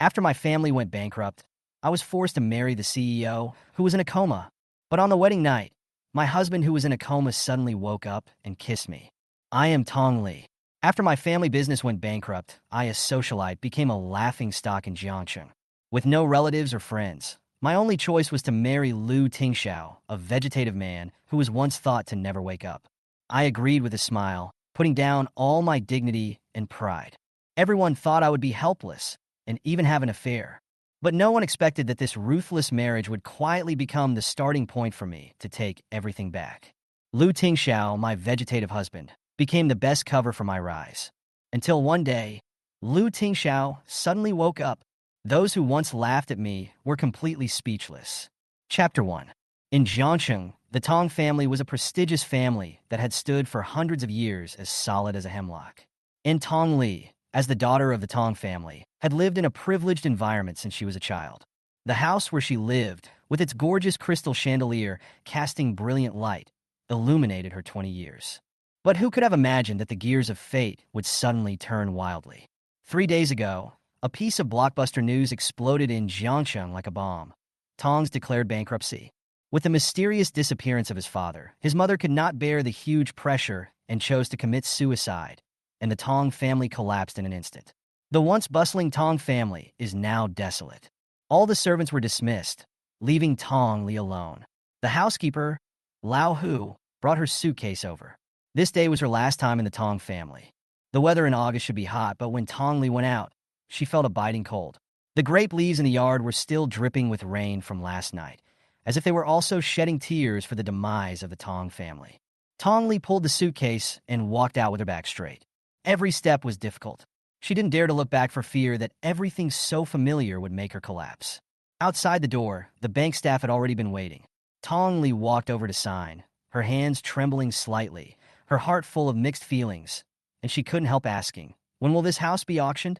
After my family went bankrupt, I was forced to marry the CEO, who was in a coma. But on the wedding night, my husband, who was in a coma, suddenly woke up and kissed me. I am Tong Li. After my family business went bankrupt, I, a socialite, became a laughingstock in Jiangcheng. With no relatives or friends, my only choice was to marry Lu Tingsha, a vegetative man who was once thought to never wake up. I agreed with a smile, putting down all my dignity and pride. Everyone thought I would be helpless and even have an affair. But no one expected that this ruthless marriage would quietly become the starting point for me to take everything back. Lu Tingxiao, my vegetative husband, became the best cover for my rise. Until one day, Lu Tingxiao suddenly woke up. Those who once laughed at me were completely speechless. Chapter 1. In Jiangcheng, the Tong family was a prestigious family that had stood for hundreds of years as solid as a hemlock. And Tong Li, as the daughter of the Tong family, had lived in a privileged environment since she was a child. The house where she lived, with its gorgeous crystal chandelier casting brilliant light, illuminated her 20 years. But who could have imagined that the gears of fate would suddenly turn wildly? 3 days ago, a piece of blockbuster news exploded in Jiangcheng like a bomb. Tong's declared bankruptcy. With the mysterious disappearance of his father, his mother could not bear the huge pressure and chose to commit suicide, and the Tong family collapsed in an instant. The once bustling Tong family is now desolate. All the servants were dismissed, leaving Tong Li alone. The housekeeper, Lao Hu, brought her suitcase over. This day was her last time in the Tong family. The weather in August should be hot, but when Tong Li went out, she felt a biting cold. The grape leaves in the yard were still dripping with rain from last night, as if they were also shedding tears for the demise of the Tong family. Tong Li pulled the suitcase and walked out with her back straight. Every step was difficult. She didn't dare to look back for fear that everything so familiar would make her collapse. Outside the door, the bank staff had already been waiting. Tong Li walked over to sign, her hands trembling slightly, her heart full of mixed feelings, and she couldn't help asking, "When will this house be auctioned?"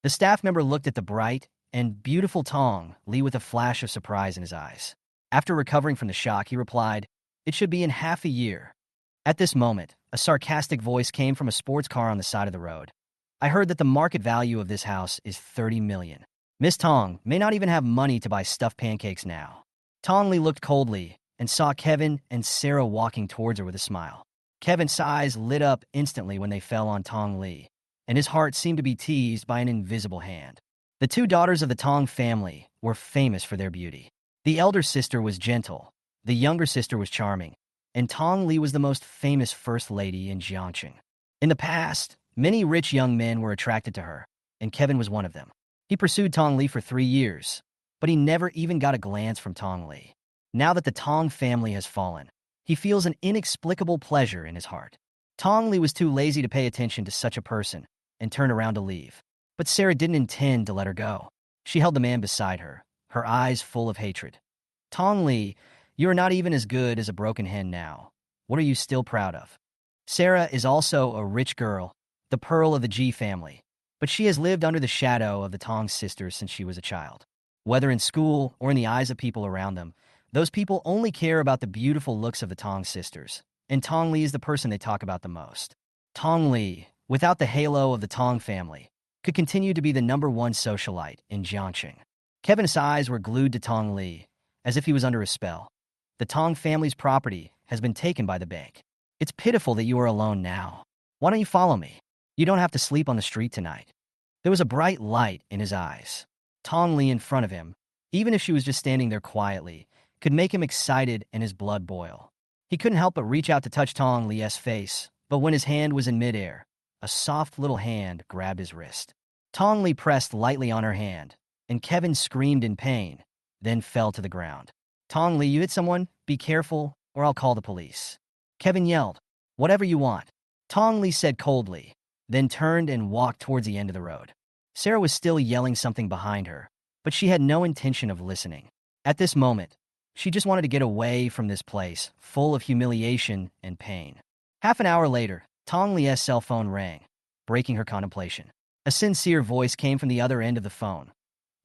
The staff member looked at the bright and beautiful Tong Li with a flash of surprise in his eyes. After recovering from the shock, he replied, "It should be in half a year." At this moment, a sarcastic voice came from a sports car on the side of the road. "I heard that the market value of this house is 30 million. Miss Tong may not even have money to buy stuffed pancakes now." Tong Li looked coldly and saw Kevin and Sarah walking towards her with a smile. Kevin's eyes lit up instantly when they fell on Tong Li, and his heart seemed to be teased by an invisible hand. The two daughters of the Tong family were famous for their beauty. The elder sister was gentle, the younger sister was charming, and Tong Li was the most famous first lady in Jiangcheng. In the past, many rich young men were attracted to her, and Kevin was one of them. He pursued Tong Li for 3 years, but he never even got a glance from Tong Li. Now that the Tong family has fallen, he feels an inexplicable pleasure in his heart. Tong Li was too lazy to pay attention to such a person and turned around to leave. But Sarah didn't intend to let her go. She held the man beside her, her eyes full of hatred. "Tong Li, you are not even as good as a broken hen now. What are you still proud of?" Sarah is also a rich girl, the pearl of the Ji family, but she has lived under the shadow of the Tong sisters since she was a child. Whether in school or in the eyes of people around them, those people only care about the beautiful looks of the Tong sisters, and Tong Li is the person they talk about the most. Tong Li, without the halo of the Tong family, could continue to be the #1 socialite in Jiangcheng. Kevin's eyes were glued to Tong Li, as if he was under a spell. The Tong family's property has been taken by the bank. It's pitiful that you are alone now. Why don't you follow me? You don't have to sleep on the street tonight. There was a bright light in his eyes. Tong Li in front of him, even if she was just standing there quietly, could make him excited and his blood boil. He couldn't help but reach out to touch Tong Li's face, but when his hand was in midair, a soft little hand grabbed his wrist. Tong Li pressed lightly on her hand, and Kevin screamed in pain, then fell to the ground. "Tong Li, you hit someone? Be careful, or I'll call the police." Kevin yelled, "Whatever you want." Tong Li said coldly, then turned and walked towards the end of the road. Sarah was still yelling something behind her, but she had no intention of listening. At this moment, she just wanted to get away from this place, full of humiliation and pain. Half an hour later, Tong Li's cell phone rang, breaking her contemplation. A sincere voice came from the other end of the phone.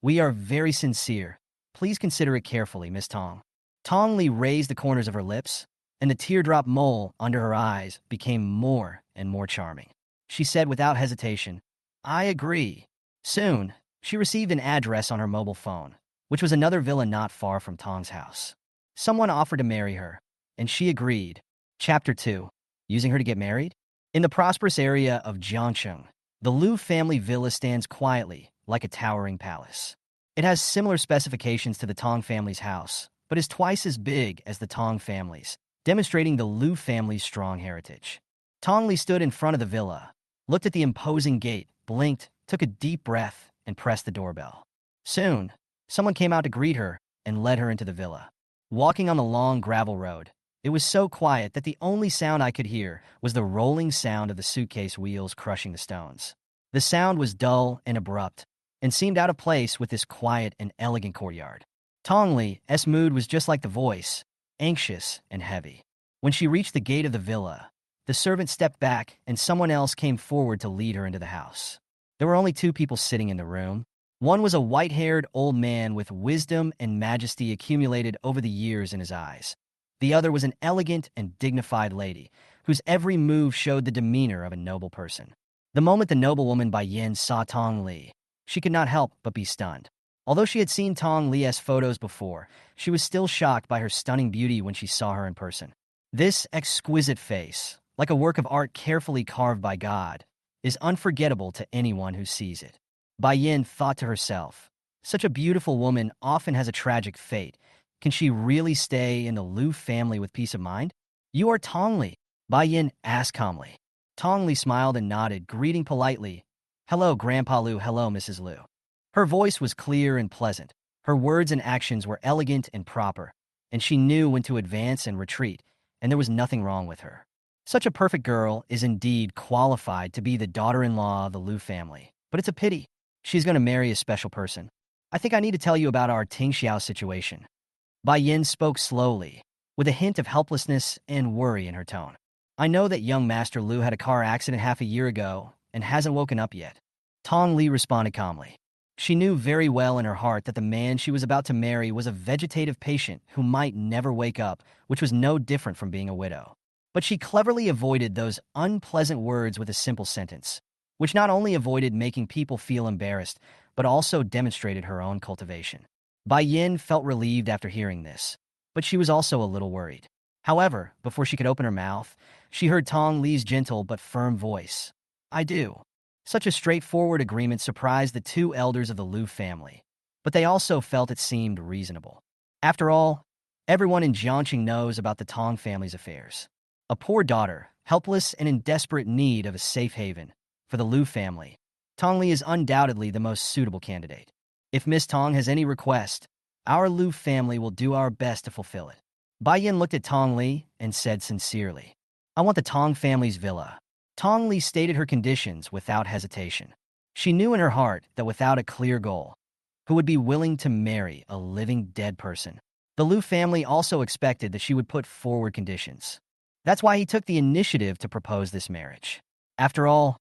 "We are very sincere. Please consider it carefully, Miss Tong." Tong Li raised the corners of her lips, and the teardrop mole under her eyes became more and more charming. She said without hesitation, "I agree." Soon, She received an address on her mobile phone, which was another villa not far from Tong's house. Someone offered to marry her, and she agreed. Chapter 2. Using her to get married? In the prosperous area of Jiangcheng, the Liu family villa stands quietly, like a towering palace. It has similar specifications to the Tong family's house, but is twice as big as the Tong family's, demonstrating the Liu family's strong heritage. Tong Li stood in front of the villa, looked at the imposing gate, blinked, took a deep breath, and pressed the doorbell. Soon, someone came out to greet her and led her into the villa. Walking on the long gravel road, it was so quiet that the only sound I could hear was the rolling sound of the suitcase wheels crushing the stones. The sound was dull and abrupt, and seemed out of place with this quiet and elegant courtyard. Tong Li's mood was just like the voice, anxious and heavy. When she reached the gate of the villa, the servant stepped back and someone else came forward to lead her into the house. There were only two people sitting in the room. One was a white-haired old man with wisdom and majesty accumulated over the years in his eyes. The other was an elegant and dignified lady, whose every move showed the demeanor of a noble person. The moment the noblewoman Bai Yin saw Tong Li, she could not help but be stunned. Although she had seen Tong Li's photos before, she was still shocked by her stunning beauty when she saw her in person. This exquisite face, like a work of art carefully carved by God, is unforgettable to anyone who sees it. Bai Yin thought to herself, such a beautiful woman often has a tragic fate. Can she really stay in the Liu family with peace of mind? You are Tong Li, Bai Yin asked calmly. Tong Li smiled and nodded, greeting politely. Hello, Grandpa Liu, hello, Mrs. Liu. Her voice was clear and pleasant. Her words and actions were elegant and proper, and she knew when to advance and retreat, and there was nothing wrong with her. Such a perfect girl is indeed qualified to be the daughter-in-law of the Liu family, but it's a pity. She's going to marry a special person. I think I need to tell you about our Tingsha situation. Bai Yin spoke slowly, with a hint of helplessness and worry in her tone. I know that young Master Liu had a car accident half a year ago and hasn't woken up yet. Tong Li responded calmly. She knew very well in her heart that the man she was about to marry was a vegetative patient who might never wake up, which was no different from being a widow. But she cleverly avoided those unpleasant words with a simple sentence, which not only avoided making people feel embarrassed, but also demonstrated her own cultivation. Bai Yin felt relieved after hearing this, but she was also a little worried. However, before she could open her mouth, she heard Tong Li's gentle but firm voice. I do. Such a straightforward agreement surprised the two elders of the Liu family, but they also felt it seemed reasonable. After all, everyone in Jiangqing knows about the Tong family's affairs. A poor daughter, helpless and in desperate need of a safe haven. For the Liu family, Tong Li is undoubtedly the most suitable candidate. If Miss Tong has any request, our Liu family will do our best to fulfill it. Bai Yin looked at Tong Li and said sincerely, I want the Tong family's villa. Tong Li stated her conditions without hesitation. She knew in her heart that without a clear goal, who would be willing to marry a living dead person? The Liu family also expected that she would put forward conditions. That's why he took the initiative to propose this marriage. After all,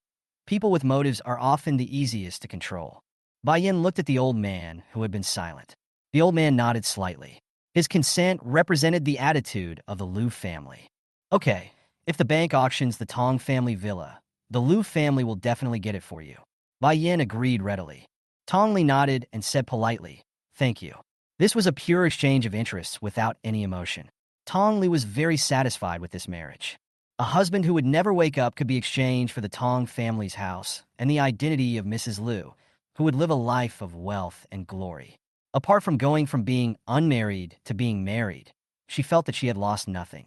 people with motives are often the easiest to control. Bai Yin looked at the old man, who had been silent. The old man nodded slightly. His consent represented the attitude of the Liu family. Okay, if the bank auctions the Tong family villa, the Liu family will definitely get it for you. Bai Yin agreed readily. Tong Li nodded and said politely, Thank you. This was a pure exchange of interests without any emotion. Tong Li was very satisfied with this marriage. A husband who would never wake up could be exchanged for the Tong family's house and the identity of Mrs. Liu, who would live a life of wealth and glory. Apart from going from being unmarried to being married, she felt that she had lost nothing.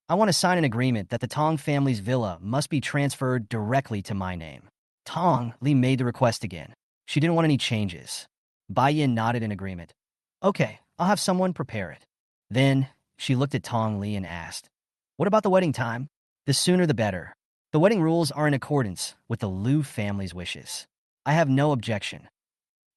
I want to sign an agreement that the Tong family's villa must be transferred directly to my name. Tong Li made the request again. She didn't want any changes. Bai Yin nodded in agreement. Okay, I'll have someone prepare it. Then she looked at Tong Li and asked, What about the wedding time? The sooner the better. The wedding rules are in accordance with the Liu family's wishes. I have no objection.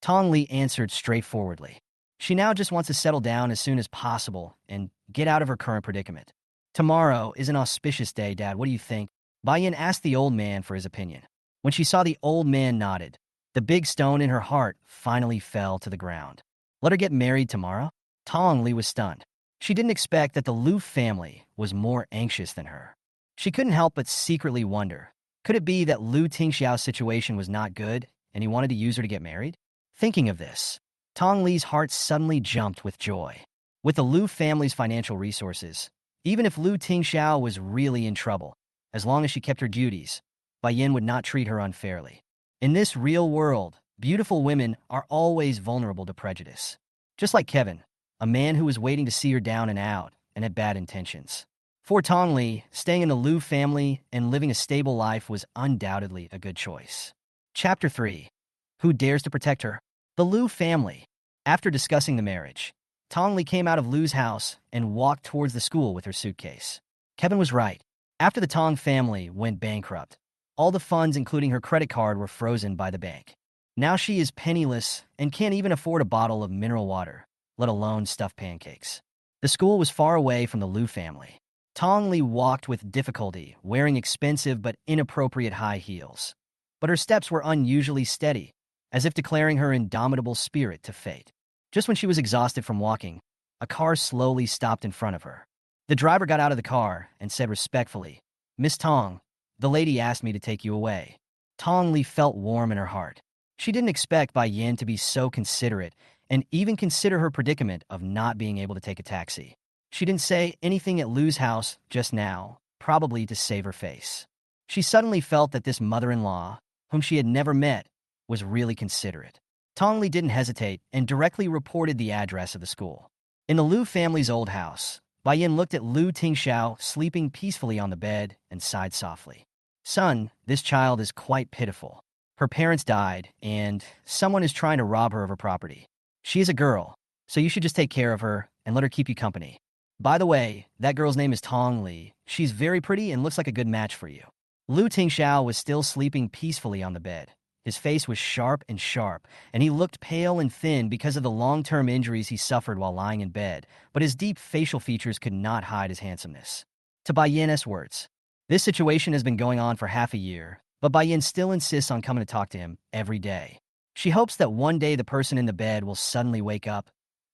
Tong Li answered straightforwardly. She now just wants to settle down as soon as possible and get out of her current predicament. Tomorrow is an auspicious day, Dad. What do you think? Bai Yin asked the old man for his opinion. When she saw the old man nodded, the big stone in her heart finally fell to the ground. Let her get married tomorrow? Tong Li was stunned. She didn't expect that the Liu family was more anxious than her. She couldn't help but secretly wonder, could it be that Liu Tingxiao's situation was not good and he wanted to use her to get married? Thinking of this, Tong Li's heart suddenly jumped with joy. With the Liu family's financial resources, even if Liu Tingxiao was really in trouble, as long as she kept her duties, Bai Yin would not treat her unfairly. In this real world, beautiful women are always vulnerable to prejudice. Just like Kevin, a man who was waiting to see her down and out and had bad intentions. For Tong Li, staying in the Liu family and living a stable life was undoubtedly a good choice. Chapter 3. Who dares to protect her? The Liu family. After discussing the marriage, Tong Li came out of Liu's house and walked towards the school with her suitcase. Kevin was right. After the Tong family went bankrupt, all the funds, including her credit card, were frozen by the bank. Now she is penniless and can't even afford a bottle of mineral water, let alone stuffed pancakes. The school was far away from the Liu family. Tong Li walked with difficulty, wearing expensive but inappropriate high heels. But her steps were unusually steady, as if declaring her indomitable spirit to fate. Just when she was exhausted from walking, a car slowly stopped in front of her. The driver got out of the car and said respectfully, "Miss Tong, the lady asked me to take you away." Tong Li felt warm in her heart. She didn't expect Bai Yin to be so considerate and even consider her predicament of not being able to take a taxi. She didn't say anything at Liu's house just now, probably to save her face. She suddenly felt that this mother-in-law, whom she had never met, was really considerate. Tong Li didn't hesitate and directly reported the address of the school. In the Liu family's old house, Bai Yin looked at Liu Tingxiao sleeping peacefully on the bed and sighed softly. "Son, this child is quite pitiful. Her parents died, and someone is trying to rob her of her property. She is a girl, so you should just take care of her and let her keep you company. By the way, that girl's name is Tong Li. She's very pretty and looks like a good match for you." Liu Tingxiao was still sleeping peacefully on the bed. His face was sharp, and he looked pale and thin because of the long-term injuries he suffered while lying in bed, but his deep facial features could not hide his handsomeness. To Bai Yin's words, this situation has been going on for half a year, but Bai Yin still insists on coming to talk to him every day. She hopes that one day the person in the bed will suddenly wake up,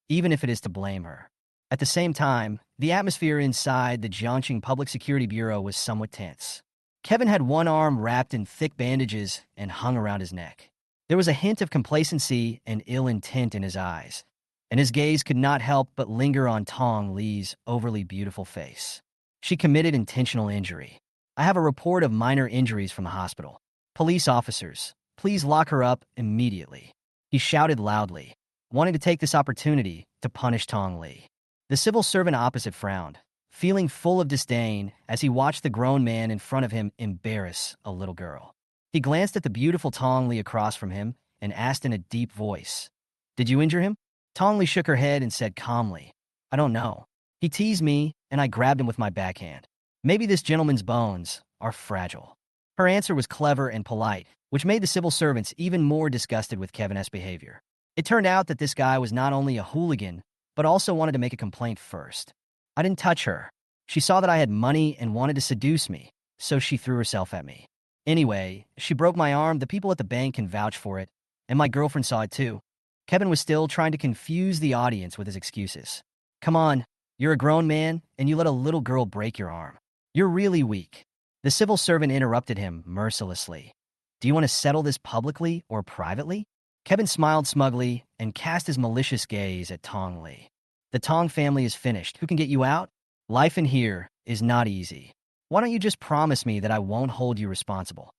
even if it is to blame her. At the same time, the atmosphere inside the Jiangxing Public Security Bureau was somewhat tense. Kevin had one arm wrapped in thick bandages and hung around his neck. There was a hint of complacency and ill intent in his eyes, and his gaze could not help but linger on Tong Li's overly beautiful face. She committed intentional injury. I have a report of minor injuries from the hospital. Police officers, please lock her up immediately. He shouted loudly, wanting to take this opportunity to punish Tong Li. The civil servant opposite frowned, feeling full of disdain as he watched the grown man in front of him embarrass a little girl. He glanced at the beautiful Tong Li across from him and asked in a deep voice, "Did you injure him?" Tong Li shook her head and said calmly, "I don't know. He teased me, and I grabbed him with my backhand. Maybe this gentleman's bones are fragile." Her answer was clever and polite, which made the civil servants even more disgusted with Kevin's behavior. It turned out that this guy was not only a hooligan, but also wanted to make a complaint first. "I didn't touch her. She saw that I had money and wanted to seduce me, so she threw herself at me. Anyway, she broke my arm. The people at the bank can vouch for it, and my girlfriend saw it too." Kevin was still trying to confuse the audience with his excuses. "Come on, you're a grown man, and you let a little girl break your arm. You're really weak." The civil servant interrupted him mercilessly. "Do you want to settle this publicly or privately?" Kevin smiled smugly and cast his malicious gaze at Tong Li. "The Tong family is finished. Who can get you out? Life in here is not easy. Why don't you just promise me that I won't hold you responsible?"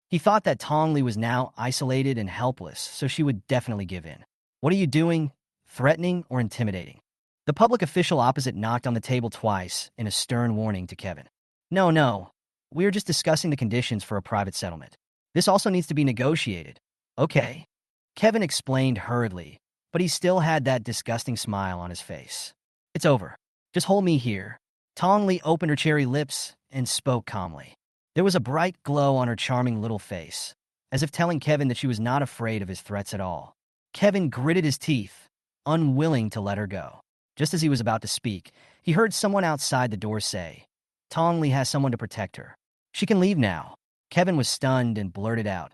He thought that Tong Li was now isolated and helpless, so she would definitely give in. "What are you doing? Threatening or intimidating?" The public official opposite knocked on the table twice in a stern warning to Kevin. No. We are just discussing the conditions for a private settlement. This also needs to be negotiated." "Okay." Kevin explained hurriedly, but he still had that disgusting smile on his face. "It's over. Just hold me here." Tong Li opened her cherry lips and spoke calmly. There was a bright glow on her charming little face, as if telling Kevin that she was not afraid of his threats at all. Kevin gritted his teeth, unwilling to let her go. Just as he was about to speak, he heard someone outside the door say, "Tong Li has someone to protect her. She can leave now." Kevin was stunned and blurted out,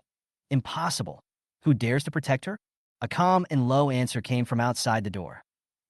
"Impossible. Who dares to protect her?" A calm and low answer came from outside the door.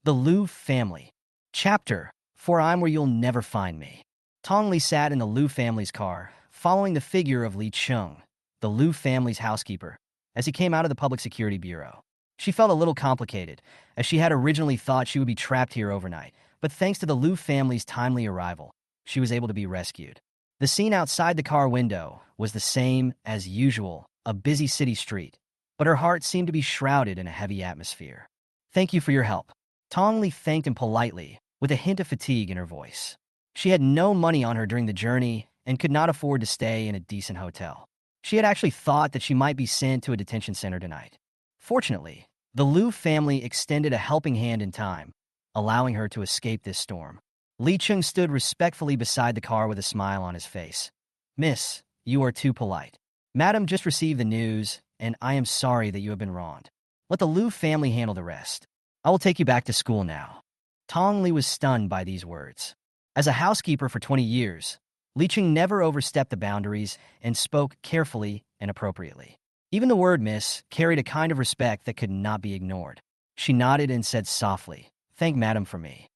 The Liu family. Chapter, "For I'm where you'll never find me." Tong Li sat in the Liu family's car, following the figure of Li Chung, the Liu family's housekeeper, as he came out of the Public Security Bureau. She felt a little complicated, as she had originally thought she would be trapped here overnight, but thanks to the Liu family's timely arrival, she was able to be rescued. The scene outside the car window was the same as usual, a busy city street, but her heart seemed to be shrouded in a heavy atmosphere. Thank you for your help. Tong Li thanked him politely, with a hint of fatigue in her voice. She had no money on her during the journey and could not afford to stay in a decent hotel. She had actually thought that she might be sent to a detention center tonight. Fortunately, the Liu family extended a helping hand in time, allowing her to escape this storm. Li Chung stood respectfully beside the car with a smile on his face. Miss, you are too polite. Madam just received the news, and I am sorry that you have been wronged. Let the Liu family handle the rest. I will take you back to school now. Tong Li was stunned by these words. As a housekeeper for 20 years, Li Chung never overstepped the boundaries and spoke carefully and appropriately. Even the word miss carried a kind of respect that could not be ignored. She nodded and said softly, "Thank Madam for me."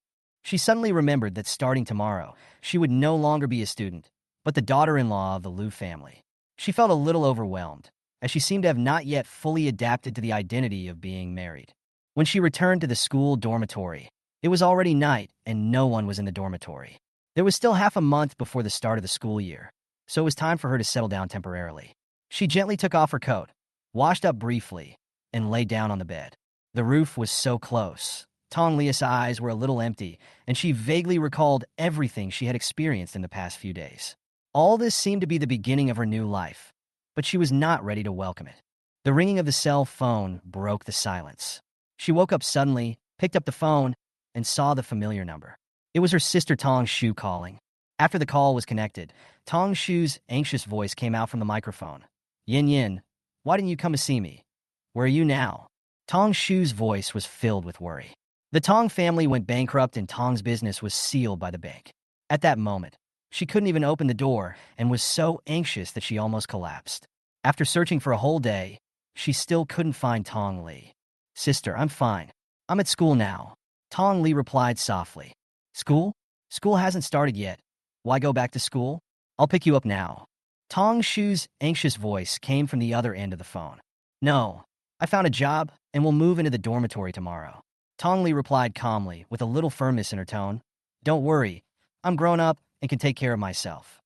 She suddenly remembered that starting tomorrow, she would no longer be a student, but the daughter-in-law of the Liu family. She felt a little overwhelmed, as she seemed to have not yet fully adapted to the identity of being married. When she returned to the school dormitory, it was already night and no one was in the dormitory. There was still half a month before the start of the school year, so it was time for her to settle down temporarily. She gently took off her coat, washed up briefly, and lay down on the bed. The roof was so close. Tong Li's eyes were a little empty, and she vaguely recalled everything she had experienced in the past few days. All this seemed to be the beginning of her new life, but she was not ready to welcome it. The ringing of the cell phone broke the silence. She woke up suddenly, picked up the phone, and saw the familiar number. It was her sister Tong Shu calling. After the call was connected, Tong Shu's anxious voice came out from the microphone. Yin Yin, why didn't you come to see me? Where are you now? Tong Shu's voice was filled with worry. The Tong family went bankrupt and Tong's business was sealed by the bank. At that moment, she couldn't even open the door and was so anxious that she almost collapsed. After searching for a whole day, she still couldn't find Tong Li. Sister, I'm fine. I'm at school now. Tong Li replied softly. School? School hasn't started yet. Why go back to school? I'll pick you up now. Tong Shu's anxious voice came from the other end of the phone. No, I found a job and will move into the dormitory tomorrow. Tong Li replied calmly, with a little firmness in her tone. Don't worry, I'm grown up and can take care of myself.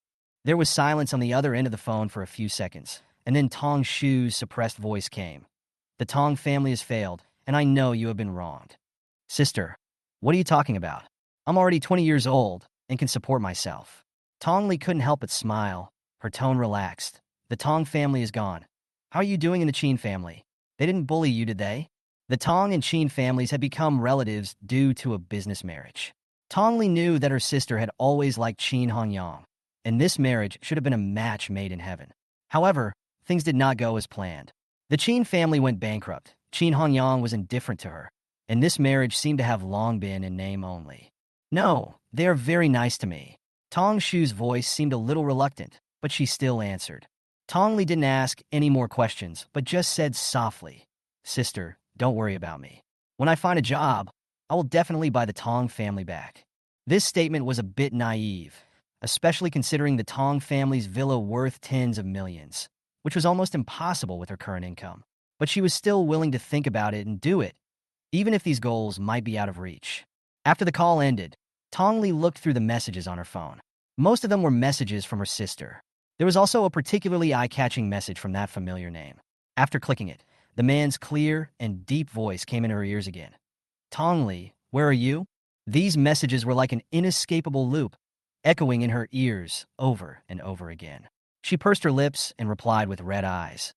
There was silence on the other end of the phone for a few seconds, and then Tong Shu's suppressed voice came. The Tong family has failed, and I know you have been wronged. Sister, what are you talking about? I'm already 20 years old and can support myself. Tong Li couldn't help but smile, her tone relaxed. The Tong family is gone. How are you doing in the Qin family? They didn't bully you, did they? The Tong and Qin families had become relatives due to a business marriage. Tong Li knew that her sister had always liked Qin Hongyang, and this marriage should have been a match made in heaven. However, things did not go as planned. The Qin family went bankrupt. Qin Hongyang was indifferent to her, and this marriage seemed to have long been in name only. No, they are very nice to me. Tong Shu's voice seemed a little reluctant, but she still answered. Tong Li didn't ask any more questions, but just said softly, Sister, don't worry about me. When I find a job, I will definitely buy the Tong family back. This statement was a bit naive, especially considering the Tong family's villa worth tens of millions, which was almost impossible with her current income. But she was still willing to think about it and do it, even if these goals might be out of reach. After the call ended, Tong Li looked through the messages on her phone. Most of them were messages from her sister. There was also a particularly eye-catching message from that familiar name. After clicking it, the man's clear and deep voice came in her ears again. Tong Li, where are you? These messages were like an inescapable loop, echoing in her ears over and over again. She pursed her lips and replied with red eyes.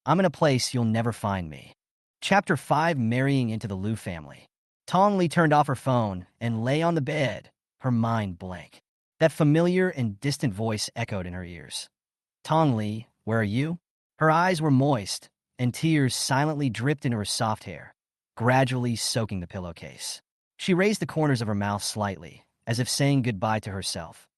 I'm in a place you'll never find me. Chapter 5, Marrying into the Liu family. Tong Li turned off her phone and lay on the bed, her mind blank. That familiar and distant voice echoed in her ears. Tong Li, where are you? Her eyes were moist, and tears silently dripped into her soft hair, gradually soaking the pillowcase. She raised the corners of her mouth slightly, as if saying goodbye to herself.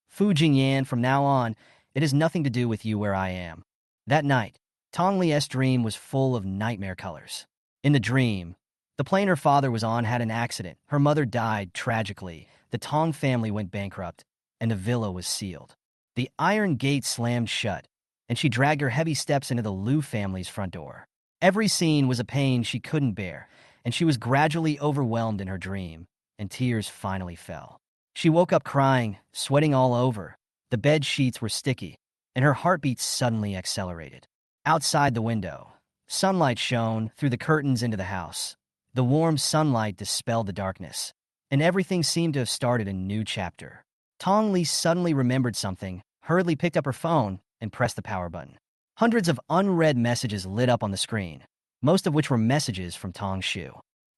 Fuin Yan, from now on, it has nothing to do with you where I am. That night, Tong Li's dream was full of nightmare colors. In the dream, the plane her father was on had an accident. Her mother died tragically, the Tong family went bankrupt, and the villa was sealed. The iron gate slammed shut, and she dragged her heavy steps into the Liu family's front door. Every scene was a pain she couldn't bear, and she was gradually overwhelmed in her dream, and tears finally fell. She woke up crying, sweating all over. The bed sheets were sticky, and her heartbeat suddenly accelerated. Outside the window, sunlight shone through the curtains into the house. The warm sunlight dispelled the darkness, and everything seemed to have started a new chapter. Tong Li suddenly remembered something, hurriedly picked up her phone, and pressed the power button. Hundreds of unread messages lit up on the screen, most of which were messages from Tong Shu.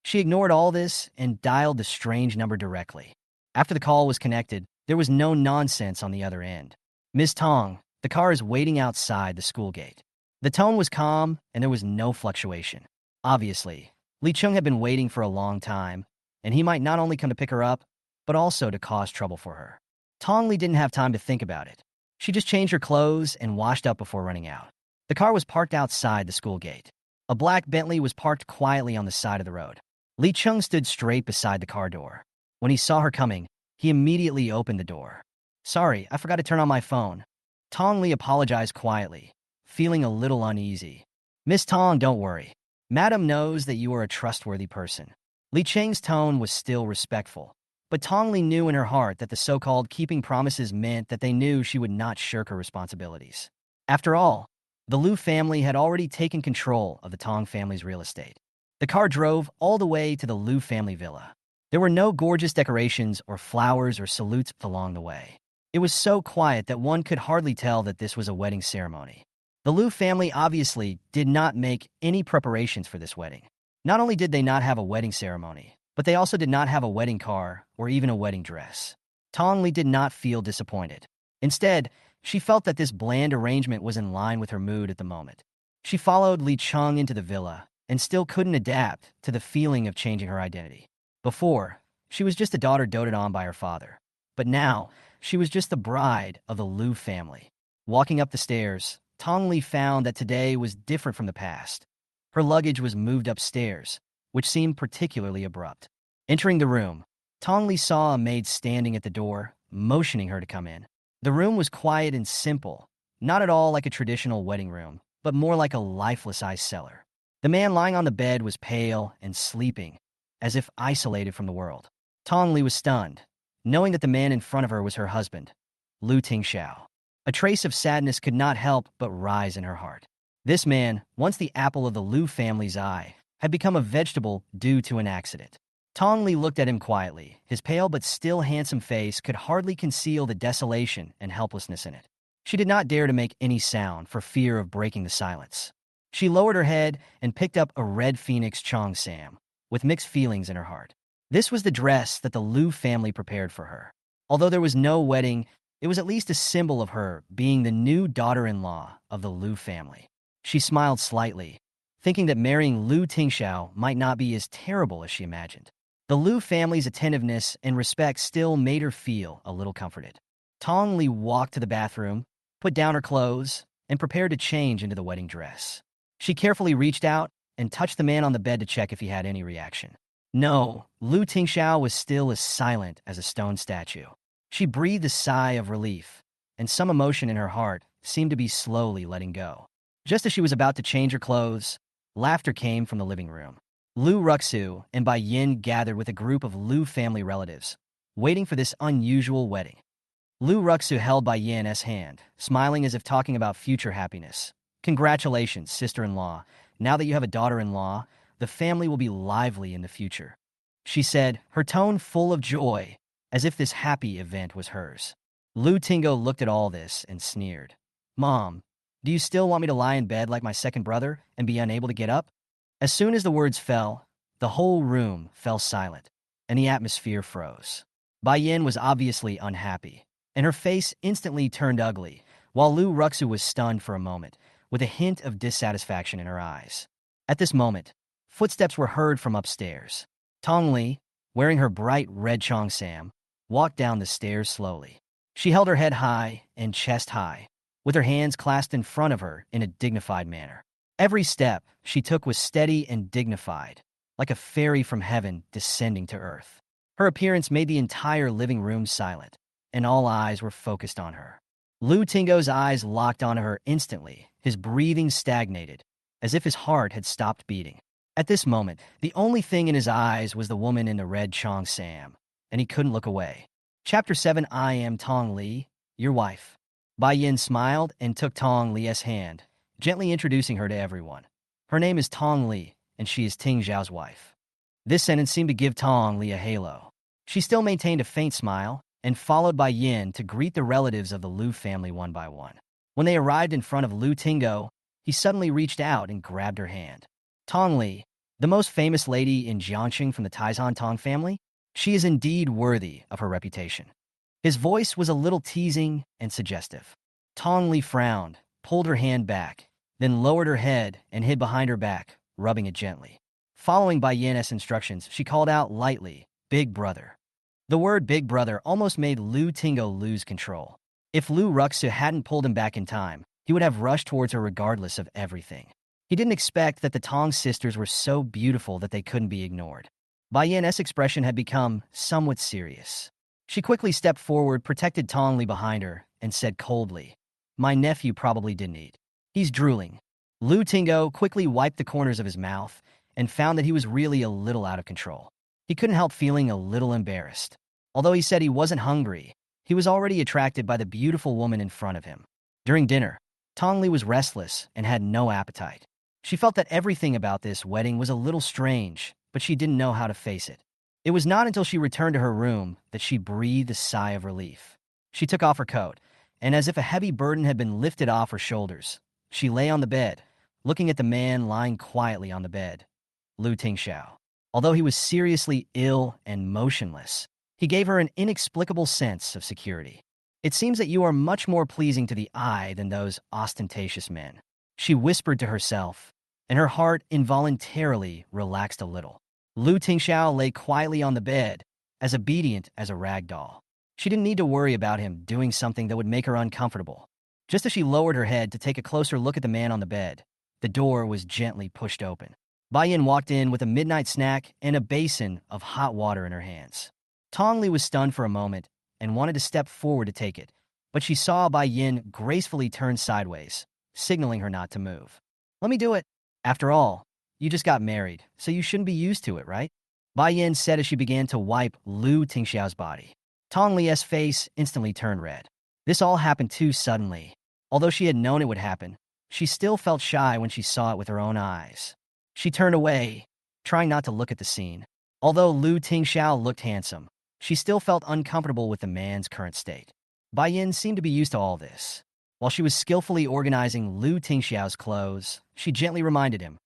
She ignored all this and dialed the strange number directly. After the call was connected, there was no nonsense on the other end. "Miss Tong, the car is waiting outside the school gate." The tone was calm, and there was no fluctuation. Obviously, Li Chung had been waiting for a long time, and he might not only come to pick her up, but also to cause trouble for her. Tong Li didn't have time to think about it. She just changed her clothes and washed up before running out. The car was parked outside the school gate. A black Bentley was parked quietly on the side of the road. Li Chung stood straight beside the car door. When he saw her coming, he immediately opened the door. "Sorry, I forgot to turn on my phone." Tong Li apologized quietly, feeling a little uneasy. "Miss Tong, don't worry. Madam knows that you are a trustworthy person." Li Cheng's tone was still respectful, but Tong Li knew in her heart that the so-called keeping promises meant that they knew she would not shirk her responsibilities. After all, the Liu family had already taken control of the Tong family's real estate. The car drove all the way to the Liu family villa. There were no gorgeous decorations or flowers or salutes along the way. It was so quiet that one could hardly tell that this was a wedding ceremony. The Liu family obviously did not make any preparations for this wedding. Not only did they not have a wedding ceremony, but they also did not have a wedding car or even a wedding dress. Tong Li did not feel disappointed. Instead, she felt that this bland arrangement was in line with her mood at the moment. She followed Li Chung into the villa and still couldn't adapt to the feeling of changing her identity. Before, she was just a daughter doted on by her father. But now, she was just the bride of the Liu family. Walking up the stairs, Tong Li found that today was different from the past. Her luggage was moved upstairs, which seemed particularly abrupt. Entering the room, Tong Li saw a maid standing at the door, motioning her to come in. The room was quiet and simple, not at all like a traditional wedding room, but more like a lifeless ice cellar. The man lying on the bed was pale and sleeping, as if isolated from the world. Tong Li was stunned, knowing that the man in front of her was her husband, Liu Tingsha. A trace of sadness could not help but rise in her heart. This man, once the apple of the Liu family's eye, had become a vegetable due to an accident. Tong Li looked at him quietly. His pale but still handsome face could hardly conceal the desolation and helplessness in it. She did not dare to make any sound for fear of breaking the silence. She lowered her head and picked up a red phoenix cheongsam, with mixed feelings in her heart. This was the dress that the Liu family prepared for her. Although there was no wedding, it was at least a symbol of her being the new daughter-in-law of the Liu family. She smiled slightly, thinking that marrying Liu Tingshao might not be as terrible as she imagined. The Liu family's attentiveness and respect still made her feel a little comforted. Tong Li walked to the bathroom, put down her clothes, and prepared to change into the wedding dress. She carefully reached out and touched the man on the bed to check if he had any reaction. No, Liu Tingshao was still as silent as a stone statue. She breathed a sigh of relief, and some emotion in her heart seemed to be slowly letting go. Just as she was about to change her clothes, laughter came from the living room. Liu Ruxu and Bai Yin gathered with a group of Liu family relatives, waiting for this unusual wedding. Liu Ruxu held Bai Yin's hand, smiling as if talking about future happiness. "Congratulations, sister-in-law. Now that you have a daughter-in-law, the family will be lively in the future," she said, her tone full of joy, as if this happy event was hers. Liu Tingo looked at all this and sneered. "Mom, do you still want me to lie in bed like my second brother and be unable to get up?" As soon as the words fell, the whole room fell silent, and the atmosphere froze. Bai Yin was obviously unhappy, and her face instantly turned ugly, while Liu Ruxu was stunned for a moment, with a hint of dissatisfaction in her eyes. At this moment, footsteps were heard from upstairs. Tong Li, wearing her bright red cheongsam, walked down the stairs slowly. She held her head high and chest high, with her hands clasped in front of her in a dignified manner. Every step she took was steady and dignified, like a fairy from heaven descending to earth. Her appearance made the entire living room silent, and all eyes were focused on her. Liu Tingo's eyes locked onto her instantly, his breathing stagnated, as if his heart had stopped beating. At this moment, the only thing in his eyes was the woman in the red Chong Sam, and he couldn't look away. Chapter 7. I am Tong Li, your wife. Bai Yin smiled and took Tong Li's hand, gently introducing her to everyone. Her name is Tong Li, and she is Ting Zhao's wife. This sentence seemed to give Tong Li a halo. She still maintained a faint smile, and followed Bai Yin to greet the relatives of the Lu family one by one. When they arrived in front of Lu Tingo, he suddenly reached out and grabbed her hand. Tong Li, the most famous lady in Jiangxing from the Taizhan Tong family, she is indeed worthy of her reputation. His voice was a little teasing and suggestive. Tong Li frowned, pulled her hand back, then lowered her head and hid behind her back, rubbing it gently. Following Bai Yin's instructions, she called out lightly, "Big brother." The word "big brother" almost made Lu Tingo lose control. If Lu Ruxu hadn't pulled him back in time, he would have rushed towards her regardless of everything. He didn't expect that the Tong sisters were so beautiful that they couldn't be ignored. Bai Yin's expression had become somewhat serious. She quickly stepped forward, protected Tong Li behind her, and said coldly, "My nephew probably didn't eat. He's drooling." Lu Tingo quickly wiped the corners of his mouth and found that he was really a little out of control. He couldn't help feeling a little embarrassed. Although he said he wasn't hungry, he was already attracted by the beautiful woman in front of him. During dinner, Tong Li was restless and had no appetite. She felt that everything about this wedding was a little strange, but she didn't know how to face it. It was not until she returned to her room that she breathed a sigh of relief. She took off her coat, and as if a heavy burden had been lifted off her shoulders, she lay on the bed, looking at the man lying quietly on the bed, Lu Tingshao. Although he was seriously ill and motionless, he gave her an inexplicable sense of security. "It seems that you are much more pleasing to the eye than those ostentatious men," she whispered to herself, and her heart involuntarily relaxed a little. Lu Tingshao lay quietly on the bed, as obedient as a rag doll. She didn't need to worry about him doing something that would make her uncomfortable. Just as she lowered her head to take a closer look at the man on the bed, the door was gently pushed open. Bai Yin walked in with a midnight snack and a basin of hot water in her hands. Tong Li was stunned for a moment and wanted to step forward to take it, but she saw Bai Yin gracefully turn sideways, signaling her not to move. "Let me do it. After all, you just got married, so you shouldn't be used to it, right?" Bai Yin said as she began to wipe Lu Tingxiao's body. Tong Li's face instantly turned red. This all happened too suddenly. Although she had known it would happen, she still felt shy when she saw it with her own eyes. She turned away, trying not to look at the scene. Although Lu Tingxiao looked handsome, she still felt uncomfortable with the man's current state. Bai Yin seemed to be used to all this. While she was skillfully organizing Lu Tingxiao's clothes, she gently reminded him,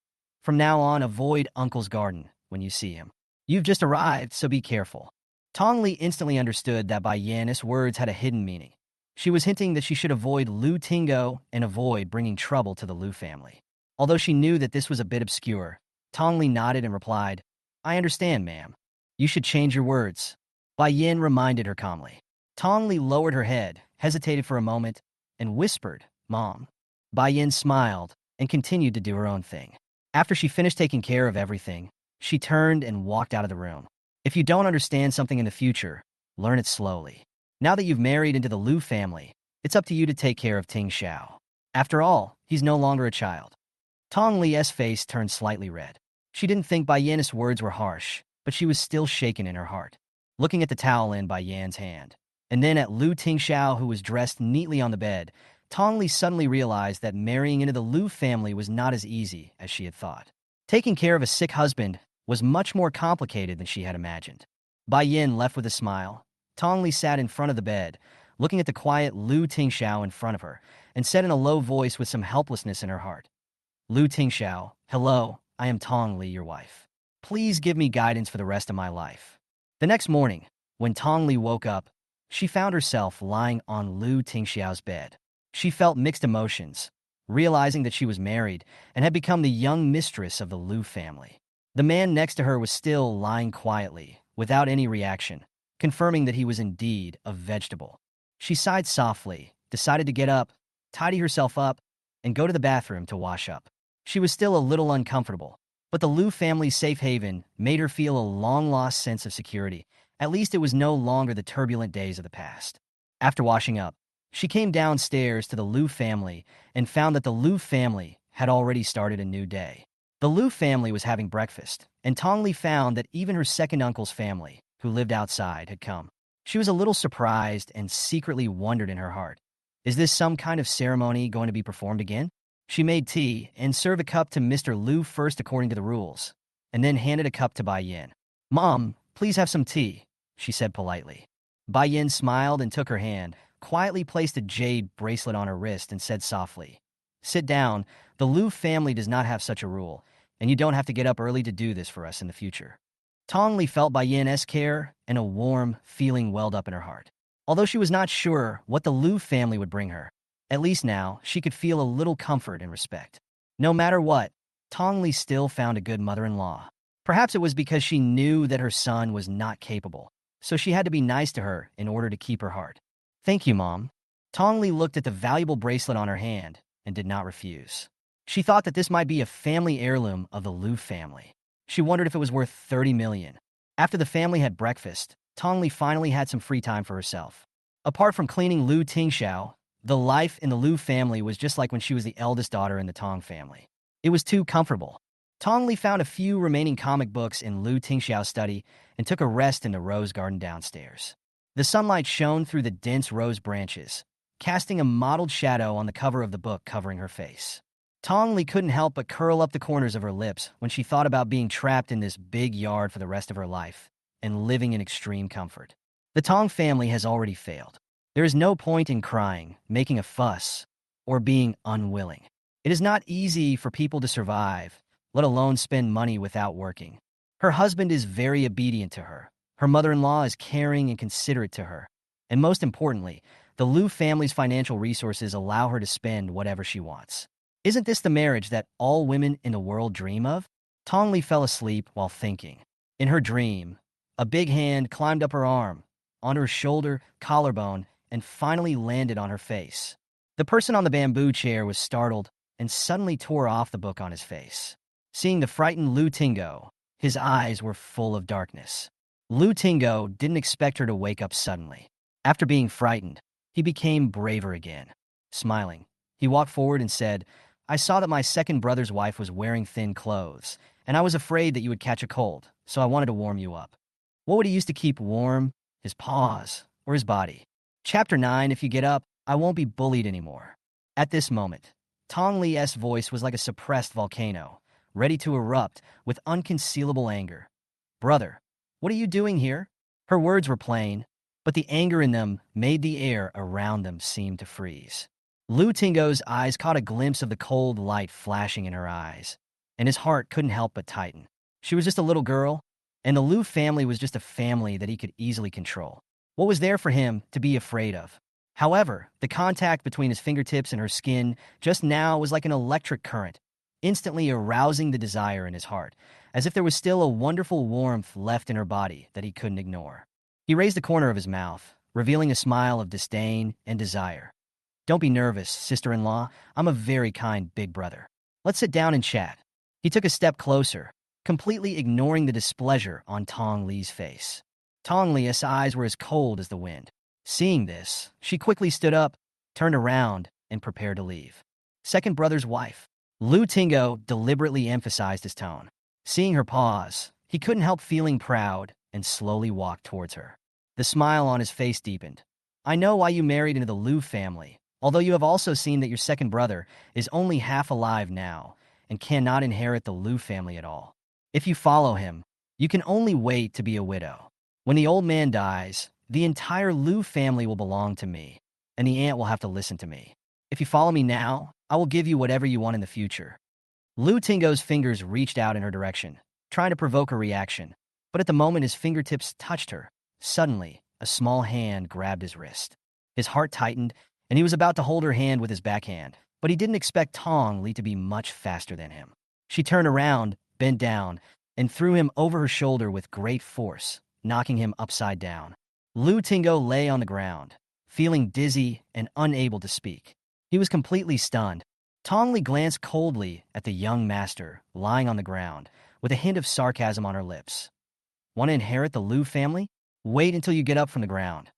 "From now on, avoid Uncle's garden when you see him. You've just arrived, so be careful." Tong Li instantly understood that Bai Yin's words had a hidden meaning. She was hinting that she should avoid Lu Tingo and avoid bringing trouble to the Lu family. Although she knew that this was a bit obscure, Tong Li nodded and replied, "I understand, ma'am. You should change your words." Bai Yin reminded her calmly. Tong Li lowered her head, hesitated for a moment, and whispered, "Mom." Bai Yin smiled and continued to do her own thing. After she finished taking care of everything, she turned and walked out of the room. If you don't understand something in the future, learn it slowly. Now that you've married into the Lu family, it's up to you to take care of Ting Xiao. After all, he's no longer a child. Tong Li's face turned slightly red. She didn't think Bai Yin's words were harsh, but she was still shaken in her heart. Looking at the towel in Bai Yan's hand, and then at Lu Tingxiao, who was dressed neatly on the bed, Tong Li suddenly realized that marrying into the Lu family was not as easy as she had thought. Taking care of a sick husband was much more complicated than she had imagined. Bai Yin left with a smile. Tong Li sat in front of the bed, looking at the quiet Lu Tingxiao in front of her, and said in a low voice with some helplessness in her heart, "Lu Tingxiao, hello, I am Tong Li, your wife. Please give me guidance for the rest of my life." The next morning, when Tong Li woke up, she found herself lying on Lu Tingxiao's bed. She felt mixed emotions, realizing that she was married and had become the young mistress of the Lu family. The man next to her was still lying quietly, without any reaction, confirming that he was indeed a vegetable. She sighed softly, decided to get up, tidy herself up, and go to the bathroom to wash up. She was still a little uncomfortable, but the Lu family's safe haven made her feel a long-lost sense of security. At least it was no longer the turbulent days of the past. After washing up, she came downstairs to the Lu family and found that the Lu family had already started a new day. The Liu family was having breakfast, and Tong Li found that even her second uncle's family, who lived outside, had come. She was a little surprised and secretly wondered in her heart, is this some kind of ceremony going to be performed again? She made tea and served a cup to Mr. Liu first according to the rules, and then handed a cup to Bai Yin. "Mom, please have some tea," she said politely. Bai Yin smiled and took her hand, quietly placed a jade bracelet on her wrist, and said softly, "Sit down. The Liu family does not have such a rule, and you don't have to get up early to do this for us in the future." Tong Li felt Bai Yin's care, and a warm feeling welled up in her heart. Although she was not sure what the Liu family would bring her, at least now she could feel a little comfort and respect. No matter what, Tong Li still found a good mother-in-law. Perhaps it was because she knew that her son was not capable, so she had to be nice to her in order to keep her heart. "Thank you, Mom." Tong Li looked at the valuable bracelet on her hand and did not refuse. She thought that this might be a family heirloom of the Liu family. She wondered if it was worth 30 million. After the family had breakfast, Tong Li finally had some free time for herself. Apart from cleaning Liu Tingsha, the life in the Liu family was just like when she was the eldest daughter in the Tong family. It was too comfortable. Tong Li found a few remaining comic books in Liu Tingshao's study and took a rest in the rose garden downstairs. The sunlight shone through the dense rose branches, casting a mottled shadow on the cover of the book covering her face. Tong Li couldn't help but curl up the corners of her lips when she thought about being trapped in this big yard for the rest of her life and living in extreme comfort. The Tong family has already failed. There is no point in crying, making a fuss, or being unwilling. It is not easy for people to survive, let alone spend money without working. Her husband is very obedient to her. Her mother-in-law is caring and considerate to her. And most importantly, the Liu family's financial resources allow her to spend whatever she wants. Isn't this the marriage that all women in the world dream of? Tong Li fell asleep while thinking. In her dream, a big hand climbed up her arm, on her shoulder, collarbone, and finally landed on her face. The person on the bamboo chair was startled and suddenly tore off the book on his face. Seeing the frightened Liu Tingo, his eyes were full of darkness. Liu Tingo didn't expect her to wake up suddenly. After being frightened, he became braver again. Smiling, he walked forward and said, "I saw that my second brother's wife was wearing thin clothes, and I was afraid that you would catch a cold, so I wanted to warm you up." What would he use to keep warm? His paws or his body? Chapter 9, If you get up, I won't be bullied anymore. At this moment, Tong Li's voice was like a suppressed volcano, ready to erupt with unconcealable anger. "Brother, what are you doing here?" Her words were plain, but the anger in them made the air around them seem to freeze. Liu Tingo's eyes caught a glimpse of the cold light flashing in her eyes, and his heart couldn't help but tighten. She was just a little girl, and the Liu family was just a family that he could easily control. What was there for him to be afraid of? However, the contact between his fingertips and her skin just now was like an electric current, instantly arousing the desire in his heart, as if there was still a wonderful warmth left in her body that he couldn't ignore. He raised the corner of his mouth, revealing a smile of disdain and desire. "Don't be nervous, sister-in-law. I'm a very kind big brother. Let's sit down and chat." He took a step closer, completely ignoring the displeasure on Tong Li's face. Tong Li's eyes were as cold as the wind. Seeing this, she quickly stood up, turned around, and prepared to leave. "Second brother's wife." Liu Tingo deliberately emphasized his tone. Seeing her pause, he couldn't help feeling proud and slowly walked towards her. The smile on his face deepened. "I know why you married into the Liu family, although you have also seen that your second brother is only half alive now and cannot inherit the Liu family at all. If you follow him, you can only wait to be a widow. When the old man dies, the entire Liu family will belong to me, and the aunt will have to listen to me. If you follow me now, I will give you whatever you want in the future." Liu Tingo's fingers reached out in her direction, trying to provoke a reaction, but at the moment his fingertips touched her, suddenly, a small hand grabbed his wrist. His heart tightened, and he was about to hold her hand with his backhand, but he didn't expect Tong Li to be much faster than him. She turned around, bent down, and threw him over her shoulder with great force, knocking him upside down. Liu Tingo lay on the ground, feeling dizzy and unable to speak. He was completely stunned. Tong Li glanced coldly at the young master, lying on the ground, with a hint of sarcasm on her lips. "Want to inherit the Liu family? Wait until you get up from the ground."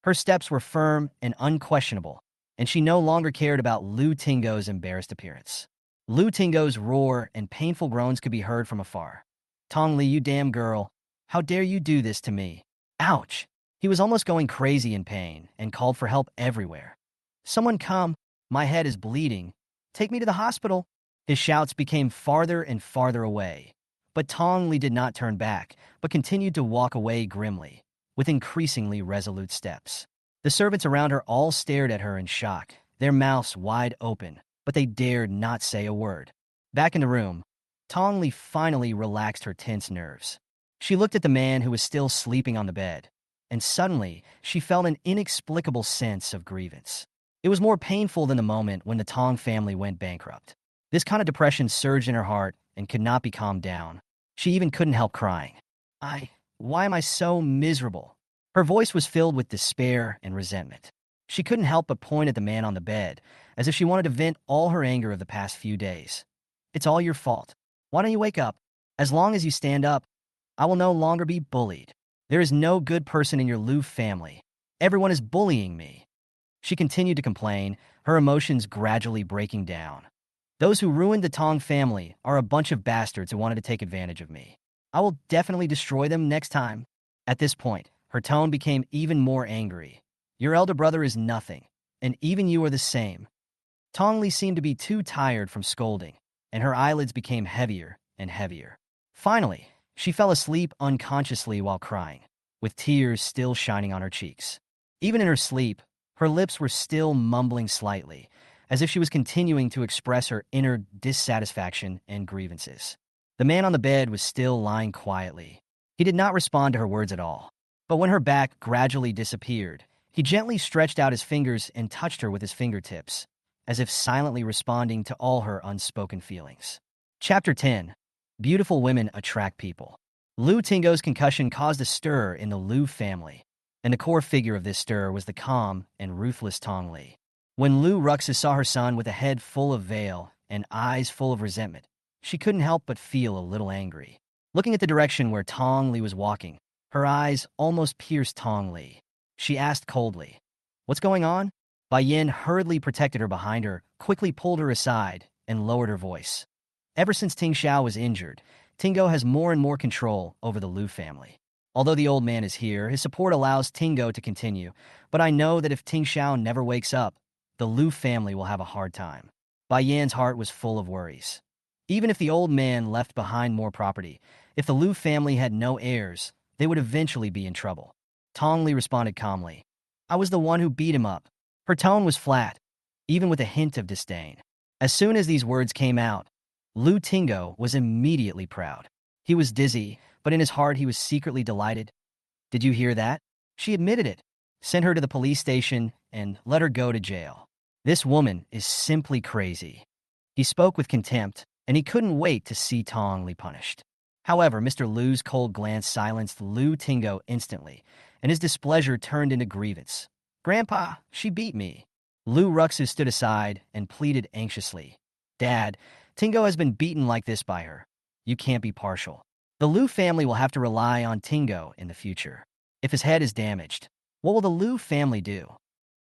Her steps were firm and unquestionable, and she no longer cared about Liu Tingo's embarrassed appearance. Lu Tingo's roar and painful groans could be heard from afar. Tong Li, you damn girl. How dare you do this to me? Ouch! He was almost going crazy in pain and called for help everywhere. Someone come. My head is bleeding. Take me to the hospital. His shouts became farther and farther away. But Tong Li did not turn back, but continued to walk away grimly, with increasingly resolute steps. The servants around her all stared at her in shock, their mouths wide open, but they dared not say a word. Back in the room, Tong Li finally relaxed her tense nerves. She looked at the man who was still sleeping on the bed, and suddenly she felt an inexplicable sense of grievance. It was more painful than the moment when the Tong family went bankrupt. This kind of depression surged in her heart and could not be calmed down. She even couldn't help crying. Why am I so miserable? Her voice was filled with despair and resentment. She couldn't help but point at the man on the bed, as if she wanted to vent all her anger of the past few days. It's all your fault. Why don't you wake up? As long as you stand up, I will no longer be bullied. There is no good person in your Lu family. Everyone is bullying me. She continued to complain, her emotions gradually breaking down. Those who ruined the Tong family are a bunch of bastards who wanted to take advantage of me. I will definitely destroy them next time. At this point, her tone became even more angry. Your elder brother is nothing, and even you are the same. Tong Li seemed to be too tired from scolding, and her eyelids became heavier and heavier. Finally, she fell asleep unconsciously while crying, with tears still shining on her cheeks. Even in her sleep, her lips were still mumbling slightly, as if she was continuing to express her inner dissatisfaction and grievances. The man on the bed was still lying quietly. He did not respond to her words at all. But when her back gradually disappeared, he gently stretched out his fingers and touched her with his fingertips, as if silently responding to all her unspoken feelings. Chapter 10. Beautiful women attract people. Lu Tingo's concussion caused a stir in the Lu family, and the core figure of this stir was the calm and ruthless Tong Li. When Lu Ruxu saw her son with a head full of veil and eyes full of resentment, she couldn't help but feel a little angry. Looking at the direction where Tong Li was walking, her eyes almost pierced Tong Li. She asked coldly, "What's going on?" Bai Yin hurriedly protected her behind her, quickly pulled her aside, and lowered her voice. Ever since Tingsha was injured, Tingo has more and more control over the Lu family. Although the old man is here, his support allows Tingo to continue, but I know that if Tingsha never wakes up, the Lu family will have a hard time. Bai Yan's heart was full of worries. Even if the old man left behind more property, if the Lu family had no heirs, they would eventually be in trouble. Tong Li responded calmly. I was the one who beat him up. Her tone was flat, even with a hint of disdain. As soon as these words came out, Lu Tingo was immediately proud. He was dizzy, but in his heart he was secretly delighted. Did you hear that? She admitted it. Sent her to the police station and let her go to jail. This woman is simply crazy. He spoke with contempt, and he couldn't wait to see Tong Li punished. However, Mr. Lu's cold glance silenced Lu Tingo instantly, and his displeasure turned into grievance. Grandpa, she beat me. Lu Ruxu stood aside and pleaded anxiously. Dad, Tingo has been beaten like this by her. You can't be partial. The Lu family will have to rely on Tingo in the future. If his head is damaged, what will the Lu family do?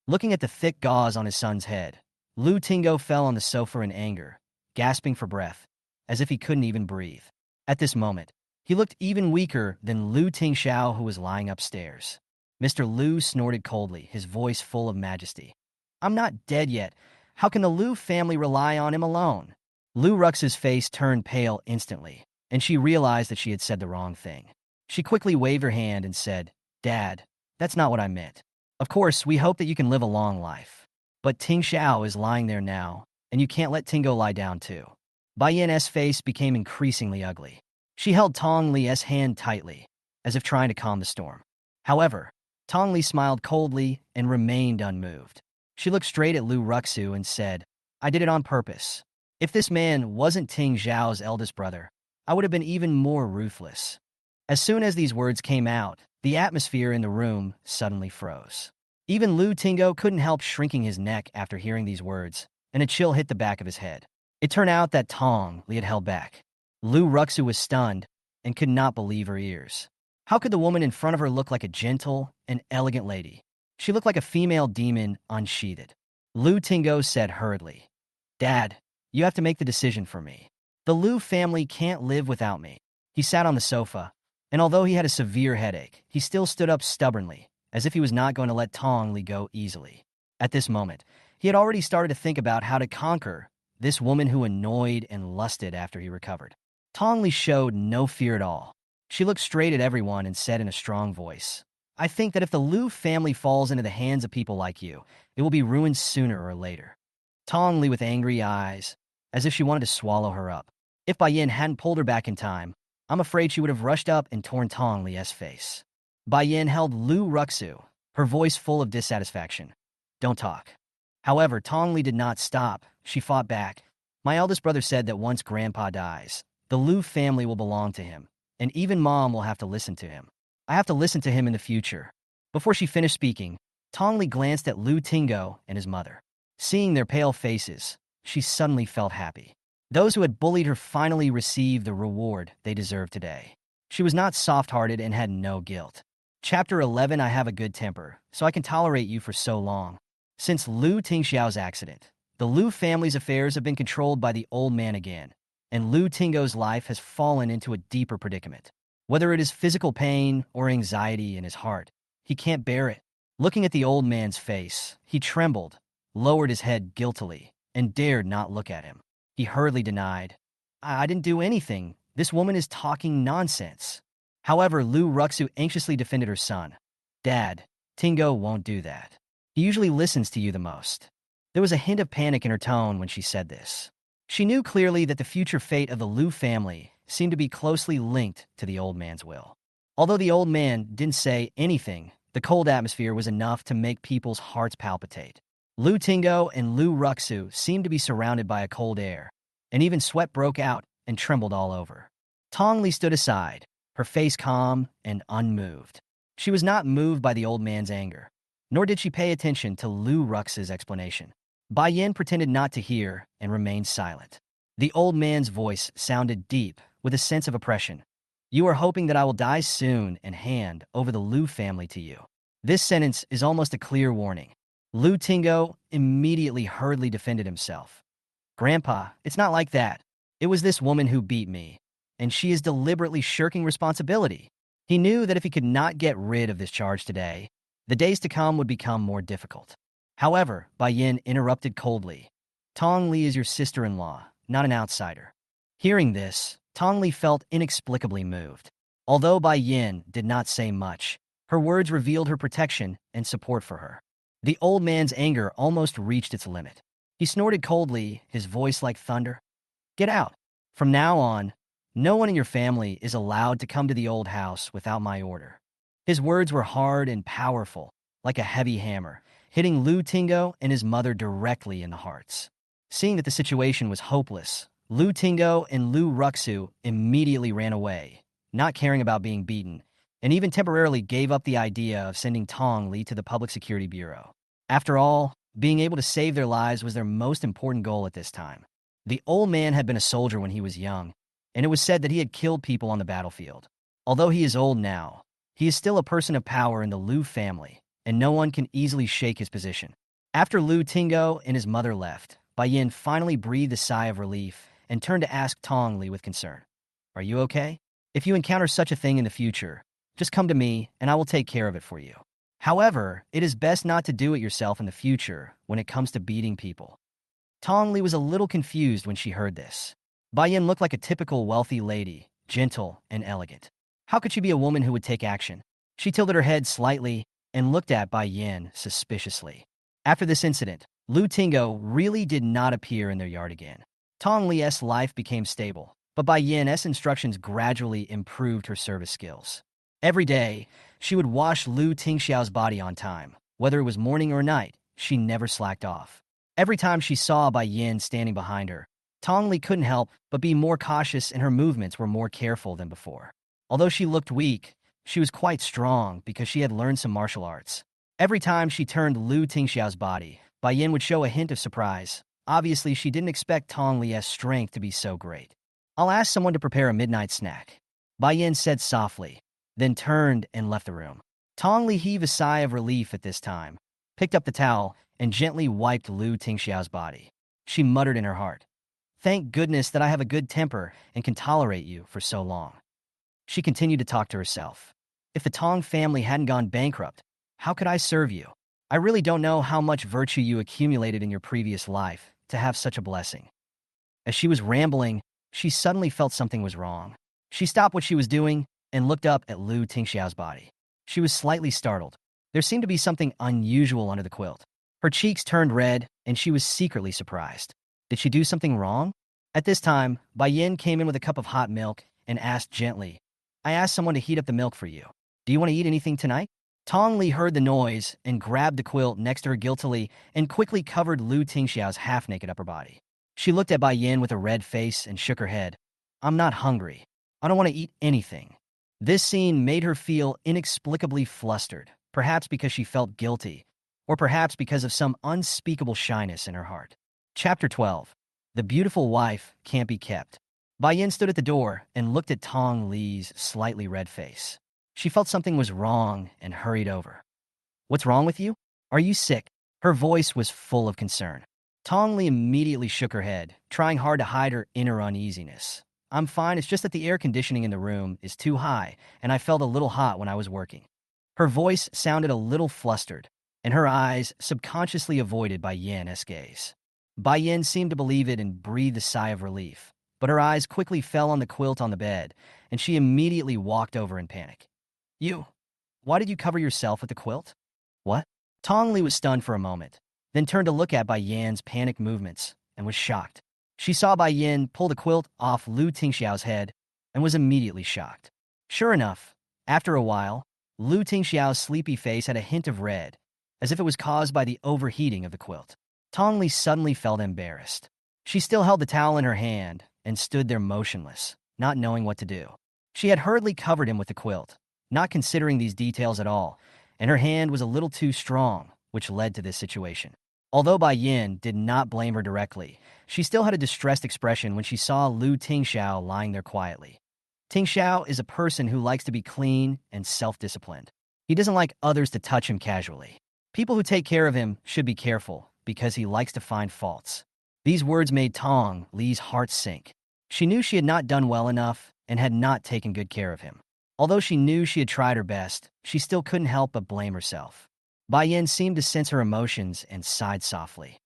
Looking at the thick gauze on his son's head, Lu Tingo fell on the sofa in anger, gasping for breath, as if he couldn't even breathe. At this moment, he looked even weaker than Lu Tingxiao, who was lying upstairs. Mr. Lu snorted coldly, his voice full of majesty. I'm not dead yet. How can the Lu family rely on him alone? Lu Rux's face turned pale instantly, and she realized that she had said the wrong thing. She quickly waved her hand and said, Dad, that's not what I meant. Of course, we hope that you can live a long life. But Ting Xiao is lying there now, and you can't let Tingo lie down too. Bai Yan's face became increasingly ugly. She held Tong Li's hand tightly, as if trying to calm the storm. However, Tong Li smiled coldly and remained unmoved. She looked straight at Lu Ruxu and said, I did it on purpose. If this man wasn't Ting Zhao's eldest brother, I would have been even more ruthless. As soon as these words came out, the atmosphere in the room suddenly froze. Even Lu Tingo couldn't help shrinking his neck after hearing these words, and a chill hit the back of his head. It turned out that Tong Li had held back. Lu Ruxu was stunned and could not believe her ears. How could the woman in front of her look like a gentle and elegant lady? She looked like a female demon unsheathed. Lu Tingo said hurriedly, Dad, You have to make the decision for me. The Liu family can't live without me. He sat on the sofa, and although he had a severe headache, he still stood up stubbornly, as if he was not going to let Tong Li go easily. At this moment, he had already started to think about how to conquer this woman who annoyed and lusted after he recovered. Tong Li showed no fear at all. She looked straight at everyone and said in a strong voice, I think that if the Liu family falls into the hands of people like you, it will be ruined sooner or later. Tong Li with angry eyes, as if she wanted to swallow her up. If Bai Yin hadn't pulled her back in time, I'm afraid she would have rushed up and torn Tong Li's face. Bai Yin held Lu Ruxu, her voice full of dissatisfaction. Don't talk. However, Tong Li did not stop. She fought back. My eldest brother said that once Grandpa dies, the Liu family will belong to him, and even Mom will have to listen to him. I have to listen to him in the future. Before she finished speaking, Tong Li glanced at Lu Tingo and his mother. Seeing their pale faces, she suddenly felt happy. Those who had bullied her finally received the reward they deserved today. She was not soft-hearted and had no guilt. Chapter 11. I have a good temper, so I can tolerate you for so long. Since Lu Tingxiao's accident, the Liu family's affairs have been controlled by the old man again, and Lu Tingo's life has fallen into a deeper predicament. Whether it is physical pain or anxiety in his heart, he can't bear it. Looking at the old man's face, he trembled, lowered his head guiltily, and dared not look at him. He hurriedly denied, I didn't do anything. This woman is talking nonsense. However, Lu Ruxu anxiously defended her son. Dad, Tingo won't do that. He usually listens to you the most. There was a hint of panic in her tone when she said this. She knew clearly that the future fate of the Liu family seemed to be closely linked to the old man's will. Although the old man didn't say anything, the cold atmosphere was enough to make people's hearts palpitate. Lu Tingo and Lu Ruxu seemed to be surrounded by a cold air, and even sweat broke out and trembled all over. Tong Li stood aside, her face calm and unmoved. She was not moved by the old man's anger, nor did she pay attention to Lu Rux's explanation. Bai Yin pretended not to hear and remained silent. The old man's voice sounded deep, with a sense of oppression. You are hoping that I will die soon and hand over the Liu family to you. This sentence is almost a clear warning. Lu Tingo immediately hurriedly defended himself. Grandpa, it's not like that. It was this woman who beat me, and she is deliberately shirking responsibility. He knew that if he could not get rid of this charge today, the days to come would become more difficult. However, Bai Yin interrupted coldly. Tong Li is your sister-in-law, not an outsider. Hearing this, Tong Li felt inexplicably moved. Although Bai Yin did not say much, her words revealed her protection and support for her. The old man's anger almost reached its limit. He snorted coldly, his voice like thunder. Get out. From now on, no one in your family is allowed to come to the old house without my order. His words were hard and powerful, like a heavy hammer, hitting Lu Tingo and his mother directly in the hearts. Seeing that the situation was hopeless, Lu Tingo and Lu Ruxu immediately ran away, not caring about being beaten, and even temporarily gave up the idea of sending Tong Li to the Public Security Bureau. After all, being able to save their lives was their most important goal at this time. The old man had been a soldier when he was young, and it was said that he had killed people on the battlefield. Although he is old now, he is still a person of power in the Liu family, and no one can easily shake his position. After Lu Tingo and his mother left, Bai Yin finally breathed a sigh of relief and turned to ask Tong Li with concern. Are you okay? If you encounter such a thing in the future, just come to me and I will take care of it for you. However, it is best not to do it yourself in the future when it comes to beating people. Tong Li was a little confused when she heard this. Bai Yin looked like a typical wealthy lady, gentle and elegant. How could she be a woman who would take action? She tilted her head slightly and looked at Bai Yin suspiciously. After this incident, Lu Tingo really did not appear in their yard again. Tong Li's life became stable, but Bai Yin's instructions gradually improved her service skills. Every day, she would wash Lu Tingxiao's body on time. Whether it was morning or night, she never slacked off. Every time she saw Bai Yin standing behind her, Tong Li couldn't help but be more cautious and her movements were more careful than before. Although she looked weak, she was quite strong because she had learned some martial arts. Every time she turned Lu Tingxiao's body, Bai Yin would show a hint of surprise. Obviously, she didn't expect Tong Li's strength to be so great. I'll ask someone to prepare a midnight snack, Bai Yin said softly, then turned and left the room. Tong Li heaved a sigh of relief at this time, picked up the towel, and gently wiped Lu Tingxiao's body. She muttered in her heart, Thank goodness that I have a good temper and can tolerate you for so long. She continued to talk to herself. If the Tong family hadn't gone bankrupt, how could I serve you? I really don't know how much virtue you accumulated in your previous life to have such a blessing. As she was rambling, she suddenly felt something was wrong. She stopped what she was doing and looked up at Lu Tingxiao's body. She was slightly startled. There seemed to be something unusual under the quilt. Her cheeks turned red, and she was secretly surprised. Did she do something wrong? At this time, Bai Yin came in with a cup of hot milk and asked gently, I asked someone to heat up the milk for you. Do you want to eat anything tonight? Tong Li heard the noise and grabbed the quilt next to her guiltily and quickly covered Lu Tingxiao's half-naked upper body. She looked at Bai Yin with a red face and shook her head. I'm not hungry. I don't want to eat anything. This scene made her feel inexplicably flustered, perhaps because she felt guilty, or perhaps because of some unspeakable shyness in her heart. Chapter 12. The Beautiful Wife Can't Be Kept. Bai Yin stood at the door and looked at Tong Li's slightly red face. She felt something was wrong and hurried over. What's wrong with you? Are you sick? Her voice was full of concern. Tong Li immediately shook her head, trying hard to hide her inner uneasiness. I'm fine, it's just that the air conditioning in the room is too high, and I felt a little hot when I was working. Her voice sounded a little flustered, and her eyes subconsciously avoided Bai Yin's gaze. Bai Yin seemed to believe it and breathed a sigh of relief, but her eyes quickly fell on the quilt on the bed, and she immediately walked over in panic. Why did you cover yourself with the quilt? What? Tong Li was stunned for a moment, then turned to look at Bai Yan's panicked movements and was shocked. She saw Bai Yin pull the quilt off Lu Tingxiao's head and was immediately shocked. Sure enough, after a while, Lu Tingxiao's sleepy face had a hint of red, as if it was caused by the overheating of the quilt. Tong Li suddenly felt embarrassed. She still held the towel in her hand and stood there motionless, not knowing what to do. She had hurriedly covered him with the quilt, not considering these details at all, and her hand was a little too strong, which led to this situation. Although Bai Yin did not blame her directly, she still had a distressed expression when she saw Lu Tingxiao lying there quietly. Tingxiao is a person who likes to be clean and self-disciplined. He doesn't like others to touch him casually. People who take care of him should be careful, because he likes to find faults. These words made Tong Li's heart sink. She knew she had not done well enough and had not taken good care of him. Although she knew she had tried her best, she still couldn't help but blame herself. Bai Yin seemed to sense her emotions and sighed softly.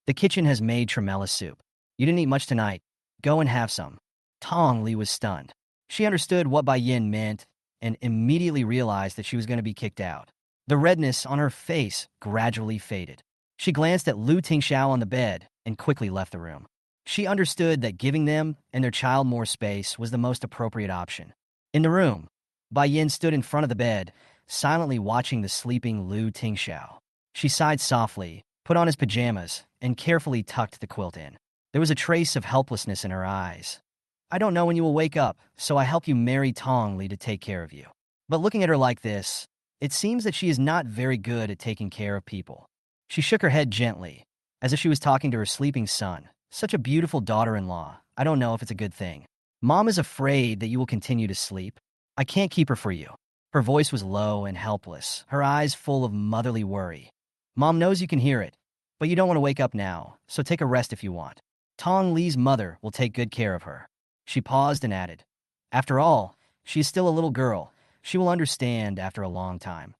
The kitchen has made tremella soup. You didn't eat much tonight. Go and have some. Tong Li was stunned. She understood what Bai Yin meant and immediately realized that she was going to be kicked out. The redness on her face gradually faded. She glanced at Lu Tingxiao on the bed and quickly left the room. She understood that giving them and their child more space was the most appropriate option. In the room, Bai Yin stood in front of the bed, silently watching the sleeping Lu Tingxiao. She sighed softly, put on his pajamas, and carefully tucked the quilt in. There was a trace of helplessness in her eyes. I don't know when you will wake up, so I help you marry Tong Li to take care of you. But looking at her like this, it seems that she is not very good at taking care of people. She shook her head gently, as if she was talking to her sleeping son. Such a beautiful daughter-in-law. I don't know if it's a good thing. Mom is afraid that you will continue to sleep. I can't keep her for you. Her voice was low and helpless, her eyes full of motherly worry. Mom knows you can hear it, but you don't want to wake up now, so take a rest if you want. Tong Li's mother will take good care of her. She paused and added, after all, she is still a little girl. She will understand after a long time.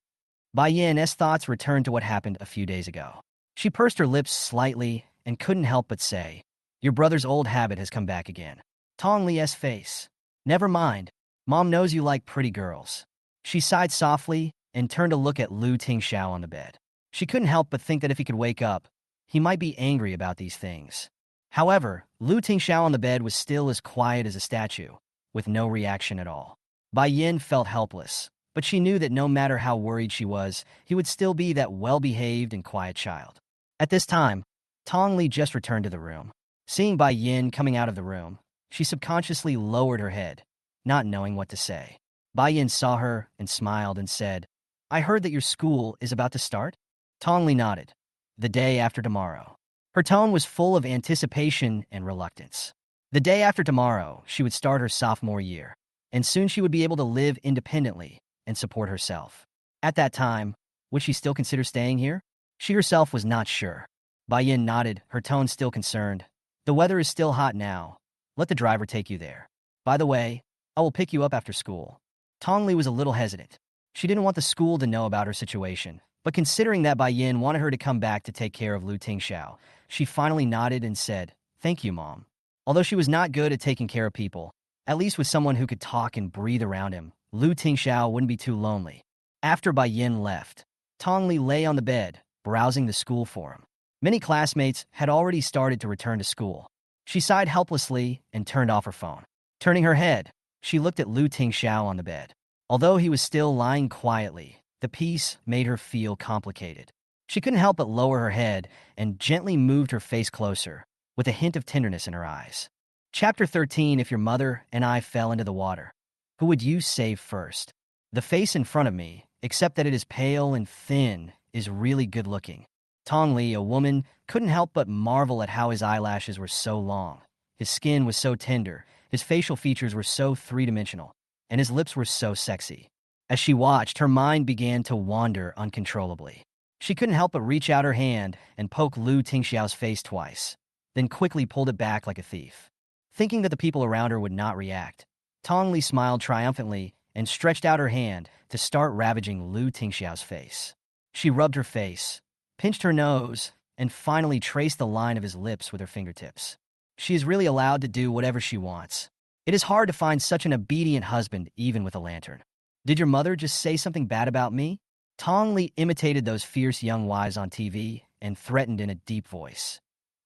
Bai Yin's thoughts returned to what happened a few days ago. She pursed her lips slightly and couldn't help but say, your brother's old habit has come back again. Tong Li's face. Never mind. Mom knows you like pretty girls. She sighed softly and turned to look at Lu Tingxiao on the bed. She couldn't help but think that if he could wake up, he might be angry about these things. However, Lu Tingxiao on the bed was still as quiet as a statue, with no reaction at all. Bai Yin felt helpless, but she knew that no matter how worried she was, he would still be that well-behaved and quiet child. At this time, Tong Li just returned to the room. Seeing Bai Yin coming out of the room, she subconsciously lowered her head, not knowing what to say. Bai Yin saw her and smiled and said, I heard that your school is about to start? Tong Li nodded. The day after tomorrow. Her tone was full of anticipation and reluctance. The day after tomorrow, she would start her sophomore year, and soon she would be able to live independently and support herself. At that time, would she still consider staying here? She herself was not sure. Bai Yin nodded, her tone still concerned. The weather is still hot now. Let the driver take you there. By the way, I will pick you up after school. Tongli was a little hesitant. She didn't want the school to know about her situation, but considering that Bai Yin wanted her to come back to take care of Lu Tingxiao, she finally nodded and said, "Thank you, Mom." Although she was not good at taking care of people, at least with someone who could talk and breathe around him, Lu Tingxiao wouldn't be too lonely. After Bai Yin left, Tongli lay on the bed, browsing the school forum. Many classmates had already started to return to school. She sighed helplessly and turned off her phone. Turning her head, she looked at Lu Tingxiao on the bed. Although he was still lying quietly, the peace made her feel complicated. She couldn't help but lower her head and gently moved her face closer, with a hint of tenderness in her eyes. Chapter 13. If your mother and I fell into the water, who would you save first? The face in front of me, except that it is pale and thin, is really good looking. Tongli, a woman, couldn't help but marvel at how his eyelashes were so long. His skin was so tender, his facial features were so three-dimensional, and his lips were so sexy. As she watched, her mind began to wander uncontrollably. She couldn't help but reach out her hand and poke Lu Tingxiao's face twice, then quickly pulled it back like a thief. Thinking that the people around her would not react, Tongli smiled triumphantly and stretched out her hand to start ravaging Lu Tingxiao's face. She rubbed her face, pinched her nose, and finally traced the line of his lips with her fingertips. She is really allowed to do whatever she wants. It is hard to find such an obedient husband even with a lantern. Did your mother just say something bad about me? Tongli imitated those fierce young wives on TV and threatened in a deep voice.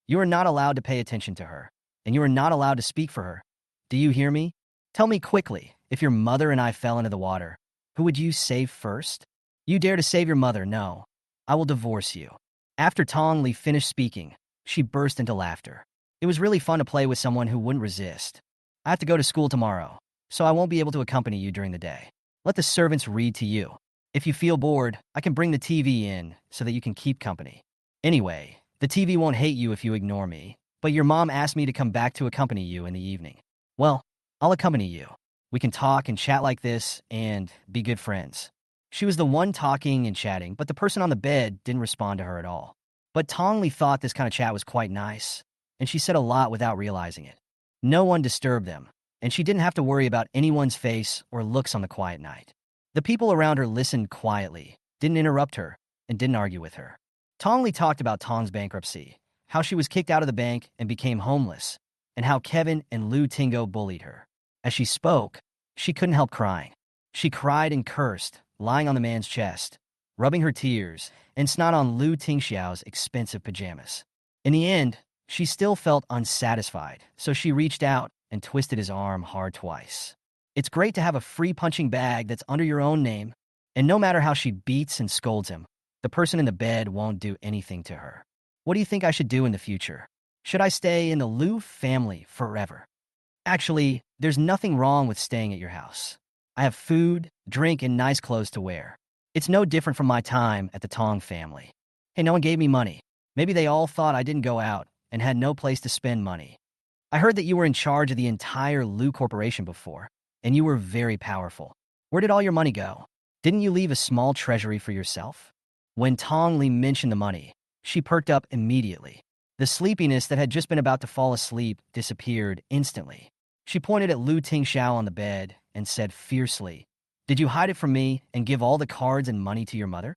You are not allowed to pay attention to her, and you are not allowed to speak for her. Do you hear me? Tell me quickly, if your mother and I fell into the water, who would you save first? You dare to save your mother? No. I will divorce you. After Tongli finished speaking, she burst into laughter. It was really fun to play with someone who wouldn't resist. I have to go to school tomorrow, so I won't be able to accompany you during the day. Let the servants read to you. If you feel bored, I can bring the TV in so that you can keep company. Anyway, the TV won't hate you if you ignore me, but your mom asked me to come back to accompany you in the evening. Well, I'll accompany you. We can talk and chat like this and be good friends. She was the one talking and chatting, but the person on the bed didn't respond to her at all. But Tongli thought this kind of chat was quite nice, and she said a lot without realizing it. No one disturbed them, and she didn't have to worry about anyone's face or looks on the quiet night. The people around her listened quietly, didn't interrupt her, and didn't argue with her. Tongli talked about Tong's bankruptcy, how she was kicked out of the bank and became homeless, and how Kevin and Lu Tingo bullied her. As she spoke, she couldn't help crying. She cried and cursed, lying on the man's chest, rubbing her tears, and snot on Lu Tingxiao's expensive pajamas. In the end, she still felt unsatisfied, so she reached out and twisted his arm hard twice. It's great to have a free punching bag that's under your own name, and no matter how she beats and scolds him, the person in the bed won't do anything to her. What do you think I should do in the future? Should I stay in the Lu family forever? Actually, there's nothing wrong with staying at your house. I have food, drink, and nice clothes to wear. It's no different from my time at the Tong family. Hey, no one gave me money. Maybe they all thought I didn't go out and had no place to spend money. I heard that you were in charge of the entire Lu Corporation before, and you were very powerful. Where did all your money go? Didn't you leave a small treasury for yourself? When Tong Li mentioned the money, she perked up immediately. The sleepiness that had just been about to fall asleep disappeared instantly. She pointed at Lu Tingxiao on the bed and said fiercely, "Did you hide it from me and give all the cards and money to your mother?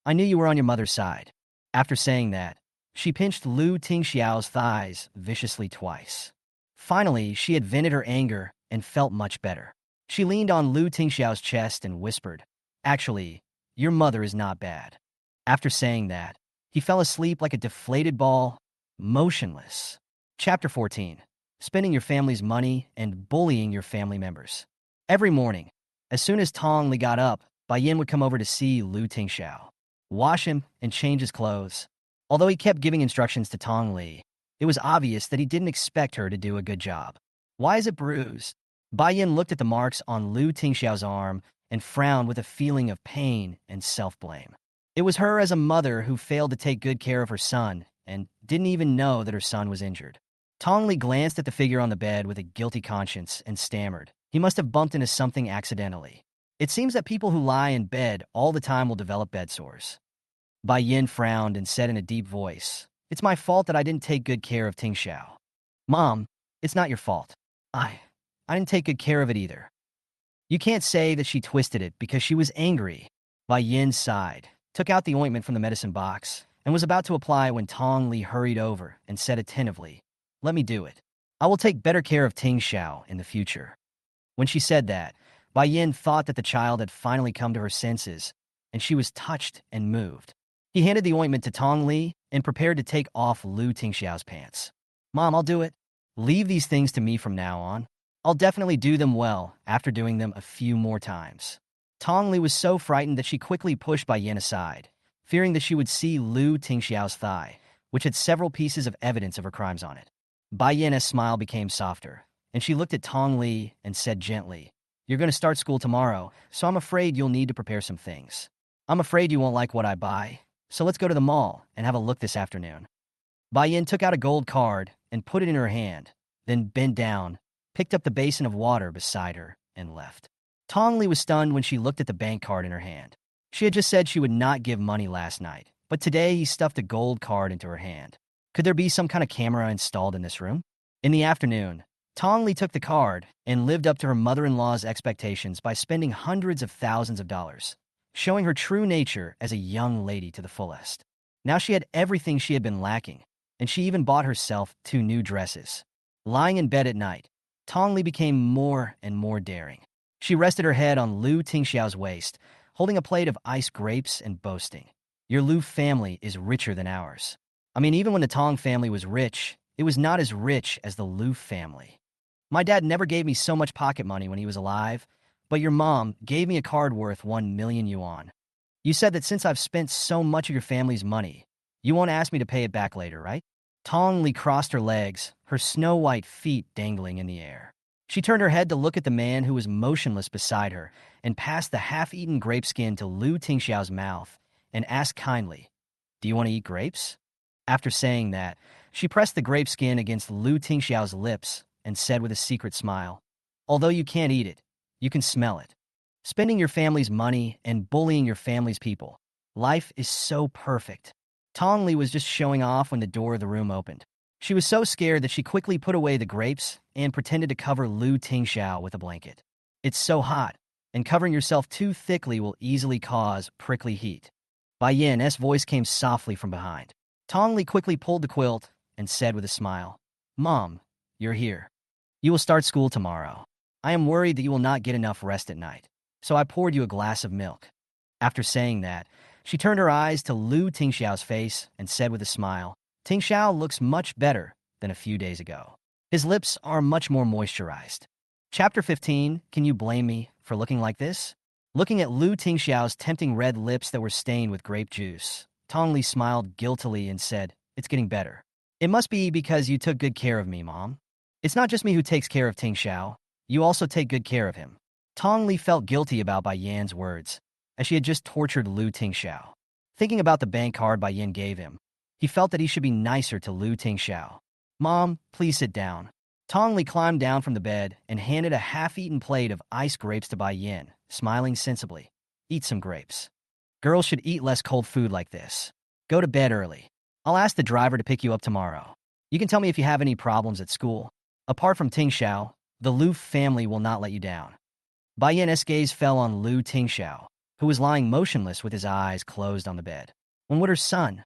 I knew you were on your mother's side." After saying that, she pinched Lu Tingxiao's thighs viciously twice. Finally, she had vented her anger and felt much better. She leaned on Lu Tingxiao's chest and whispered, "Actually, your mother is not bad." After saying that, he fell asleep like a deflated ball, motionless. Chapter 14. Spending your family's money and bullying your family members. Every morning, as soon as Tong Li got up, Bai Yin would come over to see Lu Tingxiao, wash him, and change his clothes. Although he kept giving instructions to Tong Li, it was obvious that he didn't expect her to do a good job. "Why is it bruised?" Bai Yin looked at the marks on Lu Tingxiao's arm and frowned with a feeling of pain and self-blame. It was her as a mother who failed to take good care of her son and didn't even know that her son was injured. Tong Li glanced at the figure on the bed with a guilty conscience and stammered. He must have bumped into something accidentally. It seems that people who lie in bed all the time will develop bed sores. Bai Yin frowned and said in a deep voice, "It's my fault that I didn't take good care of Tingsha." Mom, it's not your fault. I, I didn't take good care of it either. You can't say that she twisted it because she was angry. Bai Yin sighed, took out the ointment from the medicine box, and was about to apply it when Tong Li hurried over and said attentively, "Let me do it. I will take better care of Tingsha in the future." When she said that, Bai Yin thought that the child had finally come to her senses, and she was touched and moved. He handed the ointment to Tong Li and prepared to take off Lu Tingxiao's pants. "Mom, I'll do it. Leave these things to me from now on. I'll definitely do them well after doing them a few more times." Tong Li was so frightened that she quickly pushed Bai Yin aside, fearing that she would see Lu Tingxiao's thigh, which had several pieces of evidence of her crimes on it. Bai Yin's smile became softer, and she looked at Tong Li and said gently, "You're going to start school tomorrow, so I'm afraid you'll need to prepare some things. I'm afraid you won't like what I buy, so let's go to the mall and have a look this afternoon." Bai Yin took out a gold card and put it in her hand, then bent down, picked up the basin of water beside her, and left. Tong Li was stunned when she looked at the bank card in her hand. She had just said she would not give money last night, but today he stuffed a gold card into her hand. Could there be some kind of camera installed in this room? In the afternoon, Tong Li took the card and lived up to her mother-in-law's expectations by spending hundreds of thousands of dollars, showing her true nature as a young lady to the fullest. Now she had everything she had been lacking, and she even bought herself 2 new dresses. Lying in bed at night, Tong Li became more and more daring. She rested her head on Lu Tingxiao's waist, holding a plate of iced grapes and boasting, "Your Lu family is richer than ours. I mean, even when the Tong family was rich, it was not as rich as the Lu family. My dad never gave me so much pocket money when he was alive, but your mom gave me a card worth 1 million yuan. You said that since I've spent so much of your family's money, you won't ask me to pay it back later, right?" Tong Li crossed her legs, her snow-white feet dangling in the air. She turned her head to look at the man who was motionless beside her and passed the half-eaten grape skin to Lu Tingxiao's mouth and asked kindly, "Do you want to eat grapes?" After saying that, she pressed the grape skin against Lu Tingxiao's lips and said with a secret smile, "Although you can't eat it, you can smell it. Spending your family's money and bullying your family's people. Life is so perfect." Tong Li was just showing off when the door of the room opened. She was so scared that she quickly put away the grapes and pretended to cover Lu Tingxiao with a blanket. "It's so hot, and covering yourself too thickly will easily cause prickly heat." Bai Yin's voice came softly from behind. Tong Li quickly pulled the quilt and said with a smile, "Mom, you're here. You will start school tomorrow. I am worried that you will not get enough rest at night, so I poured you a glass of milk." After saying that, she turned her eyes to Lu Tingxiao's face and said with a smile, "Tingxiao looks much better than a few days ago. His lips are much more moisturized." Chapter 15, Can You Blame Me for Looking Like This? Looking at Lu Tingxiao's tempting red lips that were stained with grape juice, Tong Li smiled guiltily and said, "It's getting better. It must be because you took good care of me, Mom. It's not just me who takes care of Tingxiao. You also take good care of him." Tong Li felt guilty about Bai Yan's words, as she had just tortured Lu Tingxiao. Thinking about the bank card Bai Yan gave him, he felt that he should be nicer to Lu Tingxiao. "Mom, please sit down." Tong Li climbed down from the bed and handed a half-eaten plate of iced grapes to Bai Yan, smiling sensibly. "Eat some grapes. Girls should eat less cold food like this. Go to bed early. I'll ask the driver to pick you up tomorrow. You can tell me if you have any problems at school. Apart from Tingxiao, the Lu family will not let you down." Bai Yan's gaze fell on Lu Tingxiao, who was lying motionless with his eyes closed on the bed. When would her son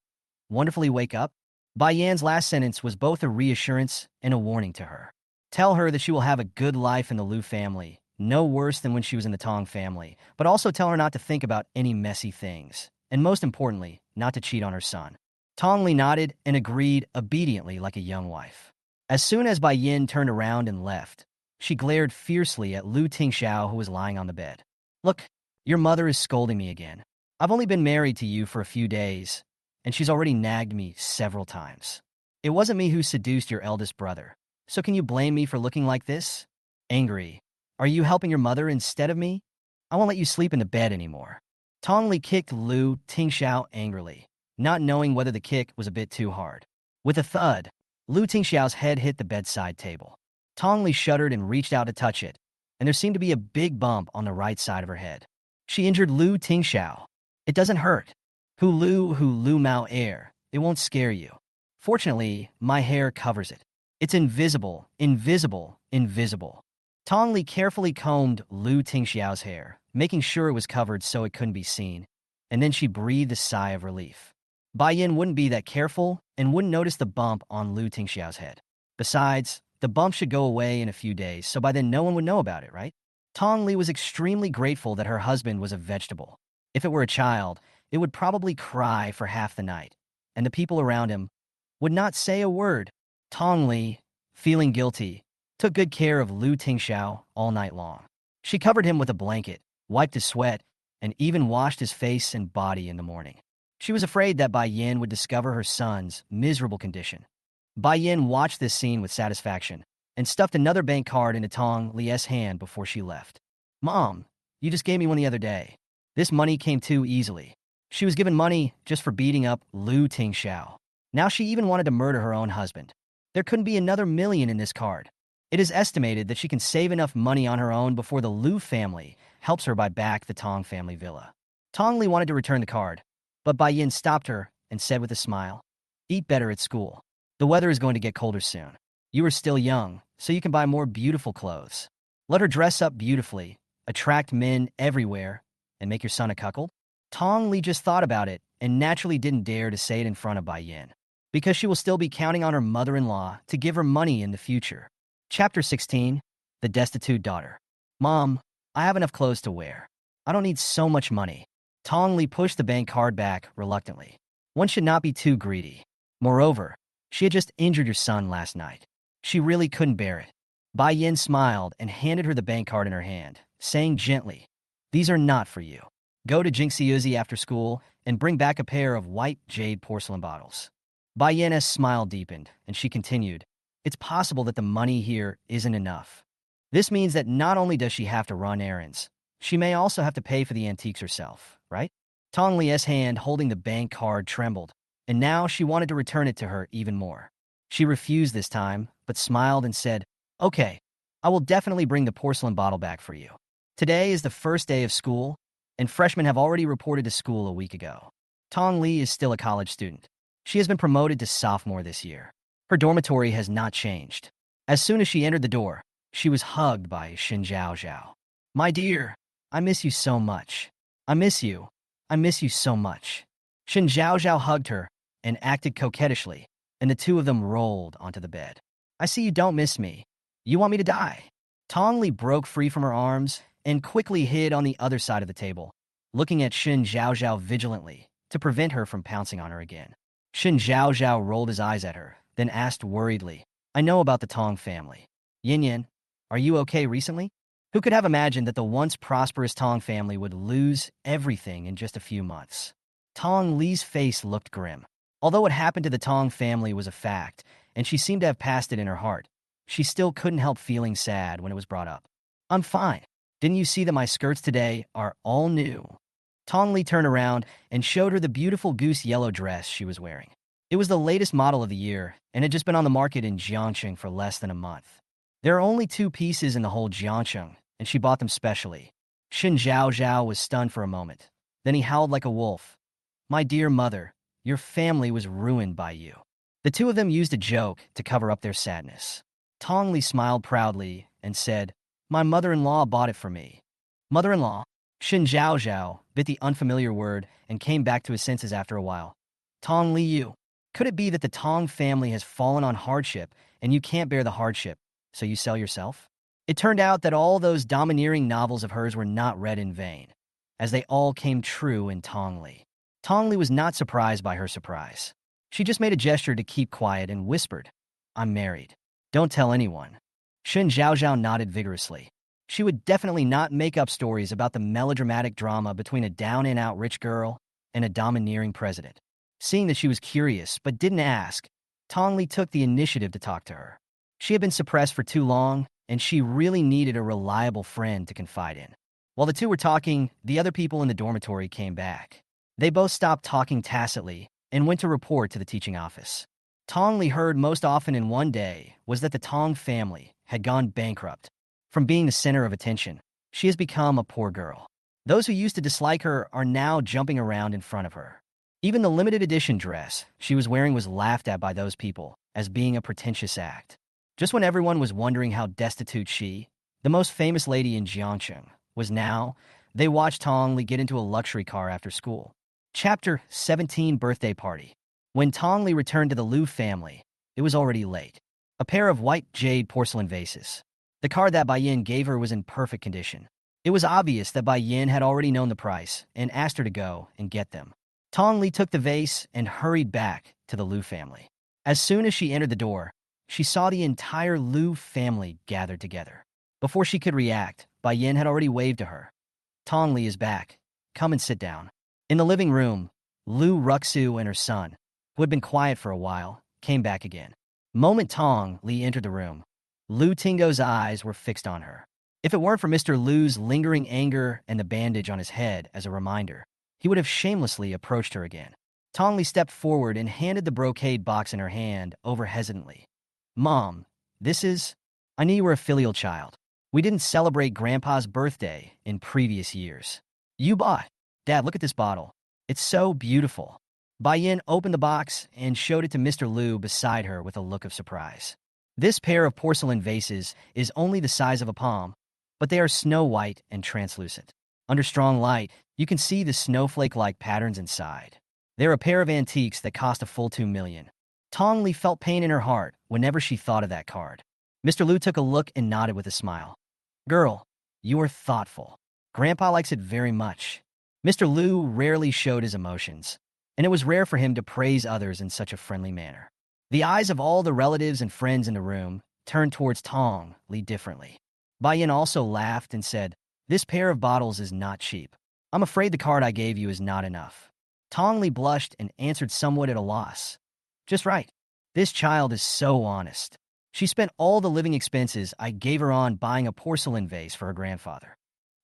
wonderfully wake up? Bai Yan's last sentence was both a reassurance and a warning to her. Tell her that she will have a good life in the Lu family, no worse than when she was in the Tong family, but also tell her not to think about any messy things, and most importantly, not to cheat on her son. Tong Li nodded and agreed obediently like a young wife. As soon as Bai Yin turned around and left, she glared fiercely at Lu Tingxiao, who was lying on the bed. "Look, your mother is scolding me again. I've only been married to you for a few days, and she's already nagged me several times. It wasn't me who seduced your eldest brother, so can you blame me for looking like this? Angry. Are you helping your mother instead of me? I won't let you sleep in the bed anymore." Tong Li kicked Lu Tingxiao angrily, not knowing whether the kick was a bit too hard. With a thud, Lu Tingxiao's head hit the bedside table. Tong Li shuddered and reached out to touch it, and there seemed to be a big bump on the right side of her head. She injured Lu Tingxiao. "It doesn't hurt. Hu Lu Mao air. It won't scare you. Fortunately, my hair covers it." It's invisible, invisible, invisible. Tong Li carefully combed Lu Tingxiao's hair, making sure it was covered so it couldn't be seen, and then she breathed a sigh of relief. Bai Yin wouldn't be that careful and wouldn't notice the bump on Lu Tingxiao's head. Besides, the bump should go away in a few days, so by then no one would know about it, right? Tong Li was extremely grateful that her husband was a vegetable. If it were a child, it would probably cry for half the night, and the people around him would not say a word. Tong Li, feeling guilty, took good care of Lu Tingxiao all night long. She covered him with a blanket, wiped his sweat, and even washed his face and body in the morning. She was afraid that Bai Yin would discover her son's miserable condition. Bai Yin watched this scene with satisfaction and stuffed another bank card into Tong Li's hand before she left. Mom, you just gave me one the other day. This money came too easily. She was given money just for beating up Lu Tingxiao. Now she even wanted to murder her own husband. There couldn't be another million in this card. It is estimated that she can save enough money on her own before the Lu family helps her buy back the Tong family villa. Tong Li wanted to return the card, but Bai Yin stopped her and said with a smile, "Eat better at school. The weather is going to get colder soon. You are still young, so you can buy more beautiful clothes. Let her dress up beautifully, attract men everywhere, and make your son a cuckold." Tong Li just thought about it and naturally didn't dare to say it in front of Bai Yin, because she will still be counting on her mother-in-law to give her money in the future. Chapter 16, The Destitute Daughter. Mom, I have enough clothes to wear. I don't need so much money. Tong Li pushed the bank card back reluctantly. One should not be too greedy. Moreover, she had just injured your son last night. She really couldn't bear it. Bai Yin smiled and handed her the bank card in her hand, saying gently, "These are not for you. Go to Jingxiuzi after school and bring back a pair of white jade porcelain bottles." Bai Yin's smile deepened, and she continued, "It's possible that the money here isn't enough. This means that not only does she have to run errands, she may also have to pay for the antiques herself, right?" Tong Li's hand holding the bank card trembled, and now she wanted to return it to her even more. She refused this time, but smiled and said, "Okay, I will definitely bring the porcelain bottle back for you. Today is the first day of school, and freshmen have already reported to school a week ago." Tong Li is still a college student. She has been promoted to sophomore this year. Her dormitory has not changed. As soon as she entered the door, she was hugged by Shin Zhao Zhao. "My dear, I miss you so much. I miss you. I miss you so much." Shin Zhao Zhao hugged her and acted coquettishly, and the two of them rolled onto the bed. "I see you don't miss me. You want me to die." Tong Li broke free from her arms and quickly hid on the other side of the table, looking at Shin Zhao Zhao vigilantly to prevent her from pouncing on her again. Shin Zhao Zhao rolled his eyes at her, then asked worriedly, "I know about the Tong family. Yin Yin, are you okay recently?" Who could have imagined that the once prosperous Tong family would lose everything in just a few months? Tong Li's face looked grim. Although what happened to the Tong family was a fact, and she seemed to have passed it in her heart, she still couldn't help feeling sad when it was brought up. "I'm fine. Didn't you see that my skirts today are all new?" Tong Li turned around and showed her the beautiful goose yellow dress she was wearing. It was the latest model of the year, and had just been on the market in Jiangcheng for less than a month. There are only 2 pieces in the whole Jiangcheng, and she bought them specially. Shin Zhao Zhao was stunned for a moment. Then he howled like a wolf. "My dear mother, your family was ruined by you." The two of them used a joke to cover up their sadness. Tong Li smiled proudly and said, "My mother-in-law bought it for me." "Mother-in-law?" Shin Zhao Zhao bit the unfamiliar word and came back to his senses after a while. "Tong Li Yu. Could it be that the Tong family has fallen on hardship and you can't bear the hardship, so you sell yourself?" It turned out that all those domineering novels of hers were not read in vain, as they all came true in Tong Li. Tong Li was not surprised by her surprise. She just made a gesture to keep quiet and whispered, "I'm married. Don't tell anyone." Shin Zhao Zhao nodded vigorously. She would definitely not make up stories about the melodramatic drama between a down-and-out rich girl and a domineering president. Seeing that she was curious but didn't ask, Tong Li took the initiative to talk to her. She had been suppressed for too long, and she really needed a reliable friend to confide in. While the two were talking, the other people in the dormitory came back. They both stopped talking tacitly and went to report to the teaching office. Tong Li heard most often in one day was that the Tong family had gone bankrupt. From being the center of attention, she has become a poor girl. Those who used to dislike her are now jumping around in front of her. Even the limited edition dress she was wearing was laughed at by those people as being a pretentious act. Just when everyone was wondering how destitute she, the most famous lady in Jiangcheng, was now, they watched Tong Li get into a luxury car after school. Chapter 17 Birthday Party. When Tong Li returned to the Liu family, it was already late. A pair of white jade porcelain vases. The card that Bai Yin gave her was in perfect condition. It was obvious that Bai Yin had already known the price and asked her to go and get them. Tong Li took the vase and hurried back to the Liu family. As soon as she entered the door, she saw the entire Liu family gathered together. Before she could react, Bai Yin had already waved to her. Tong Li is back. Come and sit down. In the living room, Liu Ruxu and her son, who had been quiet for a while, came back again. Moment Tong Li entered the room, Liu Tingo's eyes were fixed on her. If it weren't for Mr. Liu's lingering anger and the bandage on his head as a reminder, he would have shamelessly approached her again. Tong Li stepped forward and handed the brocade box in her hand over hesitantly. Mom, this is... I knew you were a filial child. We didn't celebrate Grandpa's birthday in previous years. You bought. Dad, look at this bottle. It's so beautiful. Bai Yin opened the box and showed it to Mr. Liu beside her with a look of surprise. This pair of porcelain vases is only the size of a palm, but they are snow white and translucent. Under strong light, you can see the snowflake-like patterns inside. They're a pair of antiques that cost a full 2 million. Tong Li felt pain in her heart whenever she thought of that card. Mr. Liu took a look and nodded with a smile. Girl, you are thoughtful. Grandpa likes it very much. Mr. Liu rarely showed his emotions, and it was rare for him to praise others in such a friendly manner. The eyes of all the relatives and friends in the room turned towards Tong Li differently. Bai Yin also laughed and said, "This pair of bottles is not cheap. I'm afraid the card I gave you is not enough." Tong Li blushed and answered somewhat at a loss. "Just right. This child is so honest. She spent all the living expenses I gave her on buying a porcelain vase for her grandfather."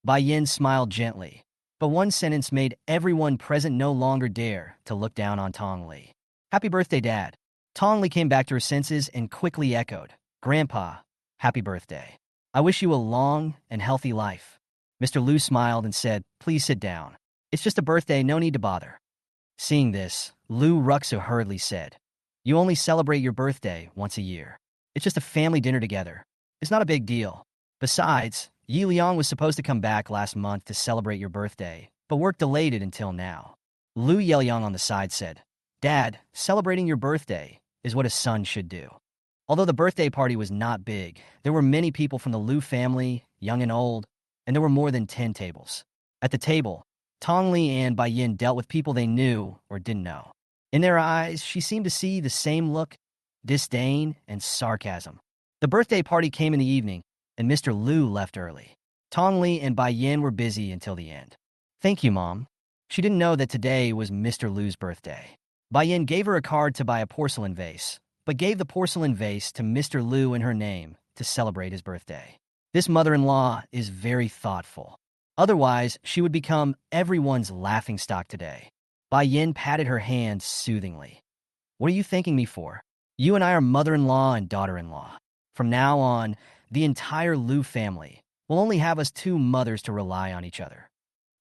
Bai Yin smiled gently, but one sentence made everyone present no longer dare to look down on Tong Li. "Happy birthday, Dad." Tong Li came back to her senses and quickly echoed, "Grandpa, happy birthday. I wish you a long and healthy life." Mr. Liu smiled and said, "Please sit down. It's just a birthday, no need to bother." Seeing this, Liu Ruxu hurriedly said, "You only celebrate your birthday once a year. It's just a family dinner together. It's not a big deal. Besides, Yi Liang was supposed to come back last month to celebrate your birthday, but work delayed it until now." Liu Yeliang on the side said, "Dad, celebrating your birthday is what a son should do." Although the birthday party was not big, there were many people from the Liu family, young and old, and there were more than 10 tables. At the table, Tong Li and Bai Yin dealt with people they knew or didn't know. In their eyes, she seemed to see the same look, disdain, and sarcasm. The birthday party came in the evening, and Mr. Liu left early. Tong Li and Bai Yin were busy until the end. "Thank you, Mom." She didn't know that today was Mr. Liu's birthday. Bai Yin gave her a card to buy a porcelain vase, but gave the porcelain vase to Mr. Liu in her name to celebrate his birthday. This mother-in-law is very thoughtful. Otherwise, she would become everyone's laughingstock today. Bai Yin patted her hand soothingly. "What are you thanking me for? You and I are mother-in-law and daughter-in-law. From now on, the entire Liu family will only have us two mothers to rely on each other.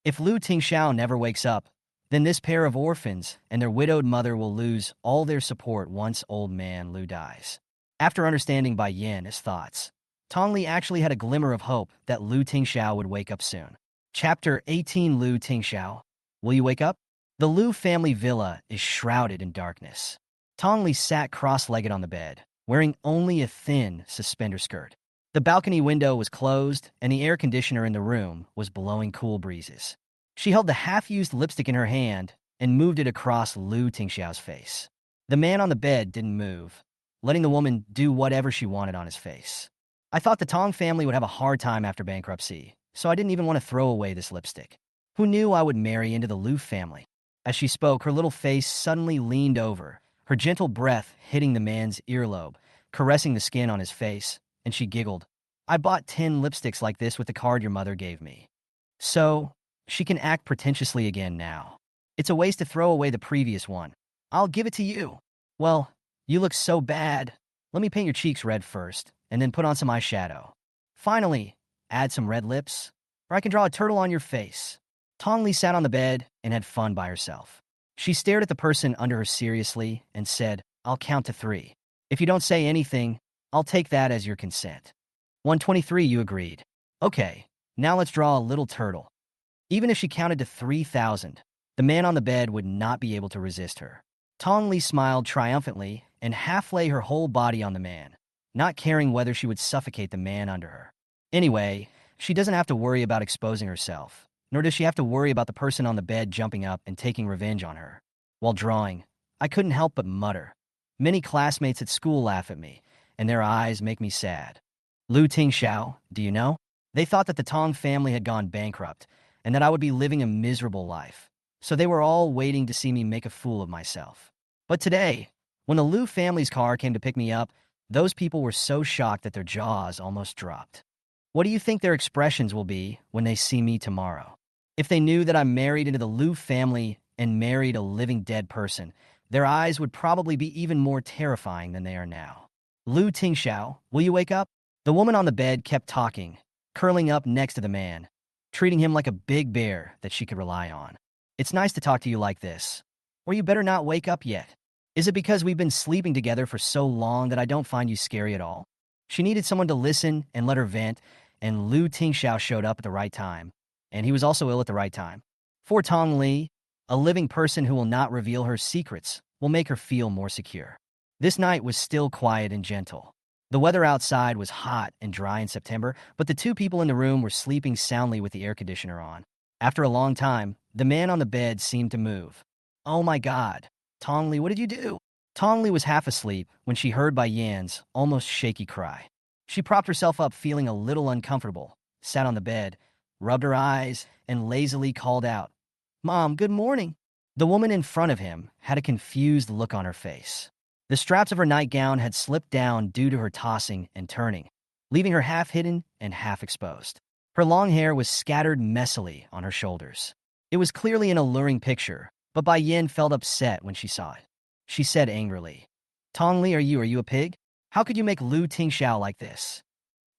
If Liu Tingsha never wakes up, then this pair of orphans and their widowed mother will lose all their support once old man Liu dies." After understanding Bai Yin's thoughts, Tong Li actually had a glimmer of hope that Liu Tingsha would wake up soon. Chapter 18 Liu Tingsha. Will you wake up? The Liu family villa is shrouded in darkness. Tong Li sat cross-legged on the bed, wearing only a thin suspender skirt. The balcony window was closed, and the air conditioner in the room was blowing cool breezes. She held the half-used lipstick in her hand and moved it across Liu Tingshao's face. The man on the bed didn't move, letting the woman do whatever she wanted on his face. "I thought the Tong family would have a hard time after bankruptcy, so I didn't even want to throw away this lipstick. Who knew I would marry into the Liu family?" As she spoke, her little face suddenly leaned over, her gentle breath hitting the man's earlobe, caressing the skin on his face, and she giggled. "I bought 10 lipsticks like this with the card your mother gave me. So, she can act pretentiously again now. It's a waste to throw away the previous one. I'll give it to you." "Well, you look so bad. Let me paint your cheeks red first, and then put on some eyeshadow. Finally, add some red lips, or I can draw a turtle on your face." Tong Li sat on the bed and had fun by herself. She stared at the person under her seriously and said, "I'll count to 3. If you don't say anything, I'll take that as your consent. 123, you agreed. Okay, now let's draw a little turtle. Even if she counted to 3,000, the man on the bed would not be able to resist her. Tong Li smiled triumphantly and half lay her whole body on the man, not caring whether she would suffocate the man under her. Anyway, she doesn't have to worry about exposing herself, nor does she have to worry about the person on the bed jumping up and taking revenge on her. While drawing, I couldn't help but mutter. Many classmates at school laugh at me, and their eyes make me sad. Lu Tingxiao, do you know? They thought that the Tong family had gone bankrupt, and that I would be living a miserable life. So they were all waiting to see me make a fool of myself. But today, when the Lu family's car came to pick me up, those people were so shocked that their jaws almost dropped. What do you think their expressions will be when they see me tomorrow? If they knew that I'm married into the Lu family and married a living dead person, their eyes would probably be even more terrifying than they are now. Lu Tingxiao, will you wake up? The woman on the bed kept talking, curling up next to the man, treating him like a big bear that she could rely on. It's nice to talk to you like this. Or you better not wake up yet. Is it because we've been sleeping together for so long that I don't find you scary at all? She needed someone to listen and let her vent, and Lu Tingxiao showed up at the right time. And he was also ill at the right time. For Tong Li, a living person who will not reveal her secrets will make her feel more secure. This night was still quiet and gentle. The weather outside was hot and dry in September, but the two people in the room were sleeping soundly with the air conditioner on. After a long time, the man on the bed seemed to move. Oh my God. Tong Li, what did you do? Tong Li was half asleep when she heard Bai Yan's almost shaky cry. She propped herself up feeling a little uncomfortable, sat on the bed, rubbed her eyes, and lazily called out, "Mom, good morning." The woman in front of him had a confused look on her face. The straps of her nightgown had slipped down due to her tossing and turning, leaving her half hidden and half exposed. Her long hair was scattered messily on her shoulders. It was clearly an alluring picture, but Bai Yan felt upset when she saw it. She said angrily, "Tong Li, are you a pig? How could you make Lu Tingxiao like this?"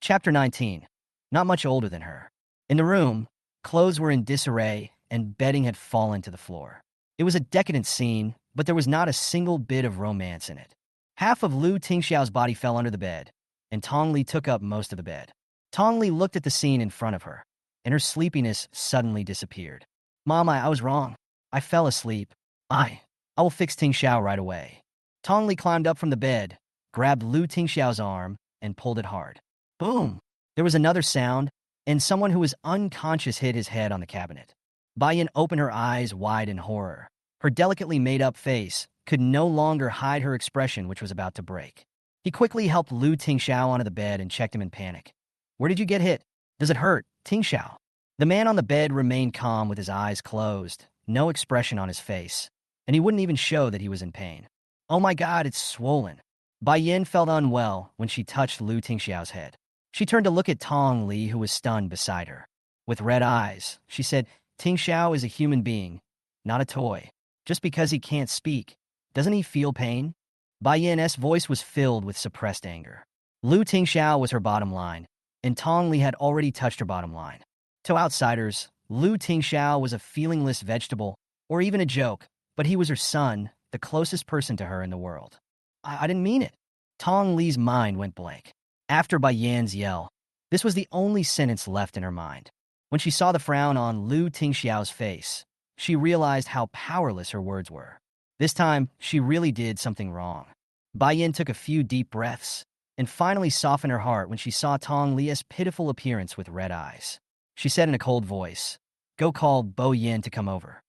Chapter 19. Not much older than her. In the room, clothes were in disarray and bedding had fallen to the floor. It was a decadent scene, but there was not a single bit of romance in it. Half of Lu Tingxiao's body fell under the bed, and Tong Li took up most of the bed. Tong Li looked at the scene in front of her, and her sleepiness suddenly disappeared. "Mom, I was wrong. I fell asleep. I will fix Tingxiao right away." Tong Li climbed up from the bed, grabbed Lu Tingxiao's arm, and pulled it hard. Boom! There was another sound, and someone who was unconscious hit his head on the cabinet. Bai Yan opened her eyes wide in horror. Her delicately made-up face could no longer hide her expression, which was about to break. He quickly helped Lu Tingxiao onto the bed and checked him in panic. "Where did you get hit? Does it hurt, Tingxiao?" The man on the bed remained calm with his eyes closed, no expression on his face, and he wouldn't even show that he was in pain. "Oh my God, it's swollen." Bai Yan felt unwell when she touched Lu Tingxiao's head. She turned to look at Tong Li, who was stunned beside her. With red eyes, she said, "Tingxiao is a human being, not a toy. Just because he can't speak, doesn't he feel pain?" Bai Yan's voice was filled with suppressed anger. Lu Tingxiao was her bottom line, and Tong Li had already touched her bottom line. To outsiders, Lu Tingxiao was a feelingless vegetable, or even a joke, but he was her son, the closest person to her in the world. I didn't mean it." Tong Li's mind went blank. After Bai Yan's yell, this was the only sentence left in her mind. When she saw the frown on Lu Tingxiao's face, she realized how powerless her words were. This time, she really did something wrong. Bai Yan took a few deep breaths and finally softened her heart when she saw Tong Li's pitiful appearance with red eyes. She said in a cold voice, "Go call Bo Yin to come over."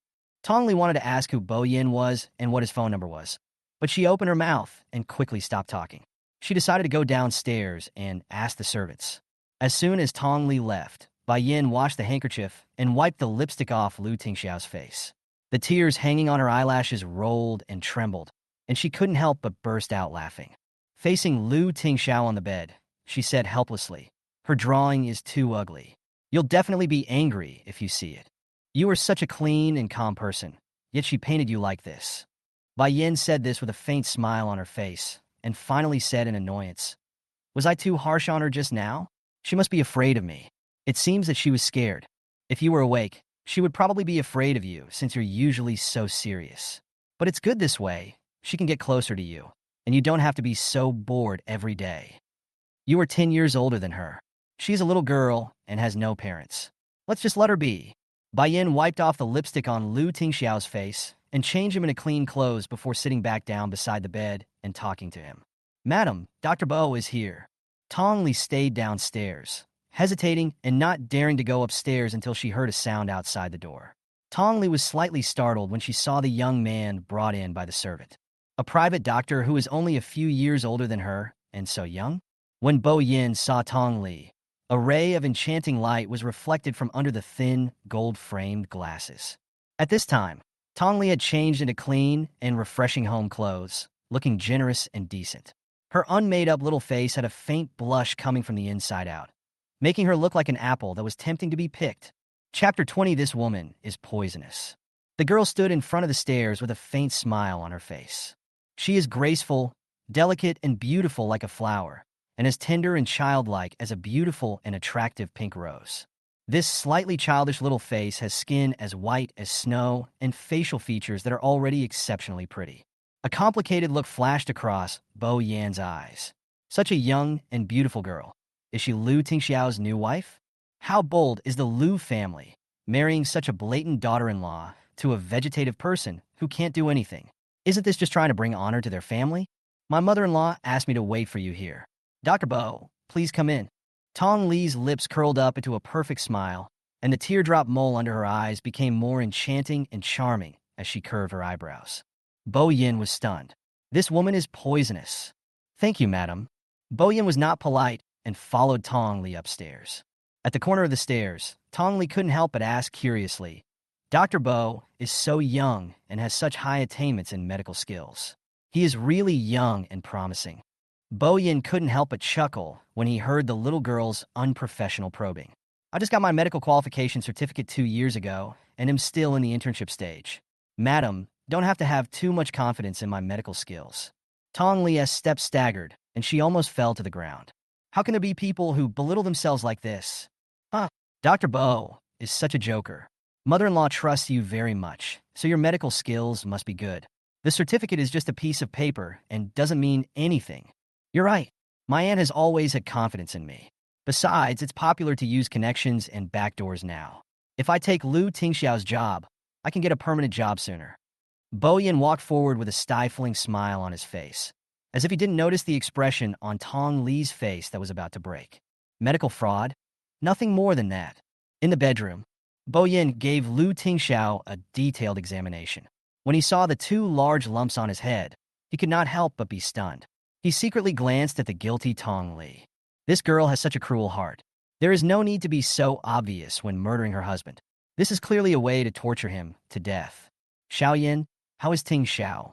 Tong Li wanted to ask who Bo Yin was and what his phone number was, but she opened her mouth and quickly stopped talking. She decided to go downstairs and ask the servants. As soon as Tong Li left, Bai Yin washed the handkerchief and wiped the lipstick off Lu Tingxiao's face. The tears hanging on her eyelashes rolled and trembled, and she couldn't help but burst out laughing. Facing Lu Tingxiao on the bed, she said helplessly, "Her drawing is too ugly. You'll definitely be angry if you see it. You are such a clean and calm person, yet she painted you like this." Bai Yin said this with a faint smile on her face, and finally said in annoyance, "Was I too harsh on her just now? She must be afraid of me." It seems that she was scared. If you were awake, she would probably be afraid of you since you're usually so serious. But it's good this way. She can get closer to you, and you don't have to be so bored every day. You are 10 years older than her. She's a little girl and has no parents. Let's just let her be. Bai Yin wiped off the lipstick on Lu Tingxiao's face and changed him into clean clothes before sitting back down beside the bed and talking to him. Madam, Dr. Bo is here. Tong Li stayed downstairs, hesitating and not daring to go upstairs until she heard a sound outside the door. Tong Li was slightly startled when she saw the young man brought in by the servant. A private doctor who is only a few years older than her and so young? When Bo Yin saw Tong Li, a ray of enchanting light was reflected from under the thin, gold-framed glasses. At this time, Tong Li had changed into clean and refreshing home clothes, looking generous and decent. Her unmade-up little face had a faint blush coming from the inside out, making her look like an apple that was tempting to be picked. Chapter 20. This woman is poisonous. The girl stood in front of the stairs with a faint smile on her face. She is graceful, delicate, and beautiful like a flower, and as tender and childlike as a beautiful and attractive pink rose. This slightly childish little face has skin as white as snow and facial features that are already exceptionally pretty. A complicated look flashed across Bo Yan's eyes. Such a young and beautiful girl. Is she Lu Tingxiao's new wife? How bold is the Lu family, marrying such a blatant daughter-in-law to a vegetative person who can't do anything? Isn't this just trying to bring honor to their family? My mother-in-law asked me to wait for you here. Dr. Bo, please come in. Tong Li's lips curled up into a perfect smile, and the teardrop mole under her eyes became more enchanting and charming as she curved her eyebrows. Bo Yin was stunned. This woman is poisonous. Thank you, madam. Bo Yin was not polite and followed Tong Li upstairs. At the corner of the stairs, Tong Li couldn't help but ask curiously, Dr. Bo is so young and has such high attainments in medical skills. He is really young and promising. Bo Yin couldn't help but chuckle when he heard the little girl's unprofessional probing. I just got my medical qualification certificate 2 years ago and am still in the internship stage. Madam, don't have to have too much confidence in my medical skills. Tong Li's step staggered, and she almost fell to the ground. How can there be people who belittle themselves like this? Dr. Bo is such a joker. Mother-in-law trusts you very much, so your medical skills must be good. The certificate is just a piece of paper and doesn't mean anything. You're right. My aunt has always had confidence in me. Besides, it's popular to use connections and backdoors now. If I take Lu Tingxiao's job, I can get a permanent job sooner. Bo Yin walked forward with a stifling smile on his face, as if he didn't notice the expression on Tong Li's face that was about to break. Medical fraud? Nothing more than that. In the bedroom, Bo Yin gave Lu Tingxiao a detailed examination. When he saw the 2 large lumps on his head, he could not help but be stunned. He secretly glanced at the guilty Tong Li. This girl has such a cruel heart. There is no need to be so obvious when murdering her husband. This is clearly a way to torture him to death. Xiaoyan, how is Tingsha?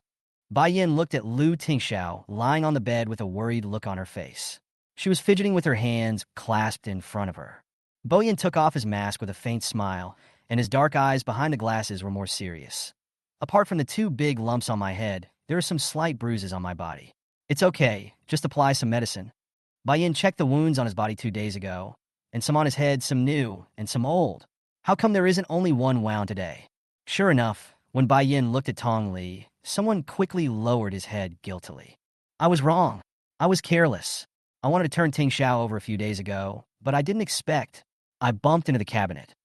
Bai Yin looked at Lu Tingxiao lying on the bed with a worried look on her face. She was fidgeting with her hands clasped in front of her. Bo Yin took off his mask with a faint smile, and his dark eyes behind the glasses were more serious. Apart from the 2 big lumps on my head, there are some slight bruises on my body. It's okay, just apply some medicine. Bai Yin checked the wounds on his body 2 days ago, and some on his head, some new and some old. How come there isn't only one wound today? Sure enough, when Bai Yin looked at Tong Li, someone quickly lowered his head guiltily. I was wrong. I was careless. I wanted to turn Tingsha over a few days ago, but I didn't expect. I bumped into the cabinet.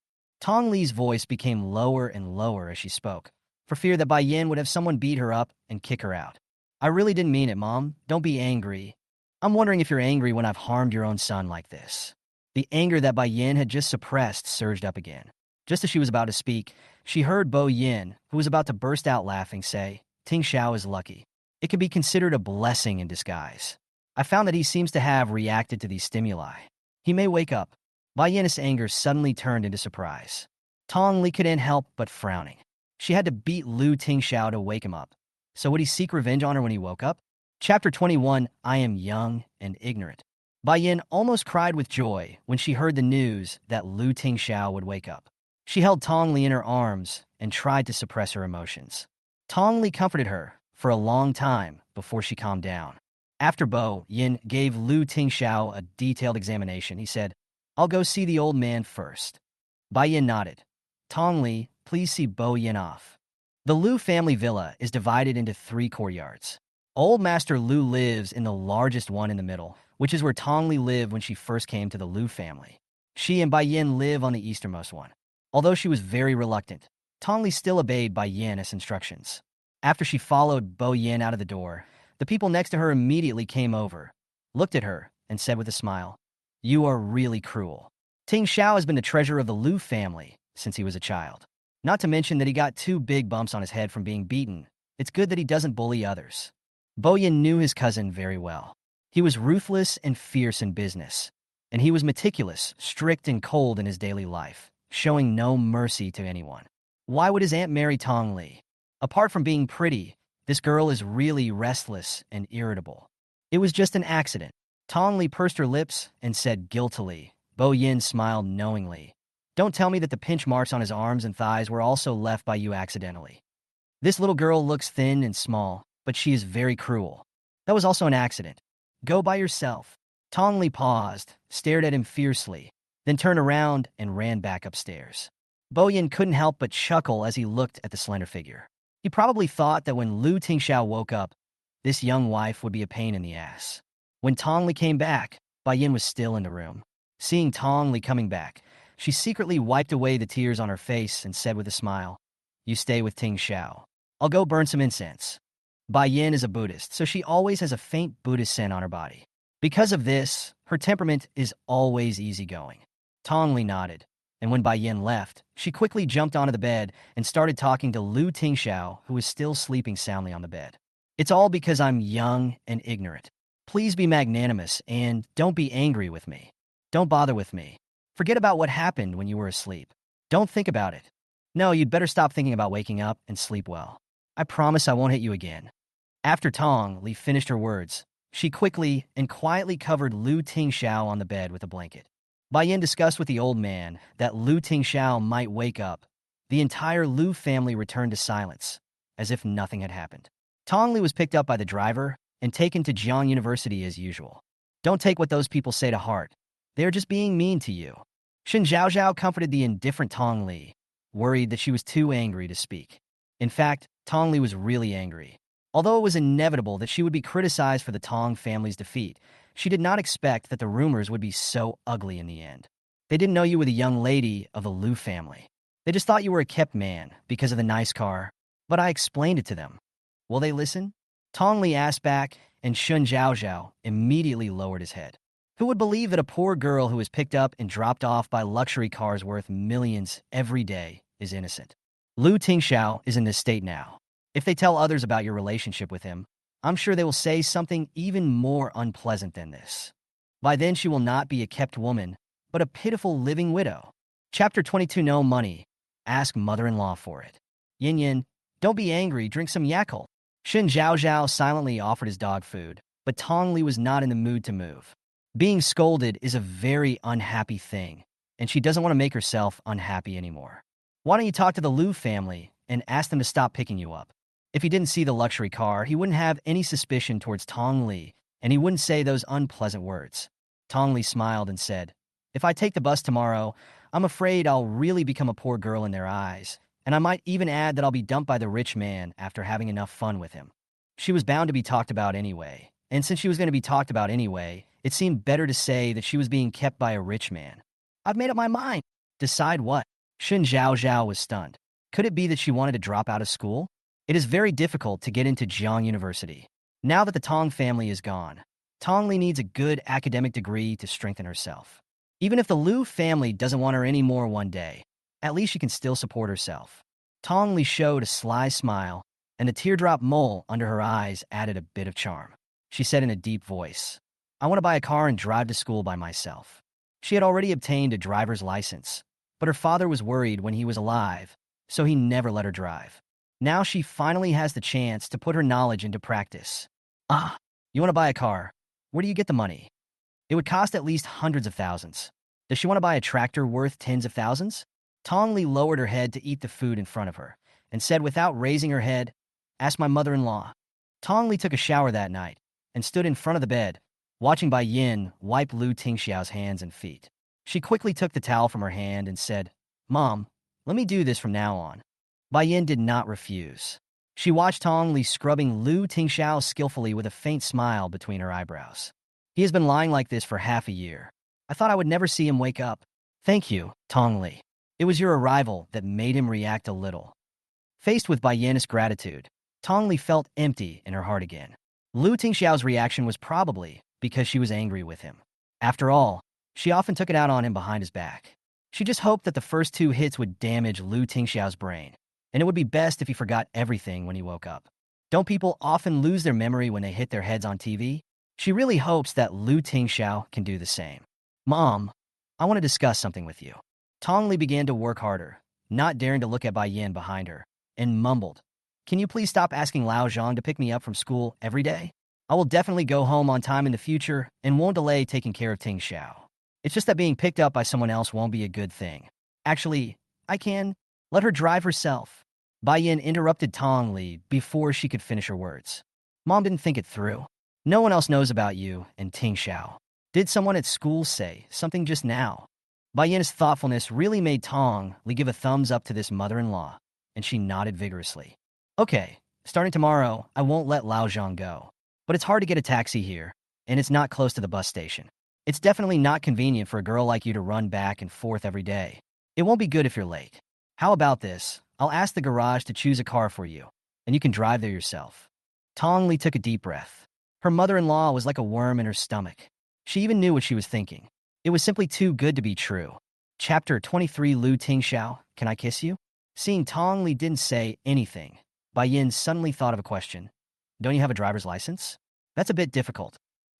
Tong Li's voice became lower and lower as she spoke, for fear that Bai Yin would have someone beat her up and kick her out. I really didn't mean it, Mom. Don't be angry. I'm wondering if you're angry when I've harmed your own son like this. The anger that Bai Yin had just suppressed surged up again. Just as she was about to speak, she heard Bo Yin, who was about to burst out laughing, say, Tingsha is lucky. It could be considered a blessing in disguise. I found that he seems to have reacted to these stimuli. He may wake up. Bai Yin's anger suddenly turned into surprise. Tong Li couldn't help but frowning. She had to beat Lu Tingxiao to wake him up. So would he seek revenge on her when he woke up? Chapter 21. I am young and ignorant. Bai Yin almost cried with joy when she heard the news that Lu Tingxiao would wake up. She held Tong Li in her arms and tried to suppress her emotions. Tong Li comforted her for a long time before she calmed down. After Bo Yin gave Lu Tingxiao a detailed examination, he said, I'll go see the old man first. Bai Yin nodded. Tong Li, please see Bo Yin off. The Lu family villa is divided into 3 courtyards. Old Master Lu lives in the largest one in the middle, which is where Tong Li lived when she first came to the Liu family. She and Bai Yin live on the easternmost one. Although she was very reluctant, Tong Li still obeyed Bai Yin's instructions. After she followed Bo Yin out of the door, the people next to her immediately came over, looked at her, and said with a smile, "You are really cruel." Tingsha has been the treasurer of the Liu family since he was a child. Not to mention that he got 2 big bumps on his head from being beaten. It's good that he doesn't bully others. Bo Yin knew his cousin very well. He was ruthless and fierce in business, and he was meticulous, strict, and cold in his daily life, showing no mercy to anyone. Why would his aunt marry Tong Li? Apart from being pretty, this girl is really restless and irritable. It was just an accident. Tong Li pursed her lips and said guiltily. Bo Yin smiled knowingly. Don't tell me that the pinch marks on his arms and thighs were also left by you accidentally. This little girl looks thin and small, but she is very cruel. That was also an accident. Go by yourself. Tong Li paused, stared at him fiercely, then turned around and ran back upstairs. Bo Yin couldn't help but chuckle as he looked at the slender figure. He probably thought that when Liu Tingsha woke up, this young wife would be a pain in the ass. When Tong Li came back, Bai Yin was still in the room. Seeing Tong Li coming back, she secretly wiped away the tears on her face and said with a smile, "You stay with Tingsha. I'll go burn some incense." Bai Yin is a Buddhist, so she always has a faint Buddhist scent on her body. Because of this, her temperament is always easygoing. Tong Li nodded, and when Bai Yin left, she quickly jumped onto the bed and started talking to Liu Tingsha, who was still sleeping soundly on the bed. "It's all because I'm young and ignorant. Please be magnanimous and don't be angry with me. Don't bother with me. Forget about what happened when you were asleep. Don't think about it. No, you'd better stop thinking about waking up and sleep well. I promise I won't hit you again." After Tong Li finished her words, she quickly and quietly covered Liu Tingsha on the bed with a blanket. Bai Yin discussed with the old man that Liu Tingsha might wake up. The entire Liu family returned to silence, as if nothing had happened. Tong Li was picked up by the driver and taken to Jiang University as usual. "Don't take what those people say to heart. They are just being mean to you." Shen Zhaozhao comforted the indifferent Tong Li, worried that she was too angry to speak. In fact, Tong Li was really angry. Although it was inevitable that she would be criticized for the Tong family's defeat, she did not expect that the rumors would be so ugly in the end. They didn't know you were the young lady of the Liu family. They just thought you were a kept man because of the nice car. But I explained it to them. Will they listen? Tong Li asked back, and Shun Zhaozhao immediately lowered his head. Who would believe that a poor girl who is picked up and dropped off by luxury cars worth millions every day is innocent? Liu Tingxiao is in this state now. If they tell others about your relationship with him, I'm sure they will say something even more unpleasant than this. By then she will not be a kept woman, but a pitiful living widow. Chapter 22. No money. Ask mother-in-law for it. Yin Yin, don't be angry, drink some Yakult. Shen Zhaozhao silently offered his dog food, but Tong Li was not in the mood to move. Being scolded is a very unhappy thing, and she doesn't want to make herself unhappy anymore. Why don't you talk to the Liu family and ask them to stop picking you up? If he didn't see the luxury car, he wouldn't have any suspicion towards Tong Li, and he wouldn't say those unpleasant words. Tong Li smiled and said, "If I take the bus tomorrow, I'm afraid I'll really become a poor girl in their eyes, and I might even add that I'll be dumped by the rich man after having enough fun with him." She was bound to be talked about anyway, and since she was going to be talked about anyway, it seemed better to say that she was being kept by a rich man. "I've made up my mind." "Decide what?" Shen Zhaozhao was stunned. Could it be that she wanted to drop out of school? It is very difficult to get into Jiang University. Now that the Tong family is gone, Tong Li needs a good academic degree to strengthen herself. Even if the Liu family doesn't want her anymore one day, at least she can still support herself. Tong Li showed a sly smile, and the teardrop mole under her eyes added a bit of charm. She said in a deep voice, "I want to buy a car and drive to school by myself." She had already obtained a driver's license, but her father was worried when he was alive, so he never let her drive. Now she finally has the chance to put her knowledge into practice. "Ah, you want to buy a car. Where do you get the money?" "It would cost at least hundreds of thousands." "Does she want to buy a tractor worth tens of thousands?" Tong Li lowered her head to eat the food in front of her and said without raising her head, "Ask my mother-in-law." Tong Li took a shower that night and stood in front of the bed, watching Bai Yin wipe Liu Tingxiao's hands and feet. She quickly took the towel from her hand and said, "Mom, let me do this from now on." Bai Yin did not refuse. She watched Tong Li scrubbing Liu Tingxiao skillfully with a faint smile between her eyebrows. He has been lying like this for half a year. I thought I would never see him wake up. Thank you, Tongli. It was your arrival that made him react a little. Faced with Bayan's gratitude, Tongli felt empty in her heart again. Lu Tingxiao's reaction was probably because she was angry with him. After all, she often took it out on him behind his back. She just hoped that the first 2 hits would damage Lu Tingxiao's brain, and it would be best if he forgot everything when he woke up. Don't people often lose their memory when they hit their heads on TV? She really hopes that Lu Tingxiao can do the same. Mom, I want to discuss something with you. Tongli began to work harder, not daring to look at Bai Yin behind her, and mumbled, "Can you please stop asking Lao Zhang to pick me up from school every day? I will definitely go home on time in the future and won't delay taking care of Tingxiao. It's just that being picked up by someone else won't be a good thing. Actually, I can let her drive herself." Bai Yin interrupted Tongli before she could finish her words. Mom didn't think it through. No one else knows about you and Tingxiao. Did someone at school say something just now? Bai Yin's thoughtfulness really made Tongli give a thumbs up to this mother-in-law, and she nodded vigorously. Okay, starting tomorrow, I won't let Lao Zhang go. But it's hard to get a taxi here, and it's not close to the bus station. It's definitely not convenient for a girl like you to run back and forth every day. It won't be good if you're late. How about this? I'll ask the garage to choose a car for you, and you can drive there yourself. Tongli took a deep breath. Her mother-in-law was like a worm in her stomach. She even knew what she was thinking. It was simply too good to be true. Chapter 23 Lu Tingxiao, Can I Kiss You? Seeing Tongli didn't say anything, Bai Yin suddenly thought of a question. Don't you have a driver's license? That's a bit difficult.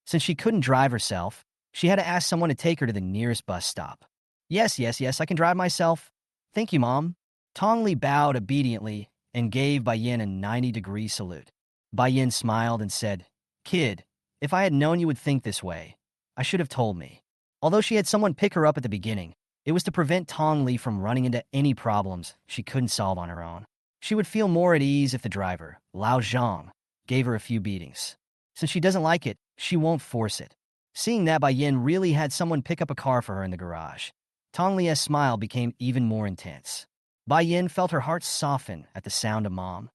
Since she couldn't drive herself, she had to ask someone to take her to the nearest bus stop. Yes, I can drive myself. Thank you, Mom. Tongli bowed obediently and gave Bai Yin a 90-degree salute. Bai Yin smiled and said, Kid, if I had known you would think this way, I should have told me. Although she had someone pick her up at the beginning, it was to prevent Tongli from running into any problems she couldn't solve on her own. She would feel more at ease if the driver, Lao Zhang, gave her a few beatings. Since she doesn't like it, she won't force it. Seeing that Bai Yin really had someone pick up a car for her in the garage, Tongli's smile became even more intense. Bai Yin felt her heart soften at the sound of Mom.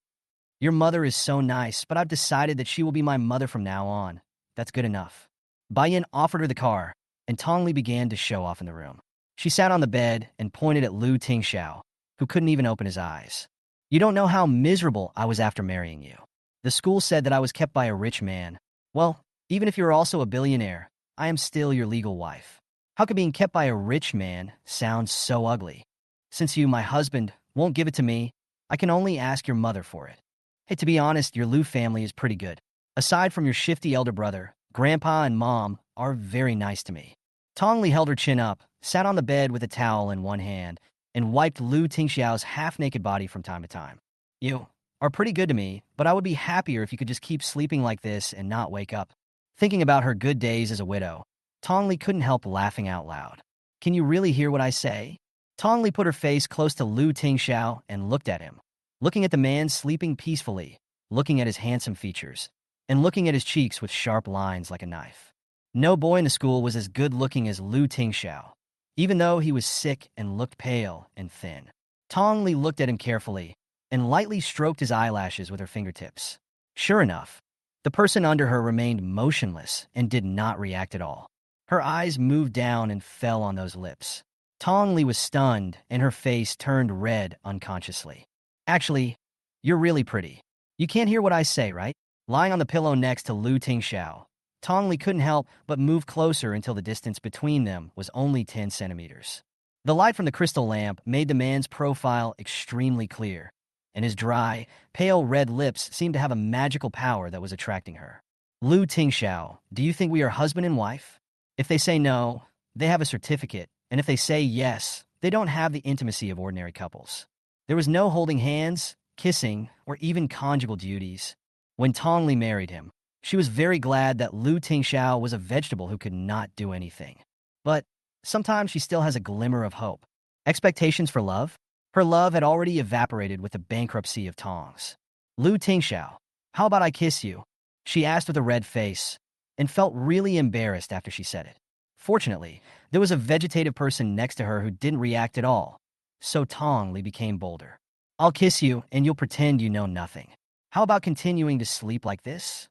Your mother is so nice, but I've decided that she will be my mother from now on. That's good enough. Bai Yin offered her the car, and Tongli began to show off in the room. She sat on the bed and pointed at Lu Tingxiao, who couldn't even open his eyes. You don't know how miserable I was after marrying you. The school said that I was kept by a rich man. Well, even if you're also a billionaire, I am still your legal wife. How could being kept by a rich man sound so ugly? Since you, my husband, won't give it to me, I can only ask your mother for it. Hey, to be honest, your Lu family is pretty good. Aside from your shifty elder brother, Grandpa and Mom are very nice to me. Tongli held her chin up, sat on the bed with a towel in one hand, and wiped Lu Tingxiao's half-naked body from time to time. You are pretty good to me, but I would be happier if you could just keep sleeping like this and not wake up. Thinking about her good days as a widow, Tongli couldn't help laughing out loud. Can you really hear what I say? Tongli put her face close to Lu Tingxiao and looked at him, looking at the man sleeping peacefully, looking at his handsome features, and looking at his cheeks with sharp lines like a knife. No boy in the school was as good-looking as Lu Tingxiao, even though he was sick and looked pale and thin. Tongli looked at him carefully and lightly stroked his eyelashes with her fingertips. Sure enough, the person under her remained motionless and did not react at all. Her eyes moved down and fell on those lips. Tongli was stunned, and her face turned red unconsciously. Actually, you're really pretty. You can't hear what I say, right? Lying on the pillow next to Lu Tingxiao, Tongli couldn't help but move closer until the distance between them was only 10 centimeters. The light from the crystal lamp made the man's profile extremely clear, and his dry, pale red lips seemed to have a magical power that was attracting her. Lu Tingxiao, do you think we are husband and wife? If they say no, they have a certificate, and if they say yes, they don't have the intimacy of ordinary couples. There was no holding hands, kissing, or even conjugal duties. When Tongli married him, she was very glad that Lu Tingxiao was a vegetable who could not do anything. But sometimes she still has a glimmer of hope. Expectations for love? Her love had already evaporated with the bankruptcy of Tongs. Lu Tingxiao, how about I kiss you? She asked with a red face, and felt really embarrassed after she said it. Fortunately, there was a vegetative person next to her who didn't react at all, so Tongli became bolder. I'll kiss you, and you'll pretend you know nothing. How about continuing to sleep like this?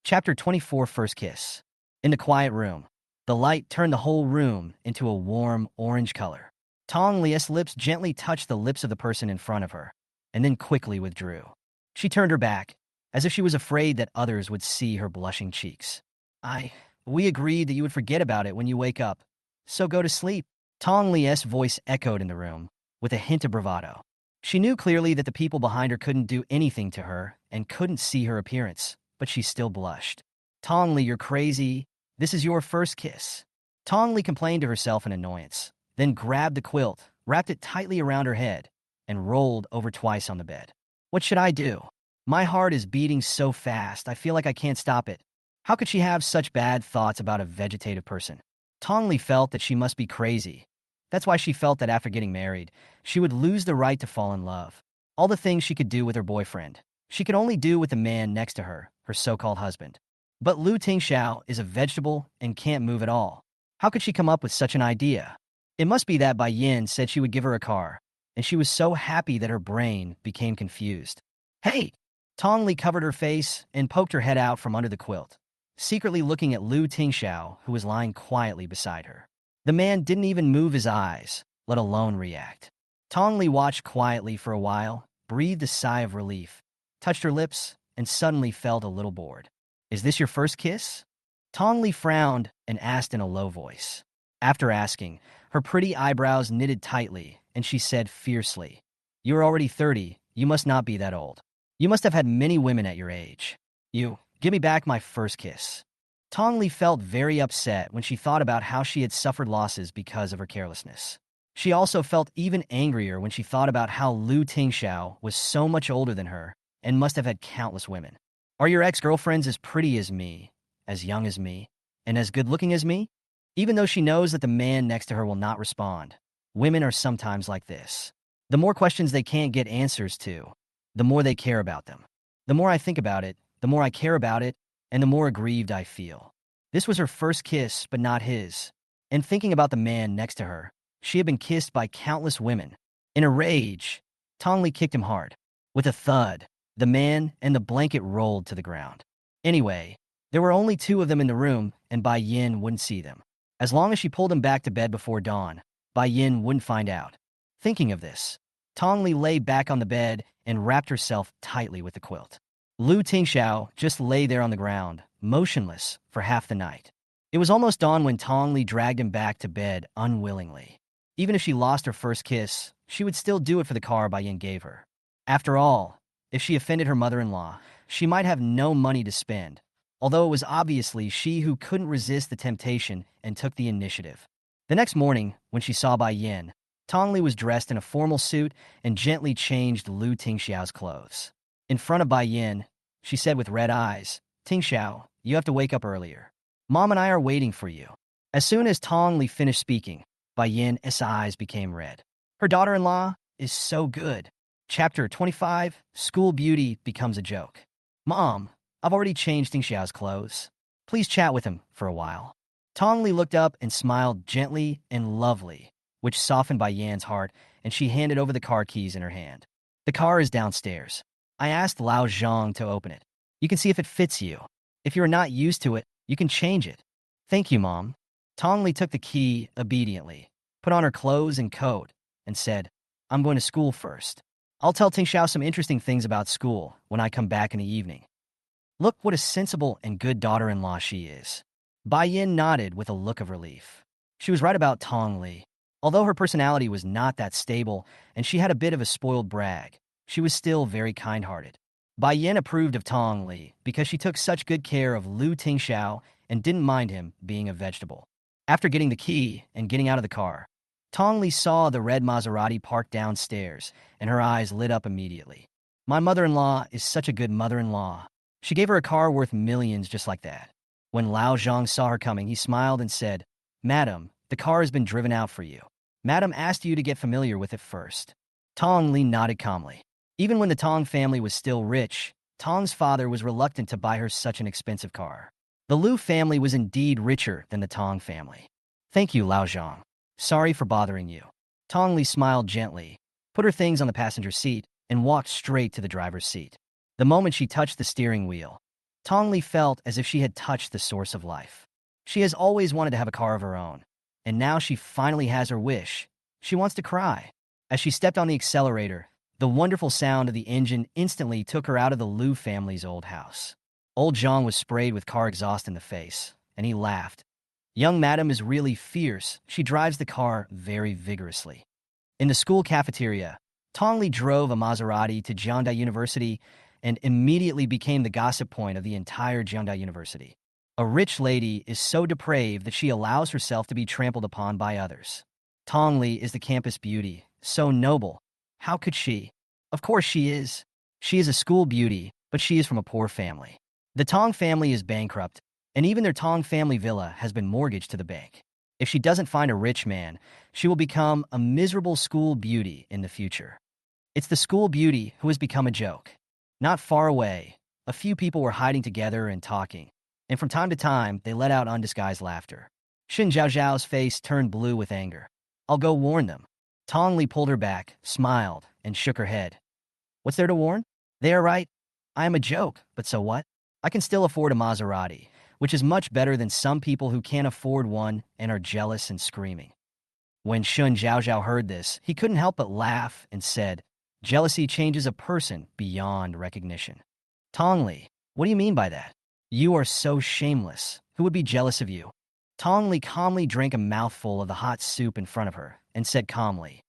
Chapter 24 First Kiss. In the quiet room, the light turned the whole room into a warm orange color. Tong Li's lips gently touched the lips of the person in front of her, and then quickly withdrew. She turned her back, as if she was afraid that others would see her blushing cheeks. We agreed that you would forget about it when you wake up, so go to sleep. Tong Li's voice echoed in the room, with a hint of bravado. She knew clearly that the people behind her couldn't do anything to her and couldn't see her appearance, but she still blushed. Tong Li, you're crazy. This is your first kiss. Tong Li complained to herself in annoyance, then grabbed the quilt, wrapped it tightly around her head, and rolled over twice on the bed. What should I do? My heart is beating so fast, I feel like I can't stop it. How could she have such bad thoughts about a vegetative person? Tong Li felt that she must be crazy. That's why she felt that after getting married, she would lose the right to fall in love. All the things she could do with her boyfriend, she could only do with the man next to her, her so-called husband. But Lu Tingxiao is a vegetable and can't move at all. How could she come up with such an idea? It must be that Bai Yin said she would give her a car, and she was so happy that her brain became confused. Hey! Tong Li covered her face and poked her head out from under the quilt, secretly looking at Lu Tingxiao, who was lying quietly beside her. The man didn't even move his eyes, let alone react. Tong Li watched quietly for a while, breathed a sigh of relief, touched her lips, and suddenly felt a little bored. Is this your first kiss? Tong Li frowned and asked in a low voice. After asking, her pretty eyebrows knitted tightly, and she said fiercely, You're already 30, you must not be that old. You must have had many women at your age. Give me back my first kiss. Tong Li felt very upset when she thought about how she had suffered losses because of her carelessness. She also felt even angrier when she thought about how Lu Tingxiao was so much older than her and must have had countless women. Are your ex-girlfriends as pretty as me, as young as me, and as good-looking as me? Even though she knows that the man next to her will not respond, women are sometimes like this. The more questions they can't get answers to, the more they care about them. The more I think about it, the more I care about it, and the more aggrieved I feel. This was her first kiss, but not his. And thinking about the man next to her, she had been kissed by countless women. In a rage, Tong Li kicked him hard. With a thud, the man and the blanket rolled to the ground. Anyway, there were only two of them in the room, and Bai Yin wouldn't see them. As long as she pulled him back to bed before dawn, Bai Yin wouldn't find out. Thinking of this, Tong Li lay back on the bed and wrapped herself tightly with the quilt. Lu Tingxiao just lay there on the ground, motionless, for half the night. It was almost dawn when Tong Li dragged him back to bed unwillingly. Even if she lost her first kiss, she would still do it for the car Bai Yin gave her. After all, if she offended her mother-in-law, she might have no money to spend, although it was obviously she who couldn't resist the temptation and took the initiative. The next morning, when she saw Bai Yin, Tong Li was dressed in a formal suit and gently changed Lu Tingxiao's clothes. In front of Bai Yin, she said with red eyes, Tingxiao, you have to wake up earlier. Mom and I are waiting for you. As soon as Tong Li finished speaking, Bai Yin's eyes became red. Her daughter-in-law is so good. Chapter 25, School Beauty Becomes a Joke. Mom, I've already changed Tingxiao's clothes. Please chat with him for a while. Tong Li looked up and smiled gently and lovely, which softened Bai Yan's heart, and she handed over the car keys in her hand. The car is downstairs. I asked Lao Zhang to open it. You can see if it fits you. If you're not used to it, you can change it. Thank you, Mom. Tong Li took the key obediently, put on her clothes and coat, and said, I'm going to school first. I'll tell Tingxiao some interesting things about school when I come back in the evening. Look what a sensible and good daughter-in-law she is. Bai Yin nodded with a look of relief. She was right about Tong Li. Although her personality was not that stable and she had a bit of a spoiled brag, she was still very kind-hearted. Bai Yin approved of Tong Li because she took such good care of Lu Tingxiao and didn't mind him being a vegetable. After getting the key and getting out of the car, Tong Li saw the red Maserati parked downstairs, and her eyes lit up immediately. My mother-in-law is such a good mother-in-law. She gave her a car worth millions just like that. When Lao Zhang saw her coming, he smiled and said, Madam, the car has been driven out for you. Madam asked you to get familiar with it first. Tong Li nodded calmly. Even when the Tong family was still rich, Tong's father was reluctant to buy her such an expensive car. The Lu family was indeed richer than the Tong family. Thank you, Lao Zhang. Sorry for bothering you. Tong Li smiled gently, put her things on the passenger seat, and walked straight to the driver's seat. The moment she touched the steering wheel, Tong Li felt as if she had touched the source of life. She has always wanted to have a car of her own, and now she finally has her wish. She wants to cry. As she stepped on the accelerator, the wonderful sound of the engine instantly took her out of the Liu family's old house. Old Zhang was sprayed with car exhaust in the face, and he laughed. Young madam is really fierce. She drives the car very vigorously. In the school cafeteria, Tongli drove a Maserati to Jiangda University and immediately became the gossip point of the entire Jiangda University. A rich lady is so depraved that she allows herself to be trampled upon by others. Tongli is the campus beauty, so noble. How could she? Of course she is. She is a school beauty, but she is from a poor family. The Tong family is bankrupt, and even their Tong family villa has been mortgaged to the bank. If she doesn't find a rich man, she will become a miserable school beauty in the future. It's the school beauty who has become a joke. Not far away, a few people were hiding together and talking, and from time to time, they let out undisguised laughter. Shen Zhao's face turned blue with anger. I'll go warn them. Tong Li pulled her back, smiled, and shook her head. What's there to warn? They are right. I am a joke, but so what? I can still afford a Maserati, which is much better than some people who can't afford one and are jealous and screaming. When Shun Zhao heard this, he couldn't help but laugh and said, jealousy changes a person beyond recognition. Tong Li, what do you mean by that? You are so shameless. Who would be jealous of you? Tong Li calmly drank a mouthful of the hot soup in front of her and said calmly,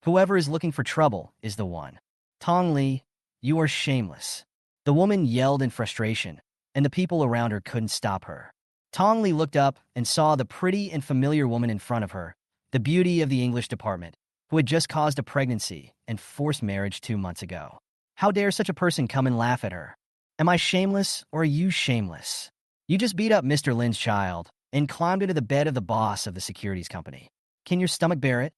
whoever is looking for trouble is the one. Tong Li, you are shameless. The woman yelled in frustration, and the people around her couldn't stop her. Tong Li looked up and saw the pretty and familiar woman in front of her, the beauty of the English department, who had just caused a pregnancy and forced marriage 2 months ago. How dare such a person come and laugh at her? Am I shameless or are you shameless? You just beat up Mr. Lin's child and climbed into the bed of the boss of the securities company. Can your stomach bear it?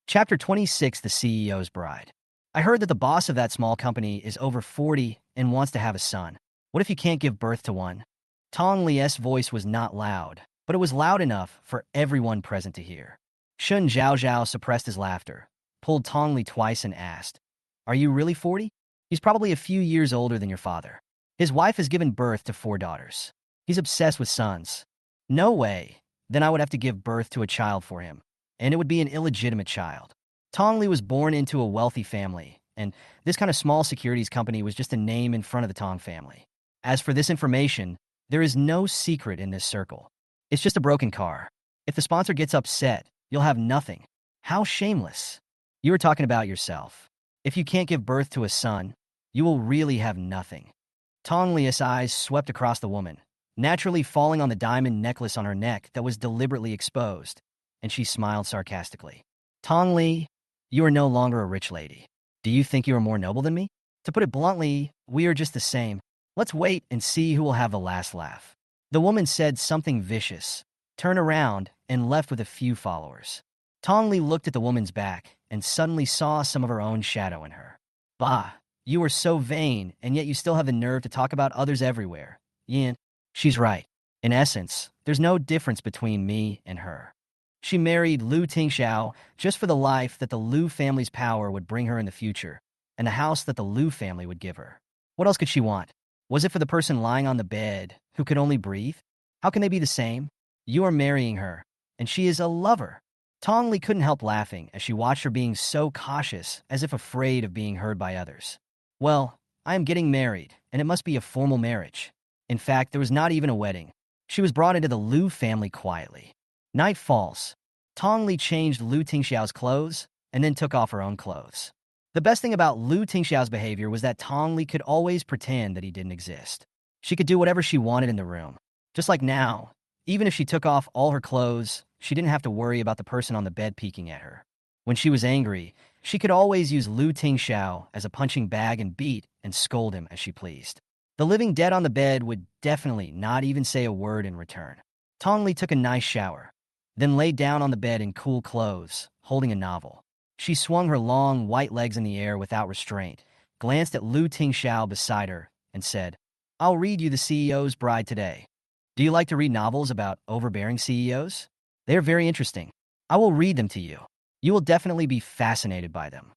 Chapter 26, The CEO's Bride. I heard that the boss of that small company is over 40 and wants to have a son. What if you can't give birth to one? Tong Li's voice was not loud, but it was loud enough for everyone present to hear. Shun Zhao suppressed his laughter, pulled Tong Li twice and asked, are you really 40? He's probably a few years older than your father. His wife has given birth to 4 daughters. He's obsessed with sons. No way. Then I would have to give birth to a child for him, and it would be an illegitimate child. Tong Li was born into a wealthy family, and this kind of small securities company was just a name in front of the Tong family. As for this information, there is no secret in this circle. It's just a broken car. If the sponsor gets upset, you'll have nothing. How shameless. You were talking about yourself. If you can't give birth to a son, you will really have nothing. Tong Li's eyes swept across the woman, naturally falling on the diamond necklace on her neck that was deliberately exposed, and she smiled sarcastically. Tong Li, you are no longer a rich lady. Do you think you are more noble than me? To put it bluntly, we are just the same. Let's wait and see who will have the last laugh. The woman said something vicious, turned around, and left with a few followers. Tong Li looked at the woman's back and suddenly saw some of her own shadow in her. Bah, you are so vain, and yet you still have the nerve to talk about others everywhere. Yin, she's right. In essence, there's no difference between me and her. She married Liu Tingsha just for the life that the Liu family's power would bring her in the future, and the house that the Liu family would give her. What else could she want? Was it for the person lying on the bed who could only breathe? How can they be the same? You are marrying her, and she is a lover. Tong Li couldn't help laughing as she watched her being so cautious, as if afraid of being heard by others. Well, I am getting married, and it must be a formal marriage. In fact, there was not even a wedding. She was brought into the Liu family quietly. Night falls. Tong Li changed Liu Tingshao's clothes and then took off her own clothes. The best thing about Liu Tingshao's behavior was that Tong Li could always pretend that he didn't exist. She could do whatever she wanted in the room. Just like now, even if she took off all her clothes, she didn't have to worry about the person on the bed peeking at her. When she was angry, she could always use Liu Tingshao as a punching bag and beat and scold him as she pleased. The living dead on the bed would definitely not even say a word in return. Tong Li took a nice shower, then lay down on the bed in cool clothes, holding a novel. She swung her long, white legs in the air without restraint, glanced at Liu Tingshao beside her, and said, I'll read you The CEO's Bride today. Do you like to read novels about overbearing CEOs? They are very interesting. I will read them to you. You will definitely be fascinated by them.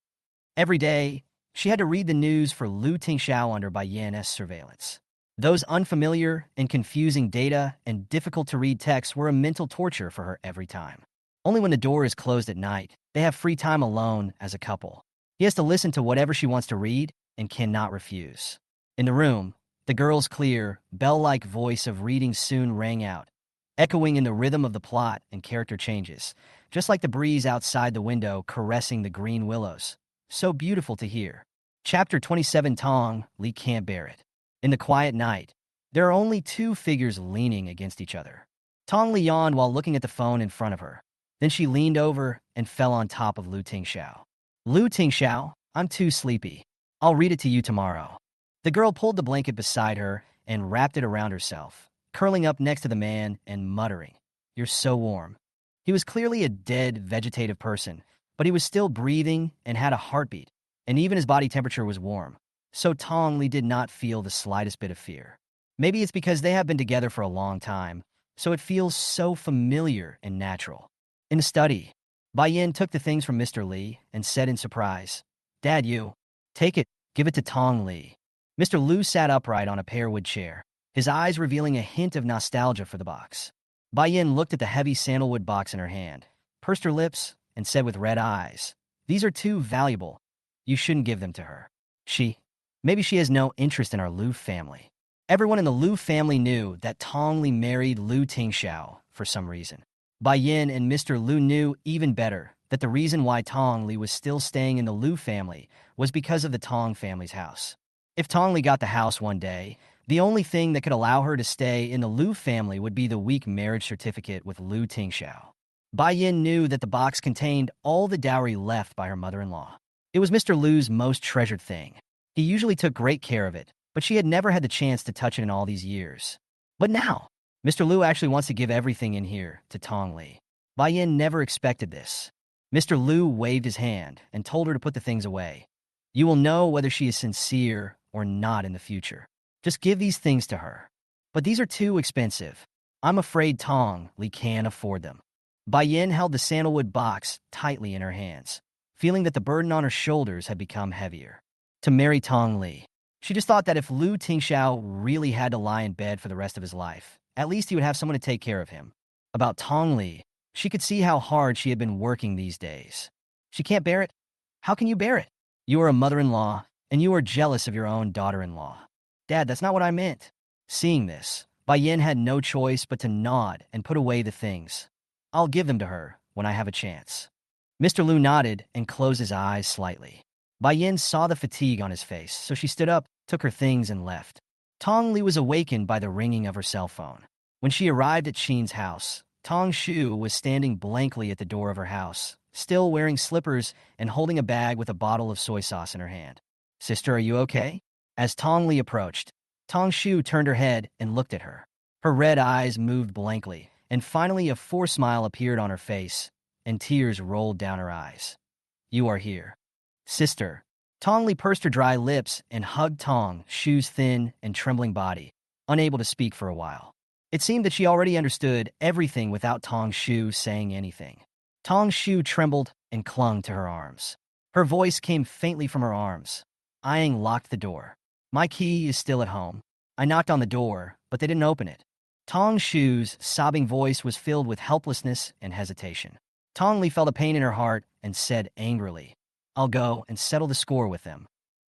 Every day, she had to read the news for Liu Tingshao under by Yan's surveillance. Those unfamiliar and confusing data and difficult-to-read texts were a mental torture for her every time. Only when the door is closed at night, they have free time alone as a couple. He has to listen to whatever she wants to read and cannot refuse. In the room, the girl's clear, bell-like voice of reading soon rang out, echoing in the rhythm of the plot and character changes, just like the breeze outside the window caressing the green willows. So beautiful to hear. Chapter 27. Tong Li can't bear it. In the quiet night, there are only two figures leaning against each other. Tong Li yawned while looking at the phone in front of her. Then she leaned over and fell on top of Lu Tingxiao. Lu Tingxiao, I'm too sleepy. I'll read it to you tomorrow. The girl pulled the blanket beside her and wrapped it around herself, curling up next to the man and muttering, "You're so warm." He was clearly a dead, vegetative person, but he was still breathing and had a heartbeat, and even his body temperature was warm. So Tong Li did not feel the slightest bit of fear. Maybe it's because they have been together for a long time, so it feels so familiar and natural. In the study, Bai Yin took the things from Mr. Li and said in surprise, "Dad, you. Take it, give it to Tong Li." Mr. Liu sat upright on a pearwood chair, his eyes revealing a hint of nostalgia for the box. Bai Yin looked at the heavy sandalwood box in her hand, pursed her lips, and said with red eyes, "These are too valuable. You shouldn't give them to her. Maybe she has no interest in our Liu family." Everyone in the Liu family knew that Tong Li married Lu Tingxiao for some reason. Bai Yin and Mr. Liu knew even better that the reason why Tong Li was still staying in the Liu family was because of the Tong family's house. If Tong Li got the house one day, the only thing that could allow her to stay in the Liu family would be the weak marriage certificate with Lu Tingxiao. Bai Yin knew that the box contained all the dowry left by her mother-in-law. It was Mr. Liu's most treasured thing. He usually took great care of it, but she had never had the chance to touch it in all these years. But now, Mr. Liu actually wants to give everything in here to Tong Li. Bai Yin never expected this. Mr. Liu waved his hand and told her to put the things away. You will know whether she is sincere or not in the future. Just give these things to her. But these are too expensive. I'm afraid Tong Li can't afford them. Bai Yin held the sandalwood box tightly in her hands, feeling that the burden on her shoulders had become heavier. To marry Tong Li. She just thought that if Lu Tingxiao really had to lie in bed for the rest of his life, at least he would have someone to take care of him. About Tong Li, she could see how hard she had been working these days. She can't bear it? How can you bear it? You are a mother-in-law, and you are jealous of your own daughter-in-law. Dad, that's not what I meant. Seeing this, Bai Yin had no choice but to nod and put away the things. I'll give them to her when I have a chance. Mr. Liu nodded and closed his eyes slightly. Bai Yin saw the fatigue on his face, so she stood up, took her things, and left. Tong Li was awakened by the ringing of her cell phone. When she arrived at Qin's house, Tong Shu was standing blankly at the door of her house, still wearing slippers and holding a bag with a bottle of soy sauce in her hand. Sister, are you okay? As Tong Li approached, Tong Shu turned her head and looked at her. Her red eyes moved blankly, and finally a forced smile appeared on her face, and tears rolled down her eyes. You are here. Sister. Tong Li pursed her dry lips and hugged Tong Shu's thin and trembling body, unable to speak for a while. It seemed that she already understood everything without Tong Shu saying anything. Tong Shu trembled and clung to her arms. Her voice came faintly from her arms. Aying locked the door. My key is still at home. I knocked on the door, but they didn't open it. Tong Shu's sobbing voice was filled with helplessness and hesitation. Tong Li felt a pain in her heart and said angrily, I'll go and settle the score with them.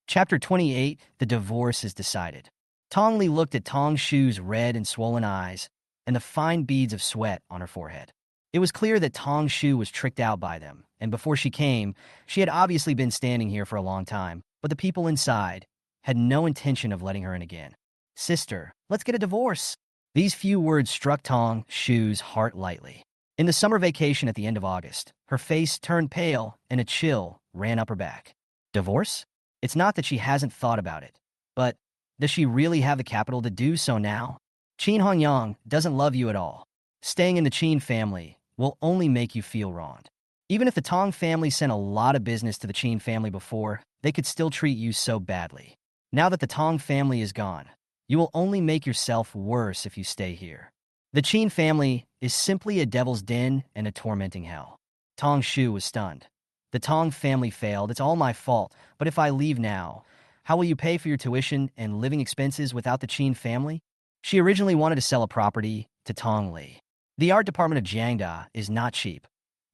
Chapter 28. The divorce is decided. Tong Li looked at Tong Shu's red and swollen eyes and the fine beads of sweat on her forehead. It was clear that Tong Shu was tricked out by them, and before she came, she had obviously been standing here for a long time, but the people inside had no intention of letting her in again. Sister, let's get a divorce. These few words struck Tong Shu's heart lightly. In the summer vacation at the end of August, her face turned pale and a chill ran up her back. Divorce? It's not that she hasn't thought about it, but does she really have the capital to do so now? Qin Hongyang doesn't love you at all. Staying in the Qin family will only make you feel wronged. Even if the Tong family sent a lot of business to the Qin family before, they could still treat you so badly. Now that the Tong family is gone, you will only make yourself worse if you stay here. The Qin family is simply a devil's den and a tormenting hell. Tong Shu was stunned. The Tong family failed. It's all my fault. But if I leave now, How will you pay for your tuition and living expenses without the Qin family? She originally wanted to sell a property to Tong Li. The art department of Jiangda is not cheap.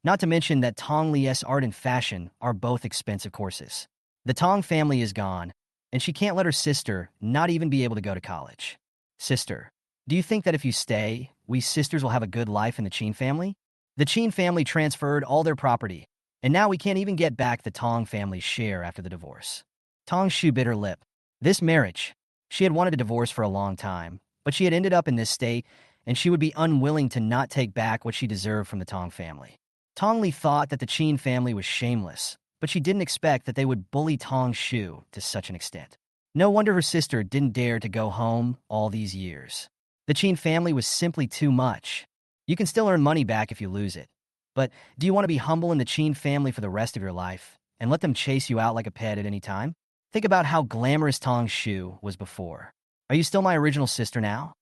Not to mention that Tong Li's art and fashion are both expensive courses. The Tong family is gone, and she can't let her sister not even be able to go to college. Sister, do you think that if you stay, we sisters will have a good life in the Qin family? The Qin family transferred all their property, and now we can't even get back the Tong family's share after the divorce. Tong Shu bit her lip. This marriage, she had wanted a divorce for a long time, but she had ended up in this state, and she would be unwilling to not take back what she deserved from the Tong family. Tong Li thought that the Qin family was shameless, but she didn't expect that they would bully Tong Shu to such an extent. No wonder her sister didn't dare to go home all these years. The Qin family was simply too much. You can still earn money back if you lose it. But do you want to be humble in the Qin family for the rest of your life and let them chase you out like a pet at any time? Think about how glamorous Tong Shu was before. Are you still my original sister now?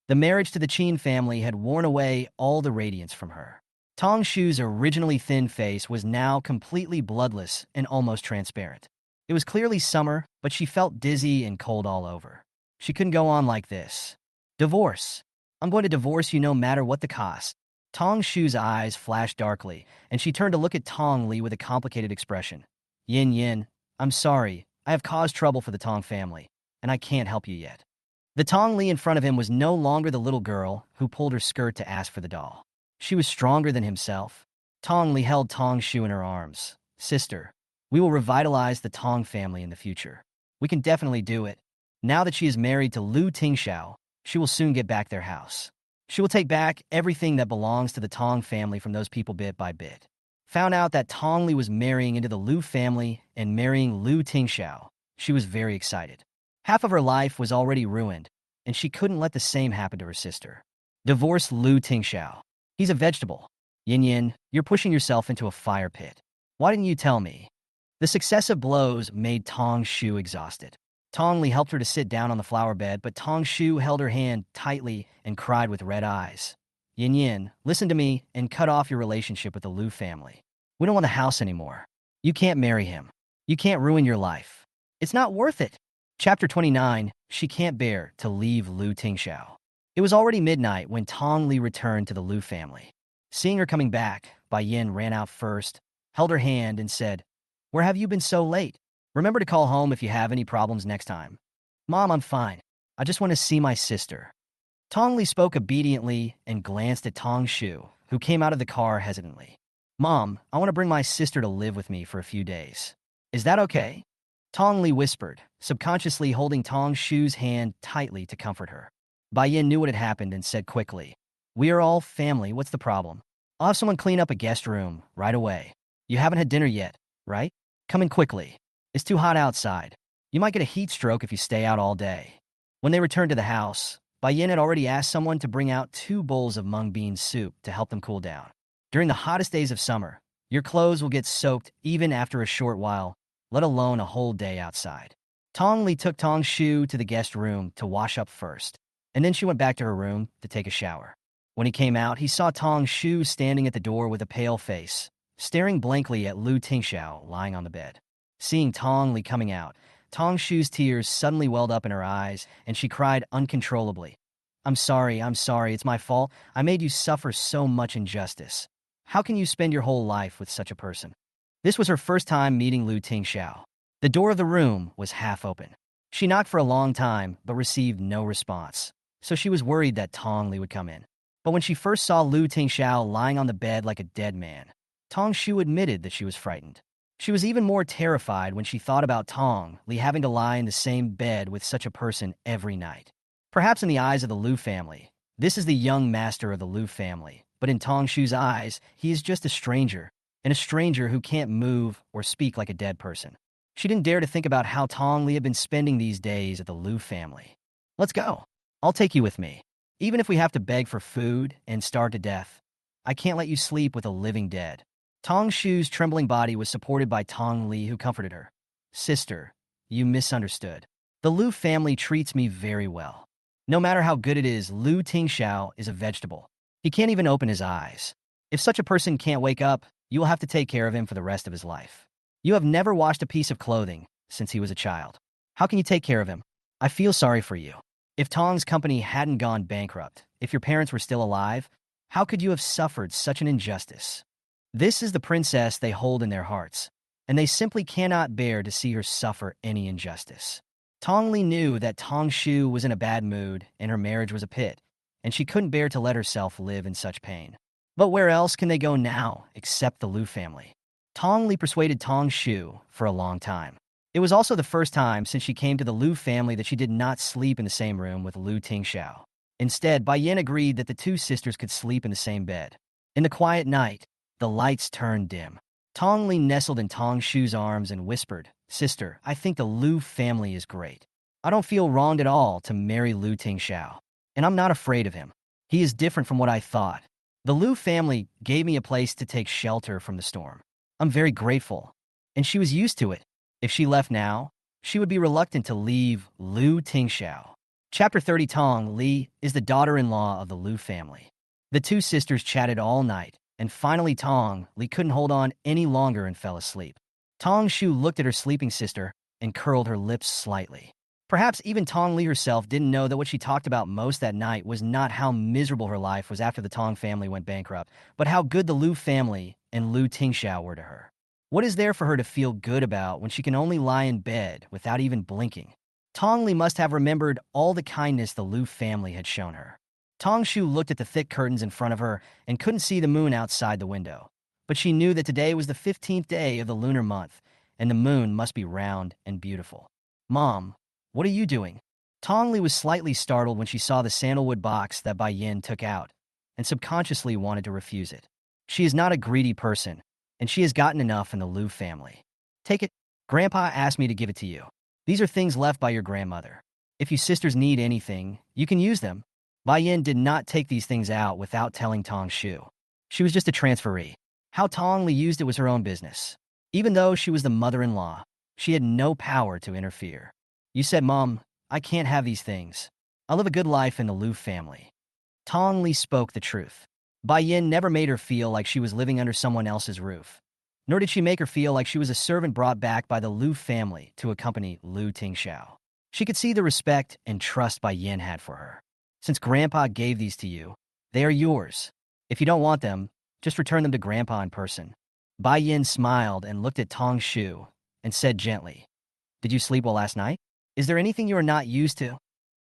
The marriage to the Qin family had worn away all the radiance from her. Tong Shu's originally thin face was now completely bloodless and almost transparent. It was clearly summer, but she felt dizzy and cold all over. She couldn't go on like this. Divorce. I'm going to divorce you no matter what the cost. Tong Shu's eyes flashed darkly, and she turned to look at Tong Li with a complicated expression. Yin, I'm sorry. I have caused trouble for the Tong family, and I can't help you yet. The Tong Li in front of him was no longer the little girl who pulled her skirt to ask for the doll. She was stronger than himself. Tong Li held Tong Shu in her arms. Sister, we will revitalize the Tong family in the future. We can definitely do it. Now that she is married to Lu Tingsha, she will soon get back their house. She will take back everything that belongs to the Tong family from those people bit by bit. Found out that Tong Li was marrying into the Lu family and marrying Lu Tingsha. She was very excited. Half of her life was already ruined, and she couldn't let the same happen to her sister. Divorce Lu Tingsha. He's a vegetable. Yin, you're pushing yourself into a fire pit. Why didn't you tell me? The successive blows made Tong Shu exhausted. Tong Li helped her to sit down on the flower bed, but Tong Shu held her hand tightly and cried with red eyes. Yin, listen to me and cut off your relationship with the Lu family. We don't want the house anymore. You can't marry him. You can't ruin your life. It's not worth it. Chapter 29, She Can't Bear to Leave Lu Tingsha. It was already midnight when Tong Li returned to the Lu family. Seeing her coming back, Bai Yin ran out first, held her hand, and said, Where have you been so late? Remember to call home if you have any problems next time. Mom, I'm fine. I just want to see my sister. Tong Li spoke obediently and glanced at Tong Shu, who came out of the car hesitantly. Mom, I want to bring my sister to live with me for a few days. Is that okay? Tong Li whispered, subconsciously holding Tong Shu's hand tightly to comfort her. Bai Yin knew what had happened and said quickly, We are all family, what's the problem? I'll have someone clean up a guest room right away. You haven't had dinner yet, right? Come in quickly. It's too hot outside. You might get a heat stroke if you stay out all day. When they returned to the house, Bai Yin had already asked someone to bring out 2 bowls of mung bean soup to help them cool down. During the hottest days of summer, your clothes will get soaked even after a short while, let alone a whole day outside. Tong Li took Tong Shu to the guest room to wash up first, and then she went back to her room to take a shower. When he came out, he saw Tong Shu standing at the door with a pale face, staring blankly at Lu Tingsha lying on the bed. Seeing Tong Li coming out, Tong Shu's tears suddenly welled up in her eyes, and she cried uncontrollably. I'm sorry, it's my fault. I made you suffer so much injustice. How can you spend your whole life with such a person? This was her first time meeting Lu Tingsha. The door of the room was half open. She knocked for a long time, but received no response, so she was worried that Tong Li would come in. But when she first saw Lu Tingsha lying on the bed like a dead man, Tong Shu admitted that she was frightened. She was even more terrified when she thought about Tong Li having to lie in the same bed with such a person every night. Perhaps in the eyes of the Lu family, this is the young master of the Lu family, but in Tong Shu's eyes, he is just a stranger, and a stranger who can't move or speak like a dead person. She didn't dare to think about how Tong Li had been spending these days at the Lu family. Let's go. I'll take you with me. Even if we have to beg for food and starve to death, I can't let you sleep with a living dead. Tong Shu's trembling body was supported by Tong Li, who comforted her. Sister, you misunderstood. The Lu family treats me very well. No matter how good it is, Lu Tingsha is a vegetable. He can't even open his eyes. If such a person can't wake up, you will have to take care of him for the rest of his life. You have never washed a piece of clothing since he was a child. How can you take care of him? I feel sorry for you. If Tong's company hadn't gone bankrupt, if your parents were still alive, how could you have suffered such an injustice? This is the princess they hold in their hearts, and they simply cannot bear to see her suffer any injustice. Tong Li knew that Tong Shu was in a bad mood and her marriage was a pit, and she couldn't bear to let herself live in such pain. But where else can they go now except the Lu family? Tong Li persuaded Tong Shu for a long time. It was also the first time since she came to the Lu family that she did not sleep in the same room with Lu Tingsha. Instead, Bai Yin agreed that the two sisters could sleep in the same bed. In the quiet night, the lights turned dim. Tong Li nestled in Tong Shu's arms and whispered, "Sister, I think the Lu family is great. I don't feel wronged at all to marry Lu Tingsha, and I'm not afraid of him. He is different from what I thought. The Lu family gave me a place to take shelter from the storm. I'm very grateful." And she was used to it. If she left now, she would be reluctant to leave Lu Tingsha. Chapter 30. Tong Li is the daughter-in-law of the Lu family. The two sisters chatted all night, and finally Tong Li couldn't hold on any longer and fell asleep. Tong Shu looked at her sleeping sister and curled her lips slightly. Perhaps even Tong Li herself didn't know that what she talked about most that night was not how miserable her life was after the Tong family went bankrupt, but how good the Lu family and Lu Tingsha were to her. What is there for her to feel good about when she can only lie in bed without even blinking? Tong Li must have remembered all the kindness the Lu family had shown her. Tong Shu looked at the thick curtains in front of her and couldn't see the moon outside the window. But she knew that today was the 15th day of the lunar month, and the moon must be round and beautiful. "Mom, what are you doing?" Tong Li was slightly startled when she saw the sandalwood box that Bai Yin took out, and subconsciously wanted to refuse it. She is not a greedy person, and she has gotten enough in the Lu family. "Take it. Grandpa asked me to give it to you. These are things left by your grandmother. If you sisters need anything, you can use them." Bai Yin did not take these things out without telling Tong Shu. She was just a transferee. How Tong Li used it was her own business. Even though she was the mother-in-law, she had no power to interfere. "You said, Mom, I can't have these things. I'll live a good life in the Lu family." Tong Li spoke the truth. Bai Yin never made her feel like she was living under someone else's roof. Nor did she make her feel like she was a servant brought back by the Lu family to accompany Lu Tingsha. She could see the respect and trust Bai Yin had for her. "Since Grandpa gave these to you, they are yours. If you don't want them, just return them to Grandpa in person." Bai Yin smiled and looked at Tong Shu and said gently, "Did you sleep well last night? Is there anything you are not used to?"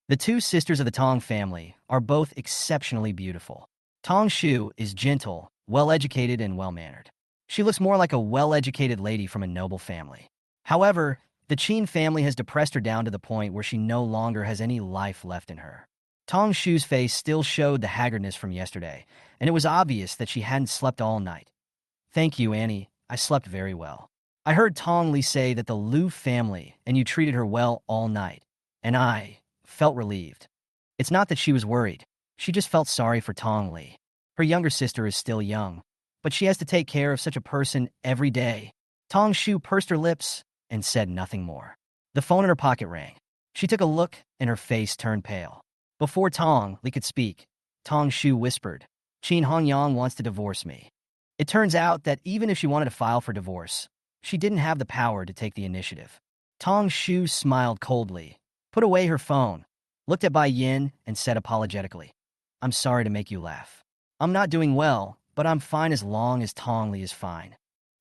The two sisters of the Tong family are both exceptionally beautiful. Tong Shu is gentle, well-educated, and well-mannered. She looks more like a well-educated lady from a noble family. However, the Qin family has depressed her down to the point where she no longer has any life left in her. Tong Shu's face still showed the haggardness from yesterday, and it was obvious that she hadn't slept all night. "Thank you, Annie. I slept very well. I heard Tong Li say that the Lu family and you treated her well all night, and I felt relieved." It's not that she was worried. She just felt sorry for Tong Li. Her younger sister is still young, but she has to take care of such a person every day. Tong Shu pursed her lips and said nothing more. The phone in her pocket rang. She took a look and her face turned pale. Before Tong Li could speak, Tong Shu whispered, "Qin Hongyang wants to divorce me." It turns out that even if she wanted to file for divorce, she didn't have the power to take the initiative. Tong Shu smiled coldly, put away her phone, looked at Bai Yin, and said apologetically, "I'm sorry to make you laugh. I'm not doing well, but I'm fine as long as Tong Li is fine.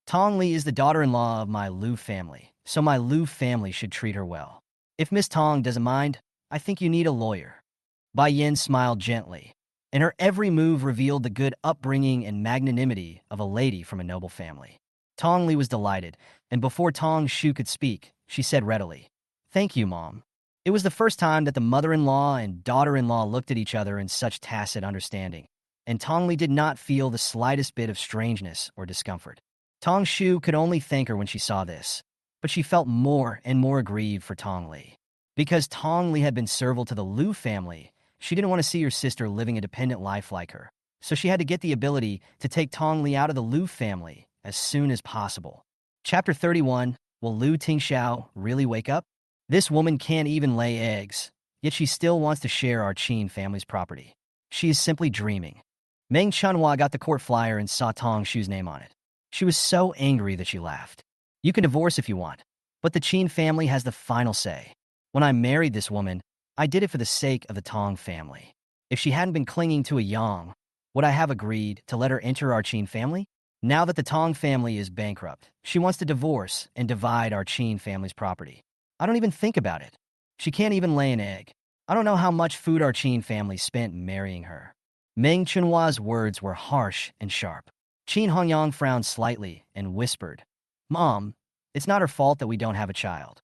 Tong Li is the daughter-in-law of my Lu family, so my Lu family should treat her well. If Miss Tong doesn't mind, I think you need a lawyer." Bai Yin smiled gently, and her every move revealed the good upbringing and magnanimity of a lady from a noble family. Tong Li was delighted, and before Tong Shu could speak, she said readily, "Thank you, Mom." It was the first time that the mother-in-law and daughter-in-law looked at each other in such tacit understanding, and Tong Li did not feel the slightest bit of strangeness or discomfort. Tong Shu could only thank her when she saw this, but she felt more and more aggrieved for Tong Li. Because Tong Li had been servile to the Lu family, she didn't want to see her sister living a dependent life like her, so she had to get the ability to take Tong Li out of the Lu family as soon as possible. Chapter 31. Will Lu Tingsha really wake up? This woman can't even lay eggs, yet she still wants to share our Qin family's property. She is simply dreaming. Meng Chunhua got the court flyer and saw Tong Shu's name on it. She was so angry that she laughed. "You can divorce if you want, but the Qin family has the final say. When I married this woman, I did it for the sake of the Tong family. If she hadn't been clinging to a Yang, would I have agreed to let her enter our Qin family? Now that the Tong family is bankrupt, she wants to divorce and divide our Qin family's property. I don't even think about it. She can't even lay an egg. I don't know how much food our Qin family spent marrying her. Meng Chunhua's words were harsh and sharp. Qin Hongyang frowned slightly and whispered, "Mom, it's not her fault that we don't have a child.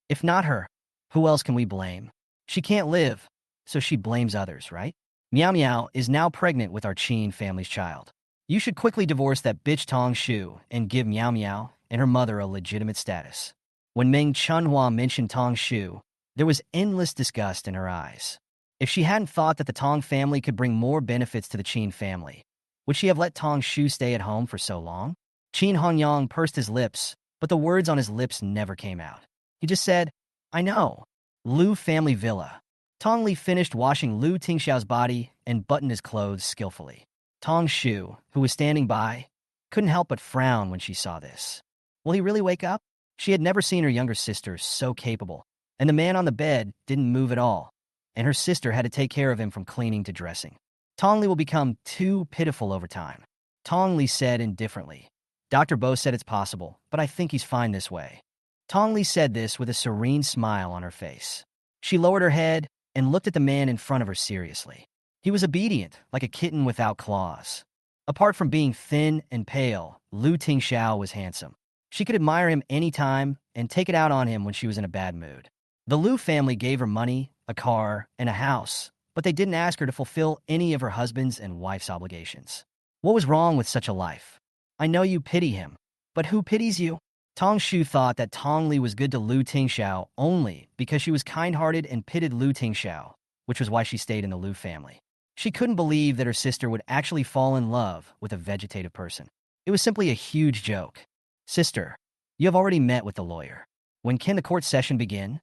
If not her, who else can we blame? She can't live, so she blames others, right? Miao Miao is now pregnant with our Qin family's child. You should quickly divorce that bitch Tong Shu and give Miao Miao and her mother a legitimate status." When Meng Chunhua mentioned Tong Shu, there was endless disgust in her eyes. If she hadn't thought that the Tong family could bring more benefits to the Qin family, would she have let Tong Shu stay at home for so long? Qin Hongyang pursed his lips, but the words on his lips never came out. He just said, "I know. Lu family villa." Tong Li finished washing Lu Tingshao's body and buttoned his clothes skillfully. Tong Shu, who was standing by, couldn't help but frown when she saw this. Will he really wake up? She had never seen her younger sister so capable, and the man on the bed didn't move at all, and her sister had to take care of him from cleaning to dressing. Tong Li will become too pitiful over time. Tong Li said indifferently. Dr. Bo said it's possible, but I think he's fine this way. Tong Li said this with a serene smile on her face. She lowered her head and looked at the man in front of her seriously. He was obedient, like a kitten without claws. Apart from being thin and pale, Lu Tingxiao was handsome. She could admire him any time and take it out on him when she was in a bad mood. The Lu family gave her money, a car, and a house, but they didn't ask her to fulfill any of her husband's and wife's obligations. What was wrong with such a life? I know you pity him, but who pities you? Tong Shu thought that Tong Li was good to Lu Tingxiao only because she was kind-hearted and pitied Lu Tingxiao, which was why she stayed in the Lu family. She couldn't believe that her sister would actually fall in love with a vegetative person. It was simply a huge joke. Sister, you have already met with the lawyer. When can the court session begin?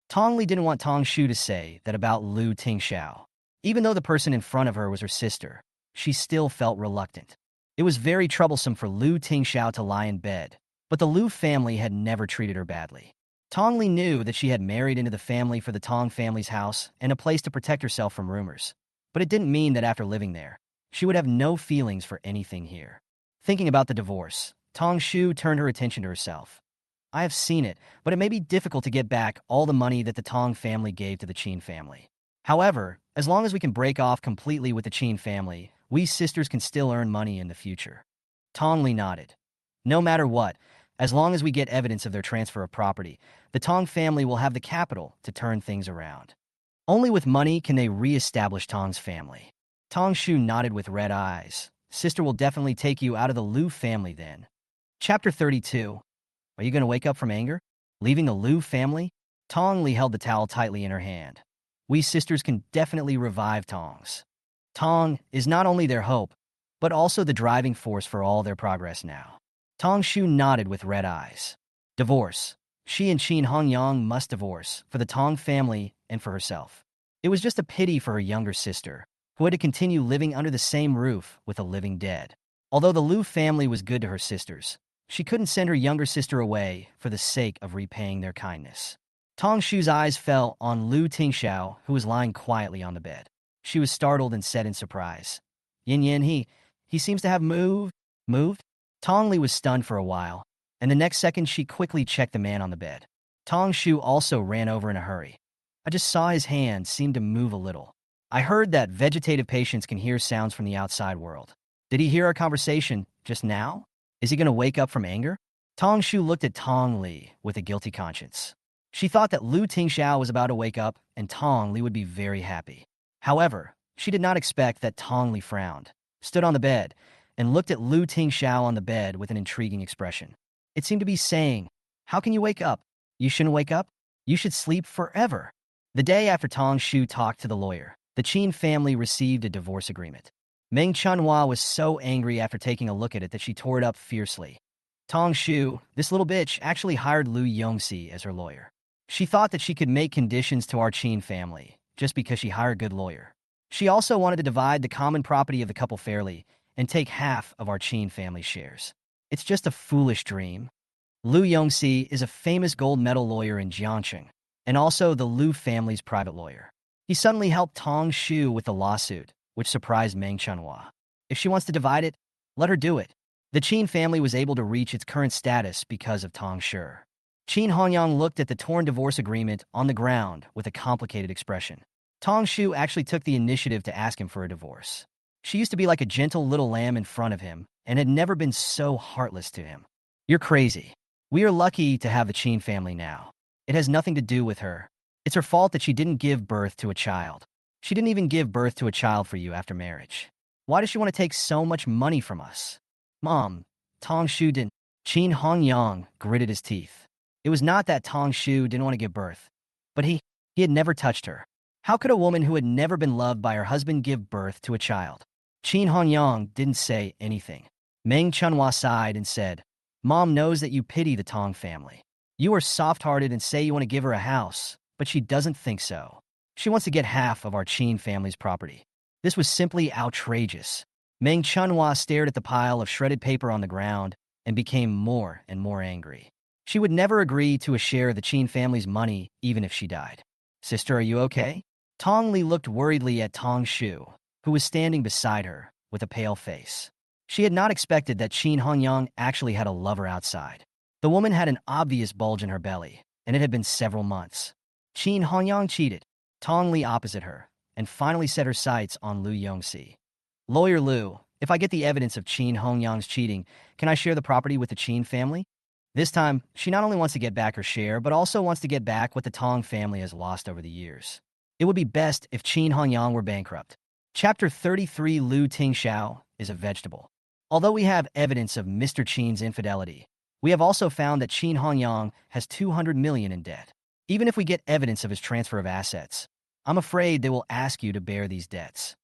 Tong Li didn't want Tong Shu to say that about Lu Tingxiao. Even though the person in front of her was her sister, she still felt reluctant. It was very troublesome for Lu Tingxiao to lie in bed, but the Lu family had never treated her badly. Tong Li knew that she had married into the family for the Tong family's house and a place to protect herself from rumors. But it didn't mean that after living there, she would have no feelings for anything here. Thinking about the divorce, Tong Shu turned her attention to herself. I have seen it, but it may be difficult to get back all the money that the Tong family gave to the Qin family. However, as long as we can break off completely with the Qin family, we sisters can still earn money in the future. Tong Li nodded. No matter what, as long as we get evidence of their transfer of property, the Tong family will have the capital to turn things around. Only with money can they re-establish Tong's family. Tong Shu nodded with red eyes. Sister will definitely take you out of the Lu family then. Chapter 32. Are you going to wake up from anger? Leaving the Lu family? Tong Li held the towel tightly in her hand. We sisters can definitely revive Tong's. Tong is not only their hope, but also the driving force for all their progress now. Tong Shu nodded with red eyes. Divorce. She and Qin Hongyang must divorce, for the Tong family and for herself. It was just a pity for her younger sister, who had to continue living under the same roof with the living dead. Although the Lu family was good to her sisters, she couldn't send her younger sister away for the sake of repaying their kindness. Tong Shu's eyes fell on Lu Tingxiao, who was lying quietly on the bed. She was startled and said in surprise, Yin Yin, he seems to have moved? Moved? Tong Li was stunned for a while, and the next second she quickly checked the man on the bed. Tong Shu also ran over in a hurry. I just saw his hand seem to move a little. I heard that vegetative patients can hear sounds from the outside world. Did he hear our conversation just now? Is he going to wake up from anger? Tong Shu looked at Tong Li with a guilty conscience. She thought that Lu Tingxiao was about to wake up and Tong Li would be very happy. However, she did not expect that Tong Li frowned, stood on the bed, and looked at Lu Tingxiao on the bed with an intriguing expression. It seemed to be saying, how can you wake up? You shouldn't wake up? You should sleep forever. The day after Tong Shu talked to the lawyer, the Qin family received a divorce agreement. Meng Chunhua was so angry after taking a look at it that she tore it up fiercely. Tong Shu, this little bitch, actually hired Lu Yongxi as her lawyer. She thought that she could make conditions to our Qin family just because she hired a good lawyer. She also wanted to divide the common property of the couple fairly and take half of our Qin family shares. It's just a foolish dream. Lu Yongxi is a famous gold medal lawyer in Jiangcheng. and also the Liu family's private lawyer. He suddenly helped Tong Shu with the lawsuit, which surprised Meng Chunhua. If she wants to divide it, let her do it. The Qin family was able to reach its current status because of Tong Shu. Qin Hongyang looked at the torn divorce agreement on the ground with a complicated expression. Tong Shu actually took the initiative to ask him for a divorce. She used to be like a gentle little lamb in front of him and had never been so heartless to him. You're crazy. We are lucky to have the Qin family now. It has nothing to do with her. It's her fault that she didn't give birth to a child. She didn't even give birth to a child for you after marriage. Why does she want to take so much money from us? Mom, Tong Shu didn't. Qin Hongyang gritted his teeth. It was not that Tong Shu didn't want to give birth, but he had never touched her. How could a woman who had never been loved by her husband give birth to a child? Qin Hongyang didn't say anything. Meng Chunhua sighed and said, Mom knows that you pity the Tong family. You are soft-hearted and say you want to give her a house, but she doesn't think so. She wants to get half of our Qin family's property. This was simply outrageous. Meng Chunhua stared at the pile of shredded paper on the ground and became more and more angry. She would never agree to a share of the Qin family's money even if she died. Sister, are you okay? Tong Li looked worriedly at Tong Shu, who was standing beside her with a pale face. She had not expected that Qin Hongyang actually had a lover outside. The woman had an obvious bulge in her belly, and it had been several months. Qin Hongyang cheated. Tong Li opposite her, and finally set her sights on Lu Yongxi. Lawyer Lu, if I get the evidence of Qin Hongyang's cheating, can I share the property with the Qin family? This time, she not only wants to get back her share, but also wants to get back what the Tong family has lost over the years. It would be best if Qin Hongyang were bankrupt. Chapter 33 Lu Tingsha is a vegetable. Although we have evidence of Mr. Qin's infidelity, we have also found that Qin Hongyang has 200 million in debt. Even if we get evidence of his transfer of assets, I'm afraid they will ask you to bear these debts.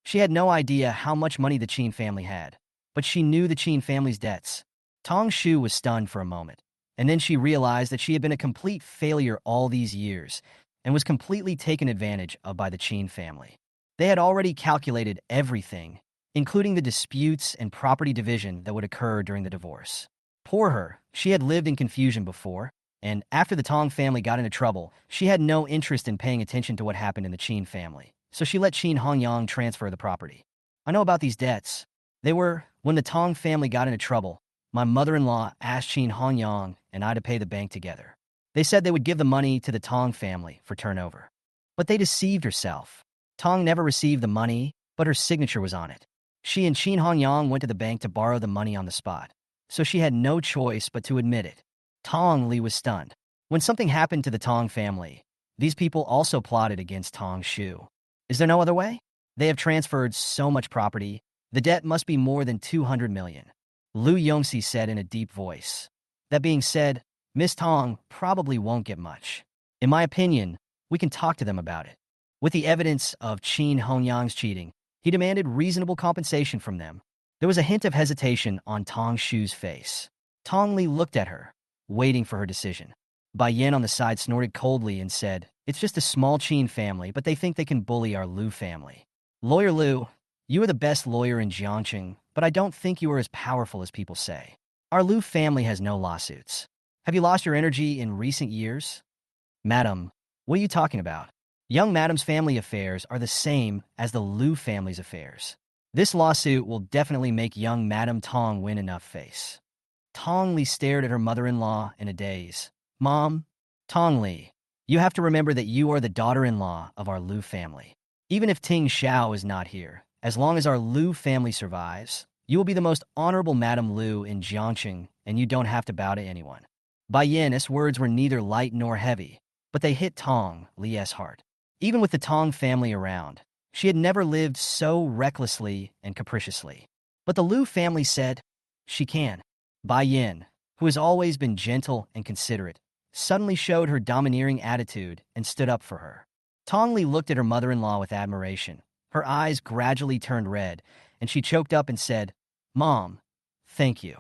She had no idea how much money the Qin family had, but she knew the Qin family's debts. Tong Shu was stunned for a moment, and then she realized that she had been a complete failure all these years and was completely taken advantage of by the Qin family. They had already calculated everything, including the disputes and property division that would occur during the divorce. Poor her, she had lived in confusion before, and after the Tong family got into trouble, she had no interest in paying attention to what happened in the Qin family, so she let Qin Hongyang transfer the property. I know about these debts. They were, when the Tong family got into trouble, my mother-in-law asked Qin Hongyang and I to pay the bank together. They said they would give the money to the Tong family for turnover. But they deceived herself. Tong never received the money, but her signature was on it. She and Qin Hongyang went to the bank to borrow the money on the spot, so she had no choice but to admit it. Tong Li was stunned. When something happened to the Tong family, these people also plotted against Tong Shu. Is there no other way? They have transferred so much property. The debt must be more than 200 million. Lu Yongxi said in a deep voice. That being said, Miss Tong probably won't get much. In my opinion, we can talk to them about it. With the evidence of Qin Hongyang's cheating, he demanded reasonable compensation from them. There was a hint of hesitation on Tong Shu's face. Tong Li looked at her, waiting for her decision. Bai Yan on the side snorted coldly and said, It's just a small Qin family, but they think they can bully our Lu family. Lawyer Lu, you are the best lawyer in Jiangqing, but I don't think you are as powerful as people say. Our Lu family has no lawsuits. Have you lost your energy in recent years? Madam, what are you talking about? Young Madam's family affairs are the same as the Lu family's affairs. This lawsuit will definitely make young Madam Tong win enough face. Tong Li stared at her mother-in-law in a daze. Mom, Tong Li, you have to remember that you are the daughter-in-law of our Lu family. Even if Tingsha is not here, as long as our Lu family survives, you will be the most honorable Madam Lu in Jiangqing, and you don't have to bow to anyone. Bai Yan's words were neither light nor heavy, but they hit Tong Li's heart. Even with the Tong family around, she had never lived so recklessly and capriciously. But the Lu family said, she can. Bai Yan, who has always been gentle and considerate, suddenly showed her domineering attitude and stood up for her. Tong Li looked at her mother-in-law with admiration. Her eyes gradually turned red, and she choked up and said, Mom, thank you.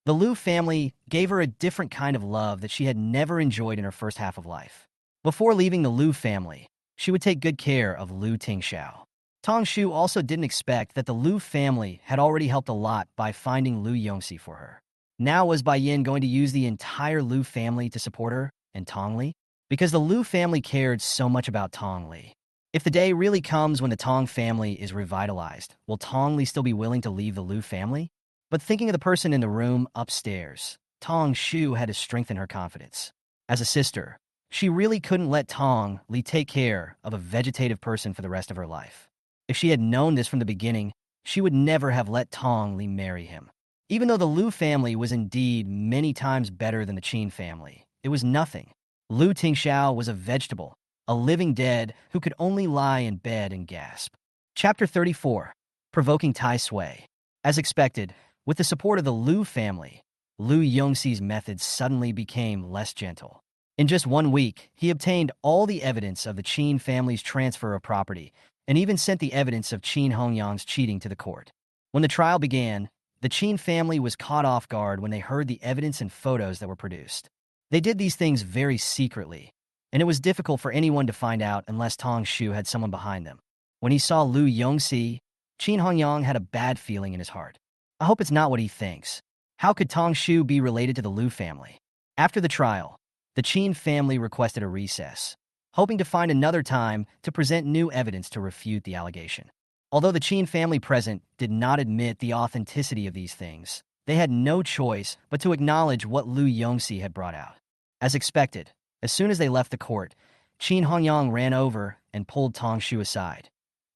The Lu family gave her a different kind of love that she had never enjoyed in her first half of life. Before leaving the Lu family, she would take good care of Lu Tingshao. Tong Shu also didn't expect that the Lu family had already helped a lot by finding Lu Yongxi for her. Now was Bai Yan going to use the entire Lu family to support her and Tong Li? because the Lu family cared so much about Tong Li. If the day really comes when the Tong family is revitalized, will Tong Li still be willing to leave the Lu family? But thinking of the person in the room upstairs, Tong Shu had to strengthen her confidence. As a sister, she really couldn't let Tong Li take care of a vegetative person for the rest of her life. If she had known this from the beginning, she would never have let Tong Li marry him. Even though the Lu family was indeed many times better than the Qin family, it was nothing. Lu Tingsha was a vegetable, a living dead who could only lie in bed and gasp. Chapter 34. Provoking Tai Sui. As expected, with the support of the Lu family, Lu Yongxi's methods suddenly became less gentle. In just 1 week, he obtained all the evidence of the Qin family's transfer of property and even sent the evidence of Qin Hongyang's cheating to the court. When the trial began, the Qin family was caught off guard when they heard the evidence and photos that were produced. They did these things very secretly, and it was difficult for anyone to find out unless Tong Shu had someone behind them. When he saw Lu Yongxi, Qin Hongyang had a bad feeling in his heart. I hope it's not what he thinks. How could Tong Shu be related to the Lu family? After the trial, the Qin family requested a recess, hoping to find another time to present new evidence to refute the allegation. Although the Qin family present did not admit the authenticity of these things, they had no choice but to acknowledge what Lu Yongxi had brought out. As expected, as soon as they left the court, Qin Hongyang ran over and pulled Tong Shu aside.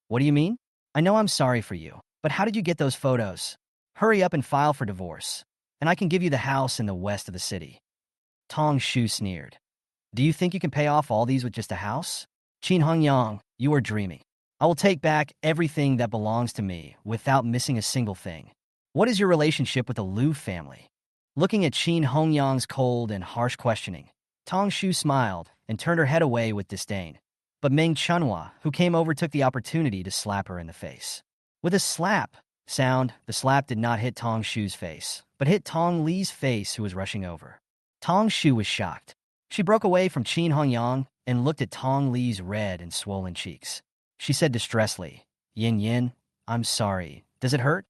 What do you mean? I know I'm sorry for you, but how did you get those photos? Hurry up and file for divorce, and I can give you the house in the west of the city. Tong Shu sneered. Do you think you can pay off all these with just a house? Qin Hongyang, you are dreaming. I will take back everything that belongs to me without missing a single thing. What is your relationship with the Lu family? Looking at Qin Hongyang's cold and harsh questioning, Tong Shu smiled and turned her head away with disdain. But Meng Chunhua, who came over, took the opportunity to slap her in the face. With a slap sound, the slap did not hit Tong Shu's face, but hit Tong Li's face, who was rushing over. Tong Shu was shocked. She broke away from Qin Hongyang and looked at Tong Li's red and swollen cheeks. She said distressedly, Yin Yin, I'm sorry. Does it hurt?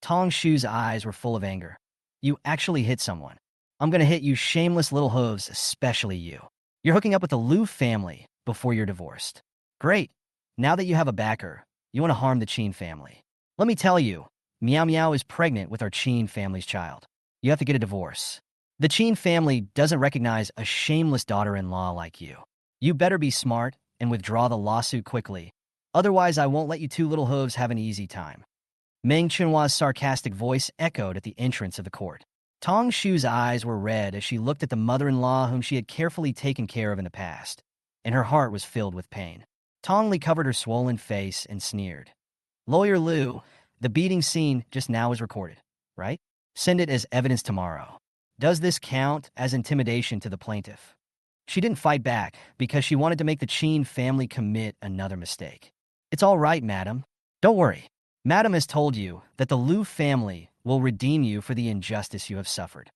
Tong Shu's eyes were full of anger. You actually hit someone. I'm gonna hit you shameless little hooves, especially you. You're hooking up with the Lu family before you're divorced. Great. Now that you have a backer, you want to harm the Qin family. Let me tell you, Meow Meow is pregnant with our Qin family's child. You have to get a divorce. The Qin family doesn't recognize a shameless daughter-in-law like you. You better be smart and withdraw the lawsuit quickly. Otherwise, I won't let you two little hooves have an easy time. Meng Chunhua's sarcastic voice echoed at the entrance of the court. Tong Shu's eyes were red as she looked at the mother-in-law whom she had carefully taken care of in the past, and her heart was filled with pain. Tong Li covered her swollen face and sneered. Lawyer Lu, the beating scene just now is recorded, right? Send it as evidence tomorrow. Does this count as intimidation to the plaintiff? She didn't fight back because she wanted to make the Qin family commit another mistake. It's all right, madam. Don't worry. Madam has told you that the Lu family will redeem you for the injustice you have suffered.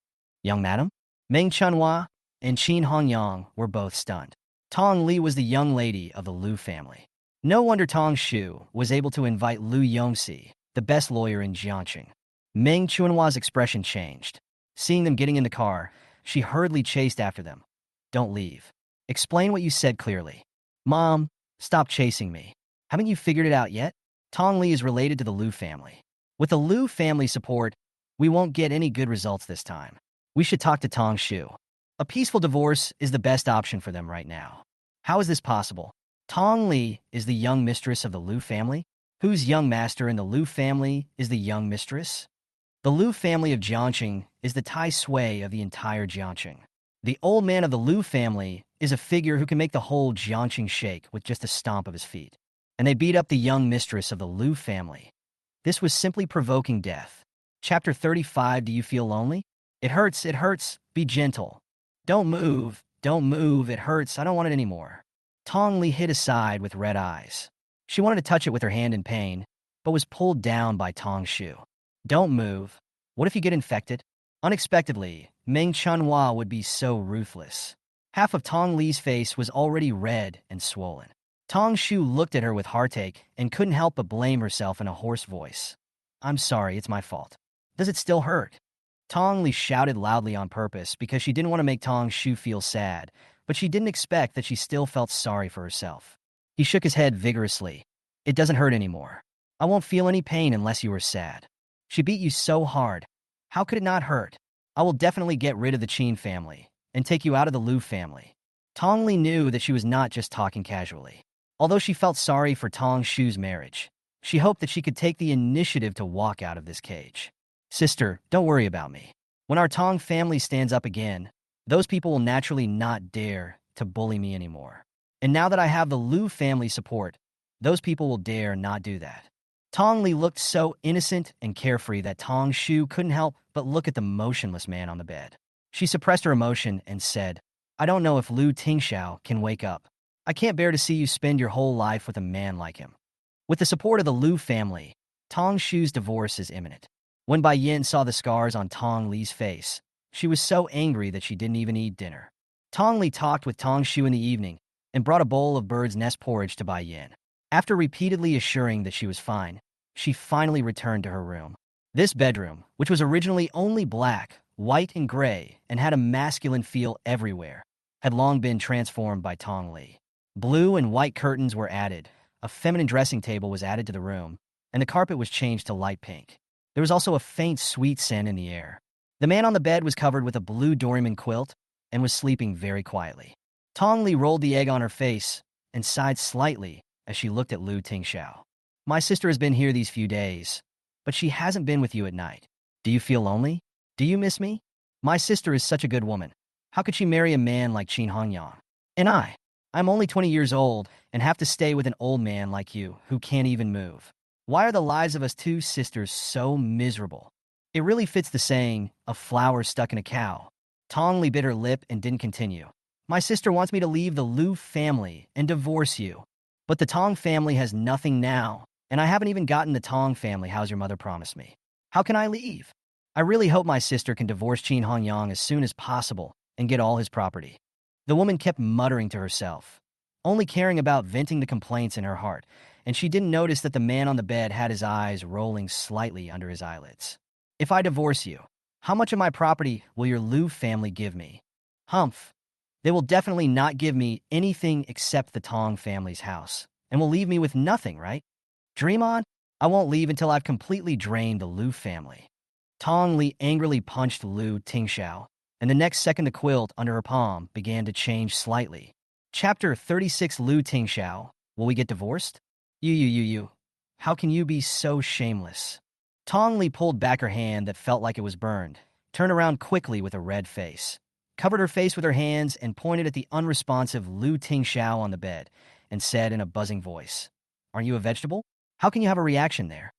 Young madam? Meng Chunhua and Qin Hongyang were both stunned. Tong Li was the young lady of the Lu family. No wonder Tong Shu was able to invite Lu Yongxi, the best lawyer in Jiangqing. Meng Chunhua's expression changed. Seeing them getting in the car, she hurriedly chased after them. Don't leave. Explain what you said clearly. Mom, stop chasing me. Haven't you figured it out yet? Tong Li is related to the Lu family. With the Lu family support, we won't get any good results this time. We should talk to Tong Shu. A peaceful divorce is the best option for them right now. How is this possible? Tong Li is the young mistress of the Lu family? Whose young master in the Lu family is the young mistress? The Lu family of Jiangqing is the Tai Sui of the entire Jiangqing. The old man of the Lu family is a figure who can make the whole Jiangqing shake with just a stomp of his feet. And they beat up the young mistress of the Lu family. This was simply provoking death. Chapter 35. Do you feel lonely? It hurts, be gentle. Don't move, it hurts, I don't want it anymore. Tong Li hid aside with red eyes. She wanted to touch it with her hand in pain, but was pulled down by Tong Shu. Don't move. What if you get infected? Unexpectedly, Meng Chunhua would be so ruthless. Half of Tong Li's face was already red and swollen. Tong Shu looked at her with heartache and couldn't help but blame herself in a hoarse voice. I'm sorry, it's my fault. Does it still hurt? Tong Li shouted loudly on purpose because she didn't want to make Tong Shu feel sad, but she didn't expect that she still felt sorry for herself. He shook his head vigorously. It doesn't hurt anymore. I won't feel any pain unless you are sad. She beat you so hard. How could it not hurt? I will definitely get rid of the Chin family and take you out of the Liu family. Tong Li knew that she was not just talking casually. Although she felt sorry for Tong Shu's marriage, she hoped that she could take the initiative to walk out of this cage. Sister, don't worry about me. When our Tong family stands up again, those people will naturally not dare to bully me anymore. And now that I have the Liu family support, those people will dare not do that. Tong Li looked so innocent and carefree that Tong Shu couldn't help but look at the motionless man on the bed. She suppressed her emotion and said, I don't know if Liu Tingxiao can wake up. I can't bear to see you spend your whole life with a man like him. With the support of the Liu family, Tong Shu's divorce is imminent. When Bai Yin saw the scars on Tong Li's face, she was so angry that she didn't even eat dinner. Tong Li talked with Tong Shu in the evening and brought a bowl of bird's nest porridge to Bai Yin. After repeatedly assuring that she was fine, she finally returned to her room. This bedroom, which was originally only black, white, and gray, and had a masculine feel everywhere, had long been transformed by Tong Li. Blue and white curtains were added, a feminine dressing table was added to the room, and the carpet was changed to light pink. There was also a faint sweet scent in the air. The man on the bed was covered with a blue Doraemon quilt and was sleeping very quietly. Tong Li rolled the egg on her face and sighed slightly as she looked at Liu Tingxiao. My sister has been here these few days, but she hasn't been with you at night. Do you feel lonely? Do you miss me? My sister is such a good woman. How could she marry a man like Qin Hongyang? And I'm only 20 years old and have to stay with an old man like you who can't even move. Why are the lives of us two sisters so miserable? It really fits the saying, a flower stuck in a cow. Tong Li bit her lip and didn't continue. My sister wants me to leave the Liu family and divorce you. But the Tong family has nothing now, and I haven't even gotten the Tong family house your mother promised me. How can I leave? I really hope my sister can divorce Qin Hongyang as soon as possible and get all his property. The woman kept muttering to herself, only caring about venting the complaints in her heart, and she didn't notice that the man on the bed had his eyes rolling slightly under his eyelids. If I divorce you, how much of my property will your Liu family give me? Humph. They will definitely not give me anything except the Tong family's house, and will leave me with nothing, right? Dream on? I won't leave until I've completely drained the Liu family. Tong Li angrily punched Liu Tingxiao, and the next second the quilt under her palm began to change slightly. Chapter 36 Liu Tingxiao, will we get divorced? You. How can you be so shameless? Tong Li pulled back her hand that felt like it was burned, turned around quickly with a red face, covered her face with her hands and pointed at the unresponsive Liu Tingxiao on the bed, and said in a buzzing voice, Aren't you a vegetable? How can you have a reaction there?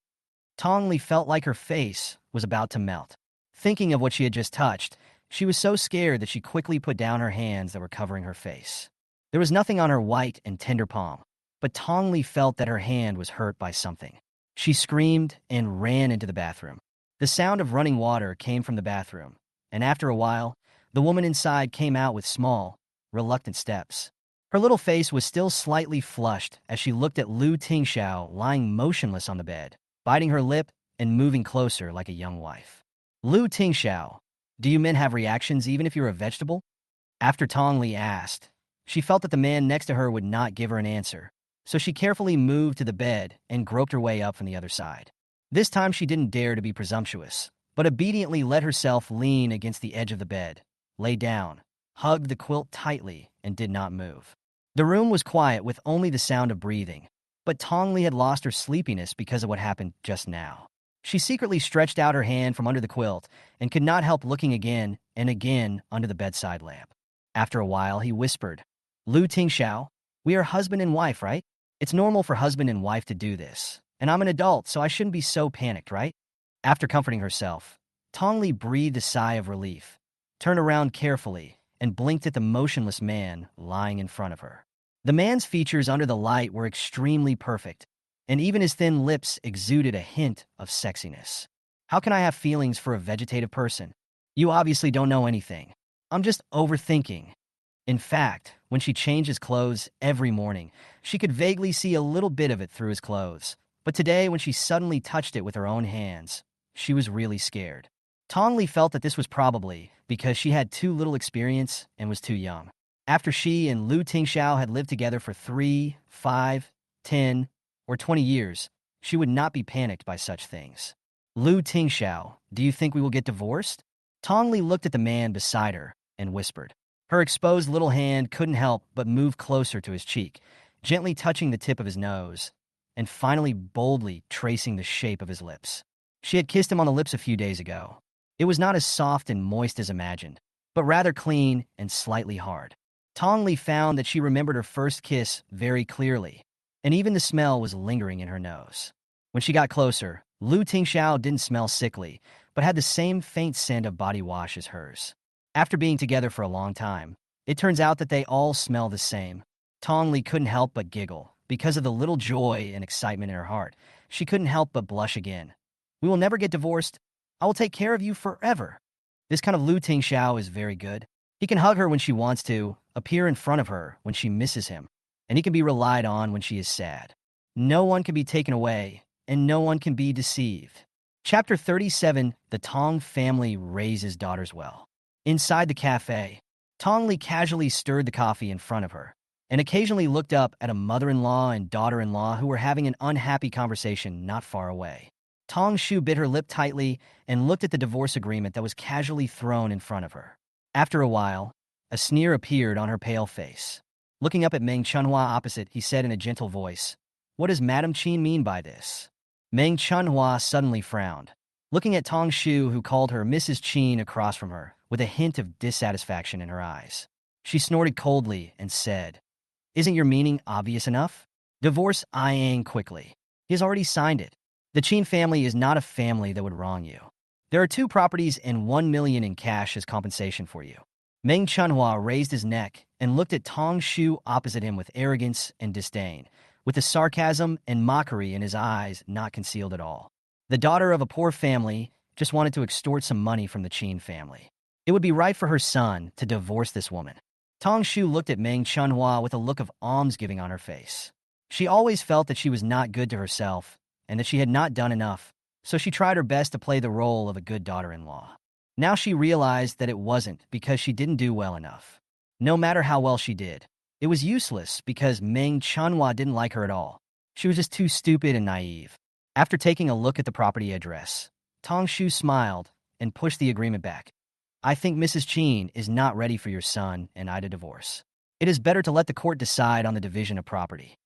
Tong Li felt like her face was about to melt. Thinking of what she had just touched, she was so scared that she quickly put down her hands that were covering her face. There was nothing on her white and tender palm, but Tong Li felt that her hand was hurt by something. She screamed and ran into the bathroom. The sound of running water came from the bathroom, and after a while, the woman inside came out with small, reluctant steps. Her little face was still slightly flushed as she looked at Liu Tingxiao lying motionless on the bed, biting her lip and moving closer like a young wife. Liu Tingxiao, do you men have reactions even if you're a vegetable? After Tong Li asked, she felt that the man next to her would not give her an answer, so she carefully moved to the bed and groped her way up from the other side. This time she didn't dare to be presumptuous, but obediently let herself lean against the edge of the bed, lay down, hugged the quilt tightly, and did not move. The room was quiet with only the sound of breathing, but Tong Li had lost her sleepiness because of what happened just now. She secretly stretched out her hand from under the quilt and could not help looking again and again under the bedside lamp. After a while, he whispered, Liu Tingxiao, we are husband and wife, right? It's normal for husband and wife to do this, and I'm an adult, so I shouldn't be so panicked, right? After comforting herself, Tong Li breathed a sigh of relief, turned around carefully, and blinked at the motionless man lying in front of her. The man's features under the light were extremely perfect, and even his thin lips exuded a hint of sexiness. How can I have feelings for a vegetative person? You obviously don't know anything. I'm just overthinking. In fact, when she changed his clothes every morning, she could vaguely see a little bit of it through his clothes. But today, when she suddenly touched it with her own hands, she was really scared. Tong Li felt that this was probably because she had too little experience and was too young. After she and Lu Tingxiao had lived together for 3, 5, 10, or 20 years, she would not be panicked by such things. Lu Tingxiao, do you think we will get divorced? Tong Li looked at the man beside her and whispered. Her exposed little hand couldn't help but move closer to his cheek, gently touching the tip of his nose, and finally boldly tracing the shape of his lips. She had kissed him on the lips a few days ago. It was not as soft and moist as imagined, but rather clean and slightly hard. Tong Li found that she remembered her first kiss very clearly, and even the smell was lingering in her nose. When she got closer, Lu Tingxiao didn't smell sickly, but had the same faint scent of body wash as hers. After being together for a long time, it turns out that they all smell the same. Tong Li couldn't help but giggle. Because of the little joy and excitement in her heart, she couldn't help but blush again. We will never get divorced. I will take care of you forever. This kind of Lu Tingxiao is very good. He can hug her when she wants to, appear in front of her when she misses him, and he can be relied on when she is sad. No one can be taken away, and no one can be deceived. Chapter 37, The Tong Family Raises Daughters Well. Inside the cafe, Tong Li casually stirred the coffee in front of her, and occasionally looked up at a mother-in-law and daughter-in-law who were having an unhappy conversation not far away. Tong Shu bit her lip tightly and looked at the divorce agreement that was casually thrown in front of her. After a while, a sneer appeared on her pale face. Looking up at Meng Chunhua opposite, he said in a gentle voice, "What does Madame Qin mean by this?" Meng Chunhua suddenly frowned, looking at Tong Shu, who called her Mrs. Qin across from her, with a hint of dissatisfaction in her eyes. She snorted coldly and said, "Isn't your meaning obvious enough? Divorce Yang quickly. He has already signed it. The Qin family is not a family that would wrong you. There are 2 properties and 1 million in cash as compensation for you." Meng Chunhua raised his neck and looked at Tong Shu opposite him with arrogance and disdain, with the sarcasm and mockery in his eyes not concealed at all. The daughter of a poor family just wanted to extort some money from the Qin family. It would be right for her son to divorce this woman. Tong Shu looked at Meng Chunhua with a look of almsgiving on her face. She always felt that she was not good to herself and that she had not done enough, so she tried her best to play the role of a good daughter-in-law. Now she realized that it wasn't because she didn't do well enough. No matter how well she did, it was useless because Meng Chunhua didn't like her at all. She was just too stupid and naive. After taking a look at the property address, Tong Shu smiled and pushed the agreement back. "I think Mrs. Qin is not ready for your son and I to divorce. It is better to let the court decide on the division of property."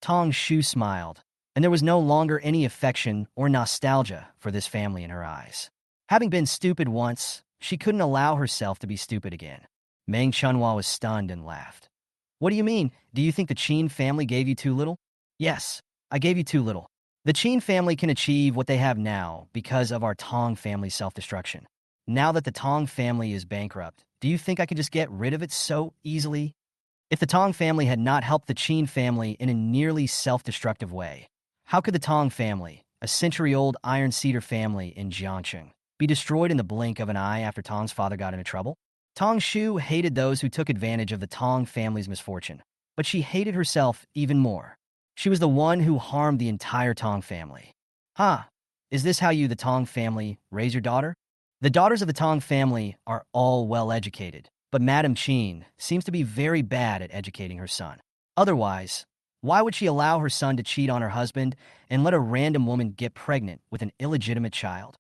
Tong Shu smiled, and there was no longer any affection or nostalgia for this family in her eyes. Having been stupid once, she couldn't allow herself to be stupid again. Meng Chunhua was stunned and laughed. "What do you mean? Do you think the Qin family gave you too little?" "Yes, I gave you too little. The Qin family can achieve what they have now because of our Tong family self-destruction. Now that the Tong family is bankrupt, do you think I could just get rid of it so easily?" If the Tong family had not helped the Qin family in a nearly self-destructive way, how could the Tong family, a century-old iron cedar family in Jiangcheng, be destroyed in the blink of an eye after Tong's father got into trouble? Tong Shu hated those who took advantage of the Tong family's misfortune, but she hated herself even more. She was the one who harmed the entire Tong family. "Huh, is this how you, the Tong family, raise your daughter?" The daughters of the Tong family are all well-educated, but Madame Qin seems to be very bad at educating her son. Otherwise, why would she allow her son to cheat on her husband and let a random woman get pregnant with an illegitimate child?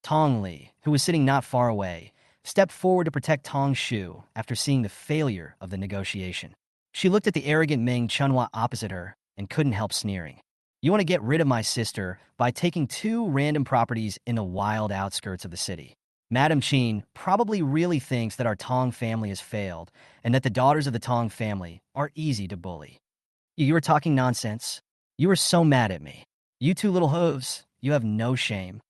Tong Li, who was sitting not far away, stepped forward to protect Tong Shu after seeing the failure of the negotiation. She looked at the arrogant Meng Chunhua opposite her and couldn't help sneering. "You want to get rid of my sister by taking 2 random properties in the wild outskirts of the city. Madame Qin probably really thinks that our Tong family has failed and that the daughters of the Tong family are easy to bully. You are talking nonsense. You are so mad at me. You 2 little hooves, you have no shame."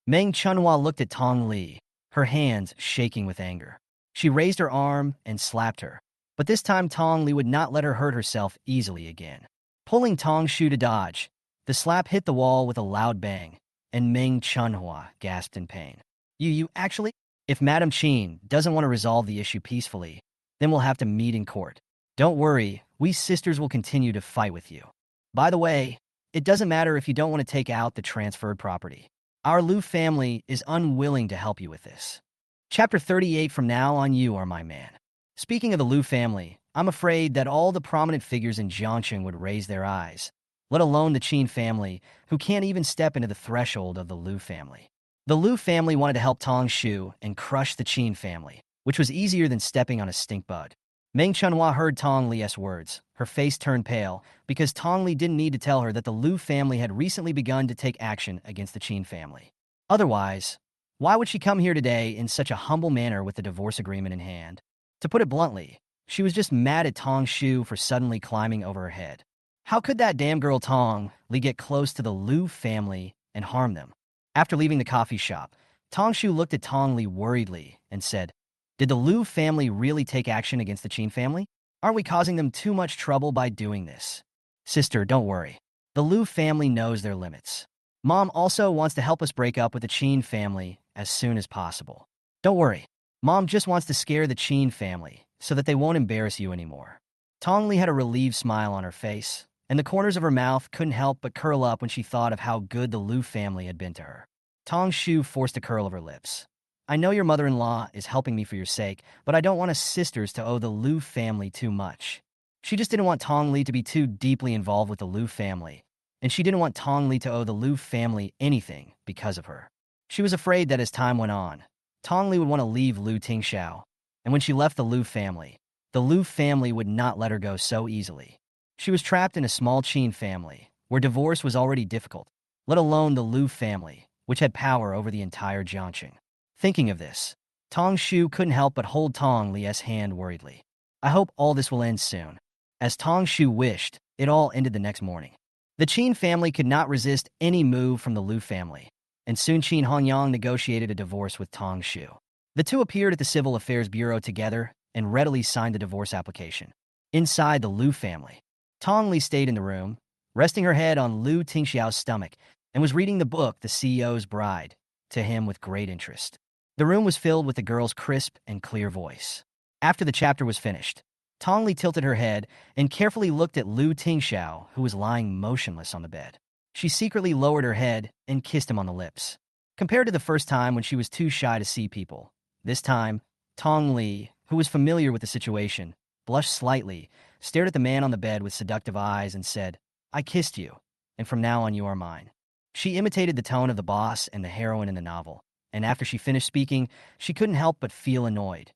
Meng Chunhua looked at Tong Li, her hands shaking with anger. She raised her arm and slapped her, but this time Tong Li would not let her hurt herself easily again. Pulling Tong Shu to dodge, the slap hit the wall with a loud bang, and Meng Chunhua gasped in pain. You actually? If Madame Qin doesn't want to resolve the issue peacefully, then we'll have to meet in court. Don't worry, we sisters will continue to fight with you. By the way, it doesn't matter if you don't want to take out the transferred property. Our Lu family is unwilling to help you with this. Chapter 38. From now on, you are my man. Speaking of the Lu family, I'm afraid that all the prominent figures in Jiangcheng would raise their eyes, let alone the Qin family, who can't even step into the threshold of the Liu family. The Liu family wanted to help Tong Shu and crush the Qin family, which was easier than stepping on a stink bug. Meng Chunhua heard Tong Li's words. Her face turned pale because Tong Li didn't need to tell her that the Liu family had recently begun to take action against the Qin family. Otherwise, why would she come here today in such a humble manner with the divorce agreement in hand? To put it bluntly, she was just mad at Tong Shu for suddenly climbing over her head. How could that damn girl Tong Li get close to the Liu family and harm them? After leaving the coffee shop, Tong Shu looked at Tong Li worriedly and said, "Did the Liu family really take action against the Qin family? Aren't we causing them too much trouble by doing this?" "Sister, don't worry. The Liu family knows their limits. Mom also wants to help us break up with the Qin family as soon as possible. Don't worry. Mom just wants to scare the Qin family so that they won't embarrass you anymore." Tong Li had a relieved smile on her face, and the corners of her mouth couldn't help but curl up when she thought of how good the Liu family had been to her. Tong Shu forced a curl of her lips. "I know your mother-in-law is helping me for your sake, but I don't want us sisters to owe the Liu family too much." She just didn't want Tong Li to be too deeply involved with the Liu family, and she didn't want Tong Li to owe the Liu family anything because of her. She was afraid that as time went on, Tong Li would want to leave Liu Tingxiao, and when she left the Liu family would not let her go so easily. She was trapped in a small Qin family, where divorce was already difficult, let alone the Liu family, which had power over the entire Jiangcheng. Thinking of this, Tong Shu couldn't help but hold Tong Li's hand worriedly. "I hope all this will end soon." As Tong Shu wished, it all ended the next morning. The Qin family could not resist any move from the Liu family, and soon Qin Hongyang negotiated a divorce with Tong Shu. The two appeared at the Civil Affairs Bureau together and readily signed the divorce application. Inside the Liu family, Tong Li stayed in the room, resting her head on Liu Tingxiao's stomach, and was reading the book The CEO's Bride to him with great interest. The room was filled with the girl's crisp and clear voice. After the chapter was finished, Tong Li tilted her head and carefully looked at Liu Tingxiao, who was lying motionless on the bed. She secretly lowered her head and kissed him on the lips. Compared to the first time when she was too shy to see people, this time, Tong Li, who was familiar with the situation, blushed slightly, stared at the man on the bed with seductive eyes, and said, "I kissed you, and from now on you are mine." She imitated the tone of the boss and the heroine in the novel, and after she finished speaking, she couldn't help but feel annoyed.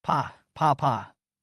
Pa,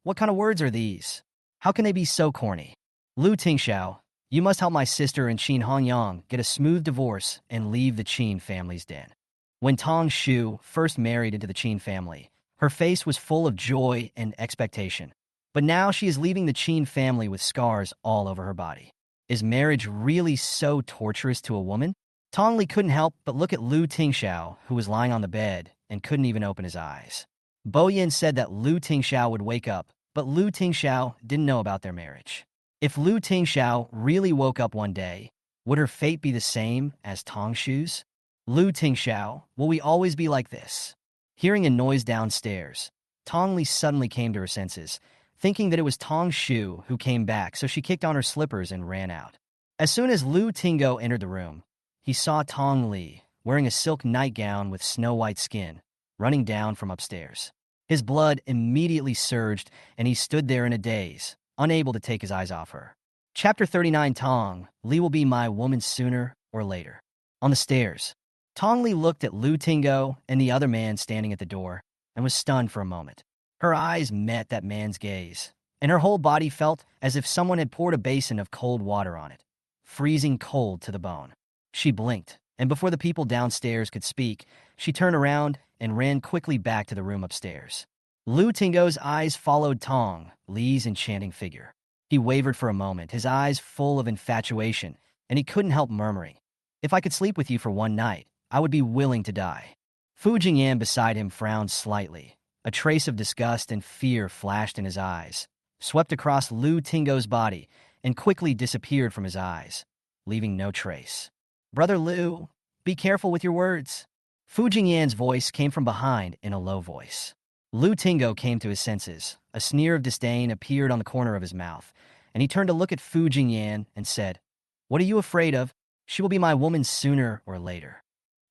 what kind of words are these? How can they be so corny? Liu Tingxiao, you must help my sister and Qin Hongyang get a smooth divorce and leave the Qin family's den." When Tong Shu first married into the Qin family, her face was full of joy and expectation. But now she is leaving the Qin family with scars all over her body. Is marriage really so torturous to a woman? Tong Li couldn't help but look at Liu Tingxiao, who was lying on the bed and couldn't even open his eyes. Bo Yin said that Liu Tingxiao would wake up, but Liu Tingxiao didn't know about their marriage. If Liu Tingxiao really woke up one day, would her fate be the same as Tong Shu's? "Liu Tingxiao, will we always be like this?" Hearing a noise downstairs, Tong Li suddenly came to her senses, thinking that it was Tong Shu who came back, so she kicked on her slippers and ran out. As soon as Liu Tingo entered the room, he saw Tong Li, wearing a silk nightgown with snow-white skin, running down from upstairs. His blood immediately surged, and he stood there in a daze, unable to take his eyes off her. Chapter 39. Tong Li will be my woman sooner or later. On the stairs, Tong Li looked at Liu Tingo and the other man standing at the door, and was stunned for a moment. Her eyes met that man's gaze, and her whole body felt as if someone had poured a basin of cold water on it, freezing cold to the bone. She blinked, and before the people downstairs could speak, she turned around and ran quickly back to the room upstairs. Liu Tingo's eyes followed Tong Li's enchanting figure. He wavered for a moment, his eyes full of infatuation, and he couldn't help murmuring, "If I could sleep with you for one night, I would be willing to die." Fuin Yan beside him frowned slightly. A trace of disgust and fear flashed in his eyes, swept across Liu Tingo's body, and quickly disappeared from his eyes, leaving no trace. "Brother Liu, be careful with your words." Fuin Yan's voice came from behind in a low voice. Liu Tingo came to his senses. A sneer of disdain appeared on the corner of his mouth, and he turned to look at Fuin Yan and said, "What are you afraid of? She will be my woman sooner or later."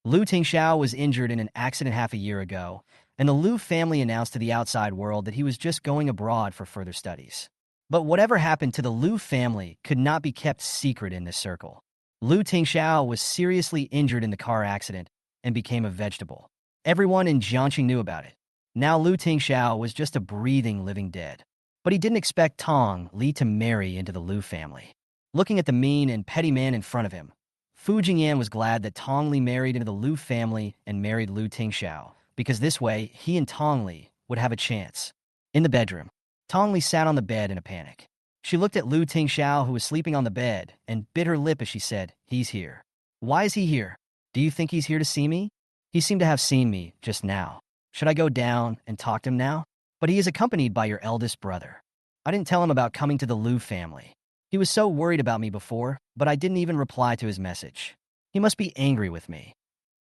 Liu Tingxiao was injured in an accident half a year ago, and the Lu family announced to the outside world that he was just going abroad for further studies. But whatever happened to the Lu family could not be kept secret in this circle. Lu Tingxiao was seriously injured in the car accident and became a vegetable. Everyone in Jiangxing knew about it. Now Lu Tingxiao was just a breathing, living dead. But he didn't expect Tong Li to marry into the Lu family. Looking at the mean and petty man in front of him, Fuin Yan was glad that Tong Li married into the Lu family and married Lu Tingxiao, because this way he and Tong Li would have a chance. In the bedroom, Tong Li sat on the bed in a panic. She looked at Lu Tingxiao, who was sleeping on the bed, and bit her lip as she said, "He's here." "Why is he here? Do you think he's here to see me?" "He seemed to have seen me just now. Should I go down and talk to him now?" "But he is accompanied by your eldest brother." "I didn't tell him about coming to the Lu family. He was so worried about me before, but I didn't even reply to his message. He must be angry with me."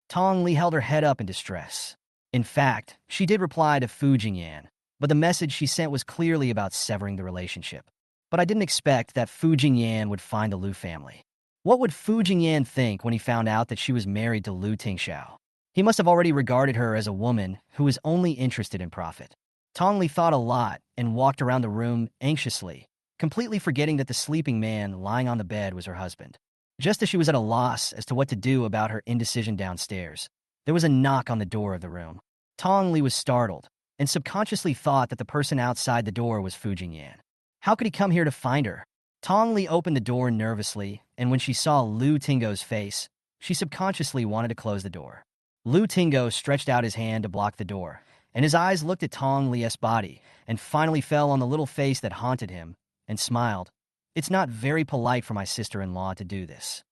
Tong Li held her head up in distress. In fact, she did reply to Fuin Yan, but the message she sent was clearly about severing the relationship. "But I didn't expect that Fuin Yan would find the Lu family." What would Fuin Yan think when he found out that she was married to Lu Tingxiao? He must have already regarded her as a woman who was only interested in profit. Tong Li thought a lot and walked around the room anxiously, completely forgetting that the sleeping man lying on the bed was her husband. Just as she was at a loss as to what to do about her indecision downstairs, there was a knock on the door of the room. Tong Li was startled and subconsciously thought that the person outside the door was Fuin Yan. How could he come here to find her? Tong Li opened the door nervously, and when she saw Lu Tingo's face, she subconsciously wanted to close the door. Lu Tingo stretched out his hand to block the door, and his eyes looked at Tong Li's body and finally fell on the little face that haunted him and smiled. "It's not very polite for my sister-in-law to do this."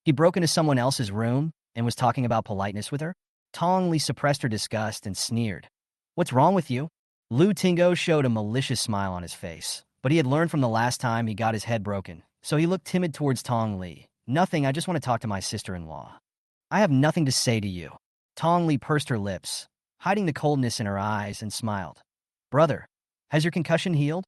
He broke into someone else's room and was talking about politeness with her? Tong Li suppressed her disgust and sneered. "What's wrong with you?" Lu Tingo showed a malicious smile on his face, but he had learned from the last time he got his head broken, so he looked timid towards Tong Li. "Nothing, I just want to talk to my sister-in-law." "I have nothing to say to you." Tong Li pursed her lips, hiding the coldness in her eyes, and smiled. "Brother, has your concussion healed?"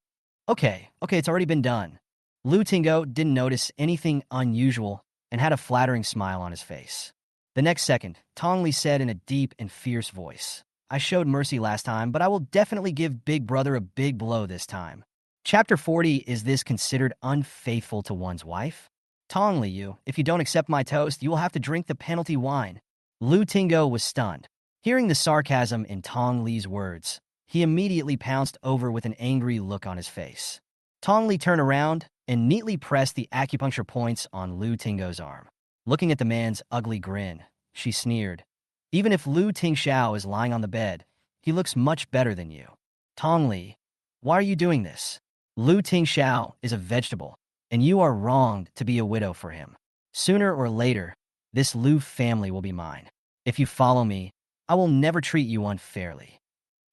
Okay, it's already been done." Lu Tingo didn't notice anything unusual and had a flattering smile on his face. The next second, Tong Li said in a deep and fierce voice, "I showed mercy last time, but I will definitely give Big Brother a big blow this time." Chapter 40, is this considered unfaithful to one's wife? "Tong Li, if you don't accept my toast, you will have to drink the penalty wine." Lu Tingo was stunned. Hearing the sarcasm in Tong Li's words, he immediately pounced over with an angry look on his face. Tong Li turned around and neatly pressed the acupuncture points on Lu Tingo's arm. Looking at the man's ugly grin, she sneered. "Even if Lu Tingxiao is lying on the bed, he looks much better than you." "Tong Li, why are you doing this? Lu Tingxiao is a vegetable, and you are wronged to be a widow for him. Sooner or later, this Lu family will be mine. If you follow me, I will never treat you unfairly."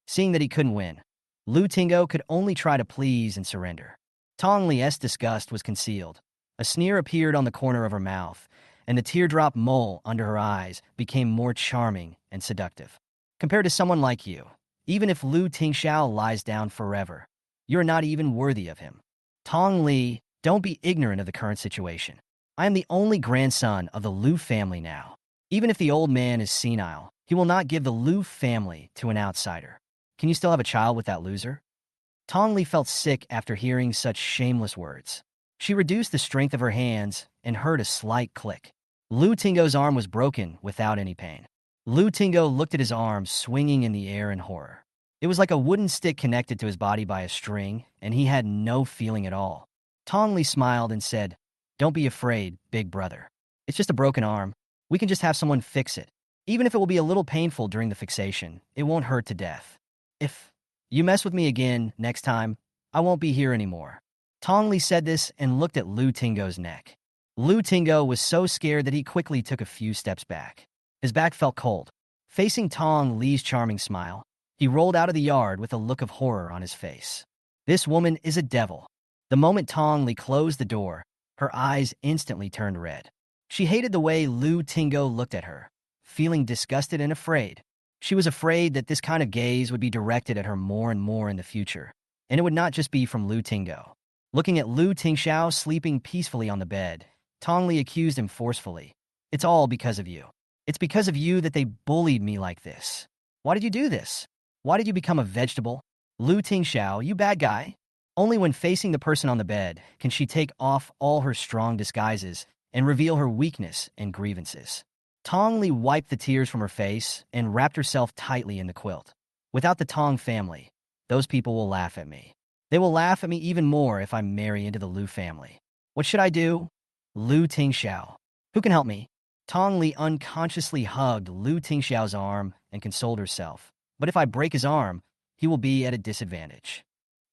Seeing that he couldn't win, Lu Tingo could only try to please and surrender. Tong Li's disgust was concealed. A sneer appeared on the corner of her mouth, and the teardrop mole under her eyes became more charming and seductive. "Compared to someone like you, even if Lu Tingxiao lies down forever, you're not even worthy of him. Tong Li, don't be ignorant of the current situation. I am the only grandson of the Lu family now. Even if the old man is senile, he will not give the Lu family to an outsider. Can you still have a child with that loser?" Tong Li felt sick after hearing such shameless words. She reduced the strength of her hands and heard a slight click. Lu Tingo's arm was broken without any pain. Lu Tingo looked at his arm swinging in the air in horror. It was like a wooden stick connected to his body by a string, and he had no feeling at all. Tong Li smiled and said, "Don't be afraid, big brother. It's just a broken arm. We can just have someone fix it. Even if it will be a little painful during the fixation, it won't hurt to death. If you mess with me again next time, I won't be here anymore." Tong Li said this and looked at Lu Tingo's neck. Lu Tingo was so scared that he quickly took a few steps back. His back felt cold. Facing Tong Li's charming smile, he rolled out of the yard with a look of horror on his face. This woman is a devil. The moment Tong Li closed the door, her eyes instantly turned red. She hated the way Lu Tingo looked at her, feeling disgusted and afraid. She was afraid that this kind of gaze would be directed at her more and more in the future, and it would not just be from Lu Tingo. Looking at Lu Tingxiao sleeping peacefully on the bed, Tong Li accused him forcefully. "It's all because of you. It's because of you that they bullied me like this. Why did you do this?" Why did you become a vegetable? Lu Tingxiao, you bad guy. Only when facing the person on the bed can she take off all her strong disguises and reveal her weakness and grievances. Tong Li wiped the tears from her face and wrapped herself tightly in the quilt. Without the Tong family, those people will laugh at me. They will laugh at me even more if I marry into the Lu family. What should I do? Lu Tingxiao. Who can help me? Tong Li unconsciously hugged Lu Tingxiao's arm and consoled herself. But if I break his arm, he will be at a disadvantage.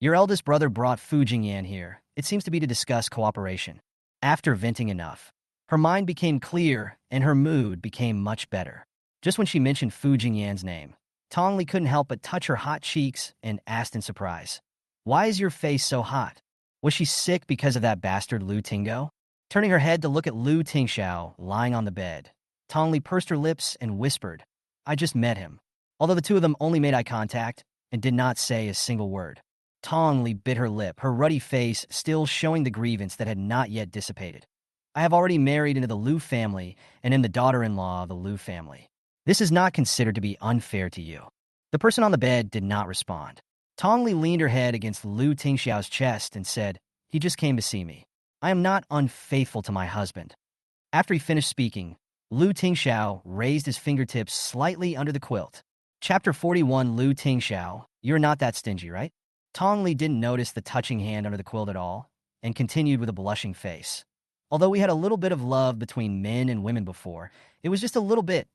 Your eldest brother brought Fuin Yan here. It seems to be to discuss cooperation. After venting enough, her mind became clear and her mood became much better. Just when she mentioned Fuin Yan's name, Tong Li couldn't help but touch her hot cheeks and asked in surprise, "Why is your face so hot? Was she sick because of that bastard Lu Tingo?" Turning her head to look at Lu Tingxiao lying on the bed, Tong Li pursed her lips and whispered, "I just met him." Although the two of them only made eye contact and did not say a single word, Tong Li bit her lip, her ruddy face still showing the grievance that had not yet dissipated. "I have already married into the Lu family and am the daughter-in-law of the Lu family. This is not considered to be unfair to you." The person on the bed did not respond. Tong Li leaned her head against Lu Tingxiao's chest and said, "He just came to see me. I am not unfaithful to my husband." After he finished speaking, Lu Tingxiao raised his fingertips slightly under the quilt. Chapter 41. Lu Tingxiao, you're not that stingy, right? Tong Li didn't notice the touching hand under the quilt at all and continued with a blushing face. "Although we had a little bit of love between men and women before, it was just a little bit.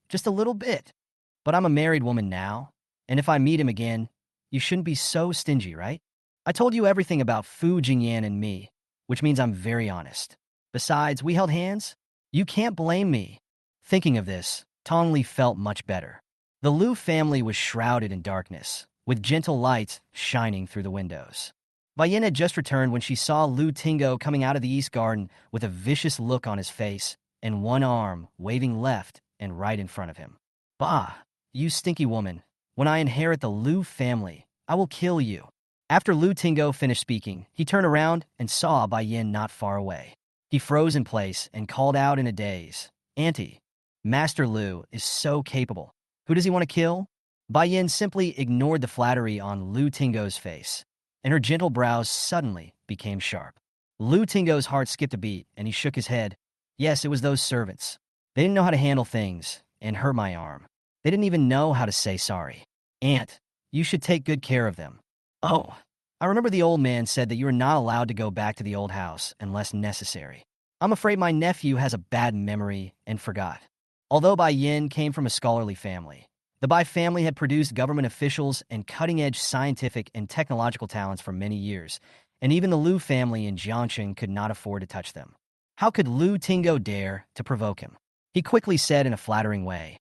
But I'm a married woman now, and if I meet him again, you shouldn't be so stingy, right? I told you everything about Fuin Yan and me, which means I'm very honest. Besides, we held hands. You can't blame me." Thinking of this, Tong Li felt much better. The Lu family was shrouded in darkness, with gentle light shining through the windows. Bayan had just returned when she saw Lu Tingo coming out of the east garden with a vicious look on his face and one arm waving left and right in front of him. "Bah, you stinky woman. When I inherit the Lu family, I will kill you." After Lu Tingo finished speaking, he turned around and saw Bayan not far away. He froze in place and called out in a daze, "Auntie, Master Lu is so capable. Who does he want to kill?" Bayan simply ignored the flattery on Lu Tingo's face, and her gentle brows suddenly became sharp. Lu Tingo's heart skipped a beat, and he shook his head. "Yes, it was those servants. They didn't know how to handle things and hurt my arm. They didn't even know how to say sorry. Aunt, you should take good care of them." "Oh, I remember the old man said that you are not allowed to go back to the old house unless necessary. I'm afraid my nephew has a bad memory and forgot." Although Bai Yin came from a scholarly family, the Bai family had produced government officials and cutting-edge scientific and technological talents for many years, and even the Lu family in Jiangxing could not afford to touch them. How could Lu Tingo dare to provoke him? He quickly said in a flattering way,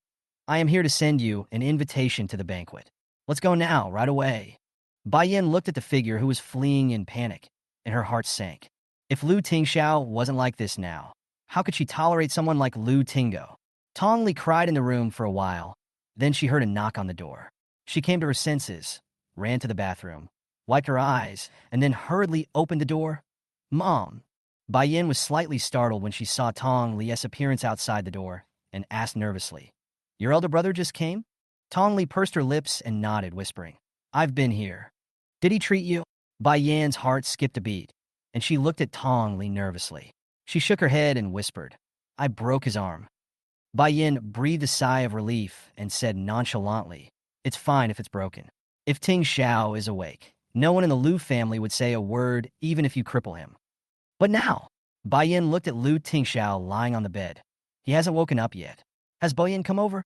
"I am here to send you an invitation to the banquet. Let's go now, right away." Bai Yin looked at the figure who was fleeing in panic, and her heart sank. If Lu Tingxiao wasn't like this now, how could she tolerate someone like Lu Tingo? Tong Li cried in the room for a while. Then she heard a knock on the door. She came to her senses, ran to the bathroom, wiped her eyes, and then hurriedly opened the door. "Mom." Bai Yin was slightly startled when she saw Tong Li's appearance outside the door and asked nervously, "Your elder brother just came?" Tong Li pursed her lips and nodded, whispering, "I've been here." "Did he treat you?" Bai Yan's heart skipped a beat, and she looked at Tong Li nervously. She shook her head and whispered, "I broke his arm." Bai Yin breathed a sigh of relief and said nonchalantly, "It's fine if it's broken. If Ting Xiao is awake, no one in the Lu family would say a word even if you cripple him." "But now," Bai Yin looked at Lu Tingxiao lying on the bed. "He hasn't woken up yet. Has Bai Yin come over?"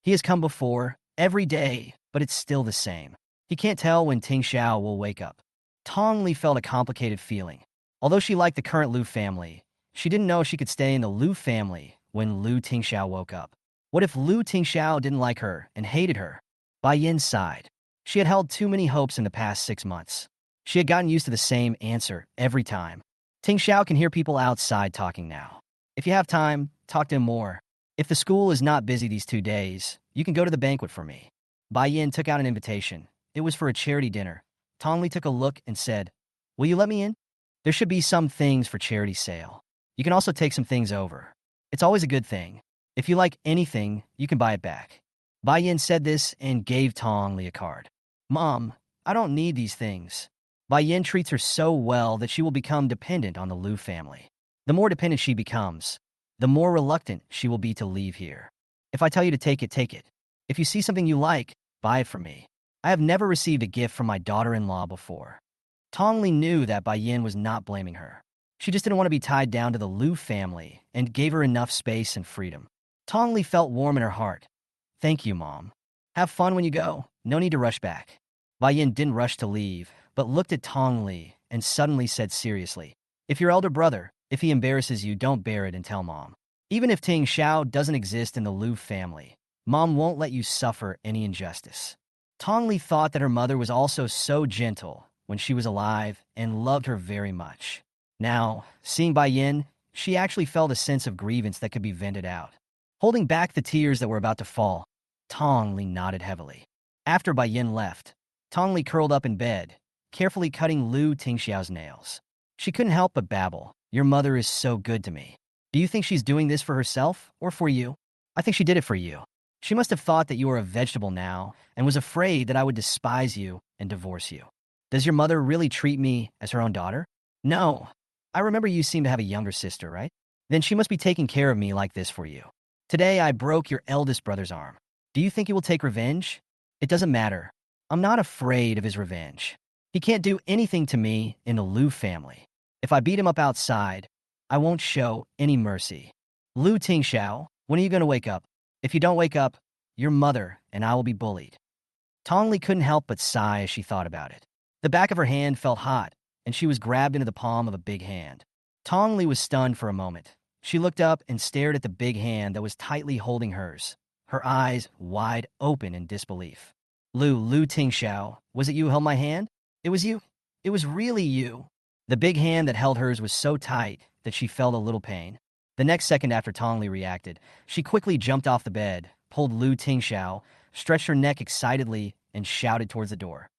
"He has come before, every day, but it's still the same. He can't tell when Ting Xiao will wake up." Tong Li felt a complicated feeling. Although she liked the current Lu family, she didn't know she could stay in the Lu family when Lu Tingxiao woke up. What if Lu Tingxiao didn't like her and hated her? Bai Yin sighed. She had held too many hopes in the past 6 months. She had gotten used to the same answer every time. "Tingxiao can hear people outside talking now. If you have time, talk to him more. If the school is not busy these 2 days, you can go to the banquet for me." Bai Yin took out an invitation. It was for a charity dinner. Tong Li took a look and said, "Will you let me in? There should be some things for charity sale. You can also take some things over. It's always a good thing. If you like anything, you can buy it back." Bai Yin said this and gave Tong Li a card. Mom, I don't need these things. Bai Yin treats her so well that she will become dependent on the Lu family. The more dependent she becomes, the more reluctant she will be to leave here. If I tell you to take it, take it. If you see something you like, buy it for me. I have never received a gift from my daughter-in-law before. Tongli knew that Bai Yin was not blaming her. She just didn't want to be tied down to the Lu family and gave her enough space and freedom. Tongli felt warm in her heart. Thank you, Mom. Have fun when you go. No need to rush back. Bai Yin didn't rush to leave, but looked at Tongli and suddenly said seriously, if your elder brother, if he embarrasses you, don't bear it and tell Mom. Even if Tingsha doesn't exist in the Lu family, Mom won't let you suffer any injustice. Tongli thought that her mother was also so gentle when she was alive and loved her very much. Now, seeing Bai Yin, she actually felt a sense of grievance that could be vented out. Holding back the tears that were about to fall, Tongli nodded heavily. After Bai Yin left, Tongli curled up in bed, carefully cutting Lu Tingxiao's nails. She couldn't help but babble, your mother is so good to me. Do you think she's doing this for herself or for you? I think she did it for you. She must have thought that you were a vegetable now and was afraid that I would despise you and divorce you. Does your mother really treat me as her own daughter? No. I remember you seem to have a younger sister, right? Then she must be taking care of me like this for you. Today I broke your eldest brother's arm. Do you think he will take revenge? It doesn't matter. I'm not afraid of his revenge. He can't do anything to me in the Lu family. If I beat him up outside, I won't show any mercy. Lu Tingxiao, when are you going to wake up? If you don't wake up, your mother and I will be bullied. Tongli couldn't help but sigh as she thought about it. The back of her hand felt hot, and she was grabbed into the palm of a big hand. Tongli was stunned for a moment. She looked up and stared at the big hand that was tightly holding hers, her eyes wide open in disbelief. Lu Tingxiao, was it you who held my hand? It was you. It was really you. The big hand that held hers was so tight that she felt a little pain. The next second after Tongli reacted, she quickly jumped off the bed, pulled Lu Tingxiao, stretched her neck excitedly, and shouted towards the door.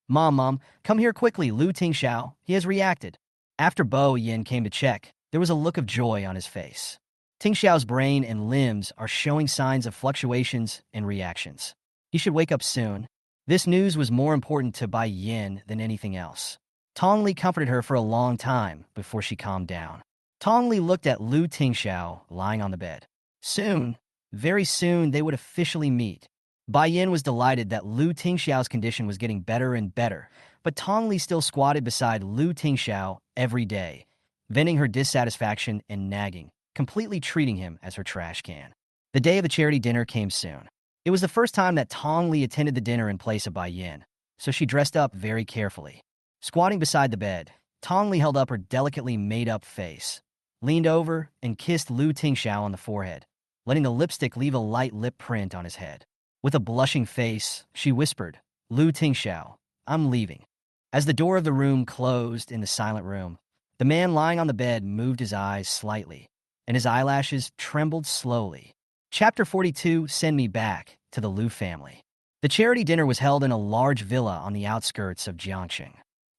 Mom, come here quickly, Lu Tingxiao. He has reacted. After Bo Yin came to check, there was a look of joy on his face. Tingxiao's brain and limbs are showing signs of fluctuations and reactions. He should wake up soon. This news was more important to Bai Yin than anything else. Tongli comforted her for a long time before she calmed down. Tongli looked at Lu Tingxiao lying on the bed. Soon, very soon, they would officially meet. Bai Yin was delighted that Lu Tingxiao's condition was getting better and better, but Tongli still squatted beside Lu Tingxiao every day, venting her dissatisfaction and nagging, completely treating him as her trash can. The day of the charity dinner came soon. It was the first time that Tongli attended the dinner in place of Bai Yin, so she dressed up very carefully. Squatting beside the bed, Tongli held up her delicately made-up face, leaned over, and kissed Lu Tingxiao on the forehead, letting the lipstick leave a light lip print on his head. With a blushing face, she whispered, Lu Tingxiao, I'm leaving. As the door of the room closed in the silent room, the man lying on the bed moved his eyes slightly, and his eyelashes trembled slowly. Chapter 42, Send Me Back to the Lu family. The charity dinner was held in a large villa on the outskirts of Jiangxing.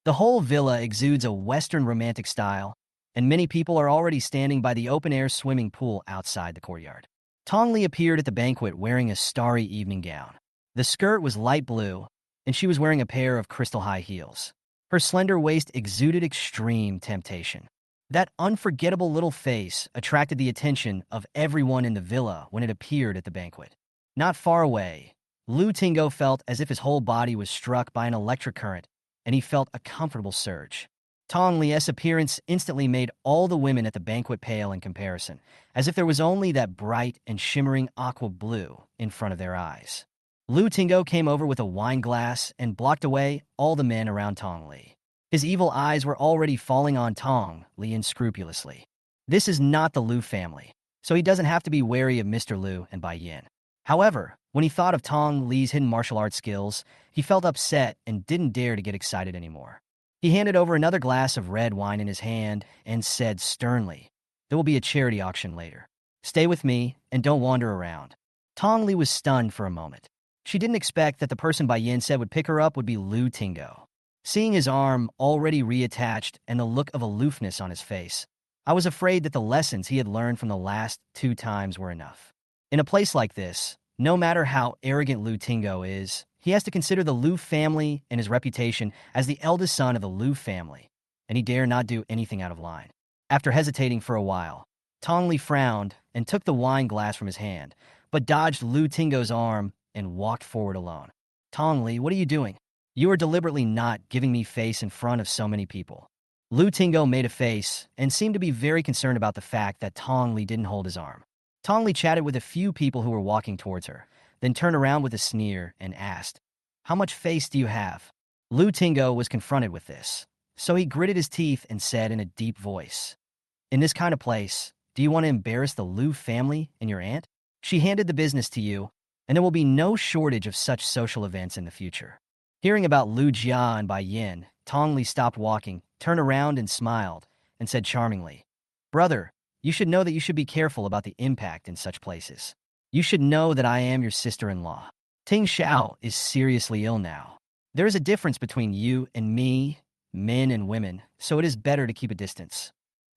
The whole villa exudes a Western romantic style, and many people are already standing by the open-air swimming pool outside the courtyard. Tongli appeared at the banquet wearing a starry evening gown. The skirt was light blue, and she was wearing a pair of crystal high heels. Her slender waist exuded extreme temptation. That unforgettable little face attracted the attention of everyone in the villa when it appeared at the banquet. Not far away, Lu Tingo felt as if his whole body was struck by an electric current, and he felt a comfortable surge. Tongli's appearance instantly made all the women at the banquet pale in comparison, as if there was only that bright and shimmering aqua blue in front of their eyes. Lu Tingo came over with a wine glass and blocked away all the men around Tongli. His evil eyes were already falling on Tongli unscrupulously. This is not the Lu family, so he doesn't have to be wary of Mr. Lu and Bai Yin. However, when he thought of Tongli's hidden martial arts skills, he felt upset and didn't dare to get excited anymore. He handed over another glass of red wine in his hand and said sternly, there will be a charity auction later. Stay with me and don't wander around. Tongli was stunned for a moment. She didn't expect that the person Bai Yin said would pick her up would be Lu Tingo. Seeing his arm already reattached and the look of aloofness on his face, I was afraid that the lessons he had learned from the last 2 times were enough. In a place like this, no matter how arrogant Lu Tingo is, He has to consider the Lu family and his reputation as the eldest son of the Lu family, and he dare not do anything out of line. After hesitating for a while, Tong Li frowned and took the wine glass from his hand, but dodged Lu Tingo's arm and walked forward alone. Tong Li, what are you doing? You are deliberately not giving me face in front of so many people. Lu Tingo made a face and seemed to be very concerned about the fact that Tong Li didn't hold his arm. Tong Li chatted with a few people who were walking towards her, then turned around with a sneer and asked, "How much face do you have?" Lu Tingo was confronted with this, so he gritted his teeth and said in a deep voice, "In this kind of place, do you want to embarrass the Lu family and your aunt? She handed the business to you, and there will be no shortage of such social events in the future." Hearing about Lu Jia and Bai Yin, Tong Li stopped walking, turned around and smiled, and said charmingly, "Brother, you should know that you should be careful about the impact in such places. You should know that I am your sister-in-law. Tingsha is seriously ill now. There is a difference between you and me, men and women, so it is better to keep a distance."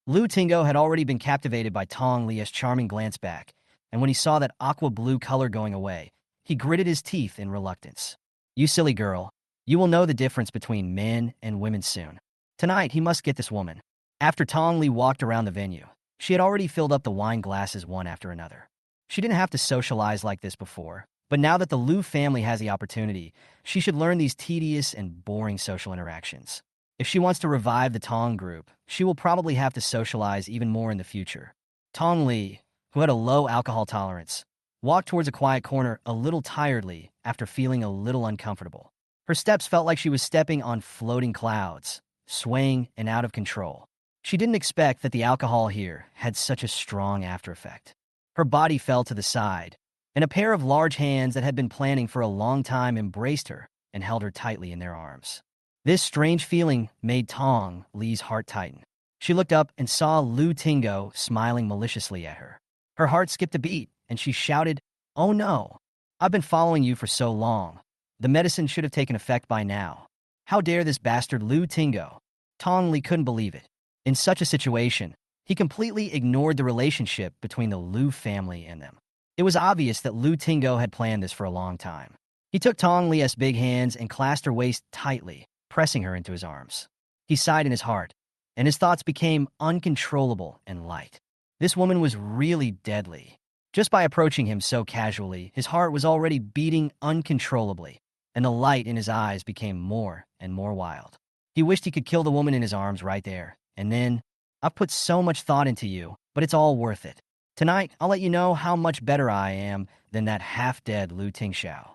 Lu Tingo had already been captivated by Tong Li's charming glance back, and when he saw that aqua blue color going away, he gritted his teeth in reluctance. "You silly girl, you will know the difference between men and women soon. Tonight, he must get this woman." After Tong Li walked around the venue, she had already filled up the wine glasses one after another. She didn't have to socialize like this before, but now that the Lu family has the opportunity, she should learn these tedious and boring social interactions. If she wants to revive the Tong group, she will probably have to socialize even more in the future. Tong Li, who had a low alcohol tolerance, walked towards a quiet corner a little tiredly after feeling a little uncomfortable. Her steps felt like she was stepping on floating clouds, swaying and out of control. She didn't expect that the alcohol here had such a strong after effect. Her body fell to the side, and a pair of large hands that had been planning for a long time embraced her and held her tightly in their arms. This strange feeling made Tong Li's heart tighten. She looked up and saw Lu Tingo smiling maliciously at her. Her heart skipped a beat, and she shouted, "Oh no! I've been following you for so long. The medicine should have taken effect by now. How dare this bastard Lu Tingo?" Tong Li couldn't believe it. In such a situation, he completely ignored the relationship between the Lu family and them. It was obvious that Lu Tingo had planned this for a long time. He took Tong Li's big hands and clasped her waist tightly, pressing her into his arms. He sighed in his heart, and his thoughts became uncontrollable and light. This woman was really deadly. Just by approaching him so casually, his heart was already beating uncontrollably, and the light in his eyes became more and more wild. He wished he could kill the woman in his arms right there, and then, "I've put so much thought into you, but it's all worth it. Tonight, I'll let you know how much better I am than that half-dead Lu Tingxiao."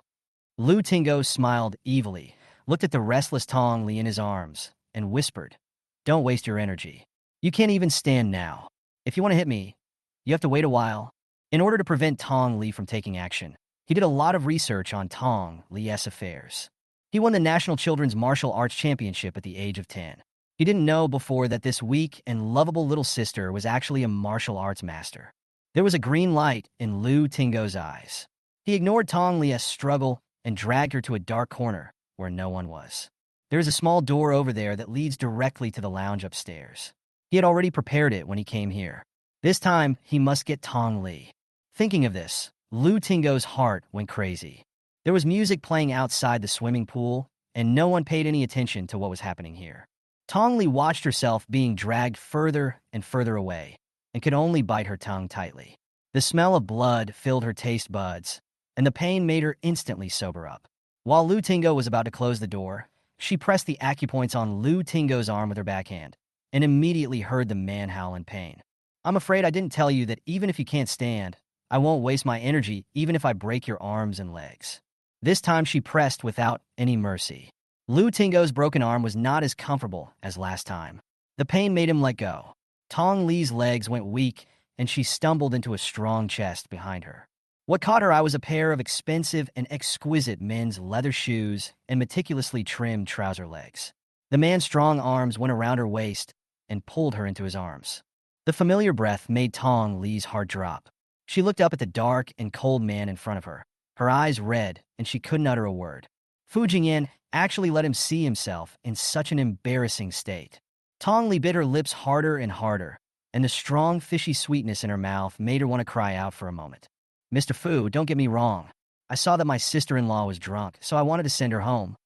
Lu Tingo smiled evilly, looked at the restless Tong Li in his arms, and whispered, "Don't waste your energy. You can't even stand now. If you want to hit me, you have to wait a while." In order to prevent Tong Li from taking action, he did a lot of research on Tong Li's affairs. He won the National Children's Martial Arts Championship at the age of 10. He didn't know before that this weak and lovable little sister was actually a martial arts master. There was a green light in Lu Tingo's eyes. He ignored Tong Li's struggle and dragged her to a dark corner where no one was. There is a small door over there that leads directly to the lounge upstairs. He had already prepared it when he came here. This time, he must get Tong Li. Thinking of this, Lu Tingo's heart went crazy. There was music playing outside the swimming pool, and no one paid any attention to what was happening here. Tong Li watched herself being dragged further and further away, and could only bite her tongue tightly. The smell of blood filled her taste buds, and the pain made her instantly sober up. While Lu Tingo was about to close the door, she pressed the acupoints on Lu Tingo's arm with her backhand, and immediately heard the man howl in pain. "I'm afraid I didn't tell you that even if you can't stand, I won't waste my energy even if I break your arms and legs." This time she pressed without any mercy. Lu Tingo's broken arm was not as comfortable as last time. The pain made him let go. Tong Li's legs went weak, and she stumbled into a strong chest behind her. What caught her eye was a pair of expensive and exquisite men's leather shoes and meticulously trimmed trouser legs. The man's strong arms went around her waist and pulled her into his arms. The familiar breath made Tong Li's heart drop. She looked up at the dark and cold man in front of her, her eyes red, and she couldn't utter a word. Fuin Yan actually let him see himself in such an embarrassing state. Tong Li bit her lips harder and harder, and the strong fishy sweetness in her mouth made her want to cry out for a moment. "Mr. Fu, don't get me wrong. I saw that my sister-in-law was drunk, so I wanted to send her home.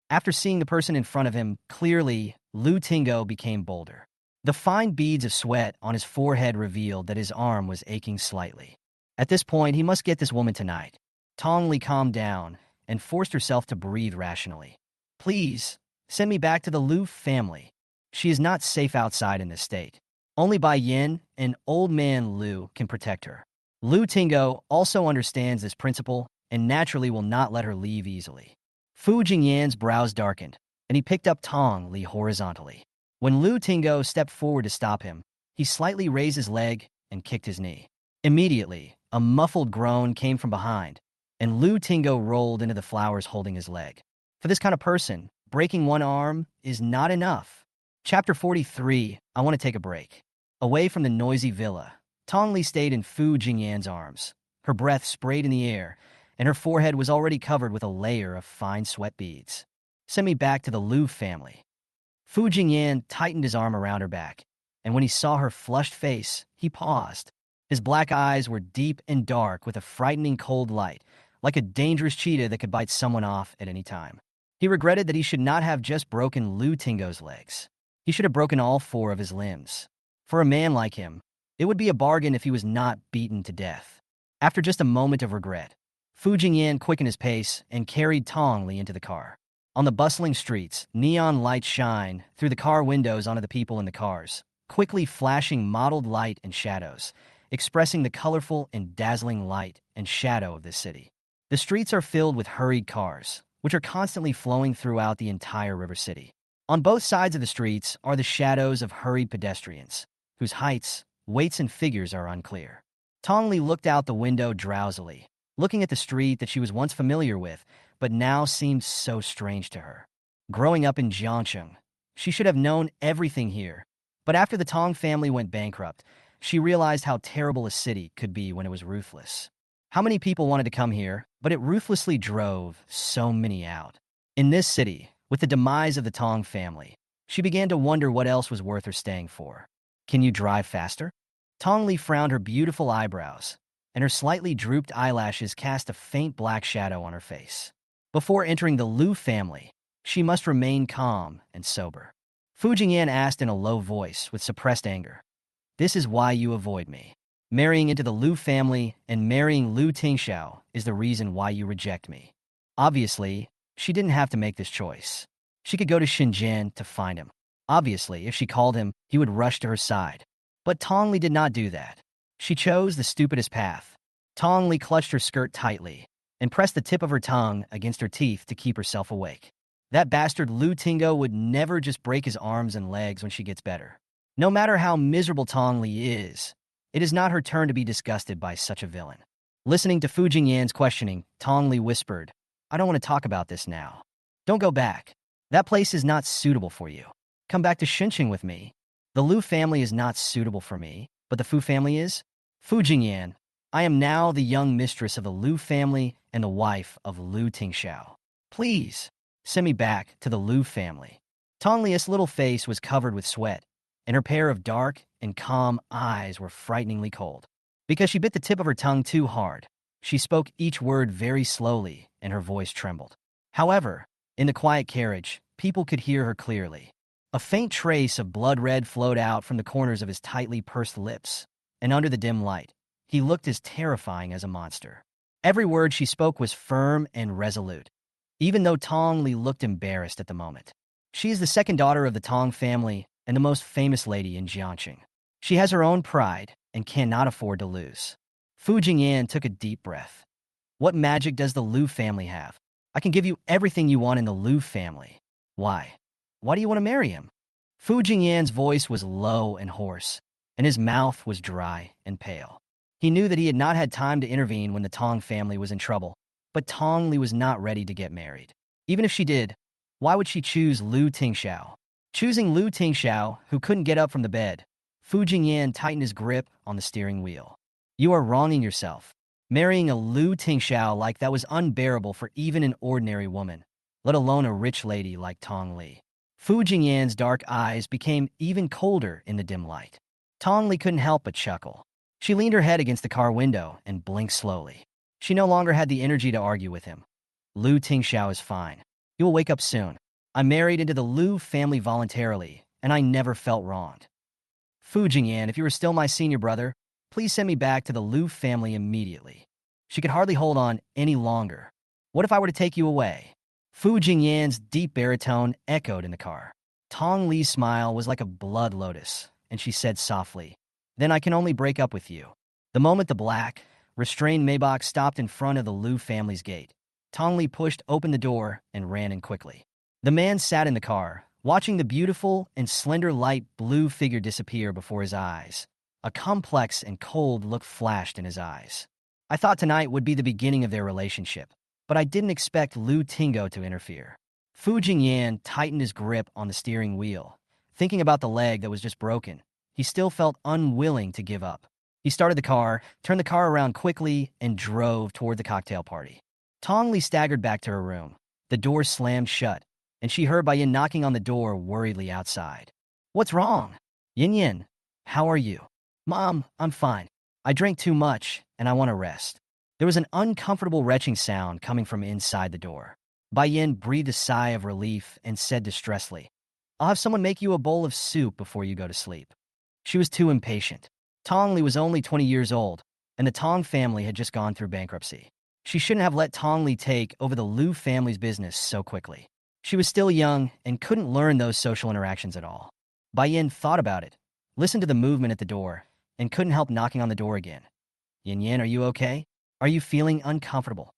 After seeing the person in front of him clearly, Tingo became bolder. The fine beads of sweat on his forehead revealed that his arm was aching slightly. At this point, he must get this woman tonight. Li calmed down and forced herself to breathe rationally. Please, send me back to the Lu family. She is not safe outside in this state. Only Bai Yin and old man Lu can protect her. Tingo also understands this principle and naturally will not let her leave easily. Yan's brows darkened, and he picked up Li horizontally. When Tingo stepped forward to stop him, he slightly raised his leg and kicked his knee. Immediately, a muffled groan came from behind, and Tingo rolled into the flowers holding his leg. For this kind of person, breaking one arm is not enough. Chapter 43, I want to take a break. Away from the noisy villa, Li stayed in Yan's arms. Her breath sprayed in the air, and her forehead was already covered with a layer of fine sweat beads. Send me back to the Lu family. Yan tightened his arm around her back, and when he saw her flushed face, he paused. His black eyes were deep and dark with a frightening cold light, like a dangerous cheetah that could bite someone off at any time. He regretted that he should not have just broken Tingo's legs. He should have broken all 4 of his limbs. For a man like him, it would be a bargain if he was not beaten to death. After just a moment of regret, Yan quickened his pace and carried Li into the car. On the bustling streets, neon lights shine through the car windows onto the people in the cars, quickly flashing mottled light and shadows, expressing the colorful and dazzling light and shadow of this city. The streets are filled with hurried cars, which are constantly flowing throughout the entire river city. On both sides of the streets are the shadows of hurried pedestrians, whose heights, weights, and figures are unclear. Li looked out the window drowsily, looking at the street that she was once familiar with, but now seemed so strange to her. Growing up in Jiangcheng, she should have known everything here, but after the Tong family went bankrupt, she realized how terrible a city could be when it was ruthless. How many people wanted to come here, but it ruthlessly drove so many out. In this city, with the demise of the Tong family, she began to wonder what else was worth her staying for. Can you drive faster? Li frowned her beautiful eyebrows, and her slightly drooped eyelashes cast a faint black shadow on her face. Before entering the Lu family, she must remain calm and sober. Yan asked in a low voice with suppressed anger. This is why you avoid me. Marrying into the Lu family and marrying Tingsha is the reason why you reject me. Obviously, she didn't have to make this choice. She could go to Shenzhen to find him. Obviously, if she called him, he would rush to her side. But Li did not do that. She chose the stupidest path. Li clutched her skirt tightly and pressed the tip of her tongue against her teeth to keep herself awake. That bastard Tingo would never just break his arms and legs when she gets better. No matter how miserable Li is, it is not her turn to be disgusted by such a villain. Listening to Yan's questioning, Li whispered, I don't want to talk about this now. Don't go back. That place is not suitable for you. Come back to Shenzhen with me. The Lu family is not suitable for me, but the Fu family is? Yan, I am now the young mistress of the Lu family and the wife of Tingsha. Please, send me back to the Lu family. Li's little face was covered with sweat, and her pair of dark and calm eyes were frighteningly cold. Because she bit the tip of her tongue too hard, she spoke each word very slowly, and her voice trembled. However, in the quiet carriage, people could hear her clearly. A faint trace of blood red flowed out from the corners of his tightly pursed lips, and under the dim light, he looked as terrifying as a monster. Every word she spoke was firm and resolute, even though Li looked embarrassed at the moment. She is the second daughter of the Tong family and the most famous lady in Jiangcheng. She has her own pride and cannot afford to lose. Yan took a deep breath. What magic does the Lu family have? I can give you everything you want in the Lu family. Why? Why do you want to marry him? Yan's voice was low and hoarse, and his mouth was dry and pale. He knew that he had not had time to intervene when the Tong family was in trouble, but Li was not ready to get married. Even if she did, why would she choose Tingsha? Choosing Tingsha, who couldn't get up from the bed, Yan tightened his grip on the steering wheel. You are wronging yourself. Marrying a Tingsha like that was unbearable for even an ordinary woman, let alone a rich lady like Li. Yan's dark eyes became even colder in the dim light. Li couldn't help but chuckle. She leaned her head against the car window and blinked slowly. She no longer had the energy to argue with him. Lu Tingxiao is fine. He will wake up soon. I married into the Lu family voluntarily, and I never felt wronged. Fuin Yan, if you are still my senior brother, please send me back to the Lu family immediately. She could hardly hold on any longer. What if I were to take you away? Fuin Yan's deep baritone echoed in the car. Tong Li's smile was like a blood lotus, and she said softly, "Then I can only break up with you." The moment the black, restrained Maybach stopped in front of the Lu family's gate, Tong Li pushed open the door and ran in quickly. The man sat in the car, watching the beautiful and slender light blue figure disappear before his eyes. A complex and cold look flashed in his eyes. I thought tonight would be the beginning of their relationship, but I didn't expect Lu Tingo to interfere. Fuin Yan tightened his grip on the steering wheel. Thinking about the leg that was just broken, he still felt unwilling to give up. He started the car, turned the car around quickly, and drove toward the cocktail party. Tong Li staggered back to her room. The door slammed shut, and she heard Yin knocking on the door worriedly outside. "What's wrong?" "Yin, how are you?" "Mom, I'm fine. I drank too much, and I want to rest." There was an uncomfortable retching sound coming from inside the door. Yin breathed a sigh of relief and said distressfully, "I'll have someone make you a bowl of soup before you go to sleep." She was too impatient. Tong Li was only 20 years old, and the Tong family had just gone through bankruptcy. She shouldn't have let Tong Li take over the Lu family's business so quickly. She was still young and couldn't learn those social interactions at all. Yin thought about it, listened to the movement at the door, and couldn't help knocking on the door again. "Yin, are you okay? Are you feeling uncomfortable?"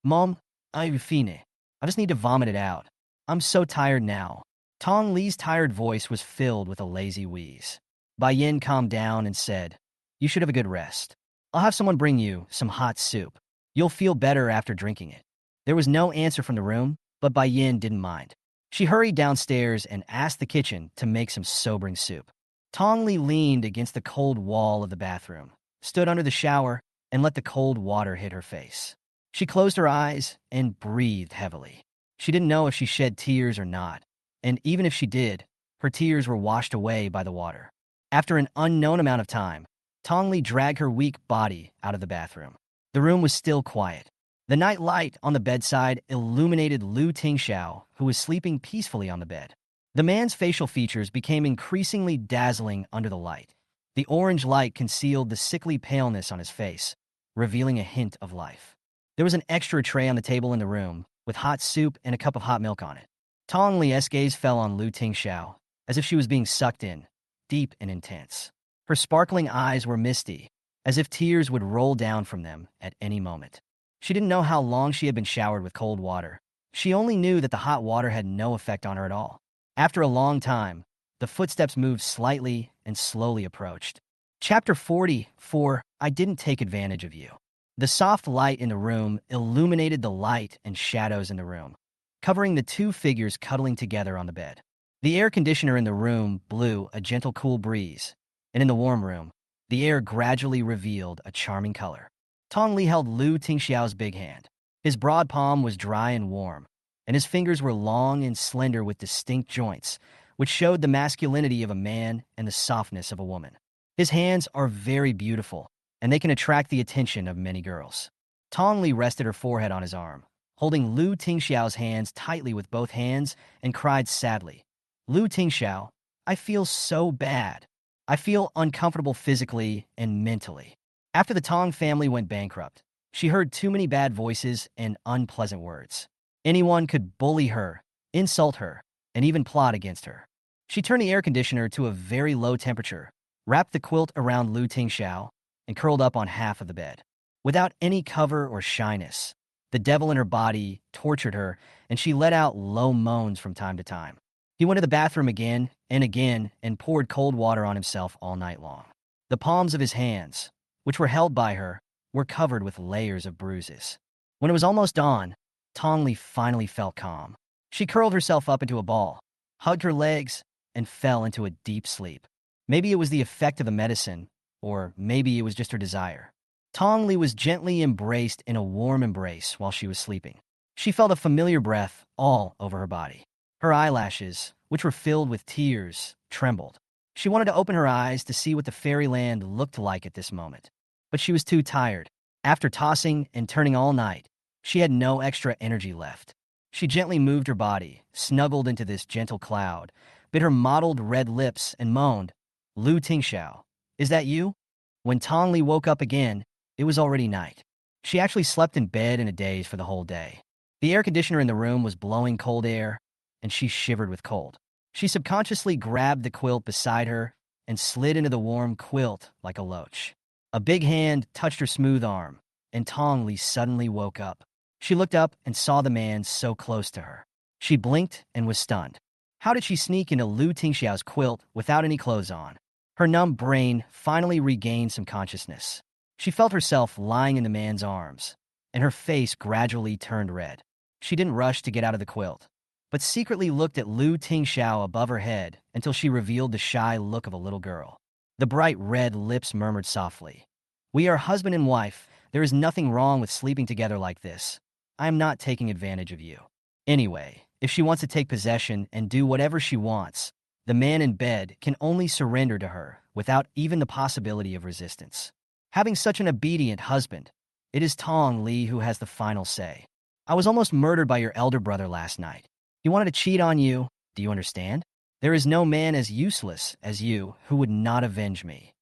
"Mom, I'm fine. I just need to vomit it out. I'm so tired now." Tong Li's tired voice was filled with a lazy wheeze. Yin calmed down and said, "You should have a good rest. I'll have someone bring you some hot soup. You'll feel better after drinking it." There was no answer from the room, but Yin didn't mind. She hurried downstairs and asked the kitchen to make some sobering soup. Tong Li leaned against the cold wall of the bathroom, stood under the shower, and let the cold water hit her face. She closed her eyes and breathed heavily. She didn't know if she shed tears or not, and even if she did, her tears were washed away by the water. After an unknown amount of time, Tong Li dragged her weak body out of the bathroom. The room was still quiet. The night light on the bedside illuminated Lu Tingxiao, who was sleeping peacefully on the bed. The man's facial features became increasingly dazzling under the light. The orange light concealed the sickly paleness on his face, revealing a hint of life. There was an extra tray on the table in the room, with hot soup and a cup of hot milk on it. Tong Li's gaze fell on Lu Tingxiao, as if she was being sucked in, deep and intense. Her sparkling eyes were misty, as if tears would roll down from them at any moment. She didn't know how long she had been showered with cold water. She only knew that the hot water had no effect on her at all. After a long time, the footsteps moved slightly and slowly approached. Chapter 44, I Didn't Take Advantage of You. The soft light in the room illuminated the light and shadows in the room, covering the two figures cuddling together on the bed. The air conditioner in the room blew a gentle cool breeze, and in the warm room, the air gradually revealed a charming color. Tong Li held Lu Tingxiao's big hand. His broad palm was dry and warm, and his fingers were long and slender with distinct joints, which showed the masculinity of a man and the softness of a woman. His hands are very beautiful, and they can attract the attention of many girls. Tong Li rested her forehead on his arm, holding Lu Tingxiao's hands tightly with both hands, and cried sadly, "Lu Tingxiao, I feel so bad. I feel uncomfortable physically and mentally." After the Tong family went bankrupt, she heard too many bad voices and unpleasant words. Anyone could bully her, insult her, and even plot against her. She turned the air conditioner to a very low temperature, wrapped the quilt around Lu Tingxiao, and curled up on half of the bed. Without any cover or shyness, the devil in her body tortured her, and she let out low moans from time to time. He went to the bathroom again and poured cold water on himself all night long. The palms of his hands, which were held by her, were covered with layers of bruises. When it was almost dawn, Tong Li finally felt calm. She curled herself up into a ball, hugged her legs, and fell into a deep sleep. Maybe it was the effect of the medicine, or maybe it was just her desire. Tong Li was gently embraced in a warm embrace while she was sleeping. She felt a familiar breath all over her body. Her eyelashes, which were filled with tears, trembled. She wanted to open her eyes to see what the fairyland looked like at this moment, but she was too tired. After tossing and turning all night, she had no extra energy left. She gently moved her body, snuggled into this gentle cloud, bit her mottled red lips, and moaned, "Lu Tingxiao, is that you?" When Tong Li woke up again, it was already night. She actually slept in bed in a daze for the whole day. The air conditioner in the room was blowing cold air, and she shivered with cold. She subconsciously grabbed the quilt beside her and slid into the warm quilt like a loach. A big hand touched her smooth arm, and Tong Li suddenly woke up. She looked up and saw the man so close to her. She blinked and was stunned. How did she sneak into Lu Tingxiao's quilt without any clothes on? Her numb brain finally regained some consciousness. She felt herself lying in the man's arms, and her face gradually turned red. She didn't rush to get out of the quilt, but secretly looked at Lu Tingxiao above her head until she revealed the shy look of a little girl. The bright red lips murmured softly, "We are husband and wife. There is nothing wrong with sleeping together like this. I am not taking advantage of you. Anyway, if she wants to take possession and do whatever she wants, the man in bed can only surrender to her without even the possibility of resistance. Having such an obedient husband, it is Tong Li who has the final say. I was almost murdered by your elder brother last night. He wanted to cheat on you. Do you understand? There is no man as useless as you who would not avenge me.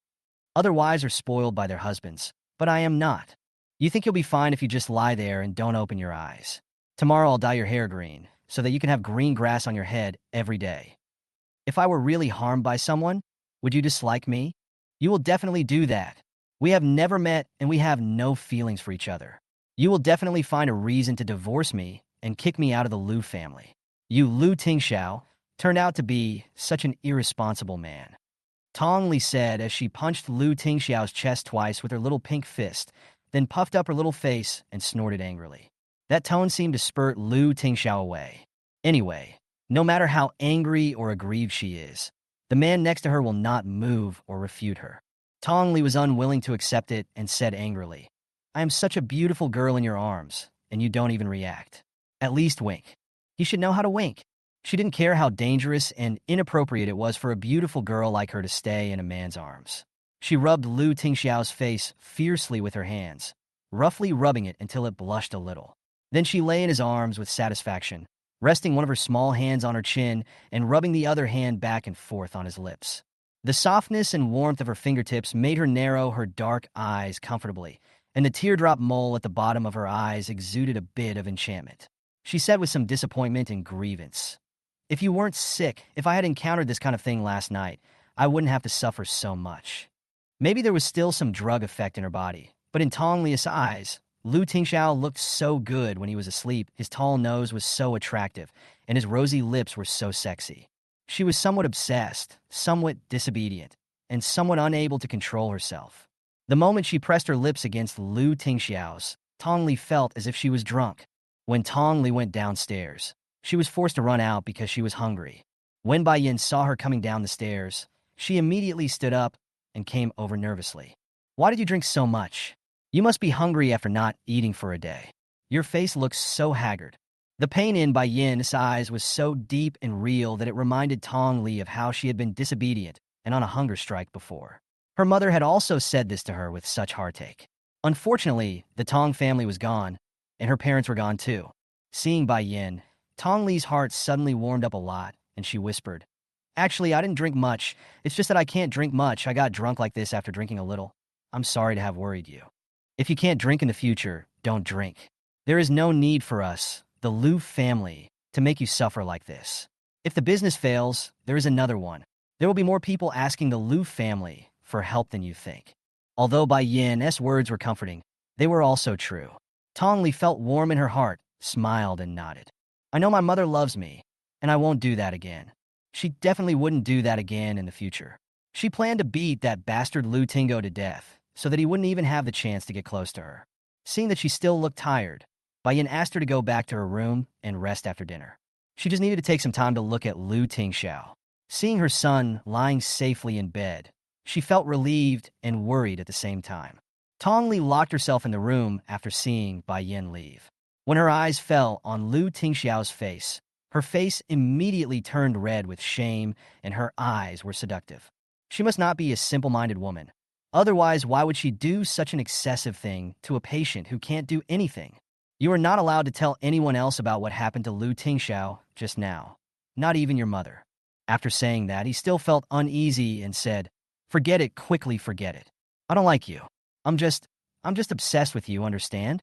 Other wives are spoiled by their husbands, but I am not. You think you'll be fine if you just lie there and don't open your eyes. Tomorrow I'll dye your hair green, so that you can have green grass on your head every day. If I were really harmed by someone, would you dislike me? You will definitely do that. We have never met and we have no feelings for each other. You will definitely find a reason to divorce me and kick me out of the Lu family. You Lu Tingxiao turned out to be such an irresponsible man." Tong Li said as she punched Lu Tingxiao's chest twice with her little pink fist, then puffed up her little face and snorted angrily. That tone seemed to spurt Lu Tingxiao away. Anyway, no matter how angry or aggrieved she is, the man next to her will not move or refute her. Tong Li was unwilling to accept it and said angrily, "I am such a beautiful girl in your arms, and you don't even react. At least wink." He should know how to wink. She didn't care how dangerous and inappropriate it was for a beautiful girl like her to stay in a man's arms. She rubbed Lu Tingxiao's face fiercely with her hands, roughly rubbing it until it blushed a little. Then she lay in his arms with satisfaction, resting one of her small hands on her chin and rubbing the other hand back and forth on his lips. The softness and warmth of her fingertips made her narrow her dark eyes comfortably, and the teardrop mole at the bottom of her eyes exuded a bit of enchantment. She said with some disappointment and grievance, "If you weren't sick, if I had encountered this kind of thing last night, I wouldn't have to suffer so much." Maybe there was still some drug effect in her body, but in Tong Li's eyes, Lu Tingxiao looked so good when he was asleep. His tall nose was so attractive, and his rosy lips were so sexy. She was somewhat obsessed, somewhat disobedient, and somewhat unable to control herself. The moment she pressed her lips against Lu Tingxiao's, Tong Li felt as if she was drunk. When Tong Li went downstairs, she was forced to run out because she was hungry. When Bai Yin saw her coming down the stairs, she immediately stood up and came over nervously. "Why did you drink so much? You must be hungry after not eating for a day. Your face looks so haggard." The pain in Bai Yin's eyes was so deep and real that it reminded Tong Li of how she had been disobedient and on a hunger strike before. Her mother had also said this to her with such heartache. Unfortunately, the Tong family was gone, and her parents were gone too. Seeing Bai Yin, Tong Li's heart suddenly warmed up a lot, and she whispered, "Actually, I didn't drink much. It's just that I can't drink much. I got drunk like this after drinking a little. I'm sorry to have worried you. If you can't drink in the future, don't drink. There is no need for us, the Lu family, to make you suffer like this. If the business fails, there is another one. There will be more people asking the Lu family for help than you think." Although Bai Yin's words were comforting, they were also true. Tong Li felt warm in her heart, smiled, and nodded. "I know my mother loves me, and I won't do that again." She definitely wouldn't do that again in the future. She planned to beat that bastard Lu Tingo to death, so that he wouldn't even have the chance to get close to her. Seeing that she still looked tired, Bai Yin asked her to go back to her room and rest after dinner. She just needed to take some time to look at Lu Tingxiao. Seeing her son lying safely in bed, she felt relieved and worried at the same time. Tong Li locked herself in the room after seeing Bai Yin leave. When her eyes fell on Lu Tingxiao's face, her face immediately turned red with shame and her eyes were seductive. She must not be a simple-minded woman. Otherwise, why would she do such an excessive thing to a patient who can't do anything? You are not allowed to tell anyone else about what happened to Lu Tingxiao just now, not even your mother. After saying that, he still felt uneasy and said, "Forget it, quickly forget it. I don't like you. I'm just obsessed with you, understand?"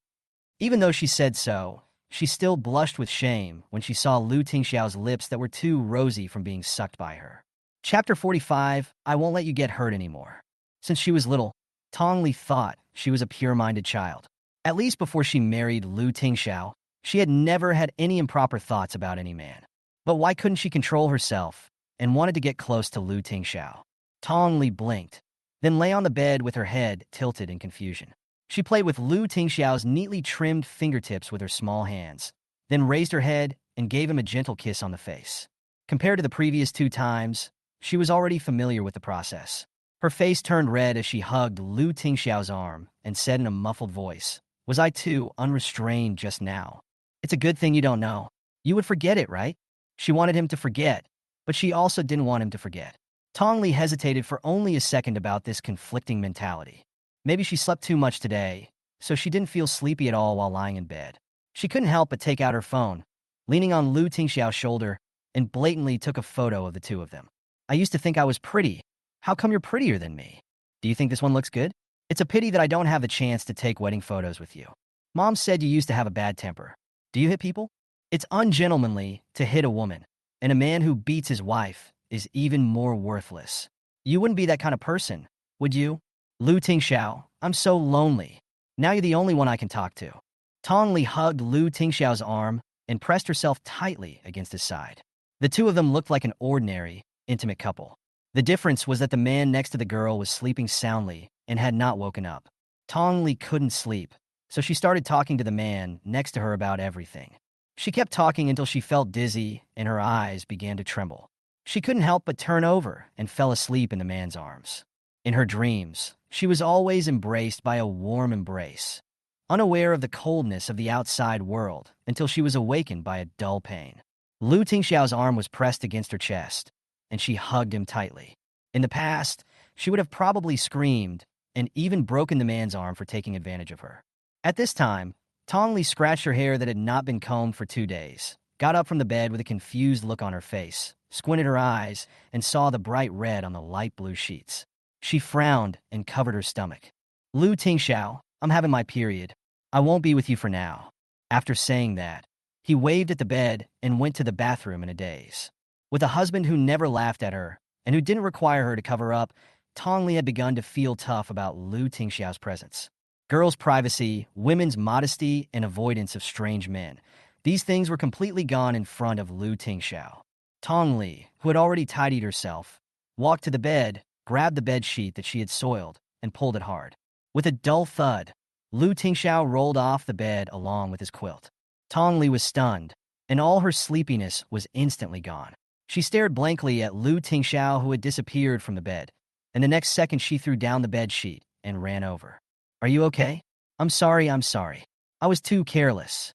Even though she said so, she still blushed with shame when she saw Lu Tingxiao's lips that were too rosy from being sucked by her. Chapter 45, I Won't Let You Get Hurt Anymore. Since she was little, Tong Li thought she was a pure-minded child. At least before she married Lu Tingxiao, she had never had any improper thoughts about any man. But why couldn't she control herself and wanted to get close to Lu Tingxiao? Tong Li blinked, then lay on the bed with her head tilted in confusion. She played with Lu Tingxiao's neatly trimmed fingertips with her small hands, then raised her head and gave him a gentle kiss on the face. Compared to the previous 2 times, she was already familiar with the process. Her face turned red as she hugged Lu Tingxiao's arm and said in a muffled voice, "Was I too unrestrained just now? It's a good thing you don't know. You would forget it, right?" She wanted him to forget, but she also didn't want him to forget. Tong Li hesitated for only a second about this conflicting mentality. Maybe she slept too much today, so she didn't feel sleepy at all while lying in bed. She couldn't help but take out her phone, leaning on Lu Tingxiao's shoulder, and blatantly took a photo of the two of them. "I used to think I was pretty. How come you're prettier than me? Do you think this one looks good? It's a pity that I don't have the chance to take wedding photos with you. Mom said you used to have a bad temper. Do you hit people? It's ungentlemanly to hit a woman, and a man who beats his wife is even more worthless. You wouldn't be that kind of person, would you? Lu Tingxiao, I'm so lonely. Now you're the only one I can talk to." Tong Li hugged Lu Tingxiao's arm and pressed herself tightly against his side. The two of them looked like an ordinary, intimate couple. The difference was that the man next to the girl was sleeping soundly and had not woken up. Tong Li couldn't sleep, so she started talking to the man next to her about everything. She kept talking until she felt dizzy and her eyes began to tremble. She couldn't help but turn over and fell asleep in the man's arms. In her dreams, she was always embraced by a warm embrace, unaware of the coldness of the outside world until she was awakened by a dull pain. Lu Tingxiao's arm was pressed against her chest, and she hugged him tightly. In the past, she would have probably screamed and even broken the man's arm for taking advantage of her. At this time, Tong Li scratched her hair that had not been combed for 2 days, got up from the bed with a confused look on her face, squinted her eyes, and saw the bright red on the light blue sheets. She frowned and covered her stomach. "Lu Tingxiao, I'm having my period. I won't be with you for now." After saying that, he waved at the bed and went to the bathroom in a daze. With a husband who never laughed at her and who didn't require her to cover up, Tong Li had begun to feel tough about Lu Tingxiao's presence. Girls' privacy, women's modesty, and avoidance of strange men. These things were completely gone in front of Lu Tingxiao. Tong Li, who had already tidied herself, walked to the bed, grabbed the bed sheet that she had soiled, and pulled it hard. With a dull thud, Lu Tingxiao rolled off the bed along with his quilt. Tong Li was stunned, and all her sleepiness was instantly gone. She stared blankly at Lu Tingxiao, who had disappeared from the bed, and the next second she threw down the bed sheet and ran over. "Are you okay? I'm sorry. I was too careless.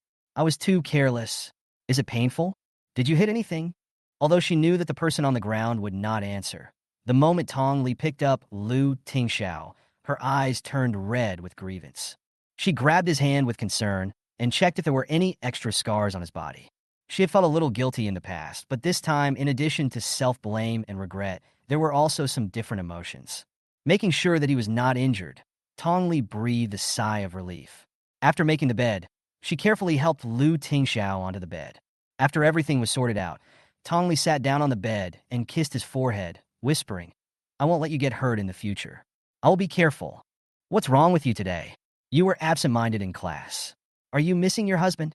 Is it painful? Did you hit anything?" Although she knew that the person on the ground would not answer, the moment Tong Li picked up Lu Tingxiao, her eyes turned red with grievance. She grabbed his hand with concern and checked if there were any extra scars on his body. She had felt a little guilty in the past, but this time, in addition to self-blame and regret, there were also some different emotions. Making sure that he was not injured, Tong Li breathed a sigh of relief. After making the bed, she carefully helped Lu Tingxiao onto the bed. After everything was sorted out, Tong Li sat down on the bed and kissed his forehead, whispering, "I won't let you get hurt in the future. I will be careful. What's wrong with you today? You were absent-minded in class. Are you missing your husband?"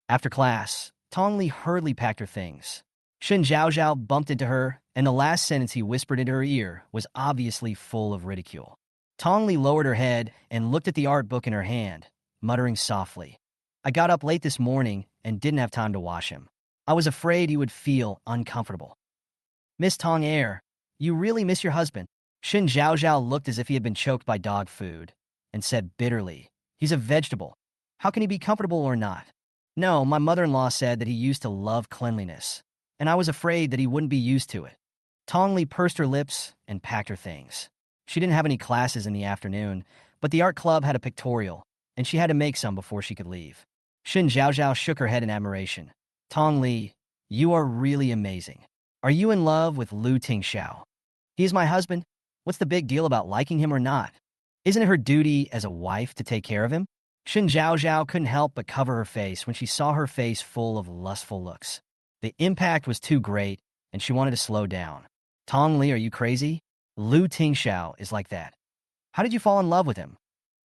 After class, Tong Li hurriedly packed her things. Shen Zhaozhao bumped into her, and the last sentence he whispered into her ear was obviously full of ridicule. Tong Li lowered her head and looked at the art book in her hand, muttering softly, "I got up late this morning and didn't have time to wash him. I was afraid he would feel uncomfortable." "Miss Tong Air, you really miss your husband?" Shen Zhaozhao looked as if he had been choked by dog food and said bitterly, "He's a vegetable. How can he be comfortable or not? No, my mother-in-law said that he used to love cleanliness, and I was afraid that he wouldn't be used to it." Tong Li pursed her lips and packed her things. She didn't have any classes in the afternoon, but the art club had a pictorial, and she had to make some before she could leave. Shin Zhaozhao shook her head in admiration. Tong Li, you are really amazing. Are you in love with Lu Tingxiao? He is my husband. What's the big deal about liking him or not? Isn't it her duty as a wife to take care of him? Shin Zhaozhao couldn't help but cover her face when she saw her face full of lustful looks. The impact was too great, and she wanted to slow down. Tong Li, are you crazy? Lu Tingxiao is like that. How did you fall in love with him?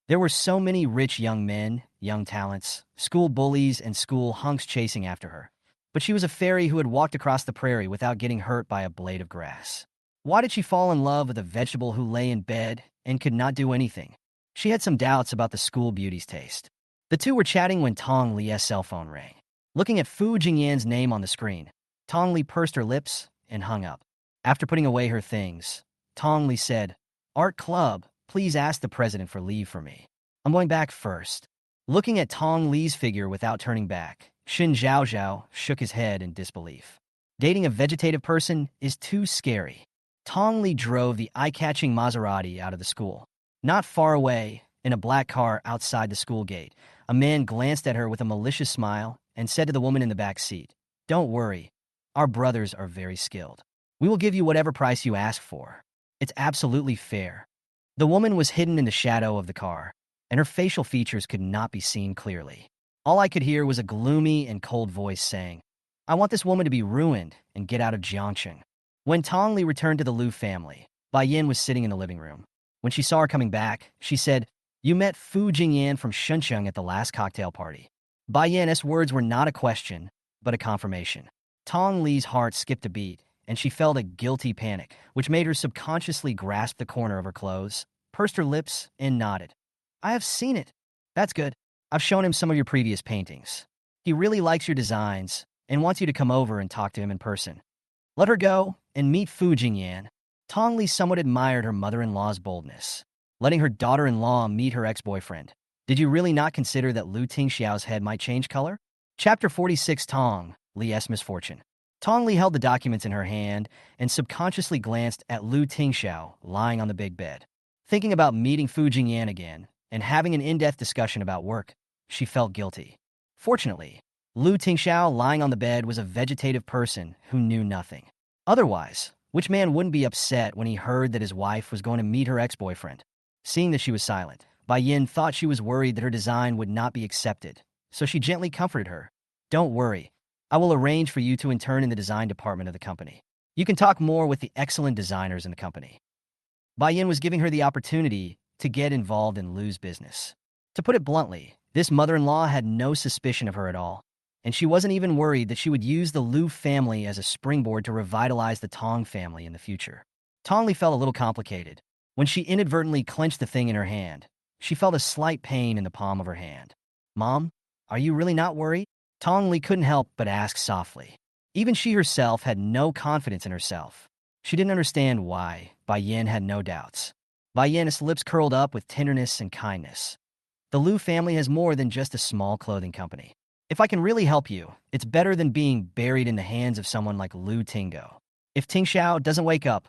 There were so many rich young men, young talents, school bullies, and school hunks chasing after her. But she was a fairy who had walked across the prairie without getting hurt by a blade of grass. Why did she fall in love with a vegetable who lay in bed and could not do anything? She had some doubts about the school beauty's taste. The two were chatting when Tong Li's cell phone rang. Looking at Fuin Yan's name on the screen, Tong Li pursed her lips and hung up. After putting away her things, Tong Li said, "Art club, please ask the president for leave for me. I'm going back first." Looking at Tong Li's figure without turning back, Shin Zhaozhao shook his head in disbelief. Dating a vegetative person is too scary. Tong Li drove the eye-catching Maserati out of the school. Not far away, in a black car outside the school gate, a man glanced at her with a malicious smile and said to the woman in the back seat, "Don't worry, our brothers are very skilled. We will give you whatever price you ask for. It's absolutely fair." The woman was hidden in the shadow of the car, and her facial features could not be seen clearly. All I could hear was a gloomy and cold voice saying, "I want this woman to be ruined and get out of Jiangcheng." When Tong Li returned to the Lu family, Bai Yin was sitting in the living room. When she saw her coming back, she said, "You met Fuin Yan from Shenzhen at the last cocktail party." Bai Yin's words were not a question, but a confirmation. Tong Li's heart skipped a beat, and she felt a guilty panic, which made her subconsciously grasp the corner of her clothes, pursed her lips, and nodded. "I have seen it." "That's good. I've shown him some of your previous paintings. He really likes your designs and wants you to come over and talk to him in person. Let her go and meet Fuin Yan." Tong Li somewhat admired her mother-in-law's boldness, letting her daughter-in-law meet her ex-boyfriend. Did you really not consider that Lu Tingxiao's head might change color? Chapter 46, Tong Li's Misfortune. Tong Li held the documents in her hand and subconsciously glanced at Lu Tingxiao lying on the big bed. Thinking about meeting Fuin Yan again and having an in-depth discussion about work, she felt guilty. Fortunately, Lu Tingxiao lying on the bed was a vegetative person who knew nothing. Otherwise, which man wouldn't be upset when he heard that his wife was going to meet her ex-boyfriend? Seeing that she was silent, Bai Yin thought she was worried that her design would not be accepted, so she gently comforted her. "Don't worry. I will arrange for you to intern in the design department of the company. You can talk more with the excellent designers in the company." Bai Yin was giving her the opportunity to get involved in Lu's business. To put it bluntly, this mother-in-law had no suspicion of her at all, and she wasn't even worried that she would use the Lu family as a springboard to revitalize the Tong family in the future. Tong Li felt a little complicated. When she inadvertently clenched the thing in her hand, she felt a slight pain in the palm of her hand. "Mom, are you really not worried?" Tong Li couldn't help but ask softly. Even she herself had no confidence in herself. She didn't understand why. Bai Yin had no doubts. Bai Yin's lips curled up with tenderness and kindness. "The Lu family has more than just a small clothing company. If I can really help you, it's better than being buried in the hands of someone like Lu Tingo. If Tingxiao doesn't wake up,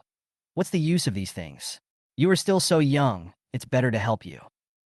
what's the use of these things? You are still so young, it's better to help you."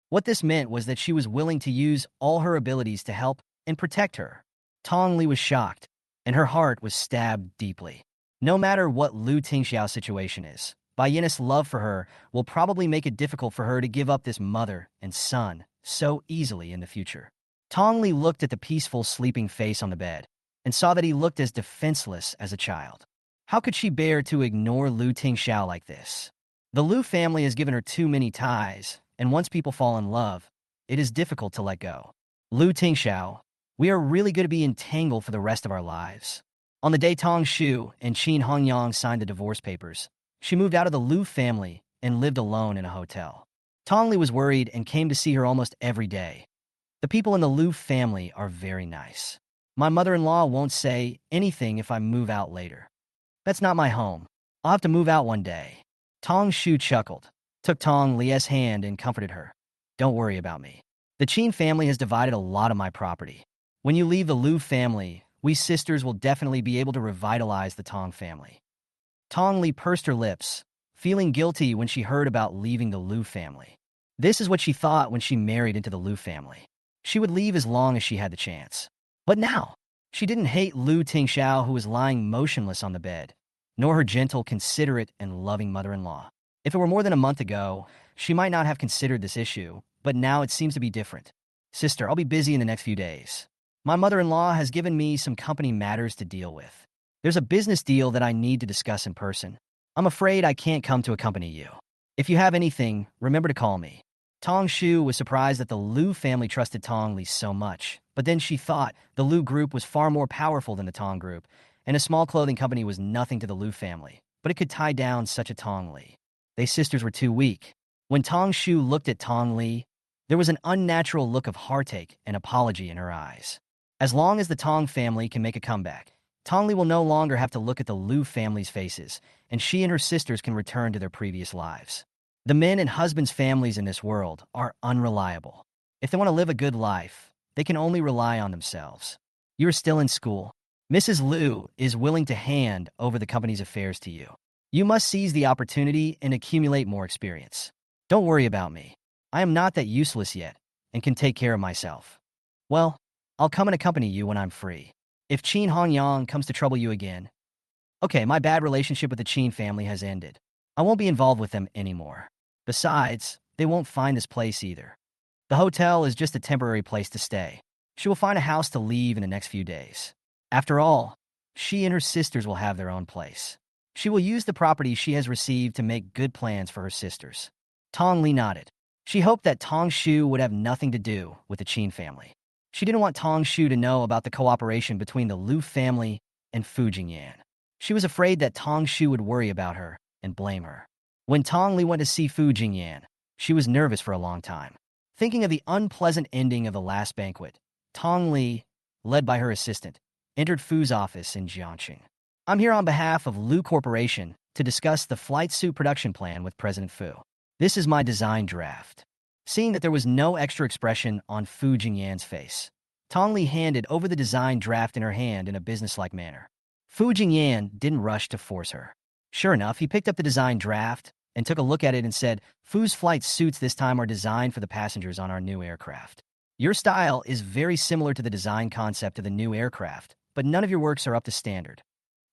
What this meant was that she was willing to use all her abilities to help and protect her. Tong Li was shocked, and her heart was stabbed deeply. No matter what Lu Tingxiao's situation is, Bai Yin's love for her will probably make it difficult for her to give up this mother and son so easily in the future. Tong Li looked at the peaceful, sleeping face on the bed and saw that he looked as defenseless as a child. How could she bear to ignore Lu Tingxiao like this? The Lu family has given her too many ties, and once people fall in love, it is difficult to let go. "Lu Tingxiao, we are really going to be entangled for the rest of our lives." On the day Tong Shu and Qin Hongyang signed the divorce papers, she moved out of the Lu family and lived alone in a hotel. Tong Li was worried and came to see her almost every day. "The people in the Lu family are very nice. My mother-in-law won't say anything if I move out later. That's not my home. I'll have to move out one day." Tong Shu chuckled, took Tong Li's hand and comforted her. "Don't worry about me. The Qin family has divided a lot of my property. When you leave the Lu family, we sisters will definitely be able to revitalize the Tong family." Tong Li pursed her lips, feeling guilty when she heard about leaving the Liu family. This is what she thought when she married into the Liu family. She would leave as long as she had the chance. But now, she didn't hate Liu Tingxiao, who was lying motionless on the bed, nor her gentle, considerate, and loving mother-in-law. If it were more than a month ago, she might not have considered this issue, but now it seems to be different. Sister, I'll be busy in the next few days. My mother-in-law has given me some company matters to deal with. There's a business deal that I need to discuss in person. I'm afraid I can't come to accompany you. If you have anything, remember to call me. Tong Shu was surprised that the Liu family trusted Tong Li so much, but then she thought the Liu group was far more powerful than the Tong group, and a small clothing company was nothing to the Liu family, but it could tie down such a Tong Li. They sisters were too weak. When Tong Shu looked at Tong Li, there was an unnatural look of heartache and apology in her eyes. As long as the Tong family can make a comeback, Tong Li will no longer have to look at the Liu family's faces, and she and her sisters can return to their previous lives. The men and husbands' families in this world are unreliable. If they want to live a good life, they can only rely on themselves. You're still in school. Mrs. Liu is willing to hand over the company's affairs to you. You must seize the opportunity and accumulate more experience. Don't worry about me. I am not that useless yet and can take care of myself. Well, I'll come and accompany you when I'm free. If Qin Hongyang comes to trouble you again, okay, my bad relationship with the Qin family has ended. I won't be involved with them anymore. Besides, they won't find this place either. The hotel is just a temporary place to stay. She will find a house to leave in the next few days. After all, she and her sisters will have their own place. She will use the property she has received to make good plans for her sisters. Tong Li nodded. She hoped that Tong Shu would have nothing to do with the Qin family. She didn't want Tong Shu to know about the cooperation between the Liu family and Fuin Yan. She was afraid that Tong Shu would worry about her and blame her. When Tong Li went to see Fuin Yan, she was nervous for a long time. Thinking of the unpleasant ending of the last banquet, Tong Li, led by her assistant, entered Fu's office in Jiangxing. I'm here on behalf of Liu Corporation to discuss the flight suit production plan with President Fu. This is my design draft. Seeing that there was no extra expression on Fuin Yan's face, Tong Li handed over the design draft in her hand in a businesslike manner. Fuin Yan didn't rush to force her. Sure enough, he picked up the design draft and took a look at it and said, Fu's flight suits this time are designed for the passengers on our new aircraft. Your style is very similar to the design concept of the new aircraft, but none of your works are up to standard.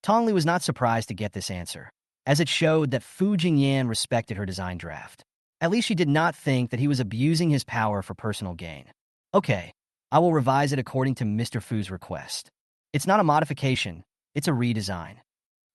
Tong Li was not surprised to get this answer, as it showed that Fuin Yan respected her design draft. At least she did not think that he was abusing his power for personal gain. Okay, I will revise it according to Mr. Fu's request. It's not a modification, it's a redesign.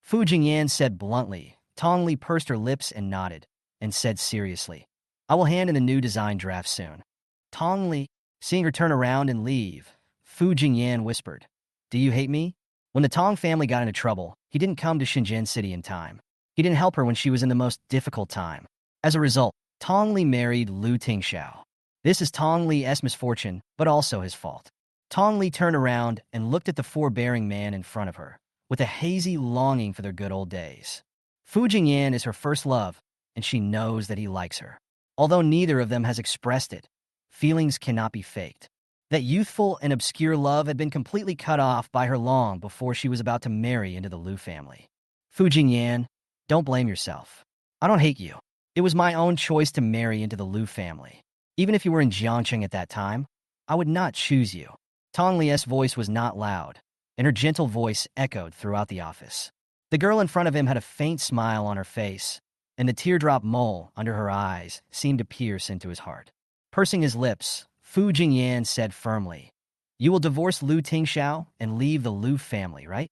Fuin Yan said bluntly. Tong Li pursed her lips and nodded, and said seriously, I will hand in the new design draft soon. Tong Li, seeing her turn around and leave, Fuin Yan whispered, Do you hate me? When the Tong family got into trouble, he didn't come to Shenzhen City in time. He didn't help her when she was in the most difficult time. As a result, Tong Li married Liu Tingxiao. This is Tong Li's misfortune, but also his fault. Tong Li turned around and looked at the forbearing man in front of her, with a hazy longing for their good old days. Fuin Yan is her first love, and she knows that he likes her. Although neither of them has expressed it, feelings cannot be faked. That youthful and obscure love had been completely cut off by her long before she was about to marry into the Liu family. Fuin Yan, don't blame yourself. I don't hate you. It was my own choice to marry into the Liu family. Even if you were in Jiangxing at that time, I would not choose you. Tong Li's voice was not loud, and her gentle voice echoed throughout the office. The girl in front of him had a faint smile on her face, and the teardrop mole under her eyes seemed to pierce into his heart. Pursing his lips, Fuin Yan said firmly, You will divorce Liu Tingxiao and leave the Liu family, right?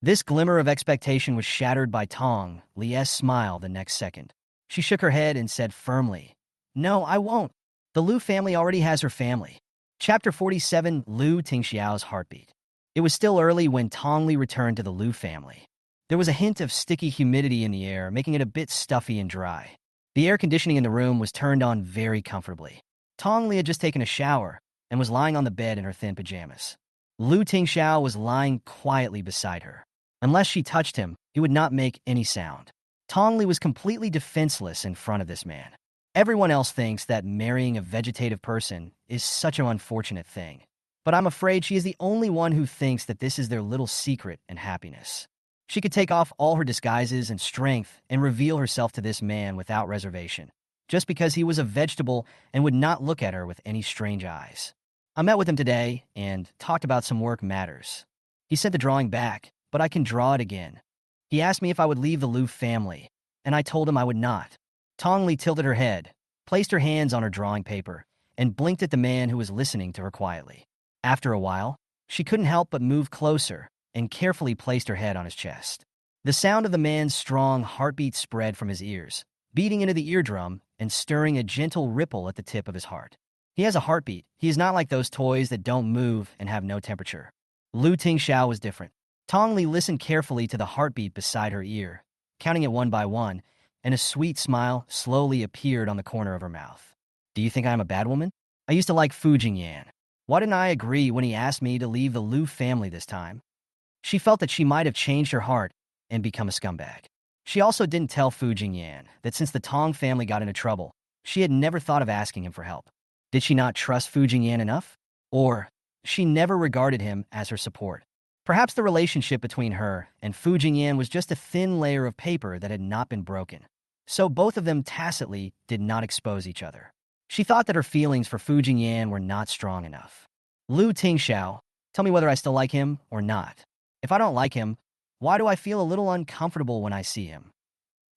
This glimmer of expectation was shattered by Tong Li's smile the next second. She shook her head and said firmly, No, I won't. The Liu family already has her family. Chapter 47, Liu Tingxiao's Heartbeat. It was still early when Tong Li returned to the Liu family. There was a hint of sticky humidity in the air, making it a bit stuffy and dry. The air conditioning in the room was turned on very comfortably. Tong Li had just taken a shower and was lying on the bed in her thin pajamas. Liu Tingxiao was lying quietly beside her. Unless she touched him, he would not make any sound. Tong Li was completely defenseless in front of this man. Everyone else thinks that marrying a vegetative person is such an unfortunate thing. But I'm afraid she is the only one who thinks that this is their little secret and happiness. She could take off all her disguises and strength and reveal herself to this man without reservation, just because he was a vegetable and would not look at her with any strange eyes. I met with him today and talked about some work matters. He sent the drawing back, but I can draw it again. He asked me if I would leave the Liu family, and I told him I would not. Tong Li tilted her head, placed her hands on her drawing paper, and blinked at the man who was listening to her quietly. After a while, she couldn't help but move closer and carefully placed her head on his chest. The sound of the man's strong heartbeat spread from his ears, beating into the eardrum and stirring a gentle ripple at the tip of his heart. He has a heartbeat. He is not like those toys that don't move and have no temperature. Lu Tingsha was different. Tong Li listened carefully to the heartbeat beside her ear, counting it one by one, and a sweet smile slowly appeared on the corner of her mouth. Do you think I am a bad woman? I used to like Fuin Yan. Why didn't I agree when he asked me to leave the Liu family this time? She felt that she might have changed her heart and become a scumbag. She also didn't tell Fuin Yan that since the Tong family got into trouble, she had never thought of asking him for help. Did she not trust Fuin Yan enough? Or she never regarded him as her support? Perhaps the relationship between her and Fuin Yan was just a thin layer of paper that had not been broken. So both of them tacitly did not expose each other. She thought that her feelings for Fuin Yan were not strong enough. Lu Tingxiao, tell me whether I still like him or not. If I don't like him, why do I feel a little uncomfortable when I see him?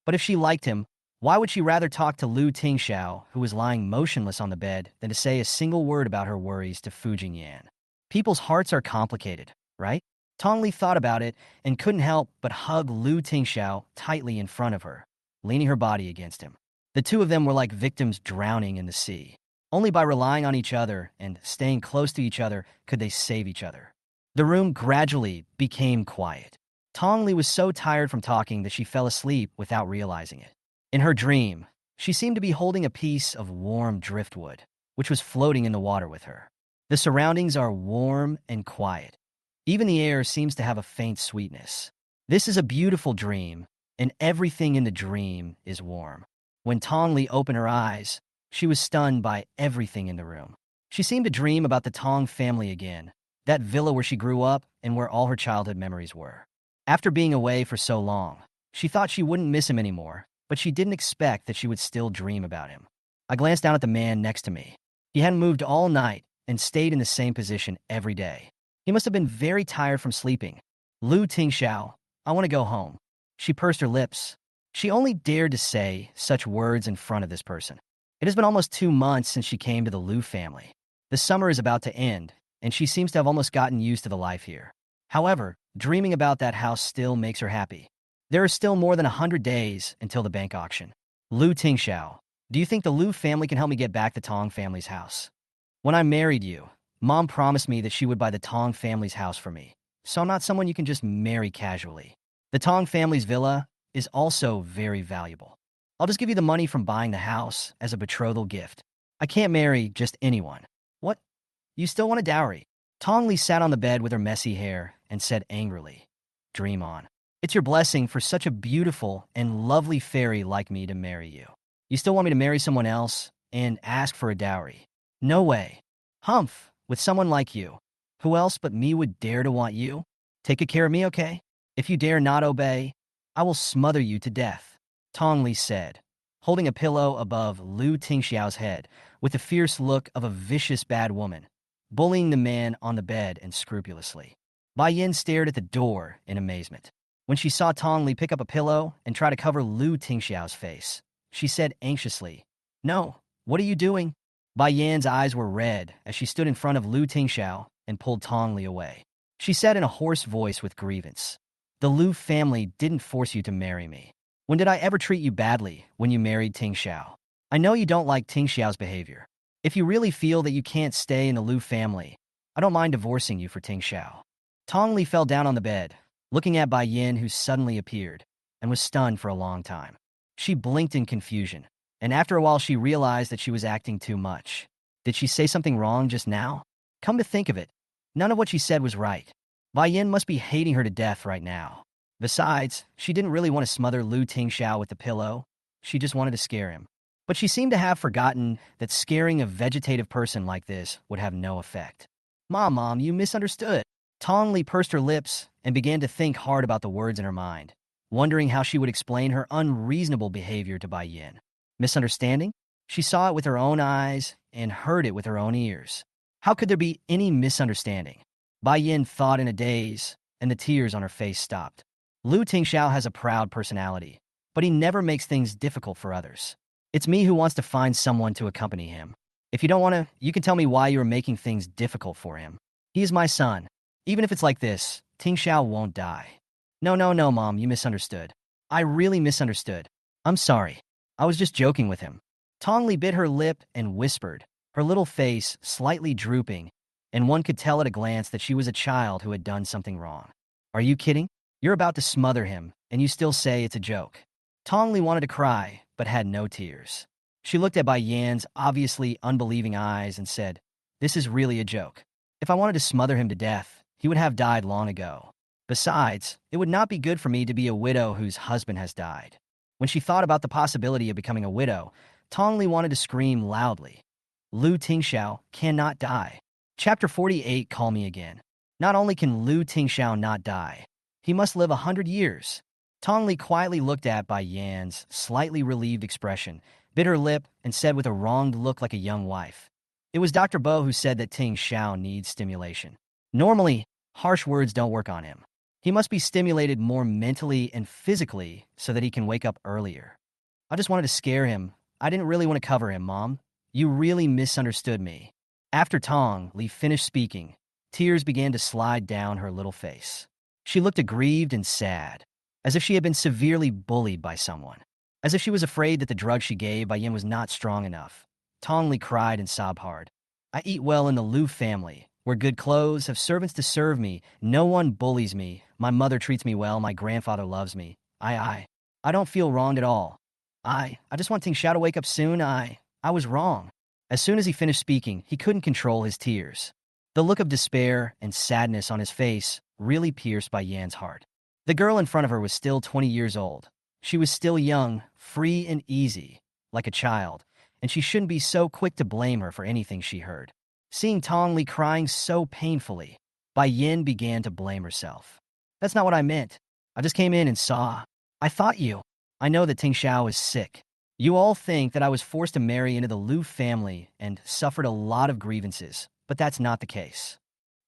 But if she liked him, why would she rather talk to Lu Tingxiao, who was lying motionless on the bed, than to say a single word about her worries to Fuin Yan? People's hearts are complicated, right? Tong Li thought about it and couldn't help but hug Lu Tingxiao tightly in front of her, leaning her body against him. The two of them were like victims drowning in the sea. Only by relying on each other and staying close to each other could they save each other. The room gradually became quiet. Tong Li was so tired from talking that she fell asleep without realizing it. In her dream, she seemed to be holding a piece of warm driftwood, which was floating in the water with her. The surroundings are warm and quiet. Even the air seems to have a faint sweetness. This is a beautiful dream, and everything in the dream is warm. When Tong Li opened her eyes, she was stunned by everything in the room. She seemed to dream about the Tong family again, that villa where she grew up and where all her childhood memories were. After being away for so long, she thought she wouldn't miss him anymore, but she didn't expect that she would still dream about him. I glanced down at the man next to me. He hadn't moved all night and stayed in the same position every day. He must have been very tired from sleeping. Lu Tingxiao, I want to go home. She pursed her lips. She only dared to say such words in front of this person. It has been almost 2 months since she came to the Liu family. The summer is about to end, and she seems to have almost gotten used to the life here. However, dreaming about that house still makes her happy. There are still more than 100 days until the bank auction. Lu Tingxiao, do you think the Liu family can help me get back the Tong family's house? When I married you, Mom promised me that she would buy the Tong family's house for me, so I'm not someone you can just marry casually. The Tong family's villa is also very valuable. I'll just give you the money from buying the house as a betrothal gift. I can't marry just anyone. What? You still want a dowry? Tong Li sat on the bed with her messy hair and said angrily, Dream on. It's your blessing for such a beautiful and lovely fairy like me to marry you. You still want me to marry someone else and ask for a dowry? No way. Humph, with someone like you. Who else but me would dare to want you? Take good care of me, okay? If you dare not obey, I will smother you to death, Tong Li said, holding a pillow above Lu Tingxiao's head with the fierce look of a vicious bad woman, bullying the man on the bed unscrupulously. Bai Yin stared at the door in amazement. When she saw Tong Li pick up a pillow and try to cover Lu Tingxiao's face, she said anxiously, No, what are you doing? Bai Yan's eyes were red as she stood in front of Lu Tingxiao and pulled Tong Li away. She said in a hoarse voice with grievance, The Lu family didn't force you to marry me. When did I ever treat you badly when you married Tingxiao? I know you don't like Tingxiao's behavior. If you really feel that you can't stay in the Lu family, I don't mind divorcing you for Tingxiao. Tong Li fell down on the bed, looking at Bai Yin, who suddenly appeared, and was stunned for a long time. She blinked in confusion, and after a while she realized that she was acting too much. Did she say something wrong just now? Come to think of it, none of what she said was right. Bai Yin must be hating her to death right now. Besides, she didn't really want to smother Lu Tingxiao with the pillow. She just wanted to scare him. But she seemed to have forgotten that scaring a vegetative person like this would have no effect. Mom, you misunderstood. Tong Li pursed her lips and began to think hard about the words in her mind, wondering how she would explain her unreasonable behavior to Bai Yin. Misunderstanding? She saw it with her own eyes and heard it with her own ears. How could there be any misunderstanding? Bai Yin thought in a daze, and the tears on her face stopped. Lu Tingxiao has a proud personality, but he never makes things difficult for others. It's me who wants to find someone to accompany him. If you don't want to, you can tell me why you are making things difficult for him. He is my son. Even if it's like this, Tingxiao won't die. No, Mom, you misunderstood. I really misunderstood. I'm sorry. I was just joking with him. Tongli bit her lip and whispered, her little face slightly drooping, and one could tell at a glance that she was a child who had done something wrong. Are you kidding? You're about to smother him, and you still say it's a joke. Tongli wanted to cry, but had no tears. She looked at Bai Yan's obviously unbelieving eyes and said, "This is really a joke. If I wanted to smother him to death, he would have died long ago. Besides, it would not be good for me to be a widow whose husband has died." When she thought about the possibility of becoming a widow, Tongli wanted to scream loudly. Lu Tingxiao cannot die. Chapter 48, Call Me Again. Not only can Lu Tingxiao not die, he must live 100 years. Tongli quietly looked at Bai Yan's slightly relieved expression, bit her lip, and said with a wronged look like a young wife. It was Dr. Bo who said that Tingxiao needs stimulation. Normally, harsh words don't work on him. He must be stimulated more mentally and physically so that he can wake up earlier. I just wanted to scare him. I didn't really want to cover him, Mom. You really misunderstood me. After Tongli finished speaking, tears began to slide down her little face. She looked aggrieved and sad, as if she had been severely bullied by someone, as if she was afraid that the drug she gave Bai Yin was not strong enough. Tongli cried and sobbed hard. I eat well in the Lu family. Wear good clothes, have servants to serve me. No one bullies me. My mother treats me well. My grandfather loves me. I don't feel wronged at all. I just want Tingxiao to wake up soon. I was wrong. As soon as he finished speaking, he couldn't control his tears. The look of despair and sadness on his face really pierced Bai Yan's heart. The girl in front of her was still 20 years old. She was still young, free and easy, like a child, and she shouldn't be so quick to blame her for anything she heard. Seeing Tongli crying so painfully, Bai Yin began to blame herself. That's not what I meant. I just came in and saw. I thought you. I know that Tingxiao is sick. You all think that I was forced to marry into the Lu family and suffered a lot of grievances, but that's not the case.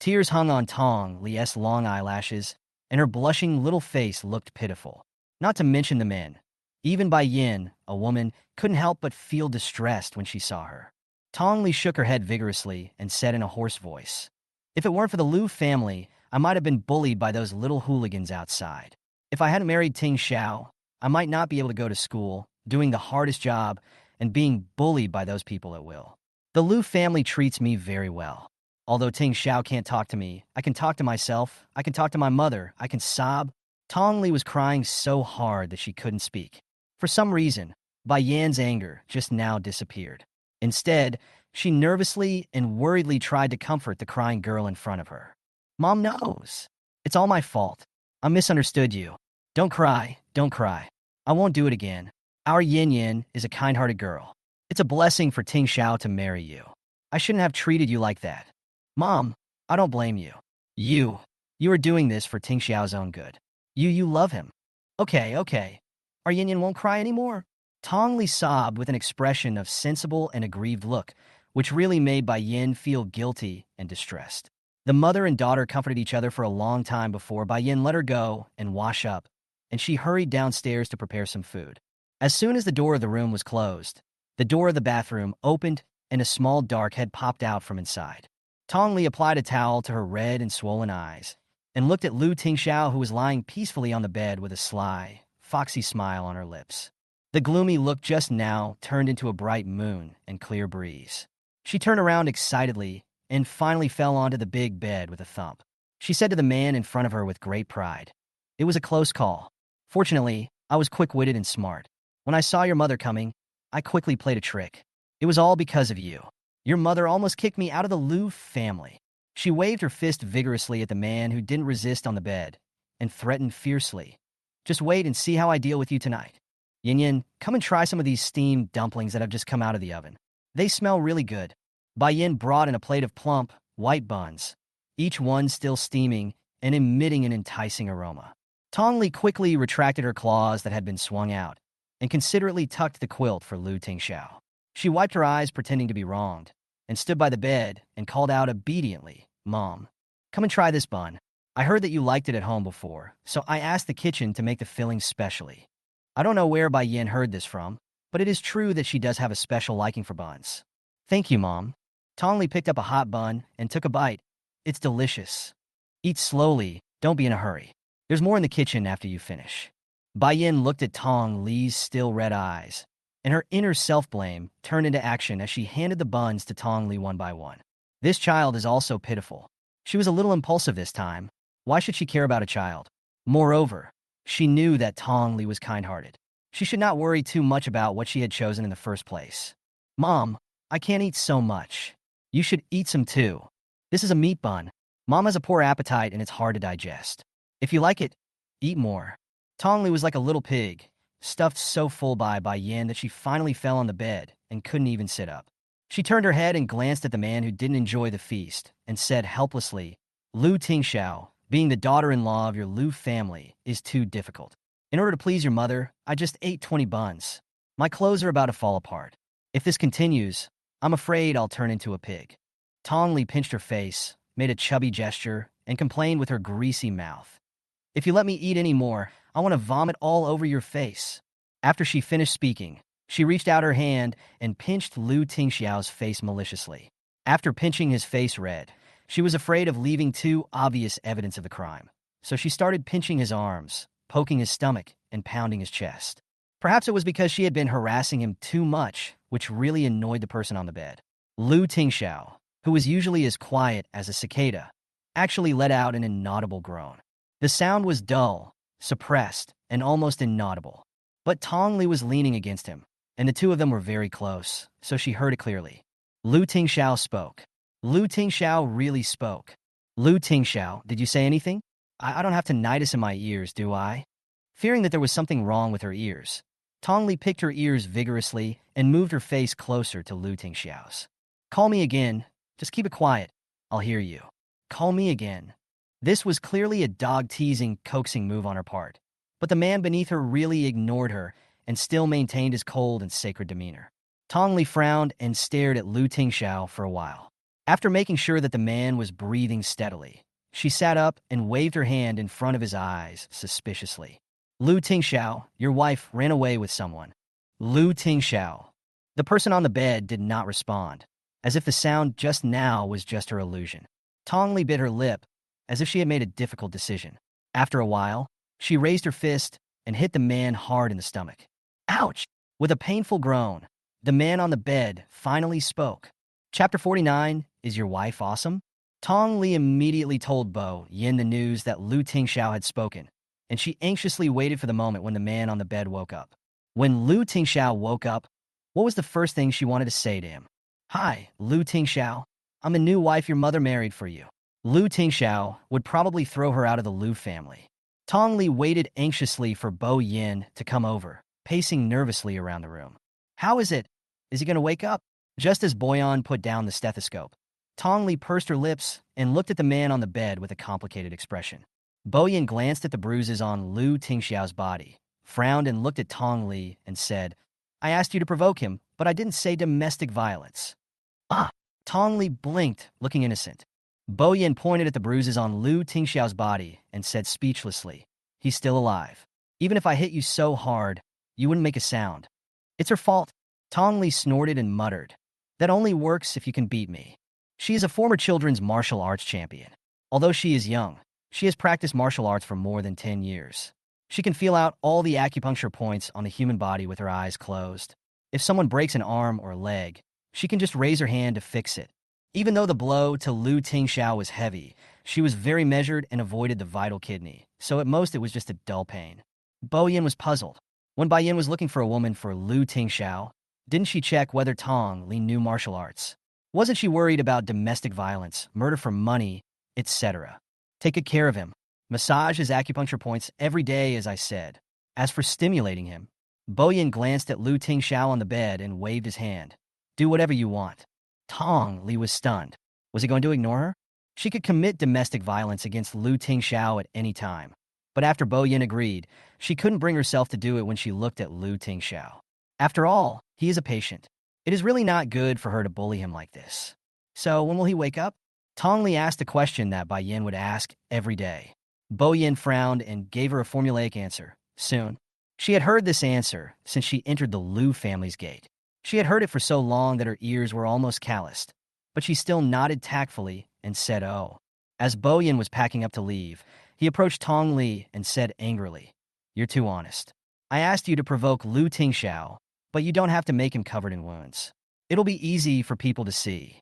Tears hung on Tongli's long eyelashes, and her blushing little face looked pitiful. Not to mention the men. Even Bai Yin, a woman, couldn't help but feel distressed when she saw her. Tongli shook her head vigorously and said in a hoarse voice, "If it weren't for the Lu family, I might have been bullied by those little hooligans outside. If I hadn't married Tingxiao, I might not be able to go to school, doing the hardest job, and being bullied by those people at will. The Lu family treats me very well. Although Tingxiao can't talk to me, I can talk to myself, I can talk to my mother, I can sob." Tongli was crying so hard that she couldn't speak. For some reason, Bai Yan's anger just now disappeared. Instead, she nervously and worriedly tried to comfort the crying girl in front of her. "Mom knows. It's all my fault. I misunderstood you. Don't cry, don't cry. I won't do it again. Our Yin Yin is a kind-hearted girl. It's a blessing for Tingxiao to marry you. I shouldn't have treated you like that. Mom, I don't blame you. You are doing this for Tingxiao's own good. You love him. Okay. Our Yin Yin won't cry anymore." Tongli sobbed with an expression of sensible and aggrieved look, which really made Bai Yin feel guilty and distressed. The mother and daughter comforted each other for a long time before Bai Yin let her go and wash up, and she hurried downstairs to prepare some food. As soon as the door of the room was closed, the door of the bathroom opened and a small dark head popped out from inside. Tongli applied a towel to her red and swollen eyes and looked at Lu Tingxiao, who was lying peacefully on the bed with a sly, foxy smile on her lips. The gloomy look just now turned into a bright moon and clear breeze. She turned around excitedly and finally fell onto the big bed with a thump. She said to the man in front of her with great pride, "It was a close call. Fortunately, I was quick-witted and smart. When I saw your mother coming, I quickly played a trick. It was all because of you. Your mother almost kicked me out of the Lu family." She waved her fist vigorously at the man who didn't resist on the bed and threatened fiercely, "Just wait and see how I deal with you tonight. Yin Yin, come and try some of these steamed dumplings that have just come out of the oven. They smell really good." Bai Yin brought in a plate of plump, white buns, each one still steaming, and emitting an enticing aroma. Tong Li quickly retracted her claws that had been swung out and considerately tucked the quilt for Lu Tingxiao. She wiped her eyes pretending to be wronged and stood by the bed and called out obediently, "Mom, come and try this bun. I heard that you liked it at home before, so I asked the kitchen to make the filling specially." I don't know where Bai Yin heard this from, but it is true that she does have a special liking for buns. "Thank you, Mom." Tong Li picked up a hot bun and took a bite. "It's delicious. Eat slowly, don't be in a hurry. There's more in the kitchen after you finish." Bai Yin looked at Tong Li's still red eyes, and her inner self-blame turned into action as she handed the buns to Tong Li one by one. This child is also pitiful. She was a little impulsive this time. Why should she care about a child? Moreover, she knew that Tong Li was kind-hearted. She should not worry too much about what she had chosen in the first place. "Mom, I can't eat so much. You should eat some too. This is a meat bun. Mom has a poor appetite and it's hard to digest. If you like it, eat more." Tong Li was like a little pig, stuffed so full by Yin that she finally fell on the bed and couldn't even sit up. She turned her head and glanced at the man who didn't enjoy the feast and said helplessly, "Lu Tingxiao, being the daughter-in-law of your Lu family is too difficult. In order to please your mother, I just ate 20 buns. My clothes are about to fall apart. If this continues, I'm afraid I'll turn into a pig." Tong Li pinched her face, made a chubby gesture, and complained with her greasy mouth, "If you let me eat any more, I want to vomit all over your face." After she finished speaking, she reached out her hand and pinched Lu Tingxiao's face maliciously. After pinching his face red, she was afraid of leaving too obvious evidence of the crime, so she started pinching his arms, poking his stomach, and pounding his chest. Perhaps it was because she had been harassing him too much, which really annoyed the person on the bed. Lu Tingxiao, who was usually as quiet as a cicada, actually let out an inaudible groan. The sound was dull, suppressed, and almost inaudible. But Tong Li was leaning against him, and the two of them were very close, so she heard it clearly. Lu Tingxiao spoke. Lu Tingxiao really spoke. "Lu Tingxiao, did you say anything? I don't have tinnitus in my ears, do I?" Fearing that there was something wrong with her ears, Tong Li picked her ears vigorously and moved her face closer to Lu Tingxiao's. "Call me again. Just keep it quiet. I'll hear you. Call me again." This was clearly a dog-teasing, coaxing move on her part, but the man beneath her really ignored her and still maintained his cold and sacred demeanor. Tong Li frowned and stared at Lu Tingxiao for a while. After making sure that the man was breathing steadily, she sat up and waved her hand in front of his eyes suspiciously. "Lu Tingxiao, your wife ran away with someone." Lu Tingxiao. The person on the bed did not respond, as if the sound just now was just her illusion. Tong Li bit her lip, as if she had made a difficult decision. After a while, she raised her fist and hit the man hard in the stomach. "Ouch!" With a painful groan, the man on the bed finally spoke. Chapter 49, Is Your Wife Awesome? Tong Li immediately told Bo Yin the news that Lu Tingxiao had spoken, and she anxiously waited for the moment when the man on the bed woke up. When Lu Tingxiao woke up, what was the first thing she wanted to say to him? "Hi, Lu Tingxiao. I'm the new wife your mother married for you." Lu Tingxiao would probably throw her out of the Lu family. Tong Li waited anxiously for Bo Yin to come over, pacing nervously around the room. "How is it? Is he going to wake up?" Just as Boyan put down the stethoscope, Tong Li pursed her lips and looked at the man on the bed with a complicated expression. Boyan glanced at the bruises on Lu Tingxiao's body, frowned and looked at Tong Li and said, "I asked you to provoke him, but I didn't say domestic violence." "Ah!" Tong Li blinked, looking innocent. Bo Yin pointed at the bruises on Lu Tingxiao's body and said speechlessly, "He's still alive. Even if I hit you so hard, you wouldn't make a sound." "It's her fault." Tong Li snorted and muttered, "That only works if you can beat me." She is a former children's martial arts champion. Although she is young, she has practiced martial arts for more than 10 years. She can feel out all the acupuncture points on the human body with her eyes closed. If someone breaks an arm or leg, she can just raise her hand to fix it. Even though the blow to Lu Tingxiao was heavy, she was very measured and avoided the vital kidney, so at most it was just a dull pain. Bo Yin was puzzled. When Bai Yin was looking for a woman for Lu Tingxiao, didn't she check whether Tong Li knew martial arts? Wasn't she worried about domestic violence, murder for money, etc.? Take good care of him. Massage his acupuncture points every day, as I said. As for stimulating him, Bo Yin glanced at Lu Tingxiao on the bed and waved his hand. "Do whatever you want." Tong Li was stunned. Was he going to ignore her? She could commit domestic violence against Lu Tingxiao at any time. But after Bo Yin agreed, she couldn't bring herself to do it when she looked at Lu Tingxiao. After all, he is a patient. It is really not good for her to bully him like this. So when will he wake up? Tong Li asked a question that Bai Yin would ask every day. Bo Yin frowned and gave her a formulaic answer. Soon. She had heard this answer since she entered the Lu family's gate. She had heard it for so long that her ears were almost calloused. But she still nodded tactfully and said, "Oh." As Bo Yin was packing up to leave, he approached Tong Li and said angrily, "You're too honest. I asked you to provoke Lu Tingxiao, but you don't have to make him covered in wounds. It'll be easy for people to see.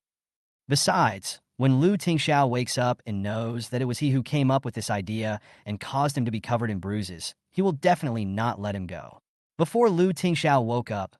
Besides, when Lu Tingxiao wakes up and knows that it was he who came up with this idea and caused him to be covered in bruises, he will definitely not let him go." Before Lu Tingxiao woke up,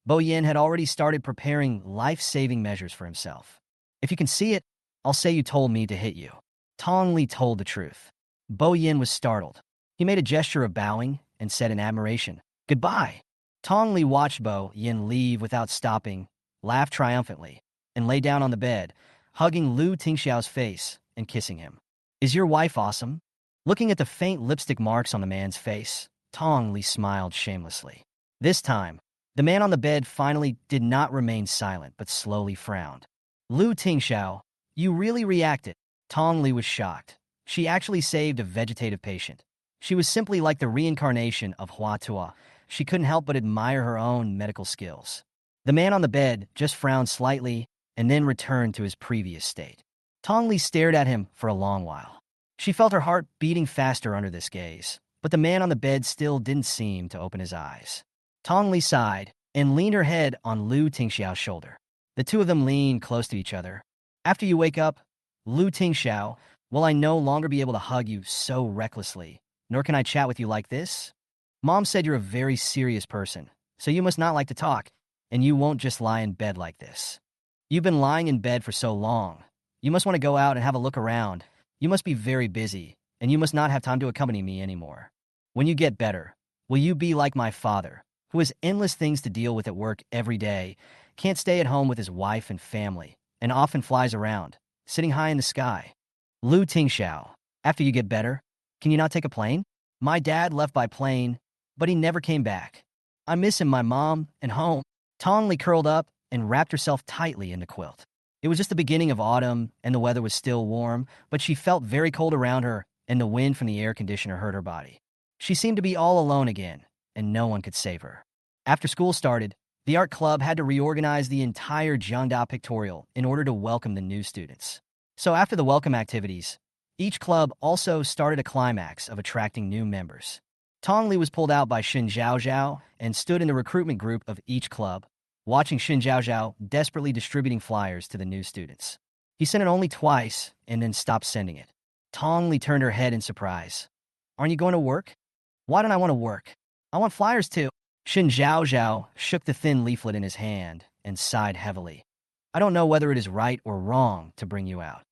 Bo Yin had already started preparing life-saving measures for himself. "If you can see it, I'll say you told me to hit you." Tong Li told the truth. Bo Yin was startled. He made a gesture of bowing and said in admiration, "Goodbye." Tong Li watched Bo Yin leave without stopping, laughed triumphantly, and lay down on the bed, hugging Lu Tingxiao's face and kissing him. "Is your wife awesome?" Looking at the faint lipstick marks on the man's face, Tong Li smiled shamelessly. This time, the man on the bed finally did not remain silent but slowly frowned. "Lu Tingxiao, you really reacted." Tong Li was shocked. She actually saved a vegetative patient. She was simply like the reincarnation of Hua Tua. She couldn't help but admire her own medical skills. The man on the bed just frowned slightly and then returned to his previous state. Tong Li stared at him for a long while. She felt her heart beating faster under this gaze, but the man on the bed still didn't seem to open his eyes. Tong Li sighed and leaned her head on Lu Tingxiao's shoulder. The two of them leaned close to each other. "After you wake up, Lu Tingxiao, will I no longer be able to hug you so recklessly, nor can I chat with you like this? Mom said you're a very serious person, so you must not like to talk, and you won't just lie in bed like this. You've been lying in bed for so long. You must want to go out and have a look around. You must be very busy, and you must not have time to accompany me anymore. When you get better, will you be like my father, who has endless things to deal with at work every day, can't stay at home with his wife and family, and often flies around, sitting high in the sky? Lu Tingxiao, after you get better, can you not take a plane? My dad left by plane, but he never came back. I'm missing my mom and home." Tong Li curled up and wrapped herself tightly in the quilt. It was just the beginning of autumn, and the weather was still warm, but she felt very cold around her, and the wind from the air conditioner hurt her body. She seemed to be all alone again, and no one could save her. After school started, the art club had to reorganize the entire Jiangda pictorial in order to welcome the new students. So after the welcome activities, each club also started a climax of attracting new members. Tong Li was pulled out by Xin Zhaozhao and stood in the recruitment group of each club, watching Xin Zhaozhao desperately distributing flyers to the new students. He sent it only twice and then stopped sending it. Tong Li turned her head in surprise. "Aren't you going to work?" "Why don't I want to work? I want flyers too." Xin Zhaozhao shook the thin leaflet in his hand and sighed heavily. "I don't know whether it is right or wrong to bring you out."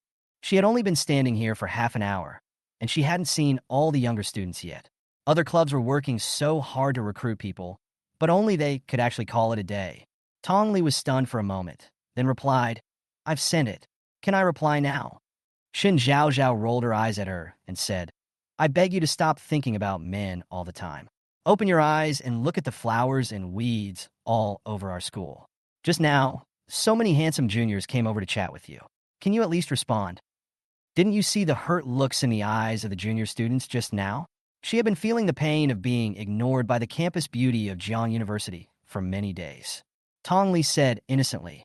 She had only been standing here for half an hour, and she hadn't seen all the younger students yet. Other clubs were working so hard to recruit people, but only they could actually call it a day. Tong Li was stunned for a moment, then replied, "I've sent it. Can I reply now?" Xin Zhaozhao rolled her eyes at her and said, "I beg you to stop thinking about men all the time. Open your eyes and look at the flowers and weeds all over our school. Just now, so many handsome juniors came over to chat with you. Can you at least respond? Didn't you see the hurt looks in the eyes of the junior students just now?" She had been feeling the pain of being ignored by the campus beauty of Jiang University for many days. Tong Li said innocently,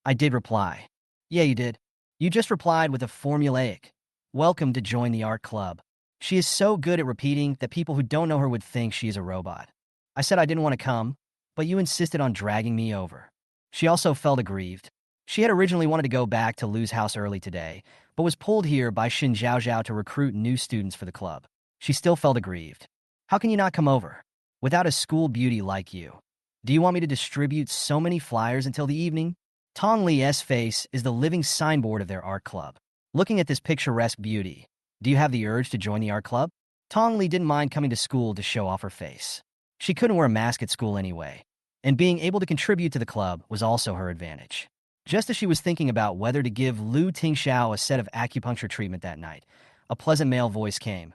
"I did reply." "Yeah, you did. You just replied with a formulaic, 'Welcome to join the art club.' She is so good at repeating that people who don't know her would think she is a robot. I said I didn't want to come, but you insisted on dragging me over." She also felt aggrieved. She had originally wanted to go back to Lu's house early today, but was pulled here by Xin Zhaozhao to recruit new students for the club. She still felt aggrieved. "How can you not come over? Without a school beauty like you. Do you want me to distribute so many flyers until the evening?" Tong Li's face is the living signboard of their art club. Looking at this picturesque beauty, do you have the urge to join the art club? Tong Li didn't mind coming to school to show off her face. She couldn't wear a mask at school anyway, and being able to contribute to the club was also her advantage. Just as she was thinking about whether to give Lu Tingxiao a set of acupuncture treatment that night, a pleasant male voice came.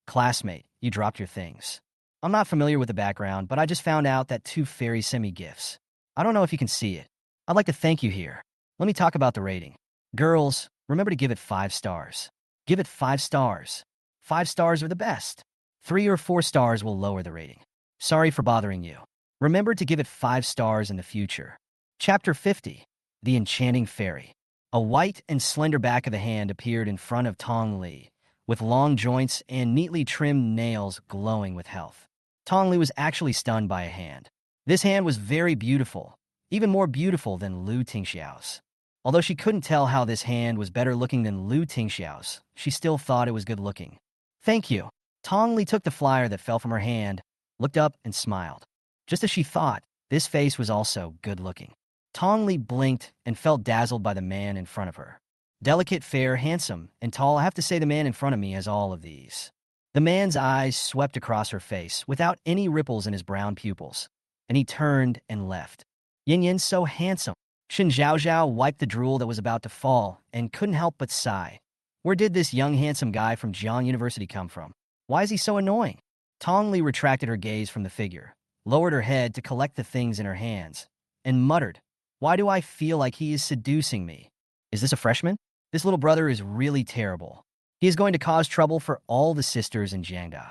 Classmate, you dropped your things. I'm not familiar with the background, but I just found out that two fairies sent me gifts. I don't know if you can see it. I'd like to thank you here. Let me talk about the rating. Girls, remember to give it 5 stars. Give it 5 stars. 5 stars are the best. 3 or 4 stars will lower the rating. Sorry for bothering you. Remember to give it 5 stars in the future. Chapter 50. The Enchanting Fairy. A white and slender back of the hand appeared in front of Tong Li, with long joints and neatly trimmed nails glowing with health. Tong Li was actually stunned by a hand. This hand was very beautiful, even more beautiful than Lu Tingxiao's. Although she couldn't tell how this hand was better looking than Lu Tingxiao's, she still thought it was good looking. Thank you. Tong Li took the flyer that fell from her hand, looked up, and smiled. Just as she thought, this face was also good looking. Tong Li blinked and felt dazzled by the man in front of her. Delicate, fair, handsome, and tall. I have to say the man in front of me has all of these. The man's eyes swept across her face without any ripples in his brown pupils, and he turned and left. Yin Yan's so handsome. Shen Zhaozhao wiped the drool that was about to fall and couldn't help but sigh. Where did this young handsome guy from Jiang University come from? Why is he so annoying? Tong Li retracted her gaze from the figure, lowered her head to collect the things in her hands, and muttered, "Why do I feel like he is seducing me? Is this a freshman? This little brother is really terrible. He is going to cause trouble for all the sisters in Jiangda."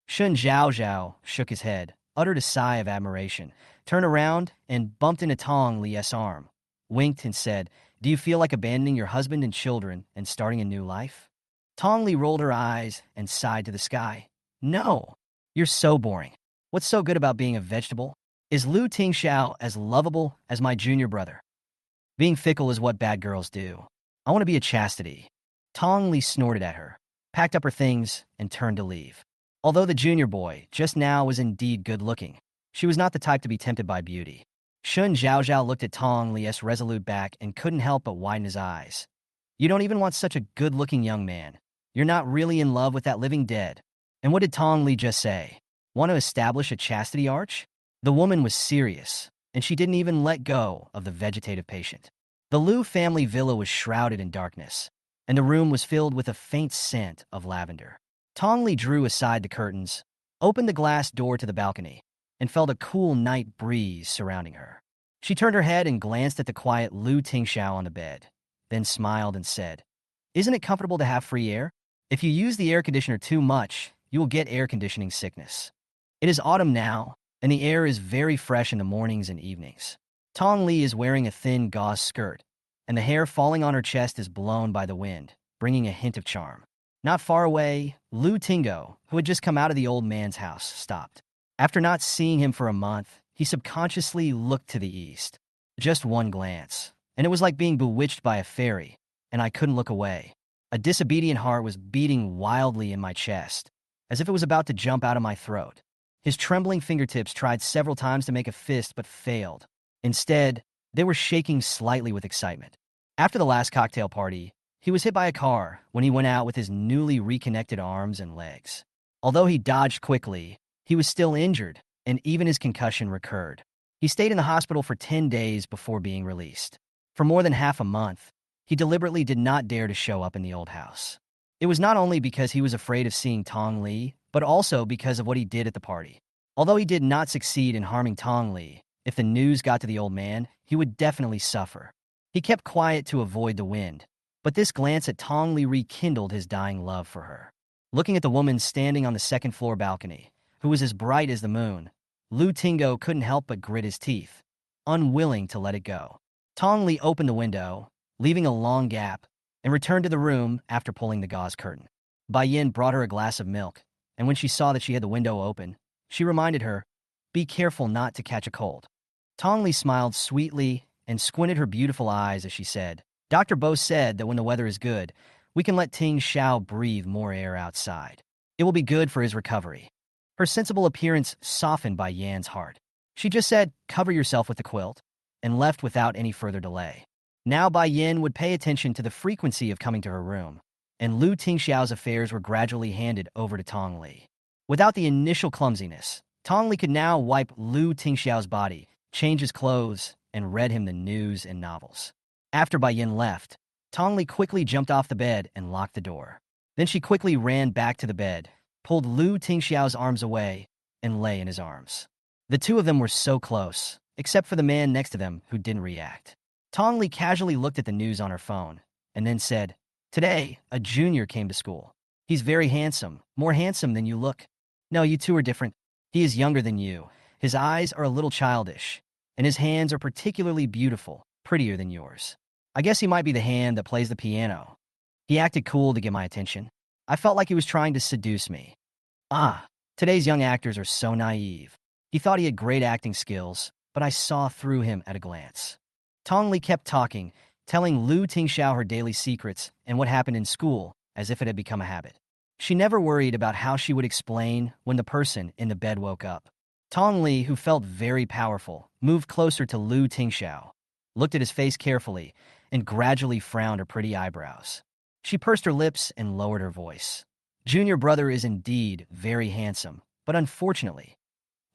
Shun Zhaozhao shook his head, uttered a sigh of admiration, turned around and bumped into Tong Li's arm, winked and said, "Do you feel like abandoning your husband and children and starting a new life?" Tong Li rolled her eyes and sighed to the sky. "No, you're so boring. What's so good about being a vegetable? Is Lu Tingxiao as lovable as my junior brother? Being fickle is what bad girls do. I want to be a chastity." Tong Li snorted at her, packed up her things, and turned to leave. Although the junior boy just now was indeed good-looking, she was not the type to be tempted by beauty. Shun Zhaozhao looked at Tong Li's resolute back and couldn't help but widen his eyes. "You don't even want such a good-looking young man. You're not really in love with that living dead." And what did Tong Li just say? Want to establish a chastity arch? The woman was serious, and she didn't even let go of the vegetative patient. The Liu family villa was shrouded in darkness, and the room was filled with a faint scent of lavender. Tong Li drew aside the curtains, opened the glass door to the balcony, and felt a cool night breeze surrounding her. She turned her head and glanced at the quiet Lu Tingxiao on the bed, then smiled and said, "Isn't it comfortable to have free air? If you use the air conditioner too much, you will get air conditioning sickness. It is autumn now, and the air is very fresh in the mornings and evenings." Tong Li is wearing a thin gauze skirt, and the hair falling on her chest is blown by the wind, bringing a hint of charm. Not far away, Lu Tingo, who had just come out of the old man's house, stopped. After not seeing him for a month, he subconsciously looked to the east. Just one glance, and it was like being bewitched by a fairy, and I couldn't look away. A disobedient heart was beating wildly in my chest, as if it was about to jump out of my throat. His trembling fingertips tried several times to make a fist but failed. Instead, they were shaking slightly with excitement. After the last cocktail party, he was hit by a car when he went out with his newly reconnected arms and legs. Although he dodged quickly, he was still injured, and even his concussion recurred. He stayed in the hospital for 10 days before being released. For more than half a month, he deliberately did not dare to show up in the old house. It was not only because he was afraid of seeing Tong Li, but also because of what he did at the party. Although he did not succeed in harming Tong Li, if the news got to the old man, he would definitely suffer. He kept quiet to avoid the wind, but this glance at Tong Li rekindled his dying love for her. Looking at the woman standing on the second-floor balcony, who was as bright as the moon, Lu Tingo couldn't help but grit his teeth, unwilling to let it go. Tong Li opened the window, leaving a long gap, and returned to the room after pulling the gauze curtain. Bai Yin brought her a glass of milk, and when she saw that she had the window open, she reminded her, "Be careful not to catch a cold." Tong Li smiled sweetly and squinted her beautiful eyes as she said, "Dr. Bo said that when the weather is good, we can let Ting Xiao breathe more air outside. It will be good for his recovery." Her sensible appearance softened Bai Yan's heart. She just said, "Cover yourself with the quilt," and left without any further delay. Now Bai Yin would pay attention to the frequency of coming to her room, and Lu Tingxiao's affairs were gradually handed over to Tong Li. Without the initial clumsiness, Tong Li could now wipe Lu Tingxiao's body, change his clothes, and read him the news and novels. After Bai Yin left, Tongli quickly jumped off the bed and locked the door. Then she quickly ran back to the bed, pulled Lu Tingxiao's arms away, and lay in his arms. The two of them were so close, except for the man next to them who didn't react. Tongli casually looked at the news on her phone, and then said, "Today, a junior came to school. He's very handsome, more handsome than you look. No, you two are different. He is younger than you. His eyes are a little childish, and his hands are particularly beautiful, prettier than yours. I guess he might be the hand that plays the piano. He acted cool to get my attention. I felt like he was trying to seduce me. Ah, today's young actors are so naive. He thought he had great acting skills, but I saw through him at a glance." Tongli kept talking, telling Lu Tingxiao her daily secrets and what happened in school as if it had become a habit. She never worried about how she would explain when the person in the bed woke up. Tongli, who felt very powerful, moved closer to Lu Tingxiao, looked at his face carefully, and gradually frowned her pretty eyebrows. She pursed her lips and lowered her voice. "Junior brother is indeed very handsome, but unfortunately,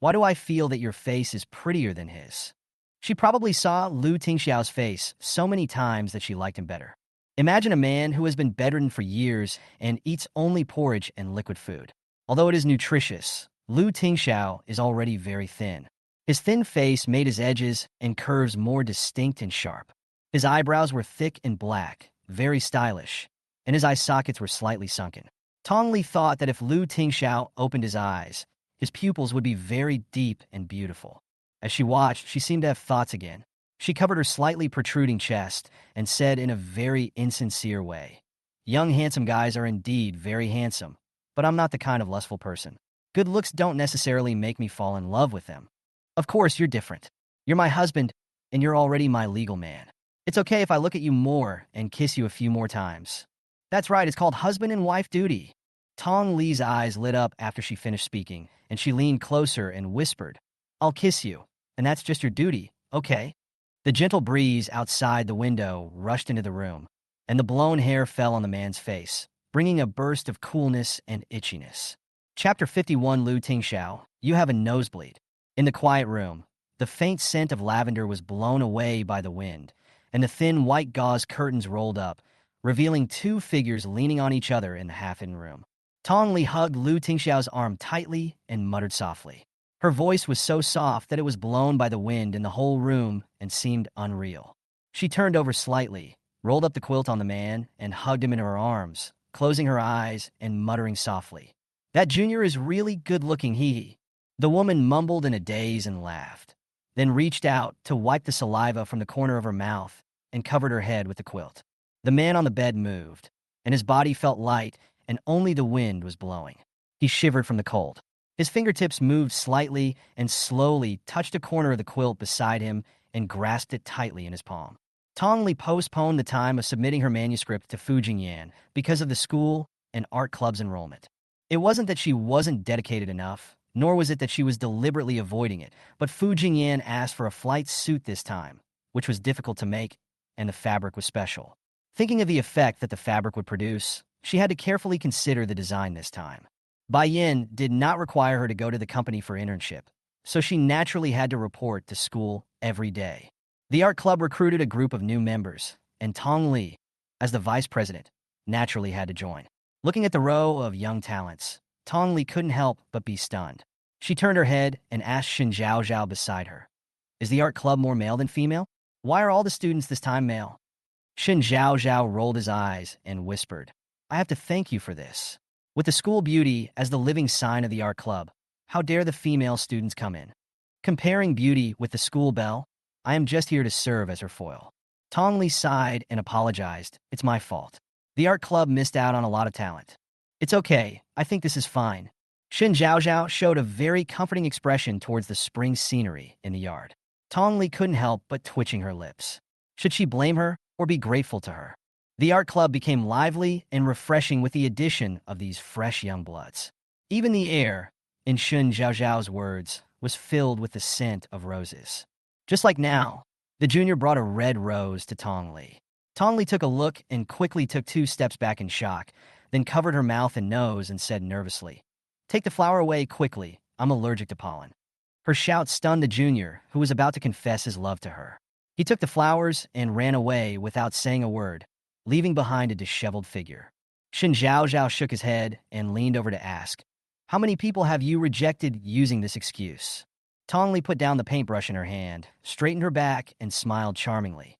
why do I feel that your face is prettier than his?" She probably saw Lu Tingxiao's face so many times that she liked him better. Imagine a man who has been bedridden for years and eats only porridge and liquid food. Although it is nutritious, Lu Tingxiao is already very thin. His thin face made his edges and curves more distinct and sharp. His eyebrows were thick and black, very stylish, and his eye sockets were slightly sunken. Tongli thought that if Lu Tingxiao opened his eyes, his pupils would be very deep and beautiful. As she watched, she seemed to have thoughts again. She covered her slightly protruding chest and said in a very insincere way, "Young handsome guys are indeed very handsome, but I'm not the kind of lustful person. Good looks don't necessarily make me fall in love with them. Of course, you're different. You're my husband, and you're already my legal man. It's okay if I look at you more and kiss you a few more times." That's right, it's called husband and wife duty. Tong Li's eyes lit up after she finished speaking, and she leaned closer and whispered, "I'll kiss you, and that's just your duty, okay?" The gentle breeze outside the window rushed into the room, and the blown hair fell on the man's face, bringing a burst of coolness and itchiness. Chapter 51. Lu Tingxiao, you have a nosebleed. In the quiet room, the faint scent of lavender was blown away by the wind, and the thin white gauze curtains rolled up, revealing two figures leaning on each other in the half-hidden room. Tong Li hugged Lu Tingxiao's arm tightly and muttered softly. Her voice was so soft that it was blown by the wind in the whole room and seemed unreal. She turned over slightly, rolled up the quilt on the man, and hugged him in her arms, closing her eyes and muttering softly, "That junior is really good-looking, hee." The woman mumbled in a daze and laughed, then reached out to wipe the saliva from the corner of her mouth and covered her head with the quilt. The man on the bed moved, and his body felt light, and only the wind was blowing. He shivered from the cold. His fingertips moved slightly and slowly touched a corner of the quilt beside him and grasped it tightly in his palm. Tong Li postponed the time of submitting her manuscript to Fuin Yan because of the school and art club's enrollment. It wasn't that she wasn't dedicated enough, nor was it that she was deliberately avoiding it, but Fuin Yan asked for a flight suit this time, which was difficult to make, and the fabric was special. Thinking of the effect that the fabric would produce, she had to carefully consider the design this time. Bai Yin did not require her to go to the company for internship, so she naturally had to report to school every day. The art club recruited a group of new members, and Tong Li, as the vice president, naturally had to join. Looking at the row of young talents, Tong Li couldn't help but be stunned. She turned her head and asked Shin Zhao Zhao beside her, "Is the art club more male than female? Why are all the students this time male?" Shin Zhao Zhao rolled his eyes and whispered, "I have to thank you for this. With the school beauty as the living sign of the art club, how dare the female students come in? Comparing beauty with the school belle, I am just here to serve as her foil." Tong Li sighed and apologized. "It's my fault. The art club missed out on a lot of talent." "It's okay. I think this is fine." Shin Zhao Zhao showed a very comforting expression towards the spring scenery in the yard. Tong Li couldn't help but twitching her lips. Should she blame her or be grateful to her? The art club became lively and refreshing with the addition of these fresh young bloods. Even the air, in Shun Zhaozhao's words, was filled with the scent of roses. Just like now, the junior brought a red rose to Tong Li. Tong Li took a look and quickly took 2 steps back in shock, then covered her mouth and nose and said nervously, "Take the flower away quickly. I'm allergic to pollen." Her shout stunned the junior, who was about to confess his love to her. He took the flowers and ran away without saying a word, leaving behind a disheveled figure. Shin Zhao Zhao shook his head and leaned over to ask, "How many people have you rejected using this excuse?" Tongli put down the paintbrush in her hand, straightened her back, and smiled charmingly.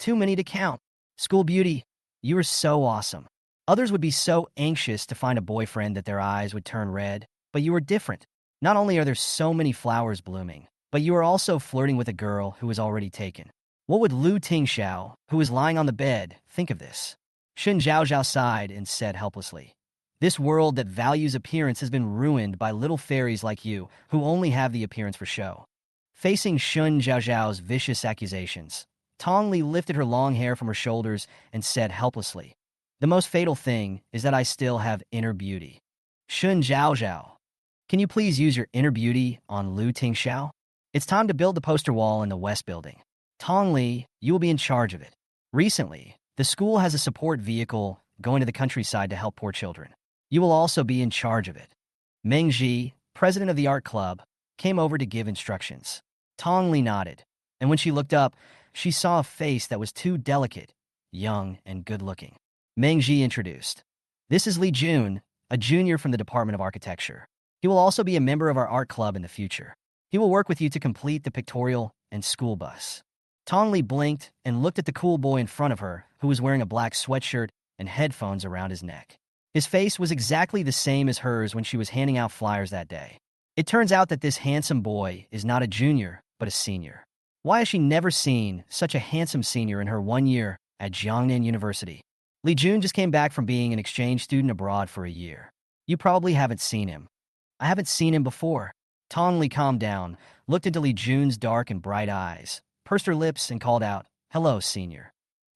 "Too many to count. School beauty, you are so awesome. Others would be so anxious to find a boyfriend that their eyes would turn red, but you are different. Not only are there so many flowers blooming, but you are also flirting with a girl who is already taken. What would Lu Tingxiao, who is lying on the bed, think of this?" Shin Zhao Zhao sighed and said helplessly, "This world that values appearance has been ruined by little fairies like you, who only have the appearance for show." Facing Shun Zhao Zhao's vicious accusations, Tongli lifted her long hair from her shoulders and said helplessly, "The most fatal thing is that I still have inner beauty." Shun Zhao Zhao, can you please use your inner beauty on Lu Tingxiao? It's time to build the poster wall in the West Building. Tongli, you will be in charge of it. Recently, the school has a support vehicle going to the countryside to help poor children. You will also be in charge of it. Meng Ji, president of the art club, came over to give instructions. Tongli nodded, and when she looked up, she saw a face that was too delicate, young, and good-looking. Meng Ji introduced, "This is Li Jun, a junior from the Department of Architecture. He will also be a member of our art club in the future. He will work with you to complete the pictorial and school bus." Tongli blinked and looked at the cool boy in front of her, who was wearing a black sweatshirt and headphones around his neck. His face was exactly the same as hers when she was handing out flyers that day. It turns out that this handsome boy is not a junior, but a senior. Why has she never seen such a handsome senior in her 1 year at Jiangnan University? Li Jun just came back from being an exchange student abroad for a year. You probably haven't seen him. I haven't seen him before. Tongli calmed down, looked into Li Jun's dark and bright eyes, pursed her lips, and called out, "Hello, senior."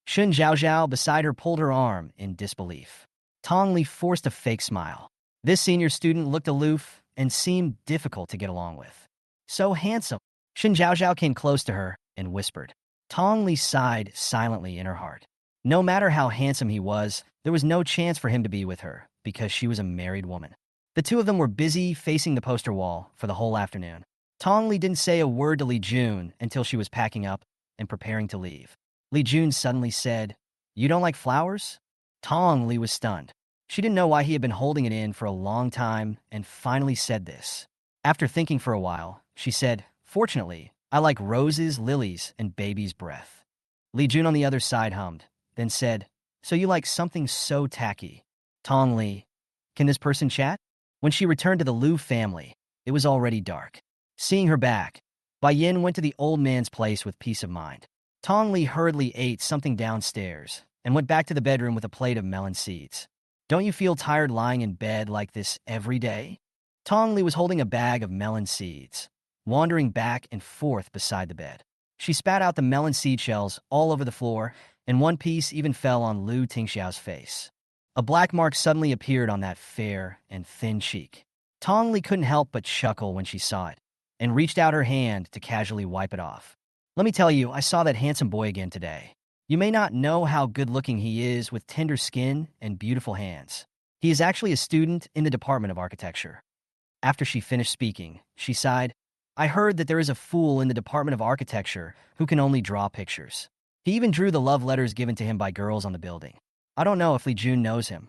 Shun Zhao Zhao beside her pulled her arm in disbelief. Tongli forced a fake smile. This senior student looked aloof and seemed difficult to get along with. "So handsome." Shun Zhao Zhao came close to her and whispered. Tongli sighed silently in her heart. No matter how handsome he was, there was no chance for him to be with her, because she was a married woman. The two of them were busy facing the poster wall for the whole afternoon. Tongli didn't say a word to Li Jun until she was packing up and preparing to leave. Li Jun suddenly said, "You don't like flowers?" Tongli was stunned. She didn't know why he had been holding it in for a long time and finally said this. After thinking for a while, she said, "Fortunately, I like roses, lilies, and baby's breath." Li Jun on the other side hummed, then said, "So you like something so tacky." Tongli, can this person chat? When she returned to the Liu family, it was already dark. Seeing her back, Bai Yin went to the old man's place with peace of mind. Tongli hurriedly ate something downstairs and went back to the bedroom with a plate of melon seeds. "Don't you feel tired lying in bed like this every day?" Tongli was holding a bag of melon seeds, wandering back and forth beside the bed. She spat out the melon seed shells all over the floor, and one piece even fell on Lu Tingxiao's face. A black mark suddenly appeared on that fair and thin cheek. Tongli couldn't help but chuckle when she saw it, and reached out her hand to casually wipe it off. "Let me tell you, I saw that handsome boy again today. You may not know how good-looking he is with tender skin and beautiful hands. He is actually a student in the Department of Architecture." After she finished speaking, she sighed, "I heard that there is a fool in the Department of Architecture who can only draw pictures. He even drew the love letters given to him by girls on the building. I don't know if Li Jun knows him."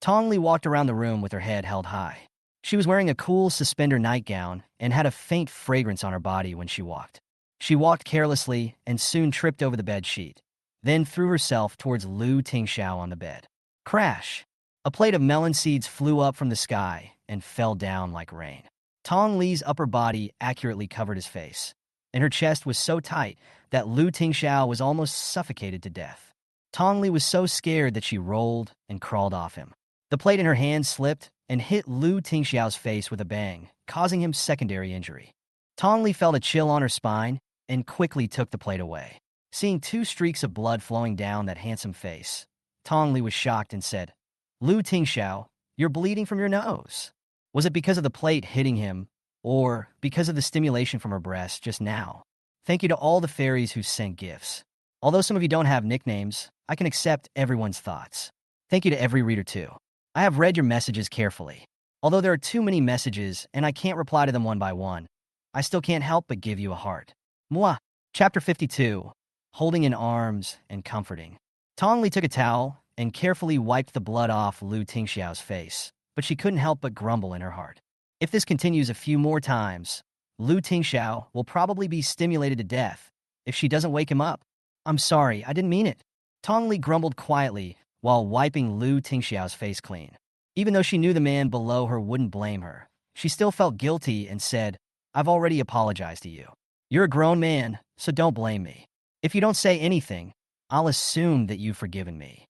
Tongli walked around the room with her head held high. She was wearing a cool suspender nightgown and had a faint fragrance on her body when she walked. She walked carelessly and soon tripped over the bed sheet, then threw herself towards Lu Tingxiao on the bed. Crash! A plate of melon seeds flew up from the sky and fell down like rain. Tong Li's upper body accurately covered his face, and her chest was so tight that Lu Tingxiao was almost suffocated to death. Tong Li was so scared that she rolled and crawled off him. The plate in her hand slipped and hit Lu Tingxiao's face with a bang, causing him secondary injury. Tong Li felt a chill on her spine and quickly took the plate away. Seeing 2 streaks of blood flowing down that handsome face, Tong Li was shocked and said, "Lu Tingxiao, you're bleeding from your nose. Was it because of the plate hitting him, or because of the stimulation from her breast just now?" Thank you to all the fairies who sent gifts. Although some of you don't have nicknames, I can accept everyone's thoughts. Thank you to every reader too. I have read your messages carefully. Although there are too many messages and I can't reply to them one by one, I still can't help but give you a heart. Mwah. Chapter 52. holding in arms and comforting. Tong Li took a towel and carefully wiped the blood off Lu Tingxiao's face, but she couldn't help but grumble in her heart. If this continues a few more times, Lu Tingxiao will probably be stimulated to death if she doesn't wake him up. I'm sorry, I didn't mean it. Tong Li grumbled quietly while wiping Lu Tingxiao's face clean. Even though she knew the man below her wouldn't blame her, she still felt guilty and said, I've already apologized to you. You're a grown man, so don't blame me. If you don't say anything, I'll assume that you've forgiven me.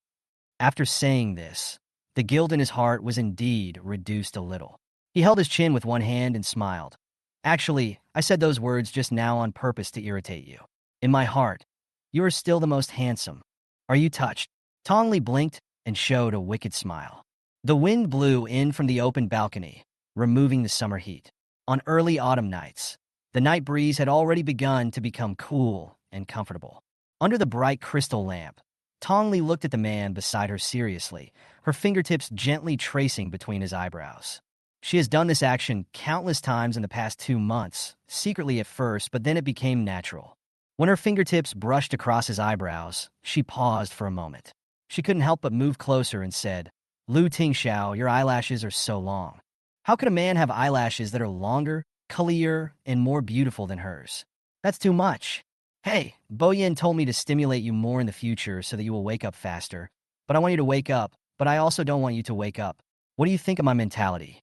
After saying this, the guilt in his heart was indeed reduced a little. He held his chin with one hand and smiled. Actually, I said those words just now on purpose to irritate you. In my heart, you are still the most handsome. Are you touched? Tong Li blinked and showed a wicked smile. The wind blew in from the open balcony, removing the summer heat. On early autumn nights, the night breeze had already begun to become cool and comfortable. Under the bright crystal lamp, Tong Li looked at the man beside her seriously, her fingertips gently tracing between his eyebrows. She has done this action countless times in the past 2 months, secretly at first, but then it became natural. When her fingertips brushed across his eyebrows, she paused for a moment. She couldn't help but move closer and said, Lu Tingxiao, your eyelashes are so long. How could a man have eyelashes that are longer, clearer, and more beautiful than hers? That's too much. Hey, Bo Yin told me to stimulate you more in the future so that you will wake up faster. But I want you to wake up, but I also don't want you to wake up. What do you think of my mentality?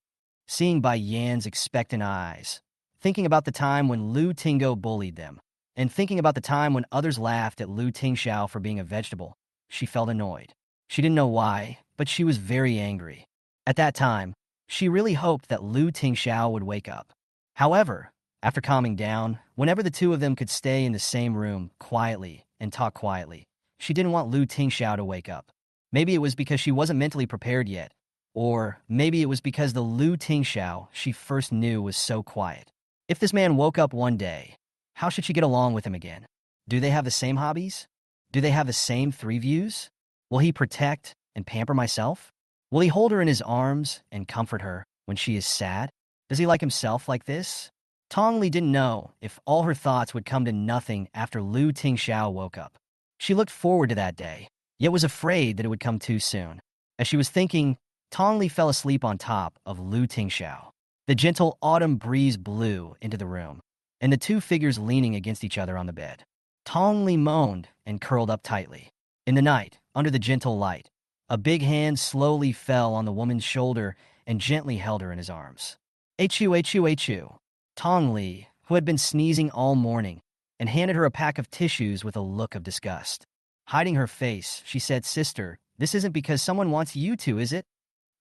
Seeing Bai Yan's expectant eyes, thinking about the time when Lu Tingo bullied them, and thinking about the time when others laughed at Lu Tingxiao for being a vegetable, she felt annoyed. She didn't know why, but she was very angry. At that time, she really hoped that Lu Tingxiao would wake up. However, after calming down, whenever the two of them could stay in the same room quietly and talk quietly, she didn't want Lu Tingxiao to wake up. Maybe it was because she wasn't mentally prepared yet, or maybe it was because the Lu Tingxiao she first knew was so quiet. If this man woke up one day, how should she get along with him again? Do they have the same hobbies? Do they have the same 3 views? Will he protect and pamper myself? Will he hold her in his arms and comfort her when she is sad? Does he like himself like this? Tong Li didn't know if all her thoughts would come to nothing after Lu Tingxiao woke up. She looked forward to that day, yet was afraid that it would come too soon. As she was thinking, Tong Li fell asleep on top of Lu Tingxiao. The gentle autumn breeze blew into the room, and the two figures leaning against each other on the bed. Tong Li moaned and curled up tightly. In the night, under the gentle light, a big hand slowly fell on the woman's shoulder and gently held her in his arms. Achoo, achoo, achoo. Tong Li, who had been sneezing all morning, and handed her a pack of tissues with a look of disgust. Hiding her face, she said, Sister, this isn't because someone wants you to, is it?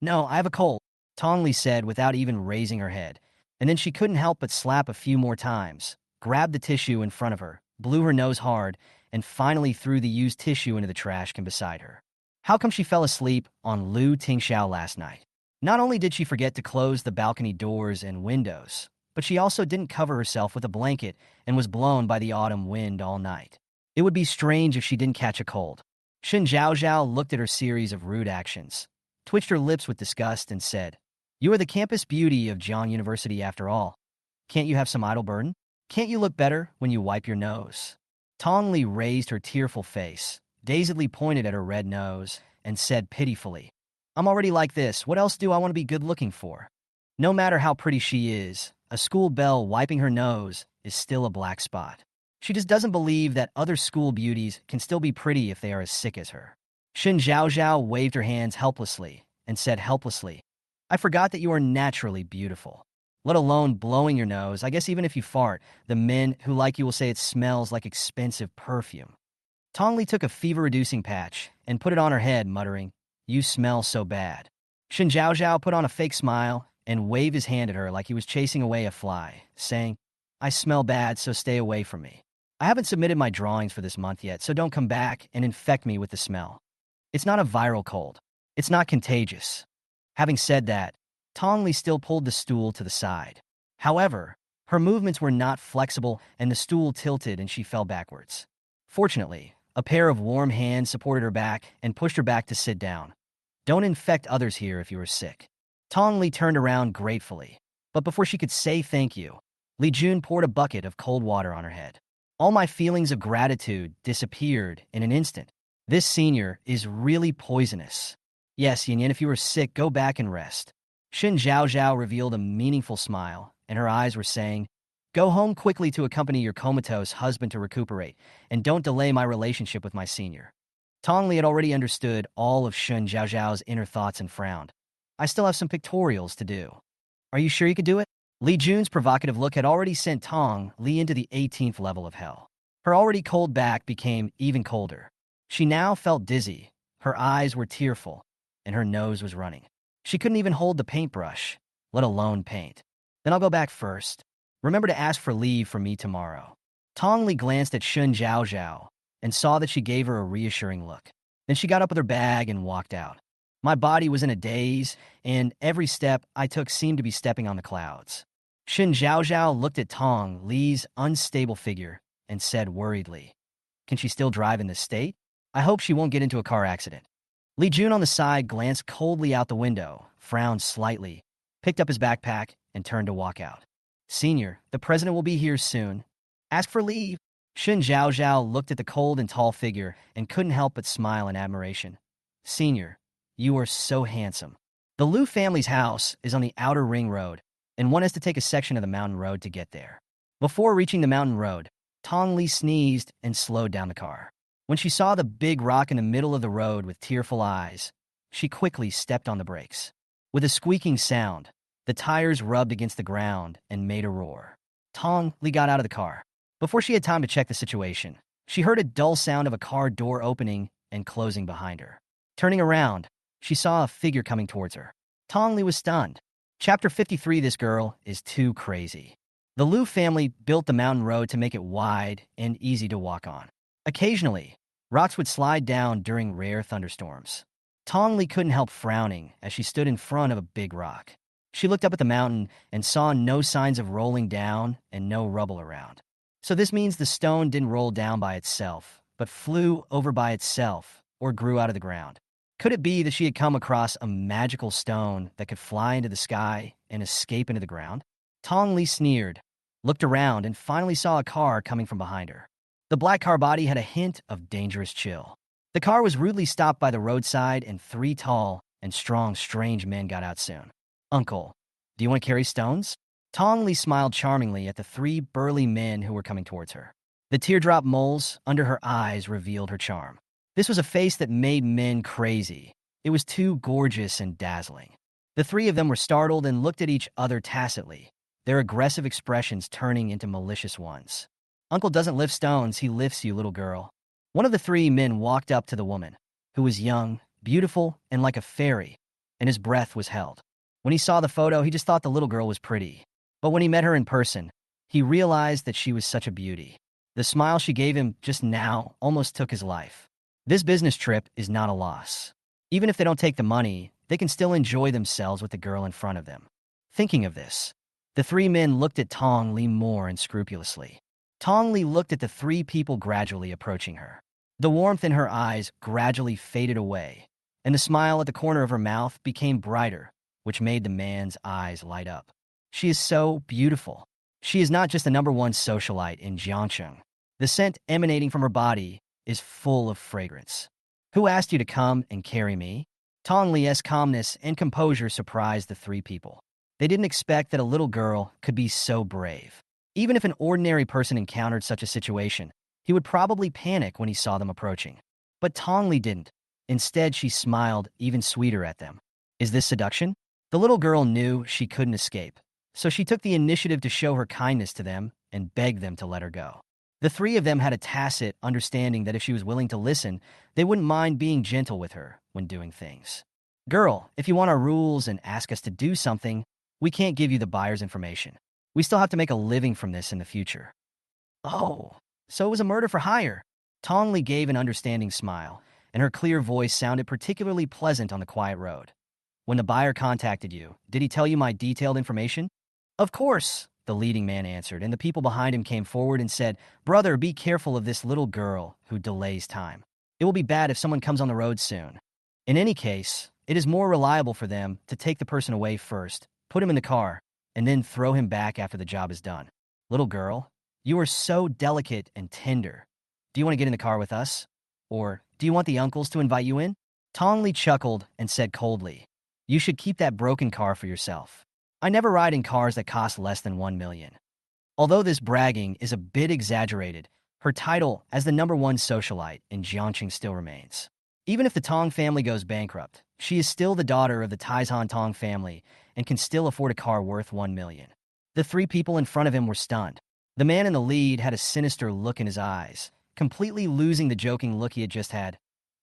No, I have a cold, Tong Li said without even raising her head, and then she couldn't help but slap a few more times, grabbed the tissue in front of her, blew her nose hard, and finally threw the used tissue into the trash can beside her. How come she fell asleep on Lu Tingxiao last night? Not only did she forget to close the balcony doors and windows, but she also didn't cover herself with a blanket and was blown by the autumn wind all night. It would be strange if she didn't catch a cold. Shen Zhaozhao looked at her series of rude actions, twitched her lips with disgust, and said, You are the campus beauty of Jiang University after all. Can't you have some idle burden? Can't you look better when you wipe your nose? Tong Li raised her tearful face, dazedly pointed at her red nose, and said pitifully, I'm already like this. What else do I want to be good-looking for? No matter how pretty she is, a school belle wiping her nose is still a black spot. She just doesn't believe that other school beauties can still be pretty if they are as sick as her. Shen Zhaozhao waved her hands helplessly and said helplessly, I forgot that you are naturally beautiful. Let alone blowing your nose. I guess even if you fart, the men who like you will say it smells like expensive perfume. Tong Li took a fever-reducing patch and put it on her head, muttering, You smell so bad. Shen Zhaozhao put on a fake smile and waved his hand at her like he was chasing away a fly, saying, I smell bad, so stay away from me. I haven't submitted my drawings for this month yet, so don't come back and infect me with the smell. It's not a viral cold. It's not contagious. Having said that, Tong Li still pulled the stool to the side. However, her movements were not flexible and the stool tilted and she fell backwards. Fortunately, a pair of warm hands supported her back and pushed her back to sit down. Don't infect others here if you are sick. Tong Li turned around gratefully, but before she could say thank you, Li Jun poured a bucket of cold water on her head. All my feelings of gratitude disappeared in an instant. This senior is really poisonous. Yes, Yin Yin, if you were sick, go back and rest. Shin Zhao Zhao revealed a meaningful smile, and her eyes were saying, go home quickly to accompany your comatose husband to recuperate, and don't delay my relationship with my senior. Tong Li had already understood all of Shun Zhao Zhao's inner thoughts and frowned. I still have some pictorials to do. Are you sure you could do it? Li Jun's provocative look had already sent Tong Li into the 18th level of hell. Her already cold back became even colder. She now felt dizzy, her eyes were tearful, and her nose was running. She couldn't even hold the paintbrush, let alone paint. Then I'll go back first. Remember to ask for leave for me tomorrow. Tong Li glanced at Shun Zhao Zhao and saw that she gave her a reassuring look. Then she got up with her bag and walked out. My body was in a daze, and every step I took seemed to be stepping on the clouds. Shun Zhao Zhao looked at Tong Li's unstable figure and said worriedly, can she still drive in this state? I hope she won't get into a car accident. Li Jun on the side glanced coldly out the window, frowned slightly, picked up his backpack, and turned to walk out. Senior, the president will be here soon. Ask for leave. Shun Zhao Zhao looked at the cold and tall figure and couldn't help but smile in admiration. Senior, you are so handsome. The Liu family's house is on the outer ring road, and one has to take a section of the mountain road to get there. Before reaching the mountain road, Tong Li sneezed and slowed down the car. When she saw the big rock in the middle of the road with tearful eyes, she quickly stepped on the brakes. With a squeaking sound, the tires rubbed against the ground and made a roar. Tong Li got out of the car. Before she had time to check the situation, she heard a dull sound of a car door opening and closing behind her. Turning around, she saw a figure coming towards her. Tong Li was stunned. Chapter 53, this girl is too crazy. The Liu family built the mountain road to make it wide and easy to walk on. Occasionally, rocks would slide down during rare thunderstorms. Tong Li couldn't help frowning as she stood in front of a big rock. She looked up at the mountain and saw no signs of rolling down and no rubble around. So this means the stone didn't roll down by itself, but flew over by itself or grew out of the ground. Could it be that she had come across a magical stone that could fly into the sky and escape into the ground? Tong Li sneered, looked around, and finally saw a car coming from behind her. The black car body had a hint of dangerous chill. The car was rudely stopped by the roadside, and three tall and strong, strange men got out soon. Uncle, do you want to carry stones? Tong Li smiled charmingly at the three burly men who were coming towards her. The teardrop moles under her eyes revealed her charm. This was a face that made men crazy. It was too gorgeous and dazzling. The three of them were startled and looked at each other tacitly, their aggressive expressions turning into malicious ones. Uncle doesn't lift stones, he lifts you, little girl. One of the three men walked up to the woman, who was young, beautiful, and like a fairy, and his breath was held. When he saw the photo, he just thought the little girl was pretty. But when he met her in person, he realized that she was such a beauty. The smile she gave him just now almost took his life. This business trip is not a loss. Even if they don't take the money, they can still enjoy themselves with the girl in front of them. Thinking of this, the three men looked at Tong Li more unscrupulously. Tong Li looked at the three people gradually approaching her. The warmth in her eyes gradually faded away, and the smile at the corner of her mouth became brighter, which made the man's eyes light up. She is so beautiful. She is not just the #1 socialite in Jiangcheng. The scent emanating from her body is full of fragrance. Who asked you to come and carry me? Tong Li's calmness and composure surprised the three people. They didn't expect that a little girl could be so brave. Even if an ordinary person encountered such a situation, he would probably panic when he saw them approaching. But Tong Li didn't. Instead, she smiled even sweeter at them. Is this seduction? The little girl knew she couldn't escape, so she took the initiative to show her kindness to them and beg them to let her go. The three of them had a tacit understanding that if she was willing to listen, they wouldn't mind being gentle with her when doing things. Girl, if you want our rules and ask us to do something, we can't give you the buyer's information. We still have to make a living from this in the future. Oh, so it was a murder for hire. Tong Li gave an understanding smile, and her clear voice sounded particularly pleasant on the quiet road. When the buyer contacted you, did he tell you my detailed information? Of course, the leading man answered, and the people behind him came forward and said, Brother, be careful of this little girl who delays time. It will be bad if someone comes on the road soon. In any case, it is more reliable for them to take the person away first, put him in the car, and then throw him back after the job is done. Little girl, You are so delicate and tender. Do you want to get in the car with us? Or do you want the uncles to invite you in? Tong Li chuckled and said coldly, you should keep that broken car for yourself. I never ride in cars that cost less than 1 million. Although this bragging is a bit exaggerated, her title as the #1 socialite in Jiangqing still remains. Even if the Tong family goes bankrupt, she is still the daughter of the Taizhan Tong family and can still afford a car worth 1 million. The three people in front of him were stunned. The man in the lead had a sinister look in his eyes, completely losing the joking look he had just had.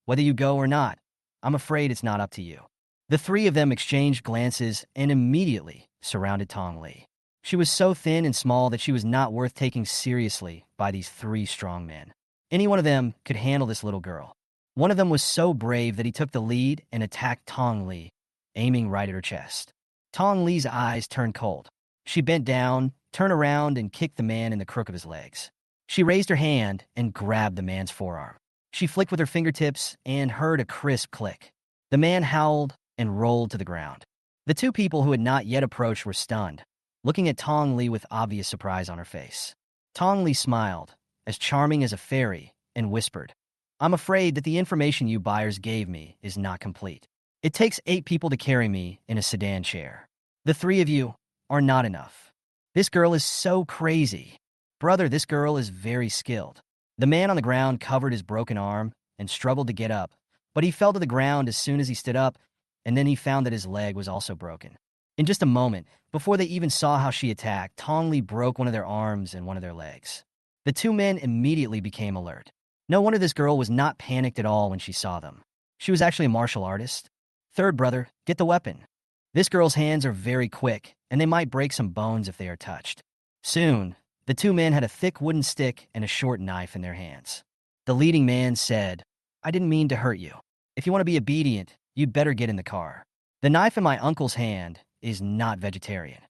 Whether you go or not, I'm afraid it's not up to you. The three of them exchanged glances and immediately surrounded Tong Li. She was so thin and small that she was not worth taking seriously by these three strong men. Any one of them could handle this little girl. One of them was so brave that he took the lead and attacked Tong Li, aiming right at her chest. Tong Li's eyes turned cold. She bent down, turned around, and kicked the man in the crook of his legs. She raised her hand and grabbed the man's forearm. She flicked with her fingertips and heard a crisp click. The man howled and rolled to the ground. The two people who had not yet approached were stunned, looking at Tong Li with obvious surprise on her face. Tong Li smiled, as charming as a fairy, and whispered, I'm afraid that the information you buyers gave me is not complete. It takes 8 people to carry me in a sedan chair. The 3 of you are not enough. This girl is so crazy. Brother, this girl is very skilled. The man on the ground covered his broken arm and struggled to get up, but he fell to the ground as soon as he stood up, and then he found that his leg was also broken. In just a moment, before they even saw how she attacked, Tong Li broke one of their arms and one of their legs. The 2 men immediately became alert. No wonder this girl was not panicked at all when she saw them. She was actually a martial artist. Third brother, get the weapon. This girl's hands are very quick, and they might break some bones if they are touched. Soon, the 2 men had a thick wooden stick and a short knife in their hands. The leading man said, I didn't mean to hurt you. If you want to be obedient, you'd better get in the car. The knife in my uncle's hand is not vegetarian.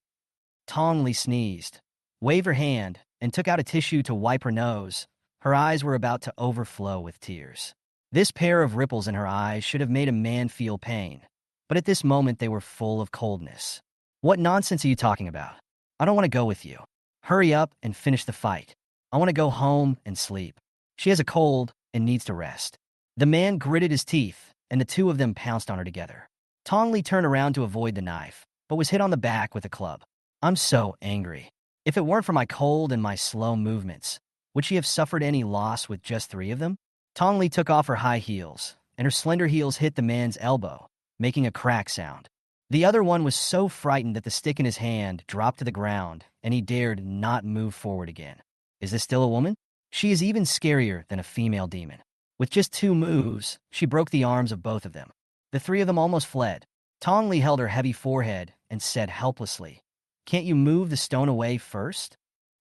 Tong Li sneezed, waved her hand, and took out a tissue to wipe her nose. Her eyes were about to overflow with tears. This pair of ripples in her eyes should have made a man feel pain, but at this moment they were full of coldness. What nonsense are you talking about? I don't want to go with you. Hurry up and finish the fight. I want to go home and sleep. She has a cold and needs to rest. The man gritted his teeth, and the 2 of them pounced on her together. Tong Li turned around to avoid the knife, but was hit on the back with a club. I'm so angry. If it weren't for my cold and my slow movements, would she have suffered any loss with just 3 of them? Tong Li took off her high heels, and her slender heels hit the man's elbow, making a crack sound. The other one was so frightened that the stick in his hand dropped to the ground, and he dared not move forward again. Is this still a woman? She is even scarier than a female demon. With just 2 moves, she broke the arms of both of them. The 3 of them almost fled. Tong Li held her heavy forehead and said helplessly, Can't you move the stone away first?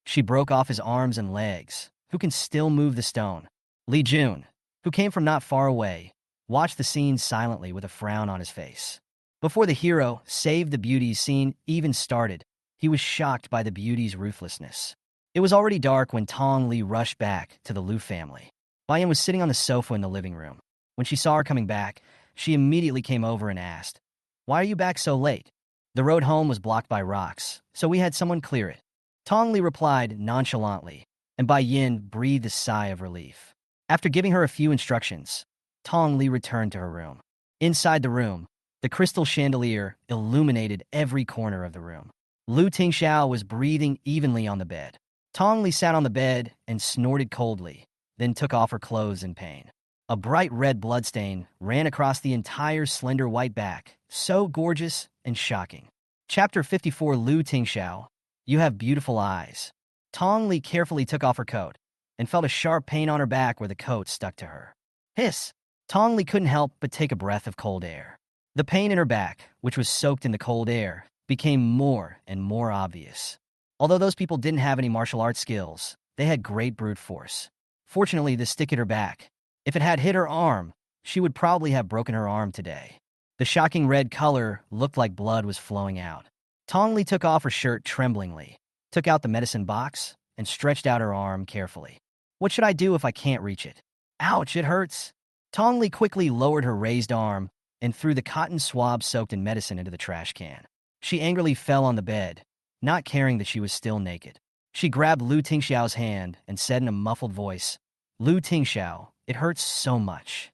She broke off his arms and legs. Who can still move the stone? Li Jun, who came from not far away, watched the scene silently with a frown on his face. Before the hero saved the beauty's scene even started, he was shocked by the beauty's ruthlessness. It was already dark when Tong Li rushed back to the Liu family. Bayan was sitting on the sofa in the living room. When she saw her coming back, she immediately came over and asked, Why are you back so late? The road home was blocked by rocks, so we had someone clear it. Tong Li replied nonchalantly, and Bai Yin breathed a sigh of relief. After giving her a few instructions, Tong Li returned to her room. Inside the room, the crystal chandelier illuminated every corner of the room. Lu Tingsha was breathing evenly on the bed. Tong Li sat on the bed and snorted coldly, then took off her clothes in pain. A bright red bloodstain ran across the entire slender white back, so gorgeous and shocking. Chapter 54 Lu Tingsha, You have beautiful eyes. Tong Li carefully took off her coat and felt a sharp pain on her back where the coat stuck to her. Hiss! Tong Li couldn't help but take a breath of cold air. The pain in her back, which was soaked in the cold air, became more and more obvious. Although those people didn't have any martial arts skills, they had great brute force. Fortunately, the stick hit her back. If it had hit her arm, she would probably have broken her arm today. The shocking red color looked like blood was flowing out. Tong Li took off her shirt tremblingly, took out the medicine box, and stretched out her arm carefully. What should I do if I can't reach it? Ouch, it hurts. Tong Li quickly lowered her raised arm and threw the cotton swab soaked in medicine into the trash can. She angrily fell on the bed, not caring that she was still naked. She grabbed Lu Tingxiao's hand and said in a muffled voice, "Lu Tingxiao, it hurts so much."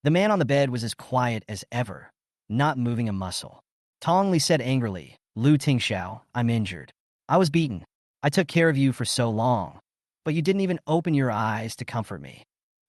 The man on the bed was as quiet as ever, not moving a muscle. Tong Li said angrily, "Lu Tingxiao, I'm injured. I was beaten. I took care of you for so long, but you didn't even open your eyes to comfort me."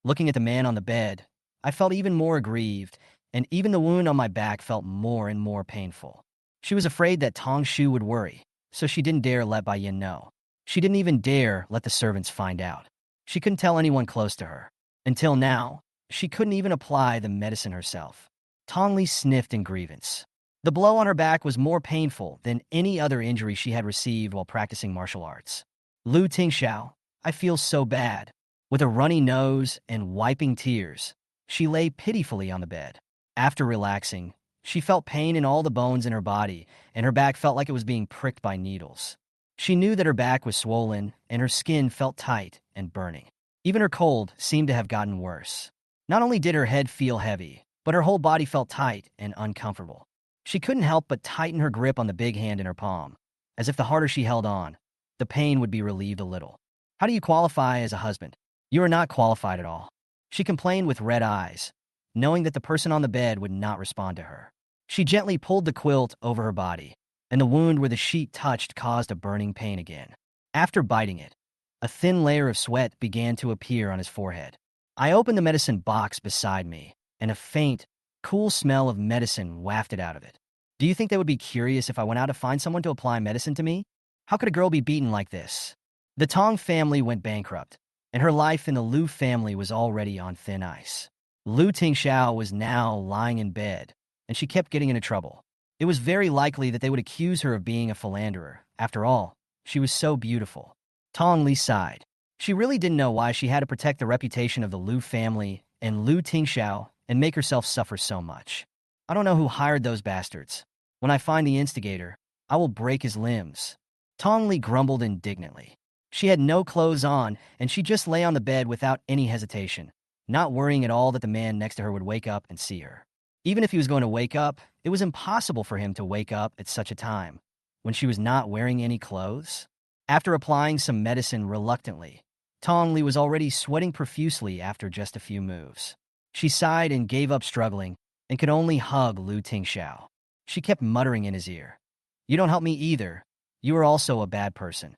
Looking at the man on the bed, I felt even more aggrieved, and even the wound on my back felt more and more painful. She was afraid that Tong Shu would worry, so she didn't dare let Bai Yin know. She didn't even dare let the servants find out. She couldn't tell anyone close to her. Until now, she couldn't even apply the medicine herself. Tong Li sniffed in grievance. The blow on her back was more painful than any other injury she had received while practicing martial arts. "Lu Tingxiao, I feel so bad." With a runny nose and wiping tears, she lay pitifully on the bed. After relaxing, she felt pain in all the bones in her body, and her back felt like it was being pricked by needles. She knew that her back was swollen, and her skin felt tight and burning. Even her cold seemed to have gotten worse. Not only did her head feel heavy, but her whole body felt tight and uncomfortable. She couldn't help but tighten her grip on the big hand in her palm, as if the harder she held on, the pain would be relieved a little. "How do you qualify as a husband? You are not qualified at all," she complained with red eyes, knowing that the person on the bed would not respond to her. She gently pulled the quilt over her body, and the wound where the sheet touched caused a burning pain again. After biting it, a thin layer of sweat began to appear on his forehead. I opened the medicine box beside me, and a faint, cool smell of medicine wafted out of it. "Do you think they would be curious if I went out to find someone to apply medicine to me? How could a girl be beaten like this?" The Tong family went bankrupt, and her life in the Lu family was already on thin ice. Lu Tingxiao was now lying in bed, and she kept getting into trouble. It was very likely that they would accuse her of being a philanderer. After all, she was so beautiful. Tong Li sighed. She really didn't know why she had to protect the reputation of the Lu family and Lu Tingxiao and make herself suffer so much. "I don't know who hired those bastards. When I find the instigator, I will break his limbs." Tong Li grumbled indignantly. She had no clothes on, and she just lay on the bed without any hesitation, not worrying at all that the man next to her would wake up and see her. Even if he was going to wake up, it was impossible for him to wake up at such a time, when she was not wearing any clothes. After applying some medicine reluctantly, Tong Li was already sweating profusely after just a few moves. She sighed and gave up struggling, and could only hug Lu Tingxiao. She kept muttering in his ear, "You don't help me either. You are also a bad person.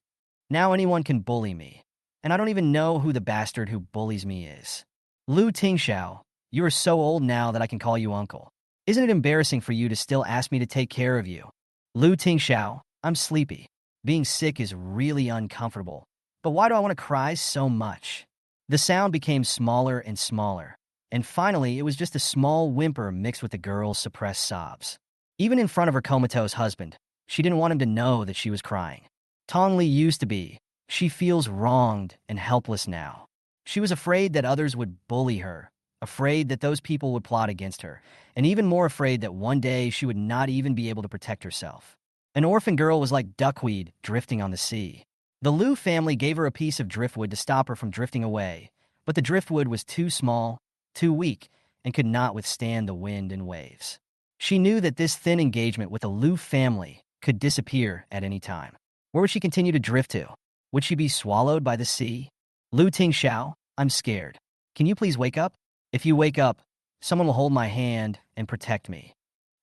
Now anyone can bully me, and I don't even know who the bastard who bullies me is. Lu Tingxiao, you are so old now that I can call you uncle. Isn't it embarrassing for you to still ask me to take care of you? Lu Tingxiao, I'm sleepy. Being sick is really uncomfortable, but why do I want to cry so much?" The sound became smaller and smaller, and finally it was just a small whimper mixed with the girl's suppressed sobs. Even in front of her comatose husband, she didn't want him to know that she was crying. Tong Li used to be. She feels wronged and helpless now. She was afraid that others would bully her, afraid that those people would plot against her, and even more afraid that one day she would not even be able to protect herself. An orphan girl was like duckweed drifting on the sea. The Lu family gave her a piece of driftwood to stop her from drifting away, but the driftwood was too small, too weak, and could not withstand the wind and waves. She knew that this thin engagement with the Lu family could disappear at any time. Where would she continue to drift to? Would she be swallowed by the sea? "Lu Tingxiao, I'm scared. Can you please wake up? If you wake up, someone will hold my hand and protect me.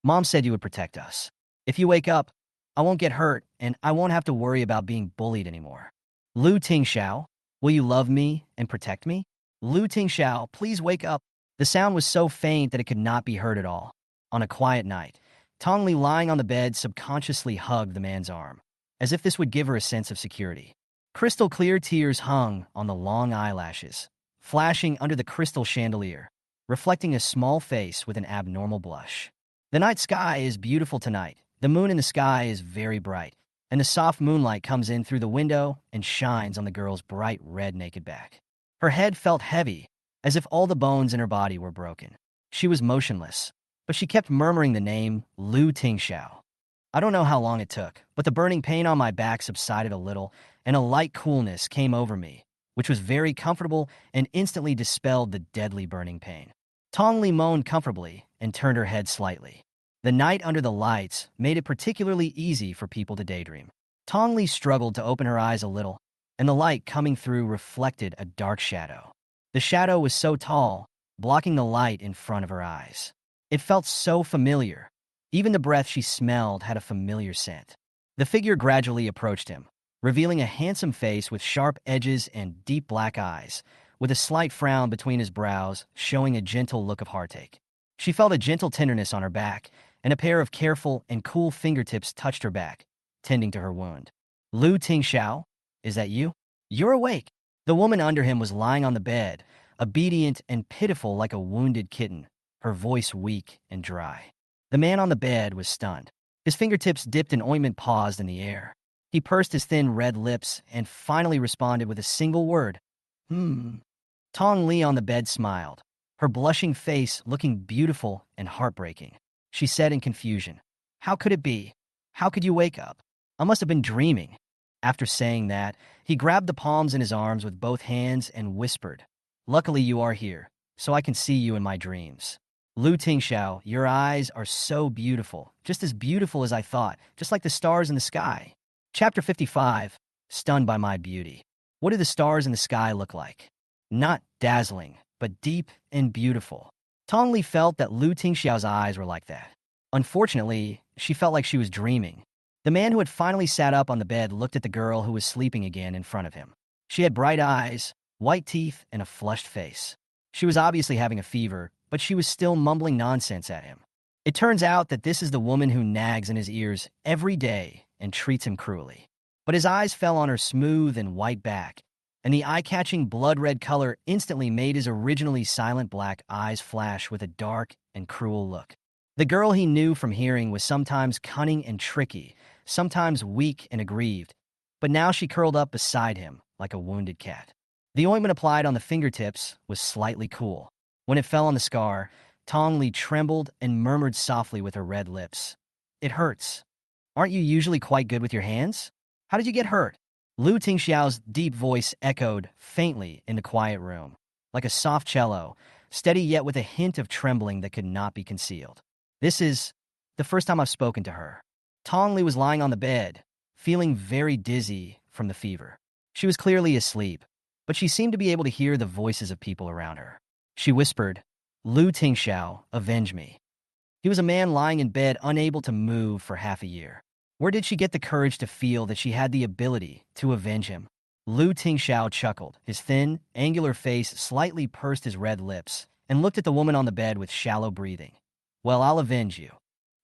Mom said you would protect us. If you wake up, I won't get hurt, and I won't have to worry about being bullied anymore. Lu Tingxiao, will you love me and protect me? Lu Tingxiao, please wake up." The sound was so faint that it could not be heard at all. On a quiet night, Tong Li lying on the bed subconsciously hugged the man's arm, as if this would give her a sense of security. Crystal clear tears hung on the long eyelashes, flashing under the crystal chandelier, reflecting a small face with an abnormal blush. The night sky is beautiful tonight. The moon in the sky is very bright, and the soft moonlight comes in through the window and shines on the girl's bright red naked back. Her head felt heavy, as if all the bones in her body were broken. She was motionless, but she kept murmuring the name Lu Tingxiao. I don't know how long it took, but the burning pain on my back subsided a little, and a light coolness came over me, which was very comfortable and instantly dispelled the deadly burning pain. Tong Li moaned comfortably and turned her head slightly. The night under the lights made it particularly easy for people to daydream. Tong Li struggled to open her eyes a little, and the light coming through reflected a dark shadow. The shadow was so tall, blocking the light in front of her eyes. It felt so familiar. Even the breath she smelled had a familiar scent. The figure gradually approached him, revealing a handsome face with sharp edges and deep black eyes, with a slight frown between his brows, showing a gentle look of heartache. She felt a gentle tenderness on her back, and a pair of careful and cool fingertips touched her back, tending to her wound. Tingsha, is that you? You're awake. The woman under him was lying on the bed, obedient and pitiful like a wounded kitten, her voice weak and dry. The man on the bed was stunned. His fingertips dipped and ointment paused in the air. He pursed his thin red lips and finally responded with a single word. Tong Li on the bed smiled, her blushing face looking beautiful and heartbreaking. She said in confusion, "How could it be? How could you wake up? I must have been dreaming." After saying that, he grabbed the palms in his arms with both hands and whispered, "Luckily you are here, so I can see you in my dreams. Tingsha, your eyes are so beautiful, just as beautiful as I thought, just like the stars in the sky." Chapter 55, Stunned by My Beauty. What do the stars in the sky look like? Not dazzling, but deep and beautiful. Tong Li felt that Tingshao's eyes were like that. Unfortunately, she felt like she was dreaming. The man who had finally sat up on the bed looked at the girl who was sleeping again in front of him. She had bright eyes, white teeth, and a flushed face. She was obviously having a fever, but she was still mumbling nonsense at him. It turns out that this is the woman who nags in his ears every day and treats him cruelly. But his eyes fell on her smooth and white back, and the eye-catching blood-red color instantly made his originally silent black eyes flash with a dark and cruel look. The girl he knew from hearing was sometimes cunning and tricky, sometimes weak and aggrieved, but now she curled up beside him like a wounded cat. The ointment applied on the fingertips was slightly cool. When it fell on the scar, Tong Li trembled and murmured softly with her red lips, "It hurts. Aren't you usually quite good with your hands? How did you get hurt?" Tingshao's deep voice echoed faintly in the quiet room, like a soft cello, steady yet with a hint of trembling that could not be concealed. "This is the first time I've spoken to her." Tong Li was lying on the bed, feeling very dizzy from the fever. She was clearly asleep, but she seemed to be able to hear the voices of people around her. She whispered, "Tingsha, avenge me." He was a man lying in bed unable to move for half a year. Where did she get the courage to feel that she had the ability to avenge him? Tingsha chuckled. His thin, angular face slightly pursed his red lips and looked at the woman on the bed with shallow breathing. "Well, I'll avenge you."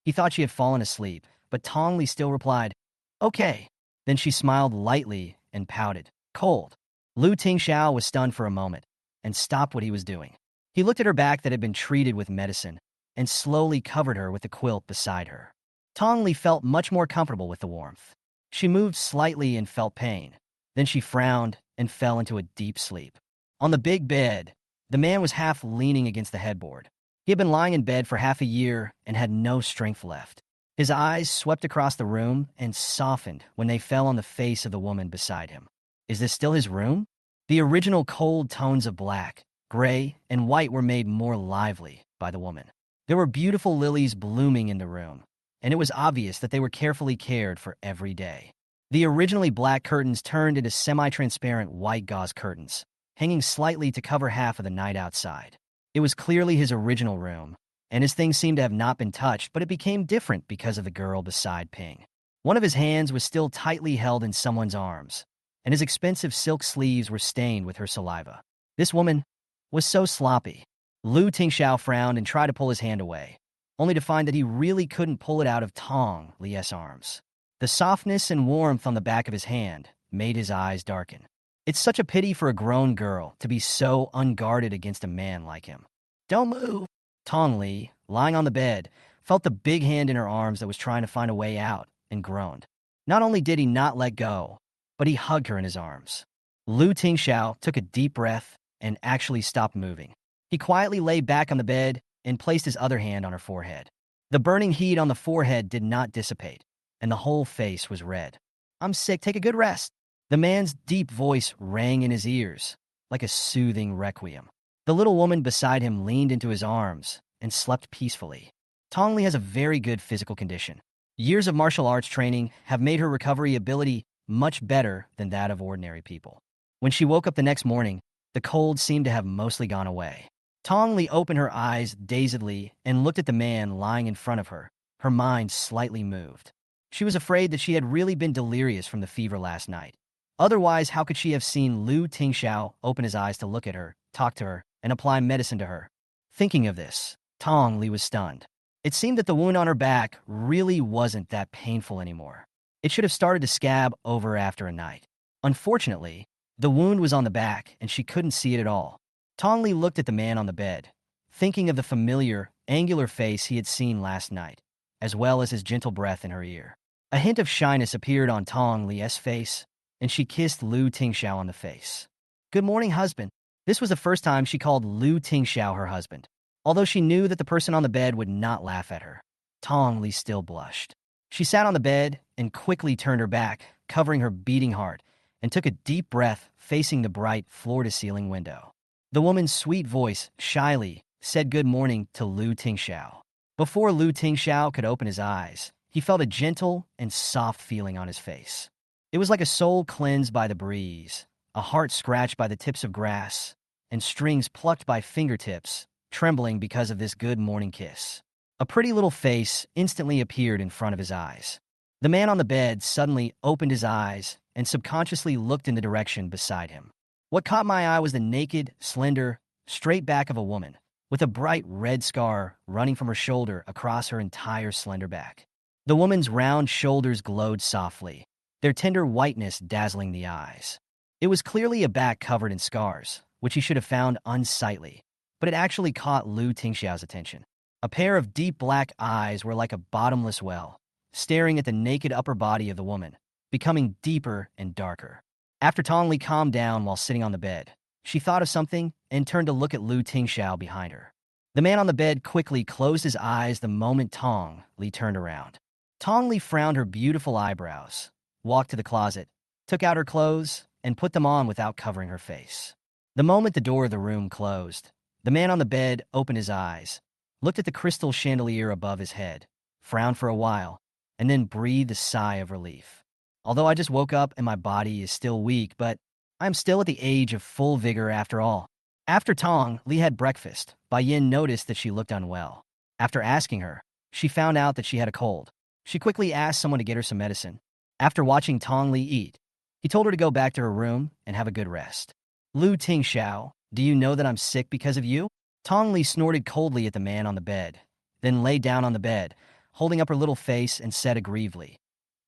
He thought she had fallen asleep, but Tong Li still replied, "Okay." Then she smiled lightly and pouted. "Cold." Tingsha was stunned for a moment and stopped what he was doing. He looked at her back that had been treated with medicine and slowly covered her with the quilt beside her. Tong Li felt much more comfortable with the warmth. She moved slightly and felt pain. Then she frowned and fell into a deep sleep. On the big bed, the man was half leaning against the headboard. He had been lying in bed for half a year and had no strength left. His eyes swept across the room and softened when they fell on the face of the woman beside him. Is this still his room? The original cold tones of black, gray, and white were made more lively by the woman. There were beautiful lilies blooming in the room, and it was obvious that they were carefully cared for every day. The originally black curtains turned into semi-transparent white gauze curtains, hanging slightly to cover half of the night outside. It was clearly his original room, and his things seemed to have not been touched, but it became different because of the girl beside Ping. One of his hands was still tightly held in someone's arms, and his expensive silk sleeves were stained with her saliva. This woman was so sloppy. Tingsha frowned and tried to pull his hand away, only to find that he really couldn't pull it out of Tong Li's arms. The softness and warmth on the back of his hand made his eyes darken. It's such a pity for a grown girl to be so unguarded against a man like him. "Don't move." Tong Li, lying on the bed, felt the big hand in her arms that was trying to find a way out and groaned. Not only did he not let go, but he hugged her in his arms. Tingsha took a deep breath and actually stopped moving. He quietly lay back on the bed and placed his other hand on her forehead. The burning heat on the forehead did not dissipate, and the whole face was red. "I'm sick, take a good rest." The man's deep voice rang in his ears, like a soothing requiem. The little woman beside him leaned into his arms and slept peacefully. Tong Li has a very good physical condition. Years of martial arts training have made her recovery ability much better than that of ordinary people. When she woke up the next morning, the cold seemed to have mostly gone away. Tong Li opened her eyes dazedly and looked at the man lying in front of her, her mind slightly moved. She was afraid that she had really been delirious from the fever last night. Otherwise, how could she have seen Lu Tingxiao open his eyes to look at her, talk to her, and apply medicine to her? Thinking of this, Tong Li was stunned. It seemed that the wound on her back really wasn't that painful anymore. It should have started to scab over after a night. Unfortunately, the wound was on the back and she couldn't see it at all. Tong Li looked at the man on the bed, thinking of the familiar, angular face he had seen last night, as well as his gentle breath in her ear. A hint of shyness appeared on Tong Li's face, and she kissed Lu Tingxiao on the face. "Good morning, husband." This was the first time she called Lu Tingxiao her husband. Although she knew that the person on the bed would not laugh at her, Tong Li still blushed. She sat on the bed and quickly turned her back, covering her beating heart, and took a deep breath facing the bright floor-to-ceiling window. The woman's sweet voice, shyly, said good morning to Lu Tingxiao. Before Lu Tingxiao could open his eyes, he felt a gentle and soft feeling on his face. It was like a soul cleansed by the breeze, a heart scratched by the tips of grass, and strings plucked by fingertips, trembling because of this good morning kiss. A pretty little face instantly appeared in front of his eyes. The man on the bed suddenly opened his eyes and subconsciously looked in the direction beside him. What caught my eye was the naked, slender, straight back of a woman, with a bright red scar running from her shoulder across her entire slender back. The woman's round shoulders glowed softly, their tender whiteness dazzling the eyes. It was clearly a back covered in scars, which he should have found unsightly, but it actually caught Lu Tingxiao's attention. A pair of deep black eyes were like a bottomless well, staring at the naked upper body of the woman, becoming deeper and darker. After Tong Li calmed down while sitting on the bed, she thought of something and turned to look at Lu Tingxiao behind her. The man on the bed quickly closed his eyes the moment Tong Li turned around. Tong Li frowned her beautiful eyebrows, walked to the closet, took out her clothes, and put them on without covering her face. The moment the door of the room closed, the man on the bed opened his eyes, looked at the crystal chandelier above his head, frowned for a while, and then breathed a sigh of relief. Although I just woke up and my body is still weak, but I'm still at the age of full vigor after all. After Tong Li had breakfast, Bai Yin noticed that she looked unwell. After asking her, she found out that she had a cold. She quickly asked someone to get her some medicine. After watching Tong Li eat, he told her to go back to her room and have a good rest. "Lu Tingxiao, do you know that I'm sick because of you?" Tong Li snorted coldly at the man on the bed, then lay down on the bed, holding up her little face and said aggrievedly,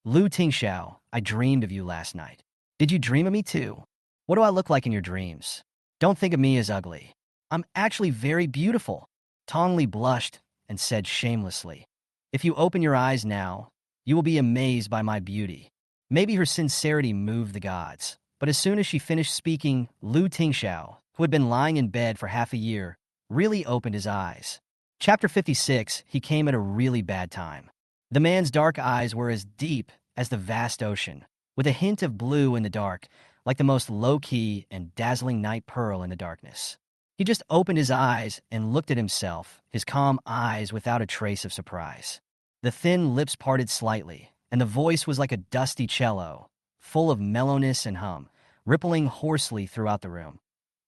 "Lu Tingxiao, I dreamed of you last night." "Did you dream of me too? What do I look like in your dreams?" "Don't think of me as ugly. I'm actually very beautiful." Tong Li blushed and said shamelessly, "If you open your eyes now, you will be amazed by my beauty." Maybe her sincerity moved the gods, but as soon as she finished speaking, Lu Tingxiao, who had been lying in bed for half a year, really opened his eyes. Chapter 56, he came at a really bad time. The man's dark eyes were as deep as the vast ocean, with a hint of blue in the dark, like the most low-key and dazzling night pearl in the darkness. He just opened his eyes and looked at himself, his calm eyes without a trace of surprise. The thin lips parted slightly, and the voice was like a dusty cello, full of mellowness and hum, rippling hoarsely throughout the room.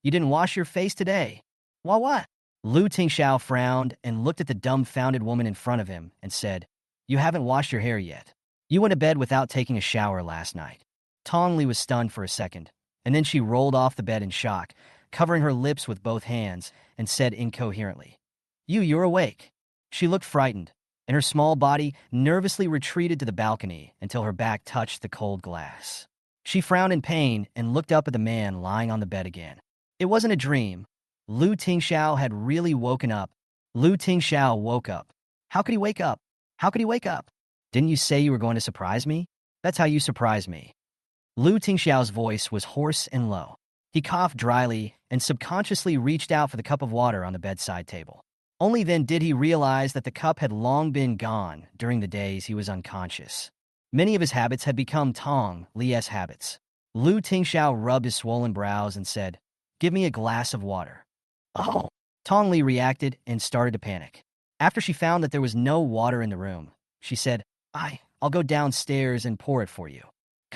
"You didn't wash your face today." "Why what?" Lu Tingxiao frowned and looked at the dumbfounded woman in front of him and said, "You haven't washed your hair yet. You went to bed without taking a shower last night." Tong Li was stunned for a second, and then she rolled off the bed in shock, covering her lips with both hands, and said incoherently, You're awake." She looked frightened, and her small body nervously retreated to the balcony until her back touched the cold glass. She frowned in pain and looked up at the man lying on the bed again. It wasn't a dream. Lu Tingxiao had really woken up. Lu Tingxiao woke up. How could he wake up? How could he wake up? "Didn't you say you were going to surprise me? That's how you surprise me." Lu Tingxiao's voice was hoarse and low. He coughed dryly and subconsciously reached out for the cup of water on the bedside table. Only then did he realize that the cup had long been gone during the days he was unconscious. Many of his habits had become Tong Li's habits. Lu Tingxiao rubbed his swollen brows and said, "Give me a glass of water." "Oh!" Tong Li reacted and started to panic. After she found that there was no water in the room, she said, I'll go downstairs and pour it for you."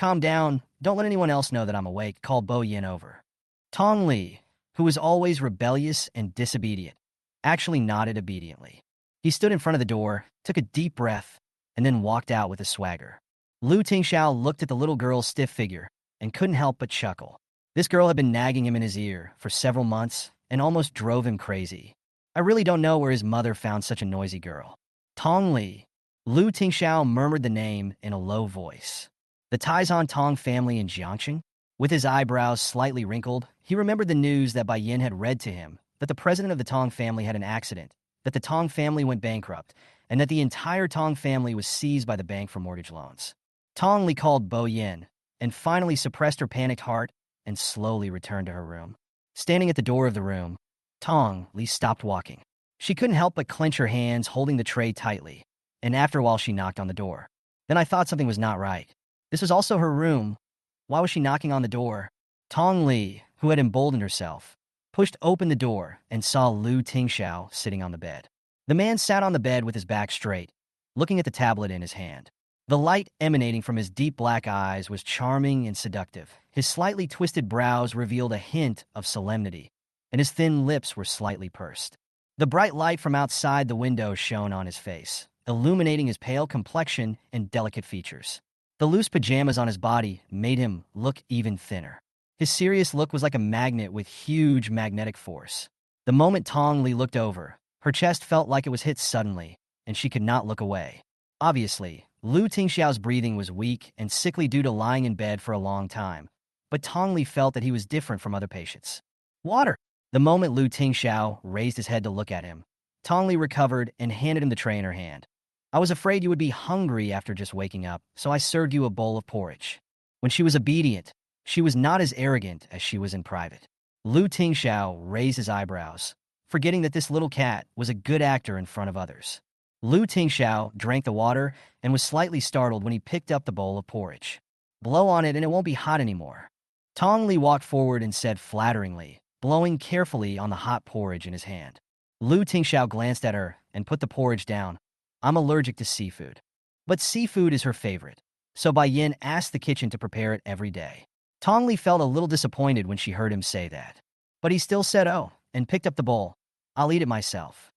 Calm down. Don't let anyone else know that I'm awake, called Bo Yin over. Tong Li, who was always rebellious and disobedient, actually nodded obediently. He stood in front of the door, took a deep breath, and then walked out with a swagger. Lu Tingxiao looked at the little girl's stiff figure and couldn't help but chuckle. This girl had been nagging him in his ear for several months and almost drove him crazy. I really don't know where his mother found such a noisy girl. Tong Li. Lu Tingxiao murmured the name in a low voice. The Taizan Tong family in Jiangxing? With his eyebrows slightly wrinkled, he remembered the news that Bai Yin had read to him, that the president of the Tong family had an accident, that the Tong family went bankrupt, and that the entire Tong family was seized by the bank for mortgage loans. Tong Li called Bo Yin, and finally suppressed her panicked heart and slowly returned to her room. Standing at the door of the room, Tong Li stopped walking. She couldn't help but clench her hands, holding the tray tightly, and after a while she knocked on the door. Then I thought something was not right. This was also her room. Why was she knocking on the door? Tong Li, who had emboldened herself, pushed open the door and saw Lu Tingxiao sitting on the bed. The man sat on the bed with his back straight, looking at the tablet in his hand. The light emanating from his deep black eyes was charming and seductive. His slightly twisted brows revealed a hint of solemnity, and his thin lips were slightly pursed. The bright light from outside the window shone on his face, illuminating his pale complexion and delicate features. The loose pajamas on his body made him look even thinner. His serious look was like a magnet with huge magnetic force. The moment Tong Li looked over, her chest felt like it was hit suddenly, and she could not look away. Obviously, Lu Tingxiao's breathing was weak and sickly due to lying in bed for a long time, but Tong Li felt that he was different from other patients. Water! The moment Lu Tingxiao raised his head to look at him, Tong Li recovered and handed him the tray in her hand. I was afraid you would be hungry after just waking up, so I served you a bowl of porridge. When she was obedient, she was not as arrogant as she was in private. Lu Tingxiao raised his eyebrows, forgetting that this little cat was a good actor in front of others. Lu Tingxiao drank the water and was slightly startled when he picked up the bowl of porridge. Blow on it and it won't be hot anymore. Tong Li walked forward and said flatteringly, blowing carefully on the hot porridge in his hand. Lu Tingxiao glanced at her and put the porridge down. I'm allergic to seafood. But seafood is her favorite, so Bai Yin asked the kitchen to prepare it every day. Tong Li felt a little disappointed when she heard him say that. But he still said, oh, and picked up the bowl. I'll eat it myself.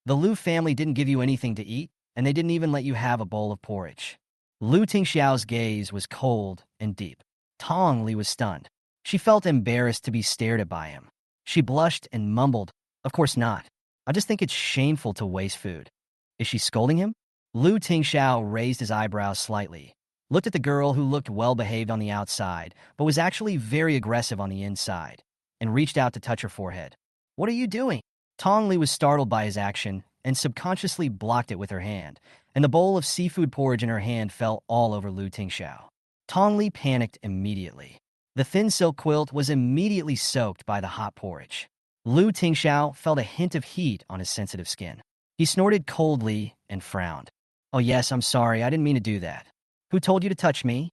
The Lu family didn't give you anything to eat, and they didn't even let you have a bowl of porridge. Lu Tingxiao's gaze was cold and deep. Tong Li was stunned. She felt embarrassed to be stared at by him. She blushed and mumbled, of course not. I just think it's shameful to waste food. Is she scolding him? Lu Tingxiao raised his eyebrows slightly, looked at the girl who looked well-behaved on the outside, but was actually very aggressive on the inside, and reached out to touch her forehead. What are you doing? Tong Li was startled by his action and subconsciously blocked it with her hand, and the bowl of seafood porridge in her hand fell all over Lu Tingxiao. Tong Li panicked immediately. The thin silk quilt was immediately soaked by the hot porridge. Lu Tingxiao felt a hint of heat on his sensitive skin. He snorted coldly and frowned. Oh yes, I'm sorry, I didn't mean to do that. Who told you to touch me?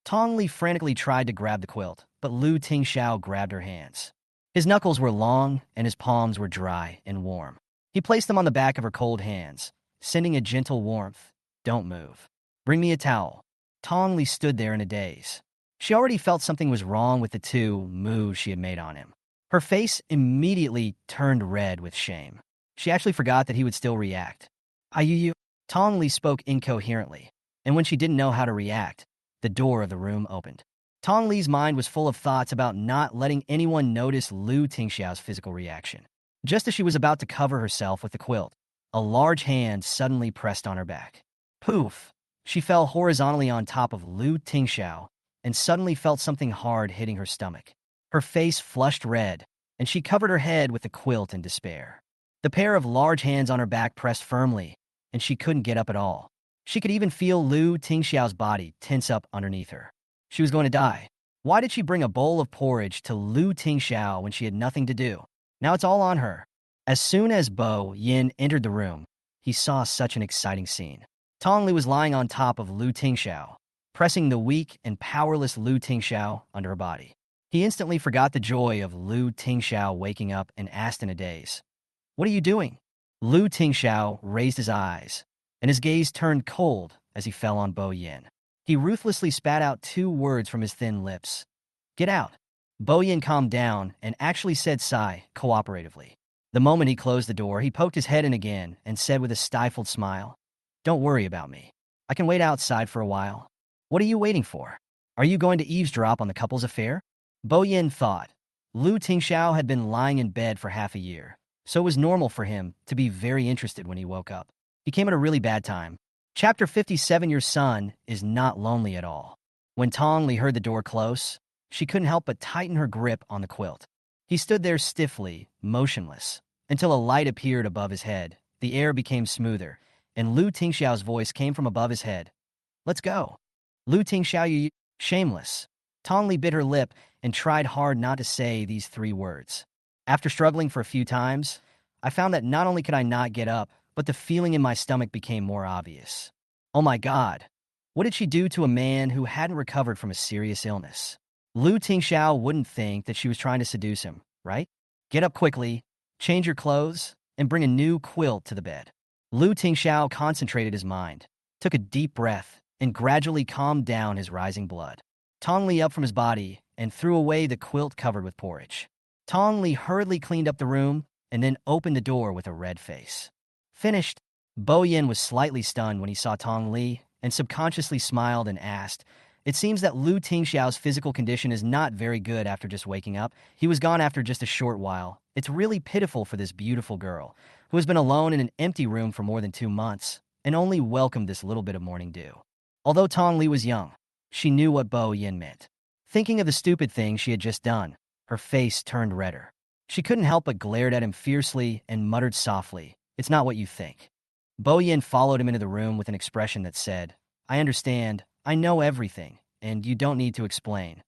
Tong Li frantically tried to grab the quilt, but Lu Tingxiao grabbed her hands. His knuckles were long and his palms were dry and warm. He placed them on the back of her cold hands, sending a gentle warmth. Don't move. Bring me a towel. Tong Li stood there in a daze. She already felt something was wrong with the two moves she had made on him. Her face immediately turned red with shame. She actually forgot that he would still react. You. Tong Li spoke incoherently, and when she didn't know how to react, the door of the room opened. Tong Li's mind was full of thoughts about not letting anyone notice Lu Tingxiao's physical reaction. Just as she was about to cover herself with the quilt, a large hand suddenly pressed on her back. Poof! She fell horizontally on top of Lu Tingxiao and suddenly felt something hard hitting her stomach. Her face flushed red, and she covered her head with the quilt in despair. The pair of large hands on her back pressed firmly, and she couldn't get up at all. She could even feel Lu Tingxiao's body tense up underneath her. She was going to die. Why did she bring a bowl of porridge to Lu Tingxiao when she had nothing to do? Now it's all on her. As soon as Bo Yin entered the room, he saw such an exciting scene. Tong Li was lying on top of Lu Tingxiao, pressing the weak and powerless Lu Tingxiao under her body. He instantly forgot the joy of Lu Tingxiao waking up and asked in a daze, "What are you doing?" Lu Tingxiao raised his eyes, and his gaze turned cold as he fell on Bo Yin. He ruthlessly spat out 2 words from his thin lips. Get out. Bo Yin calmed down and actually said sigh, cooperatively. The moment he closed the door, he poked his head in again and said with a stifled smile, Don't worry about me. I can wait outside for a while. What are you waiting for? Are you going to eavesdrop on the couple's affair? Bo Yin thought. Lu Tingxiao had been lying in bed for half a year, so it was normal for him to be very interested when he woke up. He came at a really bad time. Chapter 57. Your son is not lonely at all. When Tong Li heard the door close, she couldn't help but tighten her grip on the quilt. He stood there stiffly, motionless, until a light appeared above his head. The air became smoother, and Lu Tingxiao's voice came from above his head. Let's go. Lu Tingxiao, you shameless. Tong Li bit her lip and tried hard not to say these 3 words. After struggling for a few times, I found that not only could I not get up, but the feeling in my stomach became more obvious. Oh my God. What did she do to a man who hadn't recovered from a serious illness? Lu Tingxiao wouldn't think that she was trying to seduce him, right? Get up quickly, change your clothes, and bring a new quilt to the bed. Lu Tingxiao concentrated his mind, took a deep breath, and gradually calmed down his rising blood. Tong Li up from his body and threw away the quilt covered with porridge. Tong Li hurriedly cleaned up the room and then opened the door with a red face. Finished. Bo Yin was slightly stunned when he saw Tong Li and subconsciously smiled and asked, It seems that Lu Tingxiao's physical condition is not very good after just waking up. He was gone after just a short while. It's really pitiful for this beautiful girl, who has been alone in an empty room for more than 2 months, and only welcomed this little bit of morning dew. Although Tong Li was young, she knew what Bo Yin meant. Thinking of the stupid thing she had just done, her face turned redder. She couldn't help but glared at him fiercely and muttered softly, It's not what you think. Bo Yin followed him into the room with an expression that said, I understand, I know everything, and you don't need to explain.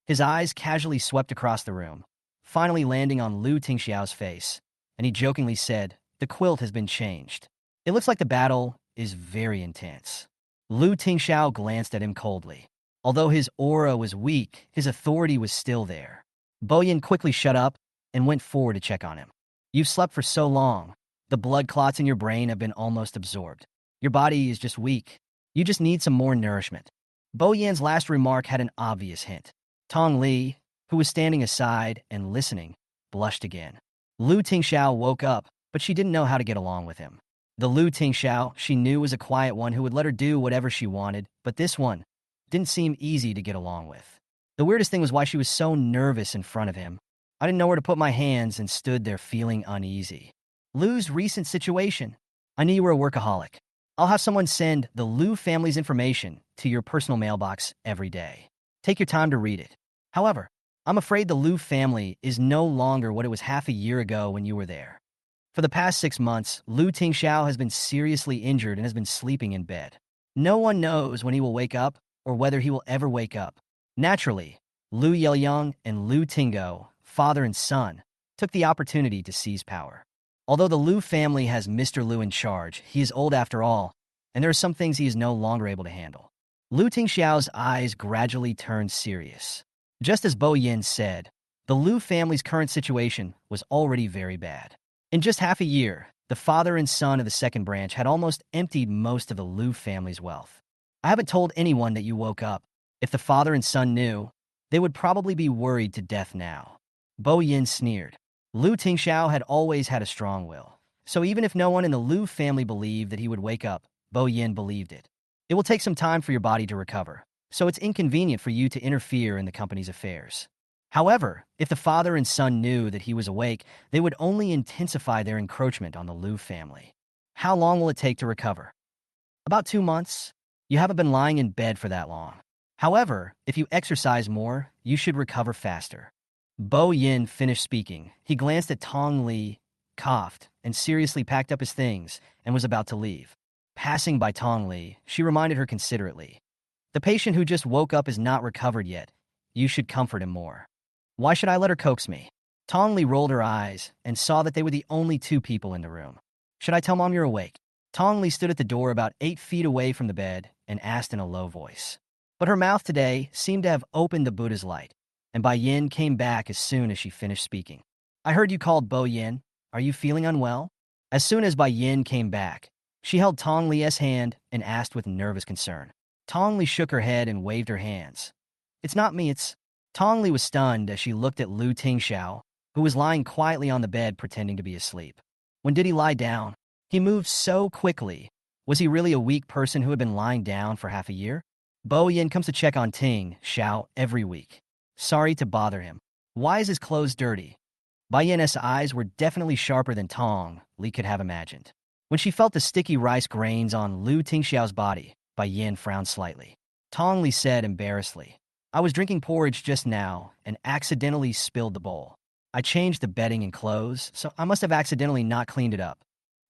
His eyes casually swept across the room, finally landing on Lu Tingxiao's face, and he jokingly said, The quilt has been changed. It looks like the battle is very intense. Lu Tingxiao glanced at him coldly. Although his aura was weak, his authority was still there. Bo Yin quickly shut up and went forward to check on him. You've slept for so long. The blood clots in your brain have been almost absorbed. Your body is just weak. You just need some more nourishment. Bo Yan's last remark had an obvious hint. Tong Li, who was standing aside and listening, blushed again. Lu Tingxiao woke up, but she didn't know how to get along with him. The Lu Tingxiao she knew was a quiet one who would let her do whatever she wanted, but this one didn't seem easy to get along with. The weirdest thing was why she was so nervous in front of him. I didn't know where to put my hands and stood there feeling uneasy. Lu's recent situation. I knew you were a workaholic. I'll have someone send the Lu family's information to your personal mailbox every day. Take your time to read it. However, I'm afraid the Lu family is no longer what it was half a year ago when you were there. For the past 6 months, Lu Tingxiao has been seriously injured and has been sleeping in bed. No one knows when he will wake up or whether he will ever wake up. Naturally, Lu Yelyang and Lu Tingo, father and son, took the opportunity to seize power. Although the Lu family has Mr. Lu in charge, he is old after all, and there are some things he is no longer able to handle. Lu Tingxiao's eyes gradually turned serious. Just as Bo Yin said, the Lu family's current situation was already very bad. In just half a year, the father and son of the second branch had almost emptied most of the Lu family's wealth. I haven't told anyone that you woke up. If the father and son knew, they would probably be worried to death now. Bo Yin sneered. Lu Tingxiao had always had a strong will, so even if no one in the Lu family believed that he would wake up, Bo Yin believed it. It will take some time for your body to recover, so it's inconvenient for you to interfere in the company's affairs. However, if the father and son knew that he was awake, they would only intensify their encroachment on the Lu family. How long will it take to recover? About 2 months. You haven't been lying in bed for that long. However, if you exercise more, you should recover faster. Bo Yin finished speaking. He glanced at Tong Li, coughed, and seriously packed up his things and was about to leave. Passing by Tong Li, she reminded her considerately. The patient who just woke up is not recovered yet. You should comfort him more. Why should I let her coax me? Tong Li rolled her eyes and saw that they were the only 2 people in the room. Should I tell Mom you're awake? Tong Li stood at the door about 8 feet away from the bed and asked in a low voice. But her mouth today seemed to have opened the Buddha's light, and Bai Yin came back as soon as she finished speaking. I heard you called Bo Yin. Are you feeling unwell? As soon as Bai Yin came back, she held Tong Li's hand and asked with nervous concern. Tongli shook her head and waved her hands. It's not me, it's... Tongli was stunned as she looked at Lu Tingxiao, who was lying quietly on the bed pretending to be asleep. When did he lie down? He moved so quickly. Was he really a weak person who had been lying down for half a year? Bo Yin comes to check on Ting Xiao every week. Sorry to bother him. Why is his clothes dirty? Bai Yan's eyes were definitely sharper than Tong Li could have imagined. When she felt the sticky rice grains on Lu Tingxiao's body, Bai Yan frowned slightly. Tong Li said embarrassedly, I was drinking porridge just now and accidentally spilled the bowl. I changed the bedding and clothes, so I must have accidentally not cleaned it up.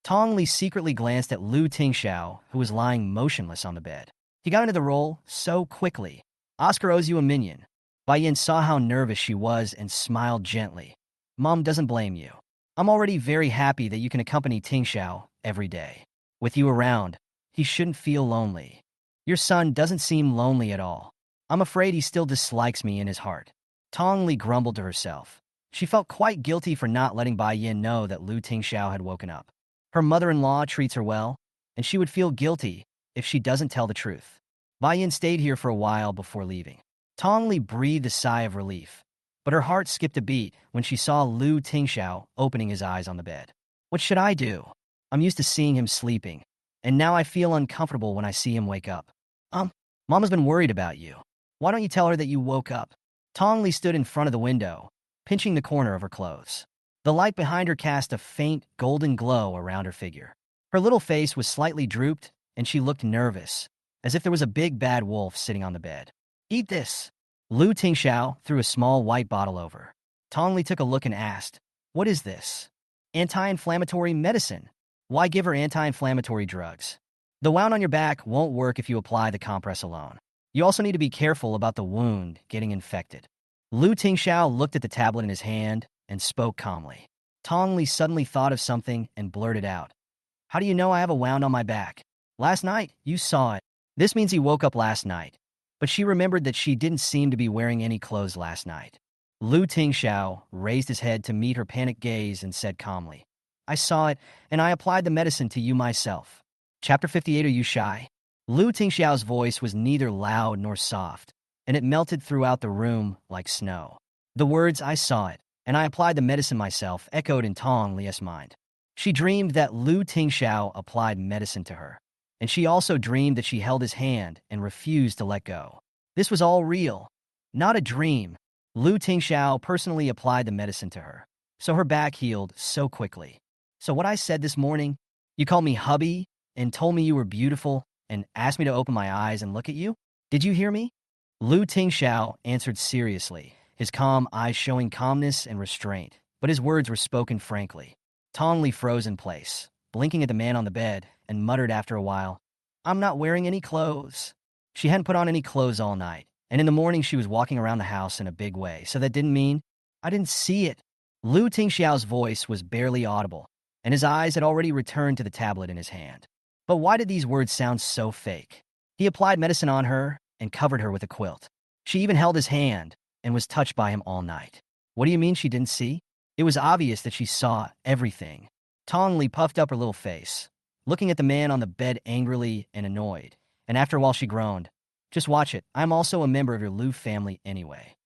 Tong Li secretly glanced at Lu Tingxiao, who was lying motionless on the bed. He got into the role so quickly. Oscar owes you a minion. Bai Yan saw how nervous she was and smiled gently. Mom doesn't blame you. I'm already very happy that you can accompany Tingxiao every day. With you around, he shouldn't feel lonely. Your son doesn't seem lonely at all. I'm afraid he still dislikes me in his heart. Tong Li grumbled to herself. She felt quite guilty for not letting Bai Yan know that Lu Tingxiao had woken up. Her mother-in-law treats her well, and she would feel guilty if she doesn't tell the truth. Bai Yan stayed here for a while before leaving. Tong Li breathed a sigh of relief, but her heart skipped a beat when she saw Lu Tingxiao opening his eyes on the bed. What should I do? I'm used to seeing him sleeping, and now I feel uncomfortable when I see him wake up. Mama's been worried about you. Why don't you tell her that you woke up? Tong Li stood in front of the window, pinching the corner of her clothes. The light behind her cast a faint, golden glow around her figure. Her little face was slightly drooped, and she looked nervous, as if there was a big bad wolf sitting on the bed. Eat this. Lu Tingxiao threw a small white bottle over. Tong Li took a look and asked, What is this? Anti-inflammatory medicine. Why give her anti-inflammatory drugs? The wound on your back won't work if you apply the compress alone. You also need to be careful about the wound getting infected. Lu Tingxiao looked at the tablet in his hand and spoke calmly. Tong Li suddenly thought of something and blurted out. How do you know I have a wound on my back? Last night, you saw it. This means he woke up last night. But she remembered that she didn't seem to be wearing any clothes last night. Lu Tingxiao raised his head to meet her panicked gaze and said calmly, I saw it, and I applied the medicine to you myself. Chapter 58. Are you shy? Lu Tingxiao's voice was neither loud nor soft, and it melted throughout the room like snow. The words, I saw it, and I applied the medicine myself, echoed in Tong Li's mind. She dreamed that Lu Tingxiao applied medicine to her, and she also dreamed that she held his hand and refused to let go. This was all real, not a dream. Lu Tingxiao personally applied the medicine to her, so her back healed so quickly. So what I said this morning, you called me hubby and told me you were beautiful and asked me to open my eyes and look at you? Did you hear me? Lu Tingxiao answered seriously, his calm eyes showing calmness and restraint, but his words were spoken frankly. Tong Li froze in place, blinking at the man on the bed, and muttered after a while, I'm not wearing any clothes. She hadn't put on any clothes all night, and in the morning she was walking around the house in a big way, so that didn't mean I didn't see it. Lu Tingxiao's voice was barely audible, and his eyes had already returned to the tablet in his hand. But why did these words sound so fake? He applied medicine on her and covered her with a quilt. She even held his hand and was touched by him all night. What do you mean she didn't see? It was obvious that she saw everything. Tong Li puffed up her little face, looking at the man on the bed angrily and annoyed, and after a while she groaned. Just watch it, I'm also a member of your Lu family anyway.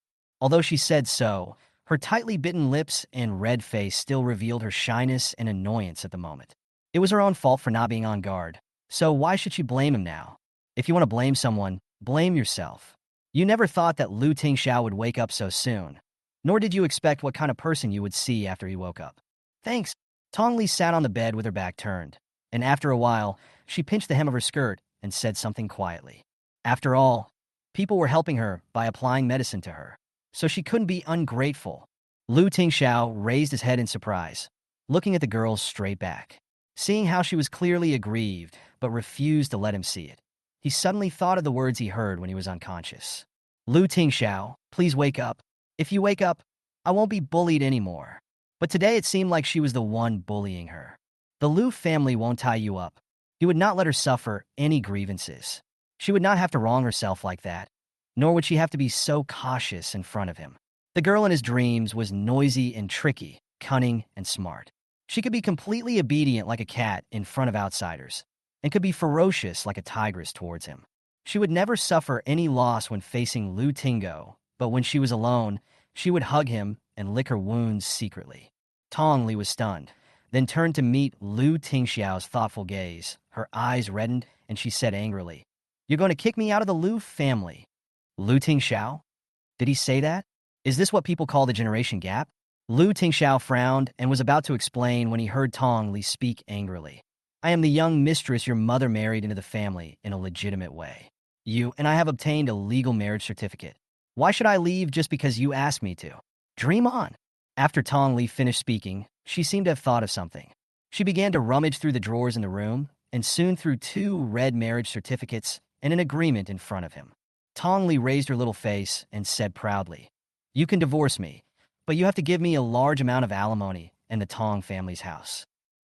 Although she said so, her tightly bitten lips and red face still revealed her shyness and annoyance at the moment. It was her own fault for not being on guard, so why should she blame him now? If you want to blame someone, blame yourself. You never thought that Lu Tingxiao would wake up so soon, nor did you expect what kind of person you would see after he woke up. Thanks. Tong Li sat on the bed with her back turned, and after a while, she pinched the hem of her skirt and said something quietly. After all, people were helping her by applying medicine to her, so she couldn't be ungrateful. Lu Tingxiao raised his head in surprise, looking at the girl's straight back. Seeing how she was clearly aggrieved, but refused to let him see it, he suddenly thought of the words he heard when he was unconscious. Lu Tingxiao, please wake up. If you wake up, I won't be bullied anymore. But today it seemed like she was the one bullying her. The Lu family won't tie you up. He would not let her suffer any grievances. She would not have to wrong herself like that, nor would she have to be so cautious in front of him. The girl in his dreams was noisy and tricky, cunning and smart. She could be completely obedient like a cat in front of outsiders, and could be ferocious like a tigress towards him. She would never suffer any loss when facing Lu Tingo, but when she was alone, she would hug him and lick her wounds secretly. Tong Li was stunned, then turned to meet Lu Tingxiao's thoughtful gaze. Her eyes reddened, and she said angrily, "You're going to kick me out of the Lu family." Lu Tingxiao? Did he say that? Is this what people call the generation gap? Lu Tingxiao frowned and was about to explain when he heard Tong Li speak angrily. "I am the young mistress your mother married into the family in a legitimate way. I have obtained a legal marriage certificate. Why should I leave just because you asked me to? Dream on." After Tong Li finished speaking, she seemed to have thought of something. She began to rummage through the drawers in the room, and soon threw 2 red marriage certificates and an agreement in front of him. Tong Li raised her little face and said proudly, "You can divorce me, but you have to give me a large amount of alimony and the Tong family's house."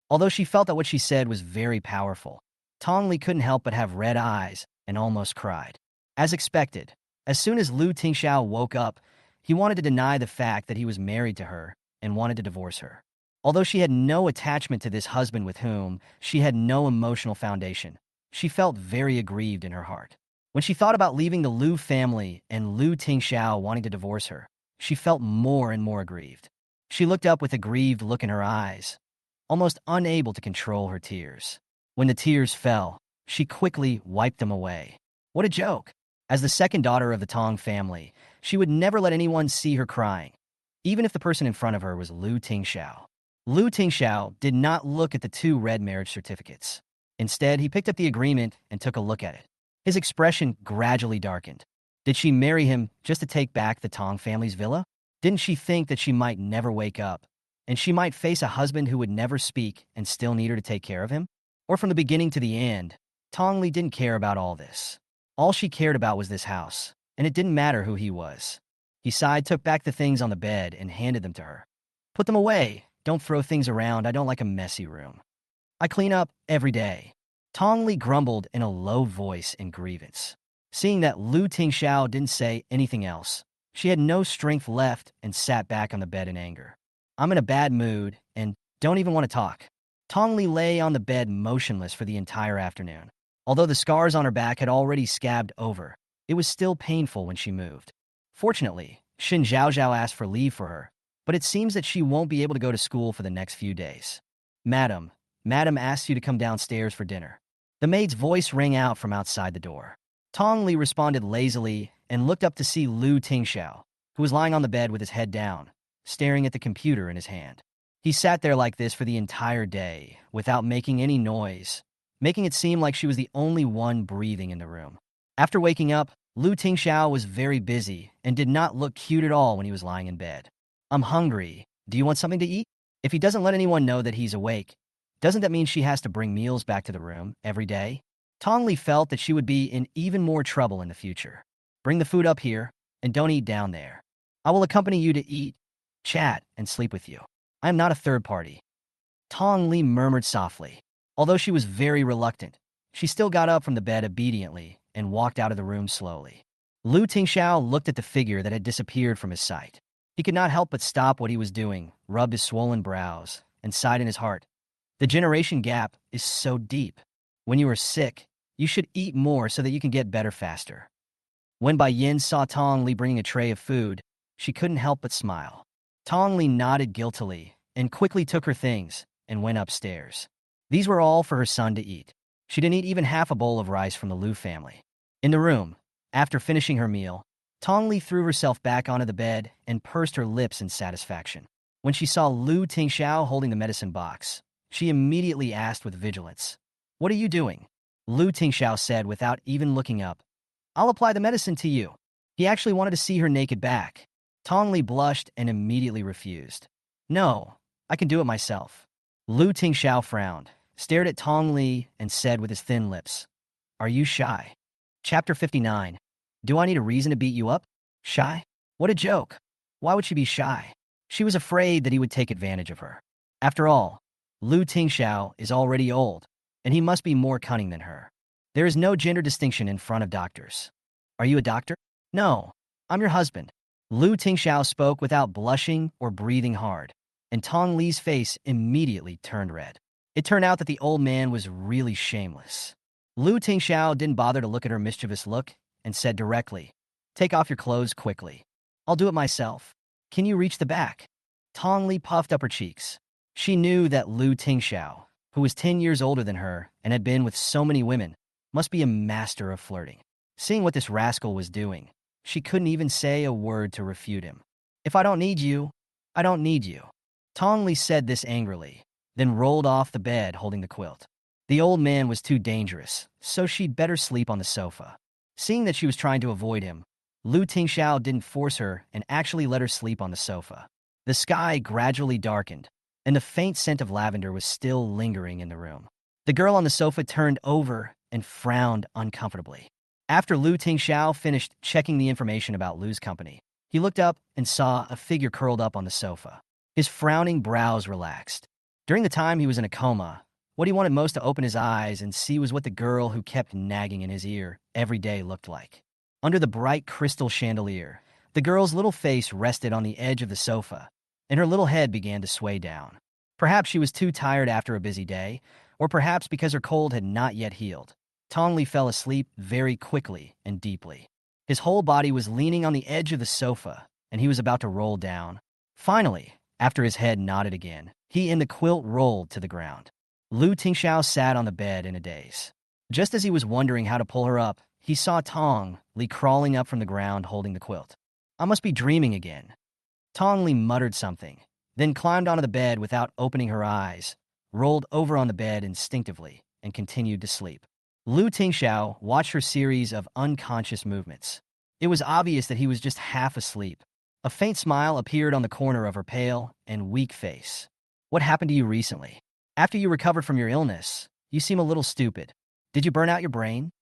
Although she felt that what she said was very powerful, Tong Li couldn't help but have red eyes and almost cried. As expected, as soon as Lu Tingxiao woke up, he wanted to deny the fact that he was married to her and wanted to divorce her. Although she had no attachment to this husband with whom she had no emotional foundation, she felt very aggrieved in her heart. When she thought about leaving the Lu family and Lu Tingxiao wanting to divorce her, she felt more and more aggrieved. She looked up with a grieved look in her eyes, almost unable to control her tears. When the tears fell, she quickly wiped them away. What a joke! As the second daughter of the Tong family, she would never let anyone see her crying, even if the person in front of her was Lu Tingxiao. Lu Tingxiao did not look at the 2 red marriage certificates. Instead, he picked up the agreement and took a look at it. His expression gradually darkened. Did she marry him just to take back the Tong family's villa? Didn't she think that she might never wake up, and she might face a husband who would never speak and still need her to take care of him? Or from the beginning to the end, Tong Li didn't care about all this. All she cared about was this house, and it didn't matter who he was. He sighed, took back the things on the bed, and handed them to her. "Put them away. Don't throw things around. I don't like a messy room. I clean up every day." Tong Li grumbled in a low voice in grievance. Seeing that Lu Tingxiao didn't say anything else, she had no strength left and sat back on the bed in anger. "I'm in a bad mood and don't even want to talk." Tong Li lay on the bed motionless for the entire afternoon. Although the scars on her back had already scabbed over, it was still painful when she moved. Fortunately, Xin Zhaozhao asked for leave for her, but it seems that she won't be able to go to school for the next few days. Madam asks you to come downstairs for dinner." The maid's voice rang out from outside the door. Tong Li responded lazily and looked up to see Lu Tingxiao, who was lying on the bed with his head down, staring at the computer in his hand. He sat there like this for the entire day, without making any noise, making it seem like she was the only one breathing in the room. After waking up, Lu Tingxiao was very busy and did not look cute at all when he was lying in bed. "I'm hungry. Do you want something to eat?" If he doesn't let anyone know that he's awake, doesn't that mean she has to bring meals back to the room every day? Tong Li felt that she would be in even more trouble in the future. "Bring the food up here, and don't eat down there. I will accompany you to eat, chat, and sleep with you. I am not a third party." Tong Li murmured softly. Although she was very reluctant, she still got up from the bed obediently and walked out of the room slowly. Lu Tingxiao looked at the figure that had disappeared from his sight. He could not help but stop what he was doing, rubbed his swollen brows, and sighed in his heart. The generation gap is so deep. When you are sick, you should eat more so that you can get better faster. When Bai Yin saw Tong Li bringing a tray of food, she couldn't help but smile. Tong Li nodded guiltily and quickly took her things and went upstairs. These were all for her son to eat. She didn't eat even half a bowl of rice from the Lu family. In the room, after finishing her meal, Tong Li threw herself back onto the bed and pursed her lips in satisfaction. When she saw Lu Tingxiao holding the medicine box, she immediately asked with vigilance, "What are you doing?" Lu Tingxiao said without even looking up, "I'll apply the medicine to you." He actually wanted to see her naked back. Tong Li blushed and immediately refused. "No, I can do it myself." Lu Tingxiao frowned, stared at Tong Li, and said with his thin lips, "Are you shy?" Chapter 59. Do I need a reason to beat you up? Shy? What a joke. Why would she be shy? She was afraid that he would take advantage of her. After all, Lu Tingxiao is already old, and he must be more cunning than her. There is no gender distinction in front of doctors. "Are you a doctor?" "No, I'm your husband." Lu Tingxiao spoke without blushing or breathing hard, and Tong Li's face immediately turned red. It turned out that the old man was really shameless. Lu Tingxiao didn't bother to look at her mischievous look and said directly, "Take off your clothes quickly. I'll do it myself. Can you reach the back?" Tong Li puffed up her cheeks. She knew that Lu Tingxiao, who was 10 years older than her and had been with so many women, must be a master of flirting. Seeing what this rascal was doing, she couldn't even say a word to refute him. "If I don't need you, I don't need you." Tong Li said this angrily, then rolled off the bed holding the quilt. The old man was too dangerous, so she'd better sleep on the sofa. Seeing that she was trying to avoid him, Lu Tingxiao didn't force her and actually let her sleep on the sofa. The sky gradually darkened, and the faint scent of lavender was still lingering in the room. The girl on the sofa turned over and frowned uncomfortably. After Lu Tingxiao finished checking the information about Lu's company, he looked up and saw a figure curled up on the sofa. His frowning brows relaxed. During the time he was in a coma, what he wanted most to open his eyes and see was what the girl who kept nagging in his ear every day looked like. Under the bright crystal chandelier, the girl's little face rested on the edge of the sofa, and her little head began to sway down. Perhaps she was too tired after a busy day, or perhaps because her cold had not yet healed. Tong Li fell asleep very quickly and deeply. His whole body was leaning on the edge of the sofa, and he was about to roll down. Finally, after his head nodded again, he and the quilt rolled to the ground. Lu Tingxiao sat on the bed in a daze. Just as he was wondering how to pull her up, he saw Tong Li crawling up from the ground holding the quilt. "I must be dreaming again." Tong Li muttered something, then climbed onto the bed without opening her eyes, rolled over on the bed instinctively, and continued to sleep. Lu Tingxiao watched her series of unconscious movements. It was obvious that he was just half asleep. A faint smile appeared on the corner of her pale and weak face. "What happened to you recently? After you recovered from your illness, you seem a little stupid. Did you burn out your brain?"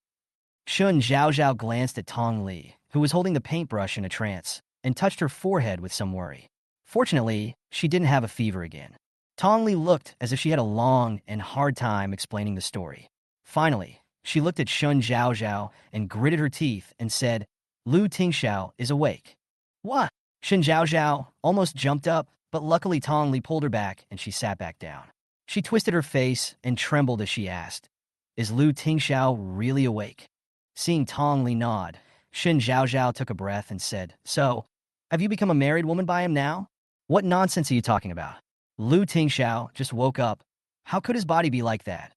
Shun Zhaozhao glanced at Tong Li, who was holding the paintbrush in a trance, and touched her forehead with some worry. Fortunately, she didn't have a fever again. Tong Li looked as if she had a long and hard time explaining the story. Finally, she looked at Shun Zhaozhao and gritted her teeth and said, "Lu Tingxiao is awake." "What?" Shun Zhaozhao almost jumped up, but luckily Tong Li pulled her back and she sat back down. She twisted her face and trembled as she asked, "Is Lu Tingxiao really awake?" Seeing Tong Li nod, Shun Zhaozhao took a breath and said, "So, have you become a married woman by him now? What nonsense are you talking about? Lu Tingxiao just woke up. How could his body be like that?"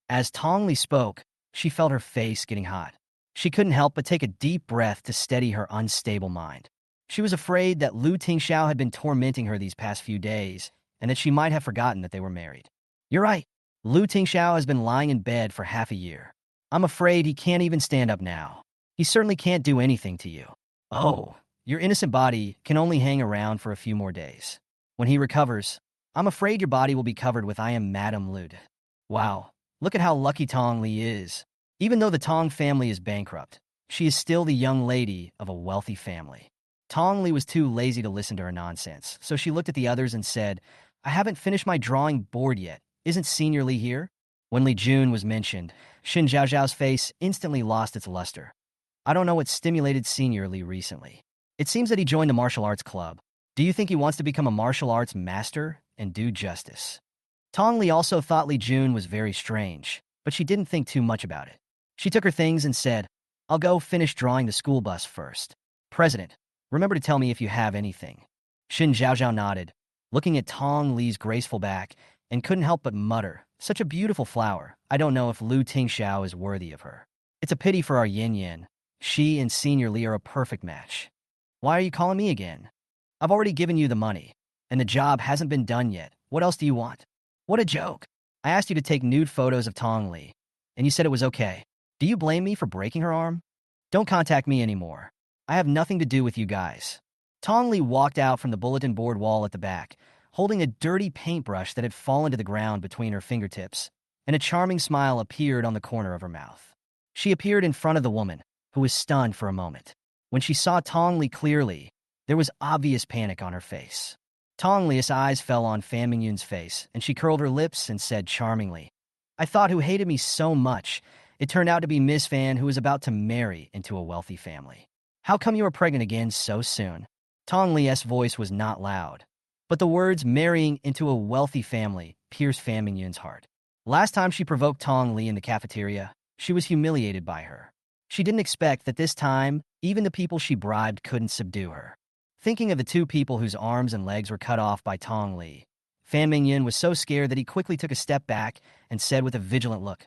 As Tong Li spoke, she felt her face getting hot. She couldn't help but take a deep breath to steady her unstable mind. She was afraid that Lu Tingxiao had been tormenting her these past few days, and that she might have forgotten that they were married. "You're right. Lu Tingxiao has been lying in bed for half a year. I'm afraid he can't even stand up now. He certainly can't do anything to you. Oh, your innocent body can only hang around for a few more days. When he recovers, I'm afraid your body will be covered with I am Madame Lud." Wow, look at how lucky Tong Li is. Even though the Tong family is bankrupt, she is still the young lady of a wealthy family. Tong Li was too lazy to listen to her nonsense, so she looked at the others and said, "I haven't finished my drawing board yet. Isn't Senior Li here?" When Li Jun was mentioned, Shin Zhaozhao's face instantly lost its luster. "I don't know what stimulated Senior Li recently. It seems that he joined the martial arts club. Do you think he wants to become a martial arts master and do justice?" Tong Li also thought Li Jun was very strange, but she didn't think too much about it. She took her things and said, "I'll go finish drawing the school bus first. President, remember to tell me if you have anything." Shin Zhaozhao nodded, looking at Tong Li's graceful back, and couldn't help but mutter, "Such a beautiful flower. I don't know if Lu Tingxiao is worthy of her. It's a pity for our Yin Yan. She and Senior Li are a perfect match. Why are you calling me again? I've already given you the money, and the job hasn't been done yet. What else do you want?" "What a joke. I asked you to take nude photos of Tong Li, and you said it was okay. Do you blame me for breaking her arm? Don't contact me anymore. I have nothing to do with you guys." Tong Li walked out from the bulletin board wall at the back, holding a dirty paintbrush that had fallen to the ground between her fingertips, and a charming smile appeared on the corner of her mouth. She appeared in front of the woman, who was stunned for a moment. When she saw Tong Li clearly, there was obvious panic on her face. Tong Li's eyes fell on Fan Mingyun's face, and she curled her lips and said charmingly, "I thought who hated me so much. It turned out to be Miss Fan, who was about to marry into a wealthy family. How come you are pregnant again so soon?" Tong Li's voice was not loud, but the words "marrying into a wealthy family" pierced Fan Mingyun's heart. Last time she provoked Tong Li in the cafeteria, She was humiliated by her. She didn't expect that this time, even the people she bribed couldn't subdue her. Thinking of the two people whose arms and legs were cut off by Tong Li, Fan Mingyan was so scared that he quickly took a step back and said with a vigilant look,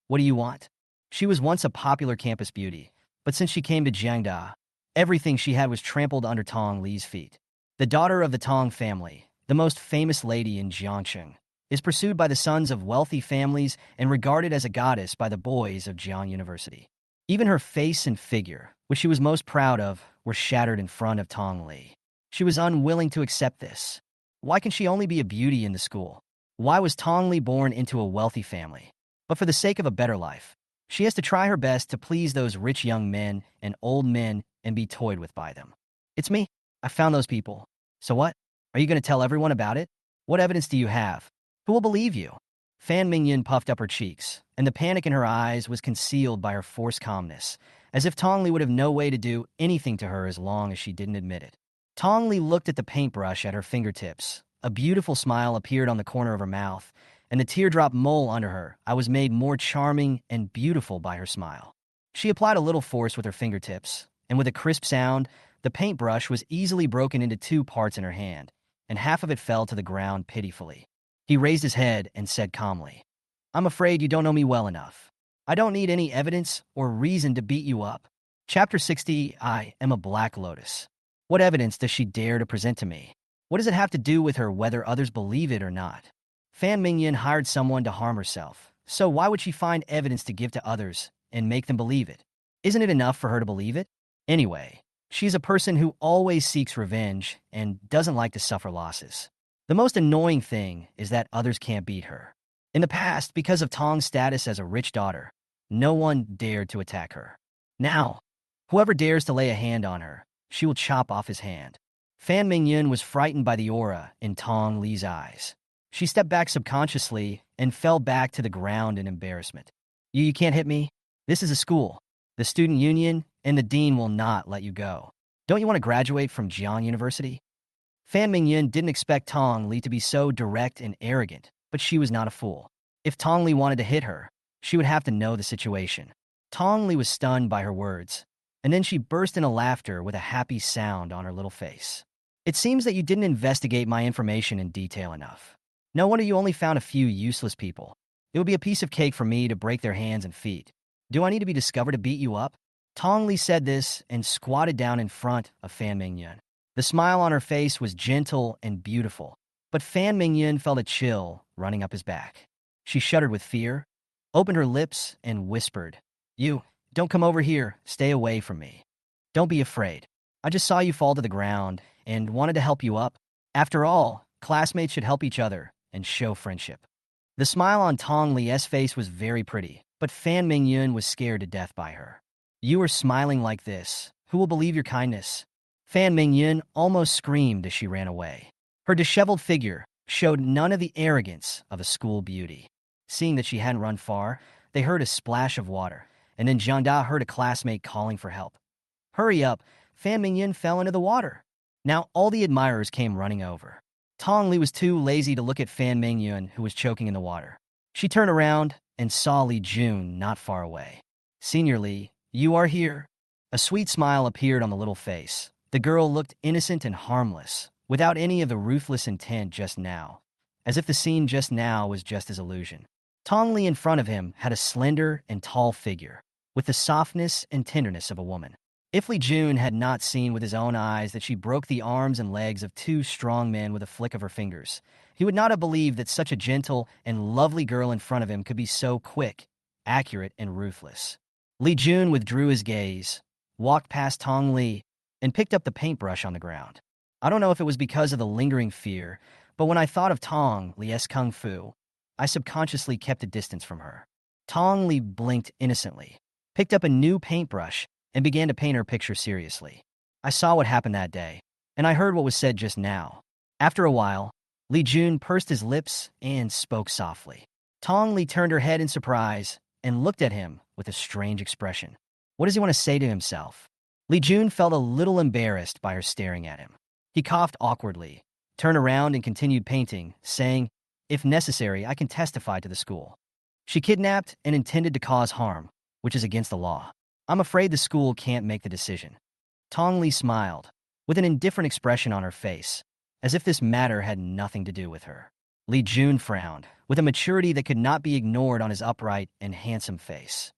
"What do you want?" She was once a popular campus beauty, but since she came to Jiangda, everything she had was trampled under Tong Li's feet. The daughter of the Tong family, the most famous lady in Jiangsheng, is pursued by the sons of wealthy families and regarded as a goddess by the boys of Jiang University. Even her face and figure, which she was most proud of, were shattered in front of Tong Li. She was unwilling to accept this. Why can she only be a beauty in the school? Why was Tong Li born into a wealthy family? But for the sake of a better life, she has to try her best to please those rich young men and old men and be toyed with by them. It's me. I found those people. So what? Are you going to tell everyone about it? What evidence do you have? Who will believe you? Fan Mingyan puffed up her cheeks, and the panic in her eyes was concealed by her forced calmness, as if Tong Li would have no way to do anything to her as long as she didn't admit it. Tong Li looked at the paintbrush at her fingertips. A beautiful smile appeared on the corner of her mouth, and the teardrop mole under her eye was made more charming and beautiful by her smile. She applied a little force with her fingertips, and with a crisp sound, the paintbrush was easily broken into two parts in her hand, and half of it fell to the ground pitifully. He raised his head and said calmly, "I'm afraid you don't know me well enough. I don't need any evidence or reason to beat you up." Chapter 60, I am a black lotus. What evidence does she dare to present to me? What does it have to do with her whether others believe it or not? Fan Mingyan hired someone to harm herself, so why would she find evidence to give to others and make them believe it? Isn't it enough for her to believe it? Anyway, she's a person who always seeks revenge and doesn't like to suffer losses. The most annoying thing is that others can't beat her. In the past, because of Tong's status as a rich daughter, no one dared to attack her. Now, whoever dares to lay a hand on her, she will chop off his hand. Fan Mingyun was frightened by the aura in Tong Li's eyes. She stepped back subconsciously and fell back to the ground in embarrassment. You can't hit me? This is a school. The student union and the dean will not let you go. Don't you want to graduate from Jiang University? Fan Mingyun didn't expect Tong Li to be so direct and arrogant, but she was not a fool. If Tong Li wanted to hit her, she would have to know the situation. Tong Li was stunned by her words, and then she burst into laughter with a happy sound on her little face. It seems that you didn't investigate my information in detail enough. No wonder you only found a few useless people. It would be a piece of cake for me to break their hands and feet. Do I need to be discovered to beat you up? Tong Li said this and squatted down in front of Fan Mingyun. The smile on her face was gentle and beautiful, but Fan Mingyun felt a chill running up his back. She shuddered with fear, opened her lips, and whispered, "You, don't come over here. Stay away from me. Don't be afraid. I just saw you fall to the ground and wanted to help you up. After all, classmates should help each other and show friendship." The smile on Tong Li's face was very pretty, but Fan Mingyun was scared to death by her. "You are smiling like this. Who will believe your kindness?" Fan Mingyun almost screamed as she ran away. Her disheveled figure showed none of the arrogance of a school beauty. Seeing that she hadn't run far, they heard a splash of water, and then Jiangda heard a classmate calling for help. "Hurry up!" Fan Mingyun fell into the water. Now all the admirers came running over. Tong Li was too lazy to look at Fan Mingyun, who was choking in the water. She turned around and saw Li Jun not far away. "Senior Li, you are here." A sweet smile appeared on the little face. The girl looked innocent and harmless, without any of the ruthless intent just now, as if the scene just now was just his illusion. Tong Li in front of him had a slender and tall figure, with the softness and tenderness of a woman. If Li Jun had not seen with his own eyes that she broke the arms and legs of two strong men with a flick of her fingers, he would not have believed that such a gentle and lovely girl in front of him could be so quick, accurate, and ruthless. Li Jun withdrew his gaze, walked past Tong Li, and picked up the paintbrush on the ground. I don't know if it was because of the lingering fear, but when I thought of Tong Li's kung fu, I subconsciously kept a distance from her. Tong Li blinked innocently, picked up a new paintbrush, and began to paint her picture seriously. I saw what happened that day, and I heard what was said just now. After a while, Li Jun pursed his lips and spoke softly. Tong Li turned her head in surprise and looked at him with a strange expression. What does he want to say to himself? Li Jun felt a little embarrassed by her staring at him. He coughed awkwardly, turned around and continued painting, saying, "If necessary, I can testify to the school." She kidnapped and intended to cause harm. which is against the law. I'm afraid the school can't make the decision. Tong Li smiled, with an indifferent expression on her face, as if this matter had nothing to do with her. Li Jun frowned, with a maturity that could not be ignored on his upright and handsome face.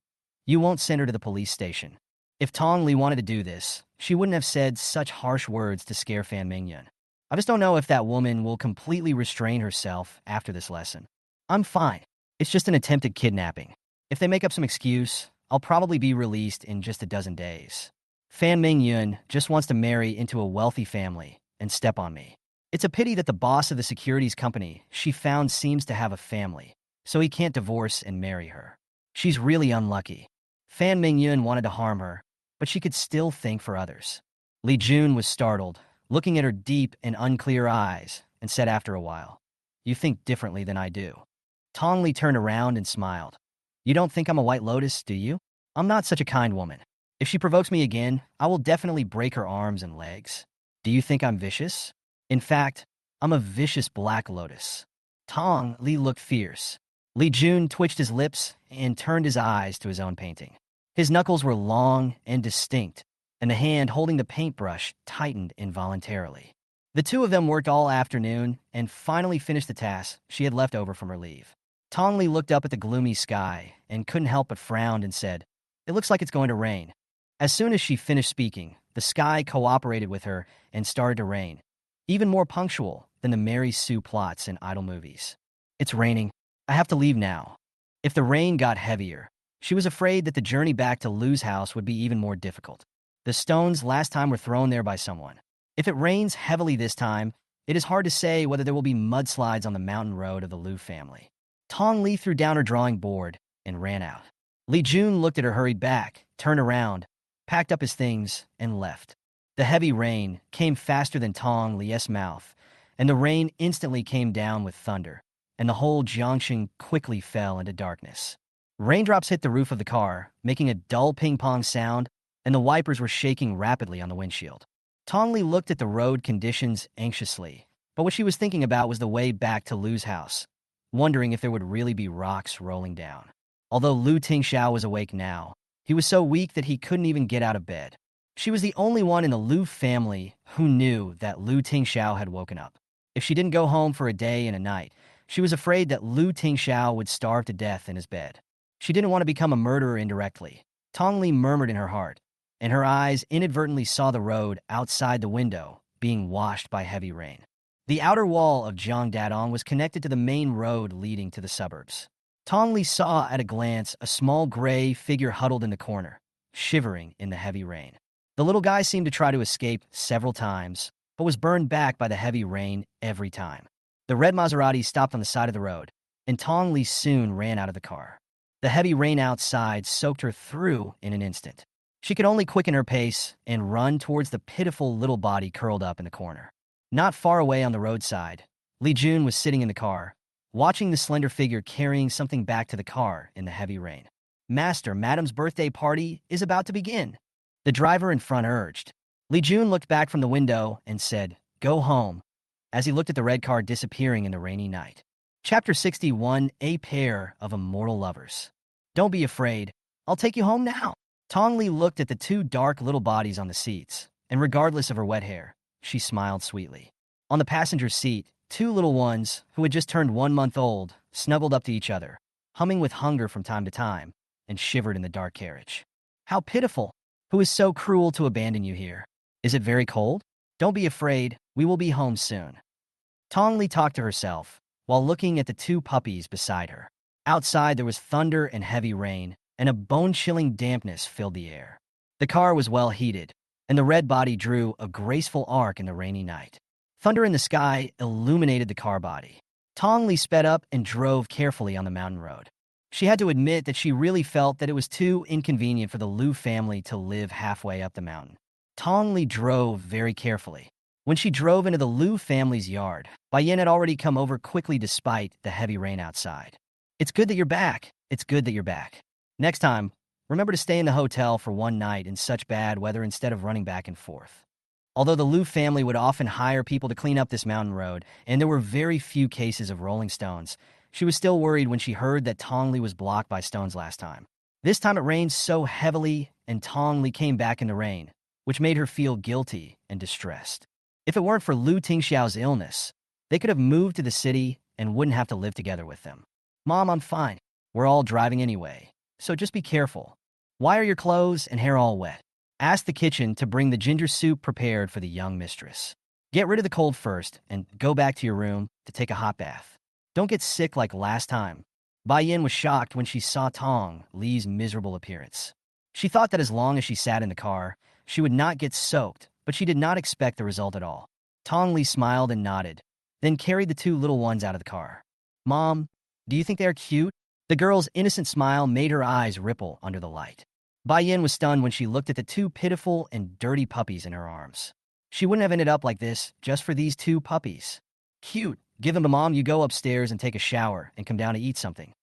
You won't send her to the police station. If Tong Li wanted to do this, she wouldn't have said such harsh words to scare Fan Mingyan. I just don't know if that woman will completely restrain herself after this lesson. I'm fine. It's just an attempted kidnapping. If they make up some excuse, I'll probably be released in just a dozen days. Fan Mingyun just wants to marry into a wealthy family and step on me. It's a pity that the boss of the securities company she found seems to have a family, so he can't divorce and marry her. She's really unlucky. Fan Mingyun wanted to harm her, but she could still think for others. Li Jun was startled, looking at her deep and unclear eyes, and said after a while, You think differently than I do. Tong Li turned around and smiled. You don't think I'm a white lotus, do you? I'm not such a kind woman. If she provokes me again, I will definitely break her arms and legs. Do you think I'm vicious? In fact, I'm a vicious black lotus. Tong Li looked fierce. Li Jun twitched his lips and turned his eyes to his own painting. His knuckles were long and distinct, and the hand holding the paintbrush tightened involuntarily. The two of them worked all afternoon and finally finished the task she had left over from her leave. Tong Li looked up at the gloomy sky and couldn't help but frown and said, It looks like it's going to rain. As soon as she finished speaking, the sky cooperated with her and started to rain, even more punctual than the Mary Sue plots in idol movies. It's raining. I have to leave now. If the rain got heavier, she was afraid that the journey back to Lu's house would be even more difficult. The stones last time were thrown there by someone. If it rains heavily this time, it is hard to say whether there will be mudslides on the mountain road of the Lu family. Tong Li threw down her drawing board and ran out. Li Jun looked at her, hurried back, turned around, packed up his things, and left. The heavy rain came faster than Tong Li's mouth, and the rain instantly came down with thunder, and the whole Jiangxing quickly fell into darkness. Raindrops hit the roof of the car, making a dull ping-pong sound, and the wipers were shaking rapidly on the windshield. Tong Li looked at the road conditions anxiously, but what she was thinking about was the way back to Lu's house, wondering if there would really be rocks rolling down. Although Lu Tingsha was awake now, he was so weak that he couldn't even get out of bed. She was the only one in the Lu family who knew that Lu Tingsha had woken up. If she didn't go home for a day and a night, she was afraid that Lu Tingsha would starve to death in his bed. She didn't want to become a murderer indirectly. Tong Li murmured in her heart, and her eyes inadvertently saw the road outside the window being washed by heavy rain. The outer wall of Jiangdadong was connected to the main road leading to the suburbs. Tong Li saw at a glance a small gray figure huddled in the corner, shivering in the heavy rain. The little guy seemed to try to escape several times, but was burned back by the heavy rain every time. The red Maserati stopped on the side of the road, and Tong Li soon ran out of the car. The heavy rain outside soaked her through in an instant. She could only quicken her pace and run towards the pitiful little body curled up in the corner. Not far away on the roadside, Li Jun was sitting in the car, watching the slender figure carrying something back to the car in the heavy rain. Master, Madam's birthday party is about to begin, the driver in front urged. Li Jun looked back from the window and said, Go home, as he looked at the red car disappearing in the rainy night. Chapter 61, A Pair of Immortal Lovers. Don't be afraid. I'll take you home now. Tong Li looked at the two dark little bodies on the seats, and regardless of her wet hair, she smiled sweetly. On the passenger seat, two little ones, who had just turned 1 month old, snuggled up to each other, humming with hunger from time to time, and shivered in the dark carriage. How pitiful! Who is so cruel to abandon you here? Is it very cold? Don't be afraid, we will be home soon. Tong Li talked to herself, while looking at the two puppies beside her. Outside there was thunder and heavy rain, and a bone-chilling dampness filled the air. The car was well heated, and the red body drew a graceful arc in the rainy night. Thunder in the sky illuminated the car body. Tong Li sped up and drove carefully on the mountain road. She had to admit that she really felt that it was too inconvenient for the Lu family to live halfway up the mountain. Tong Li drove very carefully. When she drove into the Lu family's yard, Bai Yan had already come over quickly despite the heavy rain outside. It's good that you're back. It's good that you're back. Next time, remember to stay in the hotel for one night in such bad weather instead of running back and forth. Although the Lu family would often hire people to clean up this mountain road, and there were very few cases of rolling stones, she was still worried when she heard that Tong Li was blocked by stones last time. This time it rained so heavily, and Tong Li came back in the rain, which made her feel guilty and distressed. If it weren't for Lu Tingxiao's illness, they could have moved to the city and wouldn't have to live together with them. Mom, I'm fine. We're all driving anyway, so just be careful. Why are your clothes and hair all wet? Ask the kitchen to bring the ginger soup prepared for the young mistress. Get rid of the cold first and go back to your room to take a hot bath. Don't get sick like last time. Bai Yin was shocked when she saw Tong Li's miserable appearance. She thought that as long as she sat in the car, she would not get soaked, but she did not expect the result at all. Tong Li smiled and nodded, then carried the two little ones out of the car. Mom, do you think they are cute? The girl's innocent smile made her eyes ripple under the light. Bai Yin was stunned when she looked at the two pitiful and dirty puppies in her arms. She wouldn't have ended up like this just for these two puppies. Cute. Give them to Mom. You go upstairs and take a shower and come down to eat something.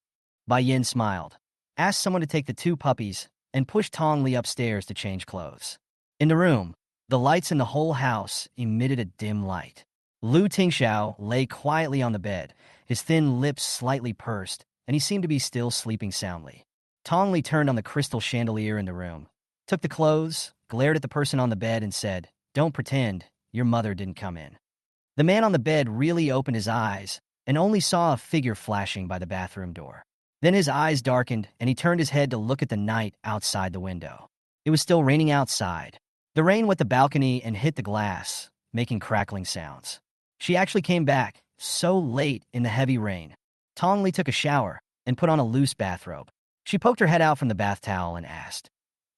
Bai Yin smiled, asked someone to take the two puppies, and pushed Tong Li upstairs to change clothes. In the room, the lights in the whole house emitted a dim light. Lu Tingxiao lay quietly on the bed, his thin lips slightly pursed, and he seemed to be still sleeping soundly. Tong Li turned on the crystal chandelier in the room, took the clothes, glared at the person on the bed, and said, "Don't pretend your mother didn't come in." The man on the bed really opened his eyes and only saw a figure flashing by the bathroom door. Then his eyes darkened, and he turned his head to look at the night outside the window. It was still raining outside. The rain wet the balcony and hit the glass, making crackling sounds. She actually came back, so late in the heavy rain. Tong Li took a shower and put on a loose bathrobe. She poked her head out from the bath towel and asked,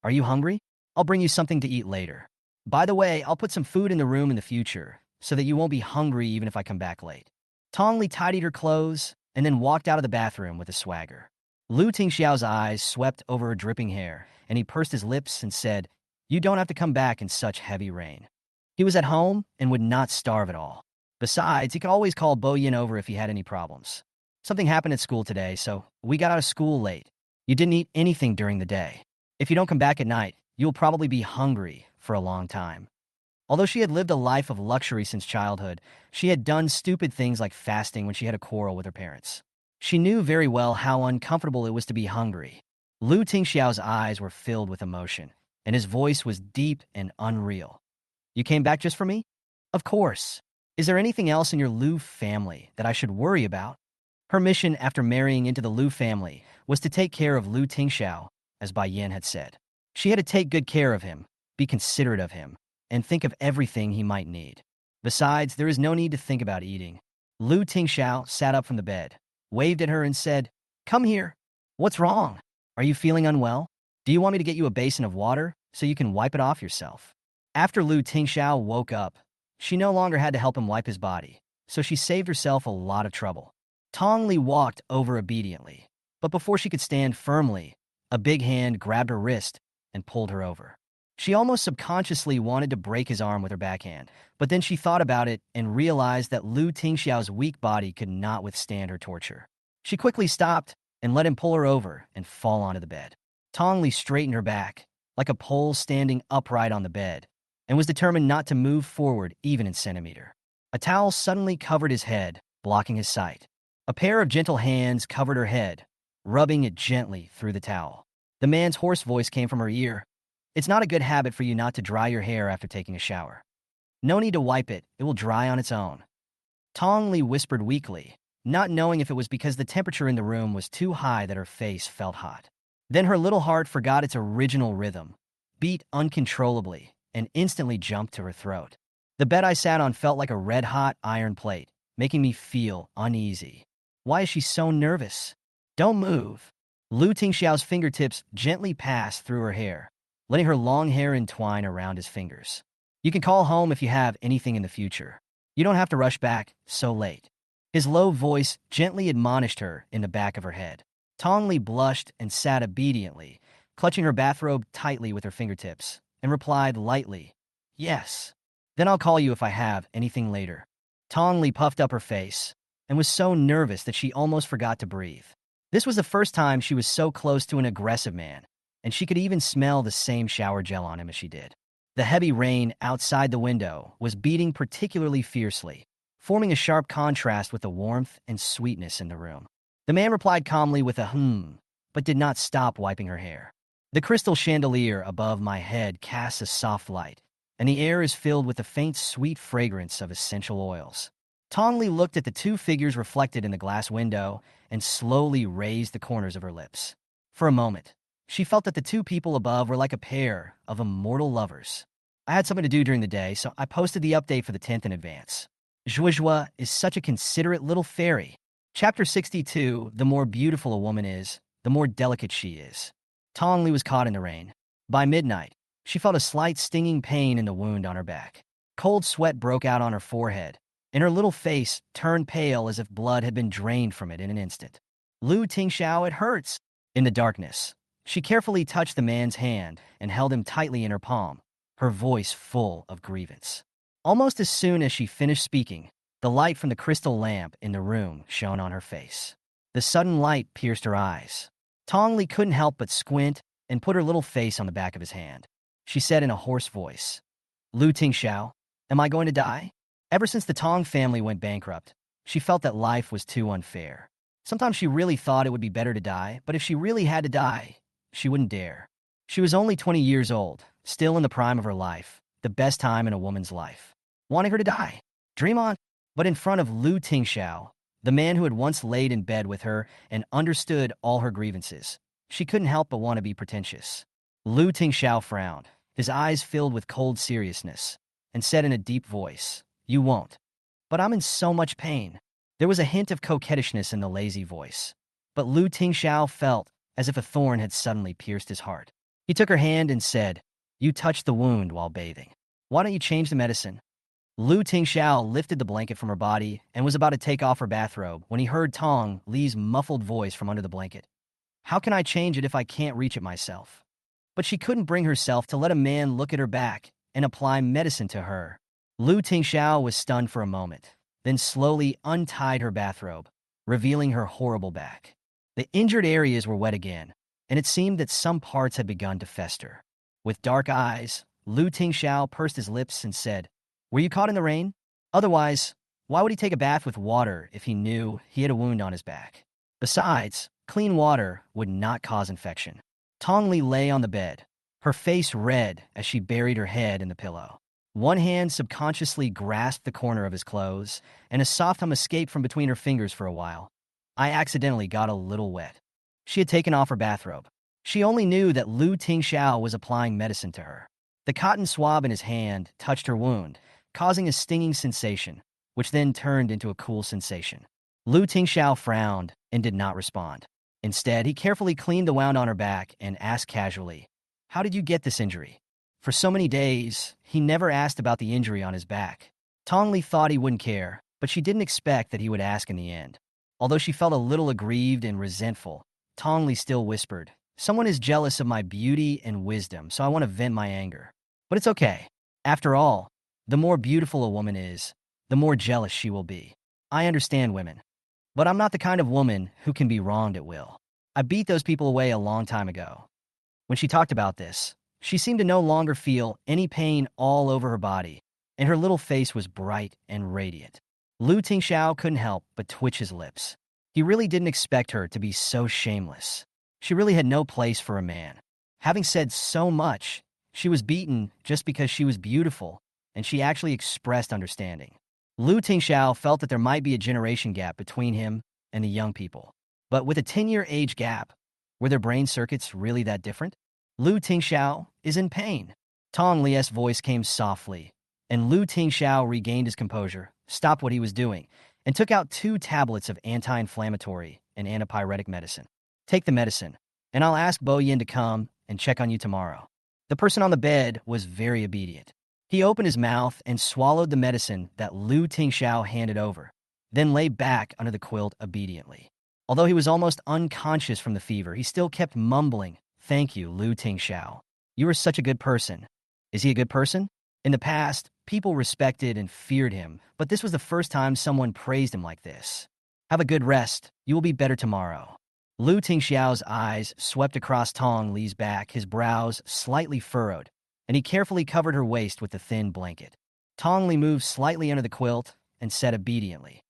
"Are you hungry? I'll bring you something to eat later. By the way, I'll put some food in the room in the future, so that you won't be hungry even if I come back late." Tong Li tidied her clothes and then walked out of the bathroom with a swagger. Lu Tingxiao's eyes swept over her dripping hair, and he pursed his lips and said, "You don't have to come back in such heavy rain." He was at home and would not starve at all. Besides, he could always call Bo Yin over if he had any problems. "Something happened at school today, so we got out of school late. You didn't eat anything during the day. If you don't come back at night, you'll probably be hungry for a long time." Although she had lived a life of luxury since childhood, she had done stupid things like fasting when she had a quarrel with her parents. She knew very well how uncomfortable it was to be hungry. Lu Tingxiao's eyes were filled with emotion, and his voice was deep and unreal. "You came back just for me?" "Of course. Is there anything else in your Lu family that I should worry about?" Her mission after marrying into the Lu family was to take care of Lu Tingxiao, as Bai Yin had said. She had to take good care of him, be considerate of him, and think of everything he might need. Besides, there is no need to think about eating. Lu Tingxiao sat up from the bed, waved at her and said, "Come here. What's wrong? Are you feeling unwell? Do you want me to get you a basin of water so you can wipe it off yourself?" After Lu Tingxiao woke up, she no longer had to help him wipe his body, so she saved herself a lot of trouble. Tong Li walked over obediently, but before she could stand firmly, a big hand grabbed her wrist and pulled her over. She almost subconsciously wanted to break his arm with her backhand, but then she thought about it and realized that Lu Tingxiao's weak body could not withstand her torture. She quickly stopped and let him pull her over and fall onto the bed. Tong Li straightened her back, like a pole standing upright on the bed, and was determined not to move forward even in centimeter. A towel suddenly covered his head, blocking his sight. A pair of gentle hands covered her head, rubbing it gently through the towel. The man's hoarse voice came from her ear. "It's not a good habit for you not to dry your hair after taking a shower. No need to wipe it, it will dry on its own." Tong Li whispered weakly, not knowing if it was because the temperature in the room was too high that her face felt hot. Then her little heart forgot its original rhythm, beat uncontrollably, and instantly jumped to her throat. "The bed I sat on felt like a red-hot iron plate, making me feel uneasy. Why is she so nervous? Don't move." Lu Tingxiao's fingertips gently passed through her hair, letting her long hair entwine around his fingers. "You can call home if you have anything in the future. You don't have to rush back so late." His low voice gently admonished her in the back of her head. Tong Li blushed and sat obediently, clutching her bathrobe tightly with her fingertips, and replied lightly, "Yes. Then I'll call you if I have anything later." Tong Li puffed up her face and was so nervous that she almost forgot to breathe. This was the first time she was so close to an aggressive man, and she could even smell the same shower gel on him as she did. The heavy rain outside the window was beating particularly fiercely, forming a sharp contrast with the warmth and sweetness in the room. The man replied calmly with a but did not stop wiping her hair. The crystal chandelier above my head casts a soft light, and the air is filled with the faint sweet fragrance of essential oils. Tongli looked at the two figures reflected in the glass window and slowly raised the corners of her lips. For a moment, she felt that the two people above were like a pair of immortal lovers. I had something to do during the day, so I posted the update for the 10th in advance. Zhuizhua is such a considerate little fairy. Chapter 62, the more beautiful a woman is, the more delicate she is. Tongli was caught in the rain. By midnight, she felt a slight stinging pain in the wound on her back. Cold sweat broke out on her forehead, and her little face turned pale as if blood had been drained from it in an instant. Lu Tingshao, it hurts. In the darkness, she carefully touched the man's hand and held him tightly in her palm, her voice full of grievance. Almost as soon as she finished speaking, the light from the crystal lamp in the room shone on her face. The sudden light pierced her eyes. Tongli couldn't help but squint and put her little face on the back of his hand. She said in a hoarse voice, "Lu Tingshao, am I going to die?" Ever since the Tong family went bankrupt, she felt that life was too unfair. Sometimes she really thought it would be better to die, but if she really had to die, she wouldn't dare. She was only 20 years old, still in the prime of her life, the best time in a woman's life. Wanting her to die? Dream on. But in front of Lu Tingshao, the man who had once laid in bed with her and understood all her grievances, she couldn't help but want to be pretentious. Lu Tingshao frowned, his eyes filled with cold seriousness, and said in a deep voice, "You won't. But I'm in so much pain." There was a hint of coquettishness in the lazy voice, but Lu Tingshao felt as if a thorn had suddenly pierced his heart. He took her hand and said, "You touched the wound while bathing. Why don't you change the medicine?" Lu Tingshao lifted the blanket from her body and was about to take off her bathrobe when he heard Tong Li's muffled voice from under the blanket. "How can I change it if I can't reach it myself?" But she couldn't bring herself to let a man look at her back and apply medicine to her. Lu Tingshao was stunned for a moment, then slowly untied her bathrobe, revealing her horrible back. The injured areas were wet again, and it seemed that some parts had begun to fester. With dark eyes, Lu Tingshao pursed his lips and said, "Were you caught in the rain? Otherwise, why would he take a bath with water if he knew he had a wound on his back? Besides, clean water would not cause infection." Tongli lay on the bed, her face red as she buried her head in the pillow. One hand subconsciously grasped the corner of his clothes, and a soft hum escaped from between her fingers for a while. I accidentally got a little wet. She had taken off her bathrobe. She only knew that Lu Tingshao was applying medicine to her. The cotton swab in his hand touched her wound, causing a stinging sensation, which then turned into a cool sensation. Lu Tingshao frowned and did not respond. Instead, he carefully cleaned the wound on her back and asked casually, "How did you get this injury?" For so many days, he never asked about the injury on his back. Tongli thought he wouldn't care, but she didn't expect that he would ask in the end. Although she felt a little aggrieved and resentful, Tongli still whispered, "Someone is jealous of my beauty and wisdom, so I want to vent my anger. But it's okay. After all, the more beautiful a woman is, the more jealous she will be. I understand women, but I'm not the kind of woman who can be wronged at will. I beat those people away a long time ago." When she talked about this, she seemed to no longer feel any pain all over her body, and her little face was bright and radiant. Lu Tingshao couldn't help but twitch his lips. He really didn't expect her to be so shameless. She really had no place for a man. Having said so much, she was beaten just because she was beautiful, and she actually expressed understanding. Lu Tingshao felt that there might be a generation gap between him and the young people. But with a 10-year age gap, were their brain circuits really that different? Lu Tingshao is in pain. Tong Li's voice came softly, and Lu Tingshao regained his composure, stopped what he was doing, and took out 2 tablets of anti-inflammatory and antipyretic medicine. "Take the medicine, and I'll ask Bo Yin to come and check on you tomorrow." The person on the bed was very obedient. He opened his mouth and swallowed the medicine that Lu Tingshao handed over, then lay back under the quilt obediently. Although he was almost unconscious from the fever, he still kept mumbling, "Thank you, Lu Tingshao. You are such a good person." Is he a good person? In the past, people respected and feared him, but this was the first time someone praised him like this. "Have a good rest. You will be better tomorrow." Lu Tingxiao's eyes swept across Tong Li's back, his brows slightly furrowed, and he carefully covered her waist with the thin blanket. Tong Li moved slightly under the quilt and said obediently,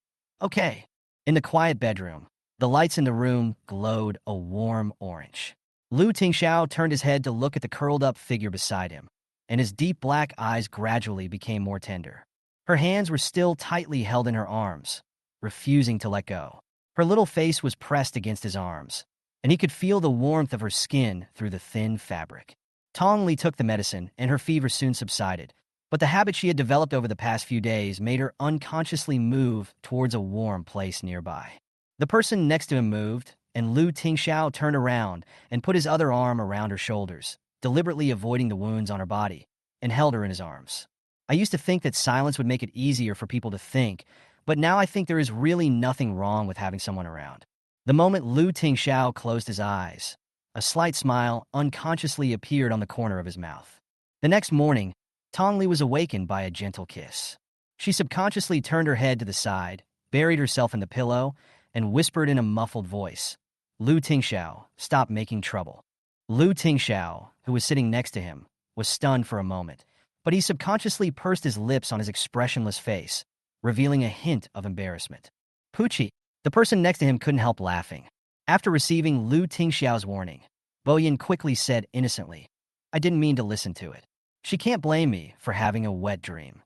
"Okay." In the quiet bedroom, The lights in the room glowed a warm orange. Lu Tingxiao turned his head to look at the curled-up figure beside him, and his deep black eyes gradually became more tender. Her hands were still tightly held in her arms, refusing to let go. Her little face was pressed against his arms, and he could feel the warmth of her skin through the thin fabric. Tong Li took the medicine, and her fever soon subsided, but the habit she had developed over the past few days made her unconsciously move towards a warm place nearby. The person next to him moved, and Lu Tingxiao turned around and put his other arm around her shoulders, deliberately avoiding the wounds on her body, and held her in his arms. I used to think that silence would make it easier for people to think, but now I think there is really nothing wrong with having someone around. The moment Lu Tingxiao closed his eyes, a slight smile unconsciously appeared on the corner of his mouth. The next morning, Tong Li was awakened by a gentle kiss. She subconsciously turned her head to the side, buried herself in the pillow, and whispered in a muffled voice, "Lu Tingxiao, stop making trouble." Lu Tingxiao, who was sitting next to him, was stunned for a moment, but he subconsciously pursed his lips on his expressionless face, revealing a hint of embarrassment. Pucci, the person next to him, couldn't help laughing. After receiving Lu Tingxiao's warning, Boyan quickly said innocently, "I didn't mean to listen to it. She can't blame me for having a wet dream."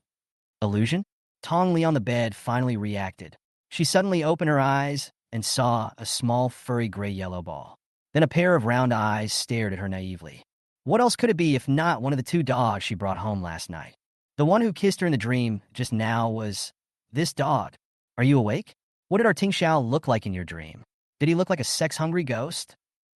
Illusion? Tong Li on the bed finally reacted. She suddenly opened her eyes and saw a small furry gray-yellow ball. Then a pair of round eyes stared at her naively. What else could it be if not one of the two dogs she brought home last night? The one who kissed her in the dream just now was this dog. "Are you awake? What did our Tingxiao look like in your dream? Did he look like a sex-hungry ghost?"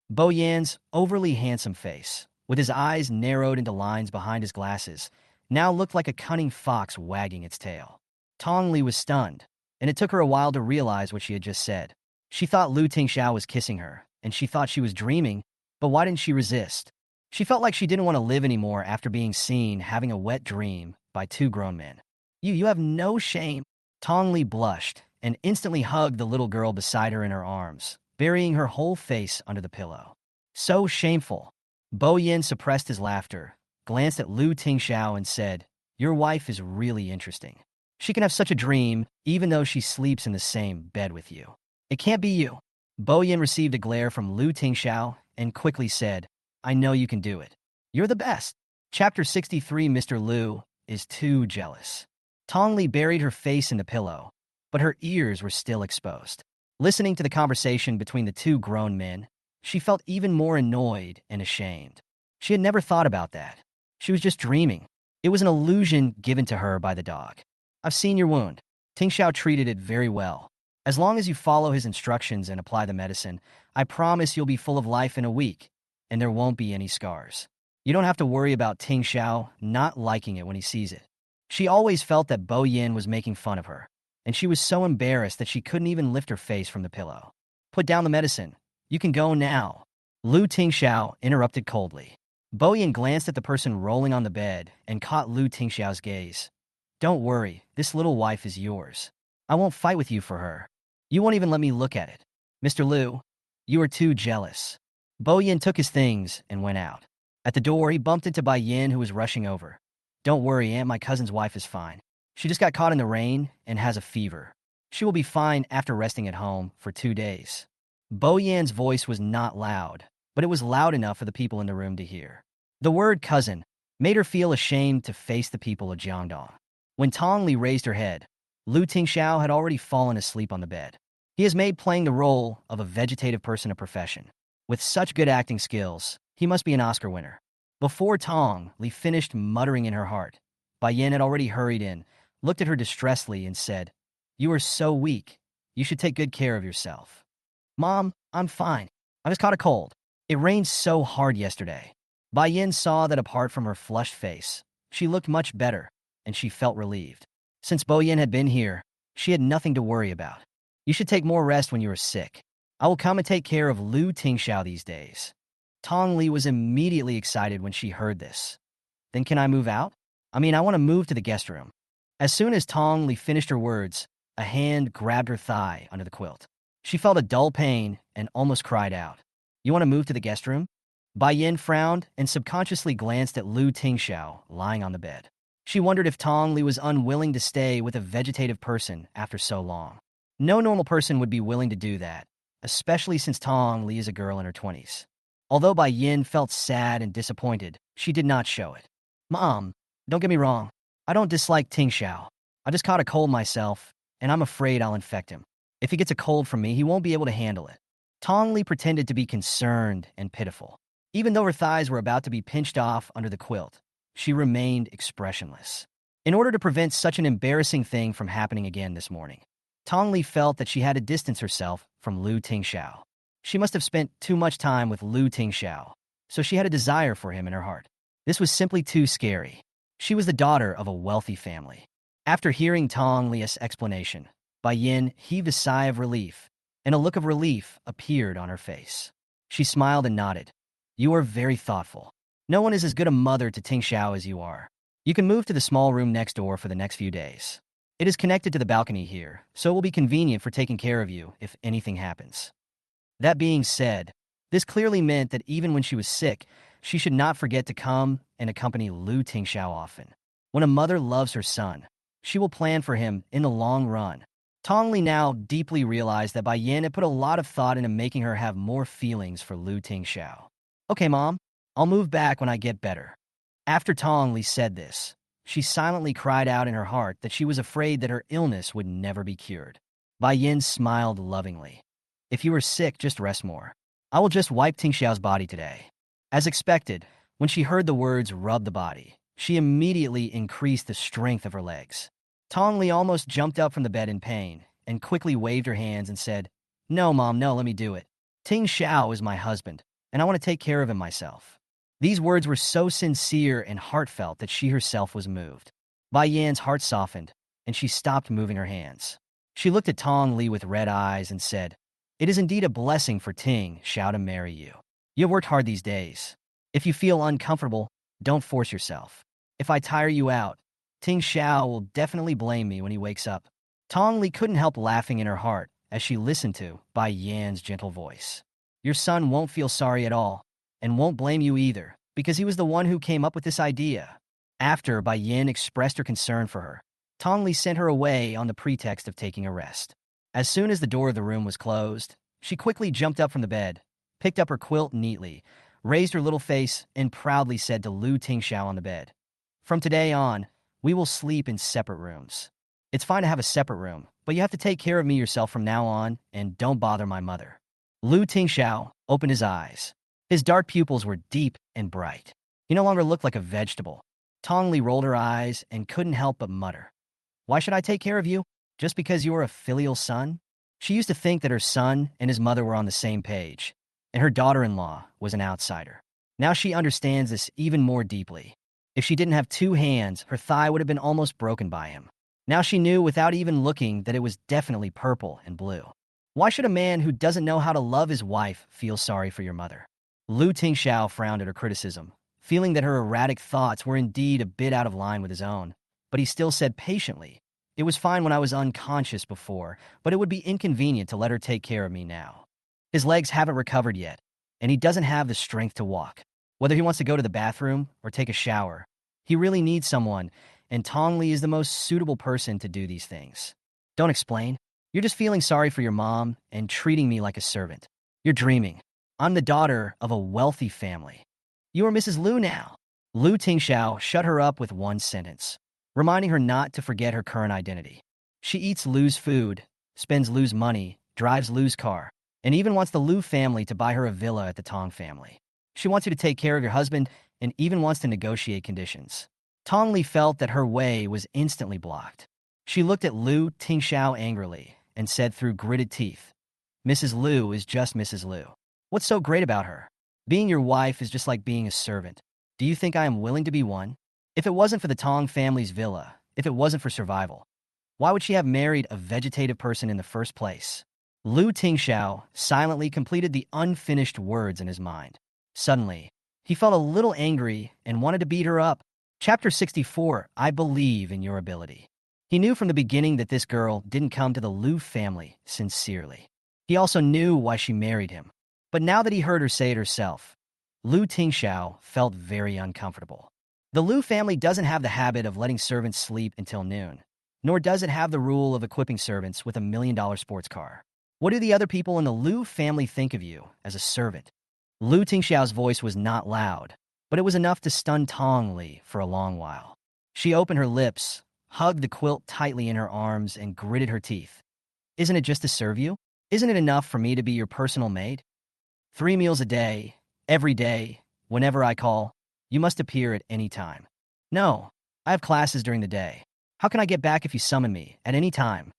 Bo Yan's overly handsome face, with his eyes narrowed into lines behind his glasses, now looked like a cunning fox wagging its tail. Tong Li was stunned, and it took her a while to realize what she had just said. She thought Lu Tingxiao was kissing her, and she thought she was dreaming, but why didn't she resist? She felt like she didn't want to live anymore after being seen having a wet dream by two grown men. You have no shame." Tong Li blushed and instantly hugged the little girl beside her in her arms, burying her whole face under the pillow. "So shameful." Bo Yin suppressed his laughter, glanced at Lu Tingxiao and said, "Your wife is really interesting. She can have such a dream even though she sleeps in the same bed with you. It can't be you." Bo Yin received a glare from Lu Tingxiao and quickly said, "I know you can do it. You're the best." Chapter 63. Mr. Lu is too jealous. Tong Li buried her face in the pillow, but her ears were still exposed. Listening to the conversation between the two grown men, she felt even more annoyed and ashamed. She had never thought about that. She was just dreaming. It was an illusion given to her by the dog. "I've seen your wound." Tingxiao treated it very well. "As long as you follow his instructions and apply the medicine, I promise you'll be full of life in a week, and there won't be any scars." You don't have to worry about Tingxiao not liking it when he sees it. She always felt that Bo Yin was making fun of her, and she was so embarrassed that she couldn't even lift her face from the pillow. "Put down the medicine. You can go now." Lu Tingxiao interrupted coldly. Bo Yin glanced at the person rolling on the bed and caught Lu Tingxiao's gaze. "Don't worry, this little wife is yours. I won't fight with you for her. You won't even let me look at it. Mr. Lu, you are too jealous." Bo Yin took his things and went out. At the door, he bumped into Bai Yin, who was rushing over. "Don't worry, Aunt, my cousin's wife is fine. She just got caught in the rain and has a fever. She will be fine after resting at home for 2 days." Bo Yan's voice was not loud, but it was loud enough for the people in the room to hear. The word cousin made her feel ashamed to face the people of Jiangdong. When Tong Li raised her head, Lu Tingxiao had already fallen asleep on the bed. He has made playing the role of a vegetative person a profession. With such good acting skills, he must be an Oscar winner. Before Tong Li finished muttering in her heart, Bai Yin had already hurried in, looked at her distressfully, and said, "You are so weak. You should take good care of yourself." "Mom, I'm fine. I just caught a cold. It rained so hard yesterday." Bai Yin saw that apart from her flushed face, she looked much better, and she felt relieved. Since Bo Yin had been here, she had nothing to worry about. "You should take more rest when you are sick. I will come and take care of Lu Tingxiao these days." Tong Li was immediately excited when she heard this. "Then can I move out? I want to move to the guest room." As soon as Tong Li finished her words, a hand grabbed her thigh under the quilt. She felt a dull pain and almost cried out. "You want to move to the guest room?" Bai Yin frowned and subconsciously glanced at Lu Tingxiao lying on the bed. She wondered if Tong Li was unwilling to stay with a vegetative person after so long. No normal person would be willing to do that, especially since Tong Li is a girl in her 20s. Although Bai Yin felt sad and disappointed, she did not show it. Mom, don't get me wrong. I don't dislike Tingsha. I just caught a cold myself, and I'm afraid I'll infect him. If he gets a cold from me, he won't be able to handle it. Tong Li pretended to be concerned and pitiful. Even though her thighs were about to be pinched off under the quilt, she remained expressionless. In order to prevent such an embarrassing thing from happening again this morning, Tong Li felt that she had to distance herself from Lu Tingxiao. She must have spent too much time with Lu Tingxiao, so she had a desire for him in her heart. This was simply too scary. She was the daughter of a wealthy family. After hearing Tong Li's explanation, Bai Yin heaved a sigh of relief, and a look of relief appeared on her face. She smiled and nodded. You are very thoughtful. No one is as good a mother to Tingxiao as you are. You can move to the small room next door for the next few days. It is connected to the balcony here, so it will be convenient for taking care of you if anything happens. That being said, this clearly meant that even when she was sick, she should not forget to come and accompany Lu Tingxiao often. When a mother loves her son, she will plan for him in the long run. Tong Li now deeply realized that Bai Yin had put a lot of thought into making her have more feelings for Lu Tingxiao. Okay, Mom, I'll move back when I get better. After Tong Li said this, she silently cried out in her heart that she was afraid that her illness would never be cured. Bai Yin smiled lovingly. If you are sick, just rest more. I will just wipe Tingxiao's body today. As expected, when she heard the words rub the body, she immediately increased the strength of her legs. Tong Li almost jumped up from the bed in pain and quickly waved her hands and said, No, Mom, no, let me do it. Tingxiao is my husband, and I want to take care of him myself. These words were so sincere and heartfelt that she herself was moved. Bai Yan's heart softened, and she stopped moving her hands. She looked at Tong Li with red eyes and said, It is indeed a blessing for Tingxiao to marry you. You have worked hard these days. If you feel uncomfortable, don't force yourself. If I tire you out, Tingxiao will definitely blame me when he wakes up. Tong Li couldn't help laughing in her heart as she listened to Bai Yan's gentle voice. Your son won't feel sorry at all, and won't blame you either, because he was the one who came up with this idea. After Bai Yin expressed her concern for her, Tong Li sent her away on the pretext of taking a rest. As soon as the door of the room was closed, she quickly jumped up from the bed, picked up her quilt neatly, raised her little face, and proudly said to Lu Tingxiao on the bed, From today on, we will sleep in separate rooms. It's fine to have a separate room, but you have to take care of me yourself from now on, and don't bother my mother. Lu Tingxiao opened his eyes. His dark pupils were deep and bright. He no longer looked like a vegetable. Tong Li rolled her eyes and couldn't help but mutter, Why should I take care of you? Just because you are a filial son? She used to think that her son and his mother were on the same page, and her daughter-in-law was an outsider. Now she understands this even more deeply. If she didn't have two hands, her thigh would have been almost broken by him. Now she knew without even looking that it was definitely purple and blue. Why should a man who doesn't know how to love his wife feel sorry for your mother? Lu Tingxiao frowned at her criticism, feeling that her erratic thoughts were indeed a bit out of line with his own, but he still said patiently, It was fine when I was unconscious before, but it would be inconvenient to let her take care of me now. His legs haven't recovered yet, and he doesn't have the strength to walk. Whether he wants to go to the bathroom or take a shower, he really needs someone, and Tong Li is the most suitable person to do these things. Don't explain. You're just feeling sorry for your mom and treating me like a servant. You're dreaming. I'm the daughter of a wealthy family. You are Mrs. Lu now. Lu Tingxiao shut her up with one sentence, reminding her not to forget her current identity. She eats Lu's food, spends Lu's money, drives Lu's car, and even wants the Lu family to buy her a villa at the Tong family. She wants you to take care of your husband and even wants to negotiate conditions. Tong Li felt that her way was instantly blocked. She looked at Lu Tingxiao angrily and said through gritted teeth, Mrs. Lu is just Mrs. Lu. What's so great about her? Being your wife is just like being a servant. Do you think I am willing to be one? If it wasn't for the Tong family's villa, if it wasn't for survival, why would she have married a vegetative person in the first place? Lu Tingxiao silently completed the unfinished words in his mind. Suddenly, he felt a little angry and wanted to beat her up. Chapter 64, I believe in your ability. He knew from the beginning that this girl didn't come to the Lu family sincerely. He also knew why she married him. But now that he heard her say it herself, Lu Tingxiao felt very uncomfortable. The Lu family doesn't have the habit of letting servants sleep until noon, nor does it have the rule of equipping servants with $1 million sports car. What do the other people in the Lu family think of you as a servant? Lu Tingxiao's voice was not loud, but it was enough to stun Tong Li for a long while. She opened her lips, hugged the quilt tightly in her arms, and gritted her teeth. Isn't it just to serve you? Isn't it enough for me to be your personal maid? 3 meals a day, every day, whenever I call, you must appear at any time. No, I have classes during the day. How can I get back if you summon me at any time?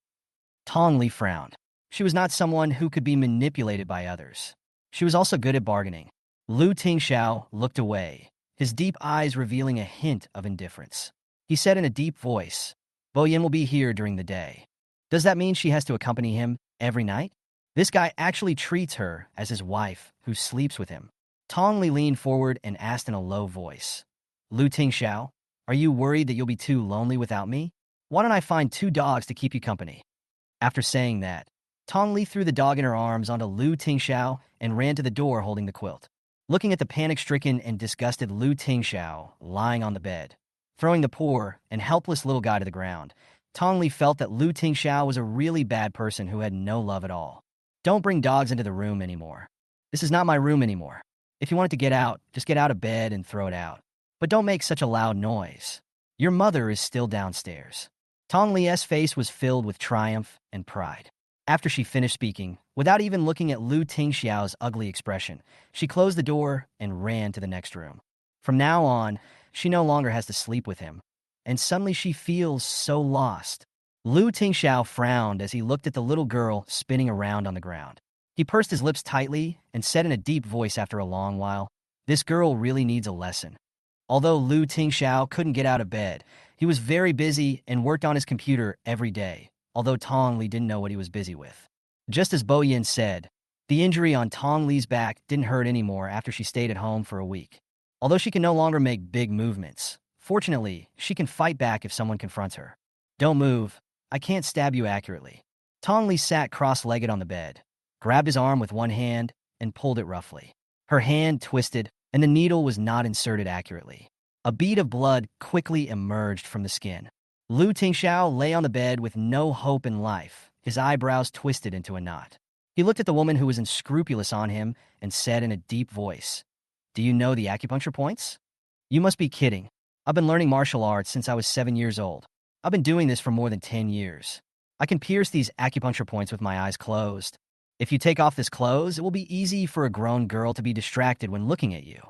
Tong Li frowned. She was not someone who could be manipulated by others. She was also good at bargaining. Lu Tingxiao looked away, his deep eyes revealing a hint of indifference. He said in a deep voice, Boyan will be here during the day. Does that mean she has to accompany him every night? This guy actually treats her as his wife who sleeps with him. Tong Li leaned forward and asked in a low voice, Lu Tingxiao, are you worried that you'll be too lonely without me? Why don't I find 2 dogs to keep you company? After saying that, Tong Li threw the dog in her arms onto Lu Tingxiao and ran to the door holding the quilt. Looking at the panic-stricken and disgusted Lu Tingxiao lying on the bed, throwing the poor and helpless little guy to the ground, Tong Li felt that Lu Tingxiao was a really bad person who had no love at all. Don't bring dogs into the room anymore. This is not my room anymore. If you want it to get out, just get out of bed and throw it out. But don't make such a loud noise. Your mother is still downstairs. Tong Li's face was filled with triumph and pride. After she finished speaking, without even looking at Lu Tingxiao's ugly expression, she closed the door and ran to the next room. From now on, she no longer has to sleep with him, and suddenly she feels so lost. Lu Tingxiao frowned as he looked at the little girl spinning around on the ground. He pursed his lips tightly and said in a deep voice after a long while, This girl really needs a lesson. Although Lu Tingxiao couldn't get out of bed, he was very busy and worked on his computer every day, although Tong Li didn't know what he was busy with. Just as Bo Yin said, the injury on Tong Li's back didn't hurt anymore after she stayed at home for a week. Although she can no longer make big movements, fortunately, she can fight back if someone confronts her. Don't move. I can't stab you accurately. Tong Li sat cross-legged on the bed, grabbed his arm with one hand, and pulled it roughly. Her hand twisted, and the needle was not inserted accurately. A bead of blood quickly emerged from the skin. Lu Tingxiao lay on the bed with no hope in life, his eyebrows twisted into a knot. He looked at the woman who was unscrupulous on him and said in a deep voice, Do you know the acupuncture points? You must be kidding. I've been learning martial arts since I was 7 years old. I've been doing this for more than 10 years. I can pierce these acupuncture points with my eyes closed. If you take off this clothes, it will be easy for a grown girl to be distracted when looking at you.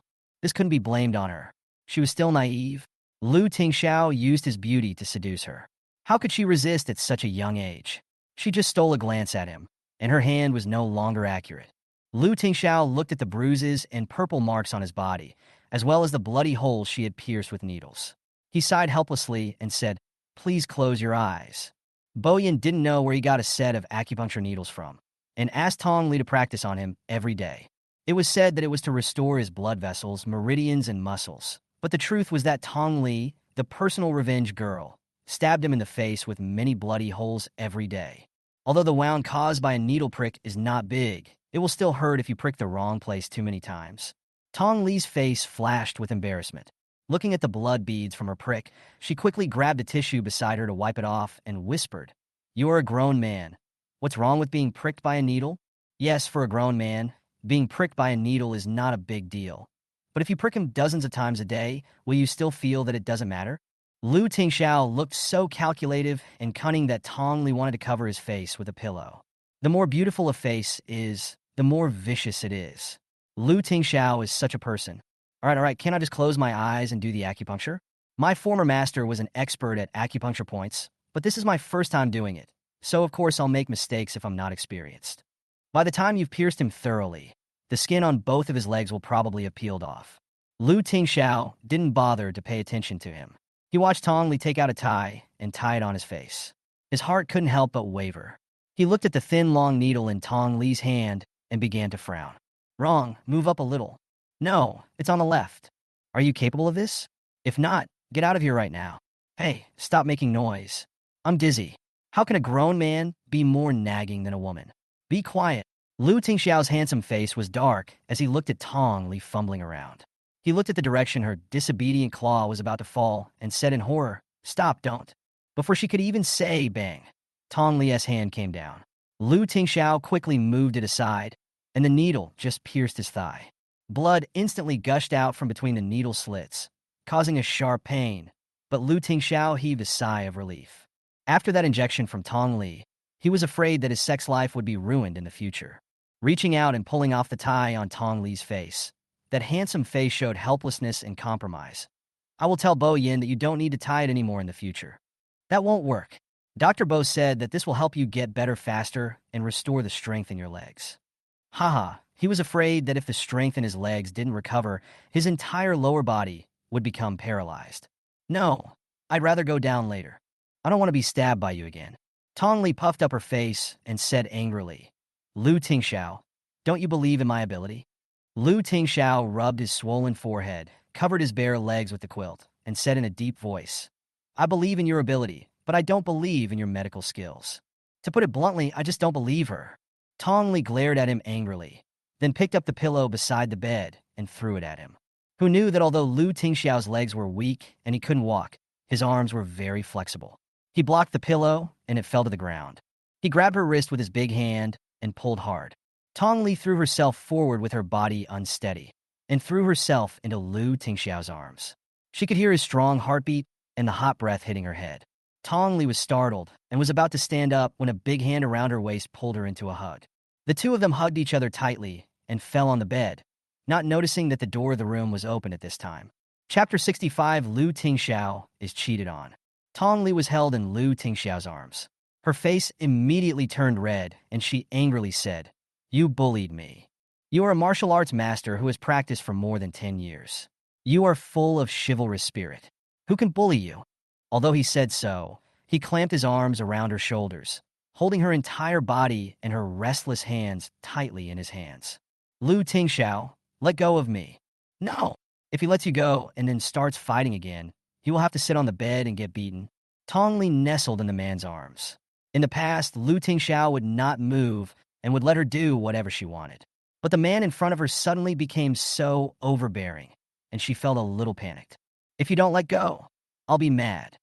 This couldn't be blamed on her. She was still naive. Lu Tingxiao used his beauty to seduce her. How could she resist at such a young age? She just stole a glance at him, and her hand was no longer accurate. Lu Tingxiao looked at the bruises and purple marks on his body, as well as the bloody holes she had pierced with needles. He sighed helplessly and said, Please close your eyes. Bo Yin didn't know where he got a set of acupuncture needles from, and asked Tong Li to practice on him every day. It was said that it was to restore his blood vessels, meridians, and muscles. But the truth was that Tong Li, the personal revenge girl, stabbed him in the face with many bloody holes every day. Although the wound caused by a needle prick is not big, it will still hurt if you prick the wrong place too many times. Tong Li's face flashed with embarrassment. Looking at the blood beads from her prick, she quickly grabbed a tissue beside her to wipe it off and whispered, You are a grown man. What's wrong with being pricked by a needle? Yes, for a grown man, being pricked by a needle is not a big deal. But if you prick him dozens of times a day, will you still feel that it doesn't matter? Lu Tingxiao looked so calculative and cunning that Tong Li wanted to cover his face with a pillow. The more beautiful a face is, the more vicious it is. Lu Tingxiao is such a person. All right, can't I just close my eyes and do the acupuncture? My former master was an expert at acupuncture points, but this is my first time doing it, so of course I'll make mistakes if I'm not experienced. By the time you've pierced him thoroughly, the skin on both of his legs will probably have peeled off. Lu Tingxiao didn't bother to pay attention to him. He watched Tong Li take out a tie and tie it on his face. His heart couldn't help but waver. He looked at the thin, long needle in Tong Li's hand and began to frown. Wrong, move up a little. No, it's on the left. Are you capable of this? If not, get out of here right now. Hey, stop making noise. I'm dizzy. How can a grown man be more nagging than a woman? Be quiet. Lu Tingxiao's handsome face was dark as he looked at Tong Li fumbling around. He looked at the direction her disobedient claw was about to fall and said in horror, Stop, don't. Before she could even say bang, Tong Li's hand came down. Lu Tingxiao quickly moved it aside, and the needle just pierced his thigh. Blood instantly gushed out from between the needle slits, causing a sharp pain, but Lu Tingxiao heaved a sigh of relief. After that injection from Tong Li, he was afraid that his sex life would be ruined in the future. Reaching out and pulling off the tie on Tong Li's face, that handsome face showed helplessness and compromise. I will tell Bo Yin that you don't need to tie it anymore in the future. That won't work. Dr. Bo said that this will help you get better faster and restore the strength in your legs. Haha, he was afraid that if the strength in his legs didn't recover, his entire lower body would become paralyzed. No, I'd rather go down later. I don't want to be stabbed by you again. Tong Li puffed up her face and said angrily, Lu Tingxiao, don't you believe in my ability? Lu Tingxiao rubbed his swollen forehead, covered his bare legs with the quilt, and said in a deep voice, I believe in your ability, but I don't believe in your medical skills. To put it bluntly, I just don't believe her. Tong Li glared at him angrily, then picked up the pillow beside the bed and threw it at him. Who knew that although Lu Tingxiao's legs were weak and he couldn't walk, his arms were very flexible. He blocked the pillow, and it fell to the ground. He grabbed her wrist with his big hand and pulled hard. Tong Li threw herself forward with her body unsteady and threw herself into Lu Tingxiao's arms. She could hear his strong heartbeat and the hot breath hitting her head. Tong Li was startled and was about to stand up when a big hand around her waist pulled her into a hug. The two of them hugged each other tightly and fell on the bed, not noticing that the door of the room was open at this time. Chapter 65, Lu Tingxiao is cheated on. Tong Li was held in Lu Tingxiao's arms. Her face immediately turned red, and she angrily said, You bullied me. You are a martial arts master who has practiced for more than 10 years. You are full of chivalrous spirit. Who can bully you? Although he said so, he clamped his arms around her shoulders, holding her entire body and her restless hands tightly in his hands. Lu Tingxiao, let go of me. No. If he lets you go and then starts fighting again, he will have to sit on the bed and get beaten. Tong Li nestled in the man's arms. In the past, Lu Tingxiao would not move and would let her do whatever she wanted. But the man in front of her suddenly became so overbearing, and she felt a little panicked. If you don't let go, I'll be mad.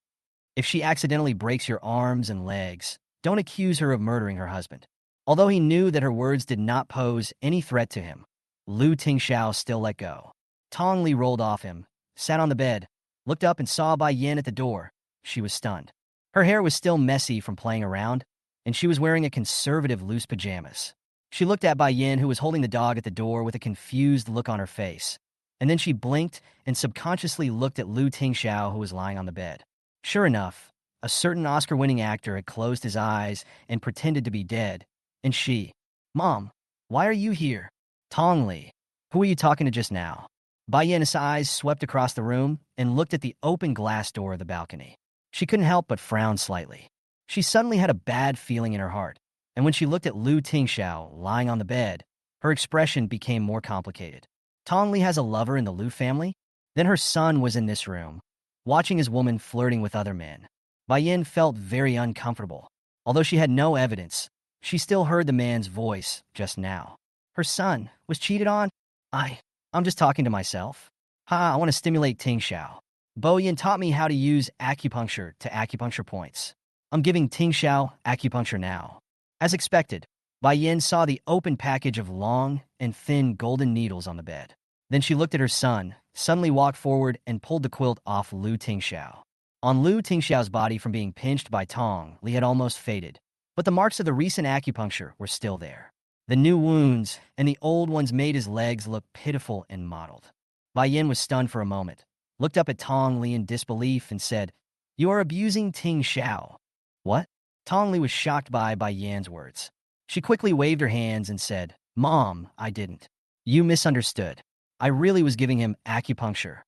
If she accidentally breaks your arms and legs, don't accuse her of murdering her husband. Although he knew that her words did not pose any threat to him, Lu Tingxiao still let go. Tong Li rolled off him, sat on the bed, looked up and saw Bai Yin at the door. She was stunned. Her hair was still messy from playing around, and she was wearing a conservative loose pajamas. She looked at Bai Yin, who was holding the dog at the door with a confused look on her face, and then she blinked and subconsciously looked at Lu Tingxiao, who was lying on the bed. Sure enough, a certain Oscar-winning actor had closed his eyes and pretended to be dead, and she, Mom, why are you here? Tong Li, who were you talking to just now? Bai Yin's eyes swept across the room and looked at the open glass door of the balcony. She couldn't help but frown slightly. She suddenly had a bad feeling in her heart, and when she looked at Lu Tingxiao lying on the bed, her expression became more complicated. Tong Li has a lover in the Lu family? Then her son was in this room, watching his woman flirting with other men. Bai Yin felt very uncomfortable. Although she had no evidence, she still heard the man's voice just now. Her son was cheated on? I'm just talking to myself. I want to stimulate Tingxiao. Bo Yin taught me how to use acupuncture to acupuncture points. I'm giving Tingxiao acupuncture now. As expected, Bai Yin saw the open package of long and thin golden needles on the bed. Then she looked at her son, suddenly walked forward and pulled the quilt off Lu Tingxiao. On Lu Tingxiao's body from being pinched by Tong Li had almost faded, but the marks of the recent acupuncture were still there. The new wounds and the old ones made his legs look pitiful and mottled. Bai Yin was stunned for a moment, looked up at Tong Li in disbelief and said, You are abusing Tingxiao. What? Tong Li was shocked by Bai Yan's words. She quickly waved her hands and said, Mom, I didn't. You misunderstood. I really was giving him acupuncture.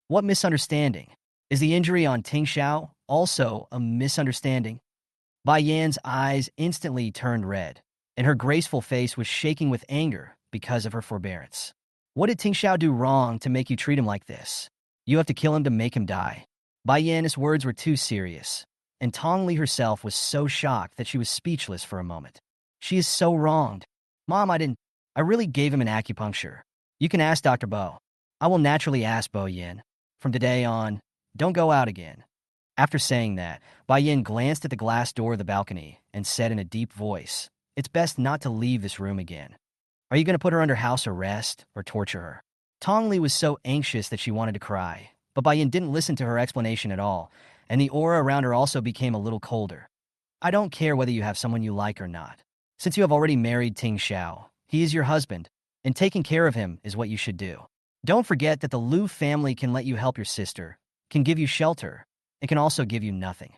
What misunderstanding? Is the injury on Tingxiao also a misunderstanding? Bai Yan's eyes instantly turned red, and her graceful face was shaking with anger because of her forbearance. What did Tingxiao do wrong to make you treat him like this? You have to kill him to make him die. Bai Yan's words were too serious, and Tong Li herself was so shocked that she was speechless for a moment. She is so wronged. Mom, I really gave him an acupuncture. You can ask Dr. Bo. I will naturally ask Bo Yin. From today on, don't go out again. After saying that, Bai Yin glanced at the glass door of the balcony and said in a deep voice, It's best not to leave this room again. Are you going to put her under house arrest or torture her? Tong Li was so anxious that she wanted to cry, but Bai Yin didn't listen to her explanation at all, and the aura around her also became a little colder. I don't care whether you have someone you like or not. Since you have already married Tingsha, he is your husband, and taking care of him is what you should do. Don't forget that the Lu family can let you help your sister, can give you shelter, and can also give you nothing.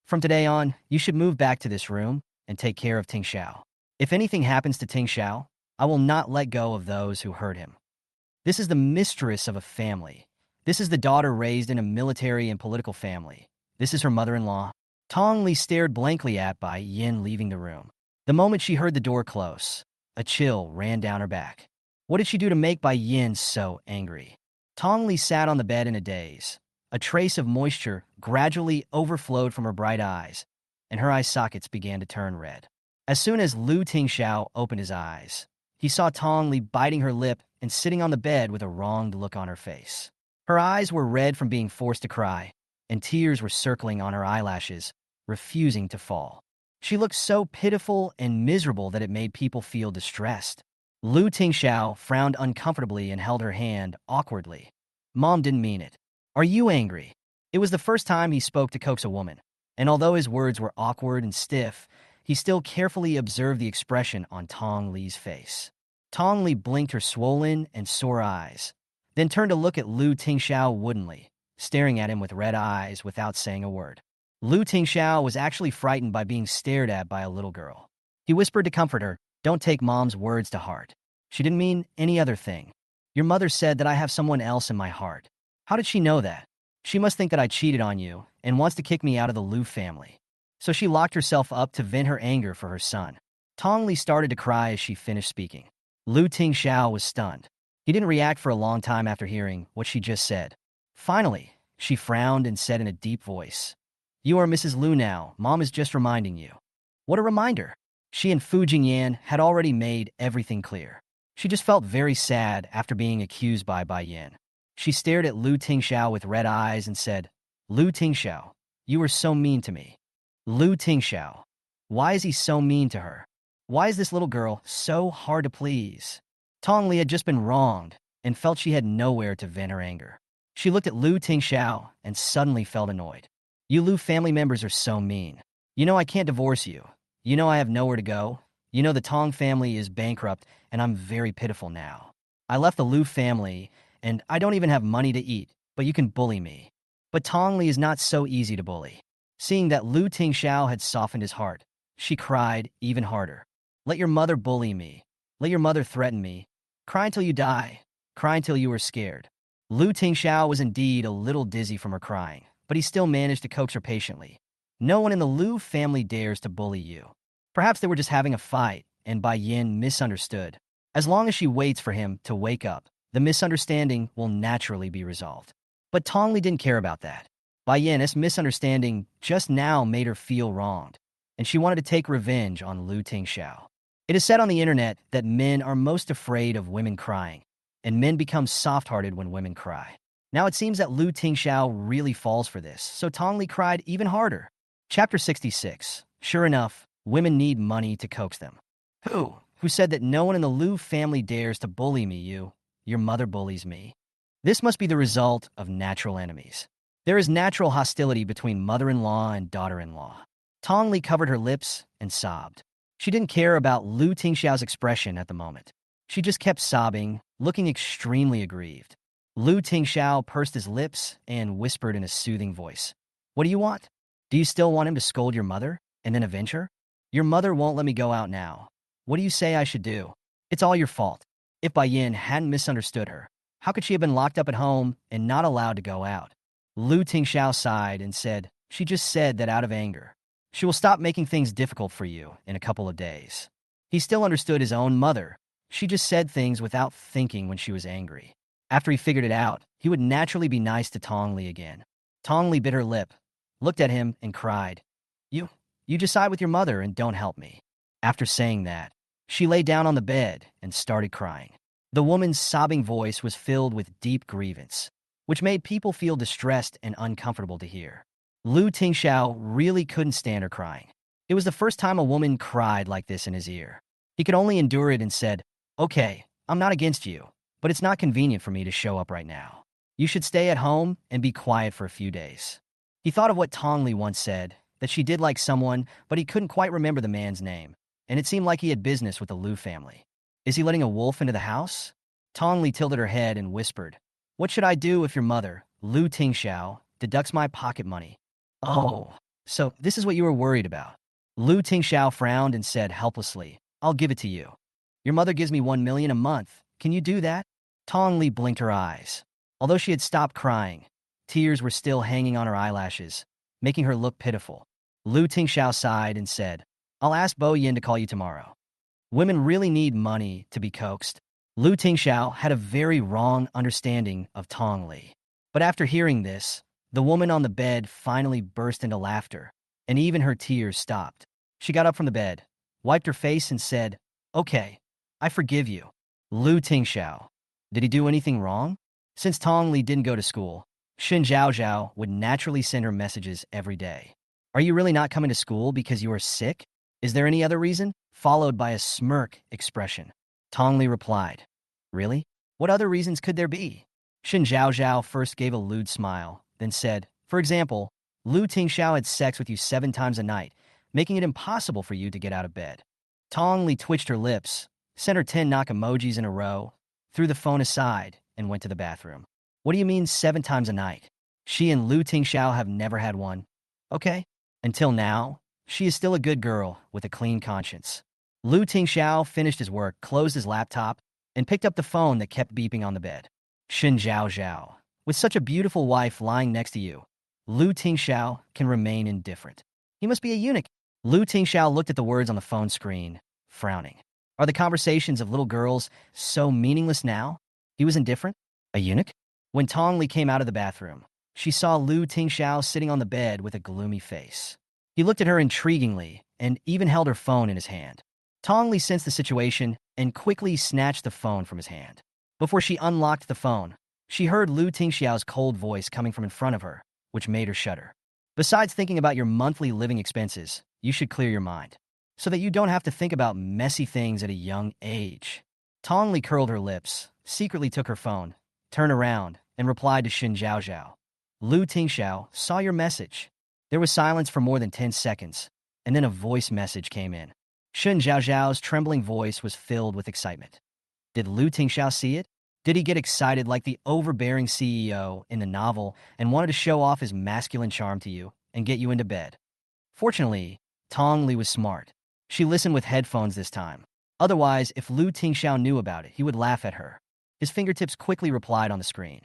From today on, you should move back to this room and take care of Tingsha. If anything happens to Tingsha, I will not let go of those who hurt him. This is the mistress of a family. This is the daughter raised in a military and political family. This is her mother-in-law. Tong Li stared blankly at Bai Yin leaving the room. The moment she heard the door close, a chill ran down her back. What did she do to make Bai Yin so angry? Tong Li sat on the bed in a daze. A trace of moisture gradually overflowed from her bright eyes, and her eye sockets began to turn red. As soon as Lu Tingxiao opened his eyes, he saw Tong Li biting her lip and sitting on the bed with a wronged look on her face. Her eyes were red from being forced to cry, and tears were circling on her eyelashes, refusing to fall. She looked so pitiful and miserable that it made people feel distressed. Lu Tingxiao frowned uncomfortably and held her hand awkwardly. Mom didn't mean it. Are you angry? It was the first time he spoke to coax a woman, and although his words were awkward and stiff, he still carefully observed the expression on Tong Li's face. Tong Li blinked her swollen and sore eyes, then turned to look at Lu Tingxiao woodenly, staring at him with red eyes without saying a word. Lu Tingxiao was actually frightened by being stared at by a little girl. He whispered to comfort her, "Don't take Mom's words to heart. She didn't mean any other thing. Your mother said that I have someone else in my heart. How did she know that? She must think that I cheated on you and wants to kick me out of the Lu family. So she locked herself up to vent her anger for her son." Tong Li started to cry as she finished speaking. Lu Tingxiao was stunned. He didn't react for a long time after hearing what she just said. Finally, she frowned and said in a deep voice, "You are Mrs. Lu now. Mom is just reminding you." What a reminder! She and Fuin Yan had already made everything clear. She just felt very sad after being accused by Bai Yin. She stared at Lu Tingxiao with red eyes and said, "Lu Tingxiao, you were so mean to me." Lu Tingxiao. Why is he so mean to her? Why is this little girl so hard to please? Tong Li had just been wronged and felt she had nowhere to vent her anger. She looked at Lu Tingxiao and suddenly felt annoyed. You Lu family members are so mean. You know I can't divorce you. You know I have nowhere to go. You know the Tong family is bankrupt and I'm very pitiful now. I left the Lu family and I don't even have money to eat, but you can bully me. But Tong Li is not so easy to bully. Seeing that Lu Tingxiao had softened his heart, she cried even harder. Let your mother bully me. Let your mother threaten me. Cry until you die. Cry until you are scared. Lu Tingxiao was indeed a little dizzy from her crying, but he still managed to coax her patiently. No one in the Lu family dares to bully you. Perhaps they were just having a fight, and Bai Yin misunderstood. As long as she waits for him to wake up, the misunderstanding will naturally be resolved. But Tong Li didn't care about that. Bai Yin's misunderstanding just now made her feel wronged, and she wanted to take revenge on Lu Tingxiao. It is said on the internet that men are most afraid of women crying, and men become soft-hearted when women cry. Now it seems that Lu Tingxiao really falls for this, so Tong Li cried even harder. Chapter 66. Sure enough, women need money to coax them. Who said that no one in the Lu family dares to bully me, you? Your mother bullies me. This must be the result of natural enemies. There is natural hostility between mother-in-law and daughter-in-law. Tong Li covered her lips and sobbed. She didn't care about Lu Tingxiao's expression at the moment. She just kept sobbing, looking extremely aggrieved. Lu Tingxiao pursed his lips and whispered in a soothing voice, "What do you want? Do you still want him to scold your mother and then avenge her? Your mother won't let me go out now. What do you say I should do? It's all your fault." If Bai Yin hadn't misunderstood her, how could she have been locked up at home and not allowed to go out? Lu Tingxiao sighed and said, "She just said that out of anger. She will stop making things difficult for you in a couple of days." He still understood his own mother. She just said things without thinking when she was angry. After he figured it out, he would naturally be nice to Tong Li again. Tong Li bit her lip, looked at him, and cried, You just side with your mother and don't help me." After saying that, she lay down on the bed and started crying. The woman's sobbing voice was filled with deep grievance, which made people feel distressed and uncomfortable to hear. Lu Tingxiao really couldn't stand her crying. It was the first time a woman cried like this in his ear. He could only endure it and said, "Okay, I'm not against you, but it's not convenient for me to show up right now. You should stay at home and be quiet for a few days." He thought of what Tong Li once said, that she did like someone, but he couldn't quite remember the man's name, and it seemed like he had business with the Liu family. Is he letting a wolf into the house? Tong Li tilted her head and whispered, "What should I do if your mother, Liu Tingxiao, deducts my pocket money?" Oh, so this is what you were worried about. Liu Tingxiao frowned and said helplessly, "I'll give it to you. Your mother gives me 1 million a month. Can you do that?" Tong Li blinked her eyes. Although she had stopped crying, tears were still hanging on her eyelashes, making her look pitiful. Liu Tingxiao sighed and said, "I'll ask Bo Yin to call you tomorrow." Women really need money to be coaxed. Liu Tingxiao had a very wrong understanding of Tong Li. But after hearing this, the woman on the bed finally burst into laughter, and even her tears stopped. She got up from the bed, wiped her face, and said, "Okay, I forgive you." Liu Tingxiao. Did he do anything wrong? Since Tong Li didn't go to school, Xin Zhaozhao would naturally send her messages every day. "Are you really not coming to school because you are sick? Is there any other reason?" Followed by a smirk expression. Tong Li replied, "Really? What other reasons could there be?" Xin Zhaozhao first gave a lewd smile, then said, "For example, Liu Tingxiao had sex with you 7 times a night, making it impossible for you to get out of bed." Tong Li twitched her lips, sent her 10 knock emojis in a row, threw the phone aside, and went to the bathroom. "What do you mean 7 times a night? She and Liu Tingxiao have never had one. Okay? Until now, she is still a good girl with a clean conscience." Liu Tingxiao finished his work, closed his laptop, and picked up the phone that kept beeping on the bed. "Xin Zhaozhao, with such a beautiful wife lying next to you, Liu Tingxiao can remain indifferent. He must be a eunuch." Liu Tingxiao looked at the words on the phone screen, frowning. Are the conversations of little girls so meaningless now? He was indifferent? A eunuch? When Tong Li came out of the bathroom, she saw Liu Tingxiao sitting on the bed with a gloomy face. He looked at her intriguingly and even held her phone in his hand. Tong Li sensed the situation and quickly snatched the phone from his hand. Before she unlocked the phone, she heard Liu Tingxiao's cold voice coming from in front of her, which made her shudder. "Besides thinking about your monthly living expenses, you should clear your mind, so that you don't have to think about messy things at a young age." Tong Li curled her lips, secretly took her phone, turned around, and replied to Xin Zhaozhao. "Liu Tingxiao saw your message." There was silence for more than 10 seconds, and then a voice message came in. Xin Zhaozhao's trembling voice was filled with excitement. Did Liu Tingxiao see it? Did he get excited like the overbearing CEO in the novel and wanted to show off his masculine charm to you and get you into bed? Fortunately, Tong Li was smart. She listened with headphones this time. Otherwise, if Liu Tingxiao knew about it, he would laugh at her. His fingertips quickly replied on the screen.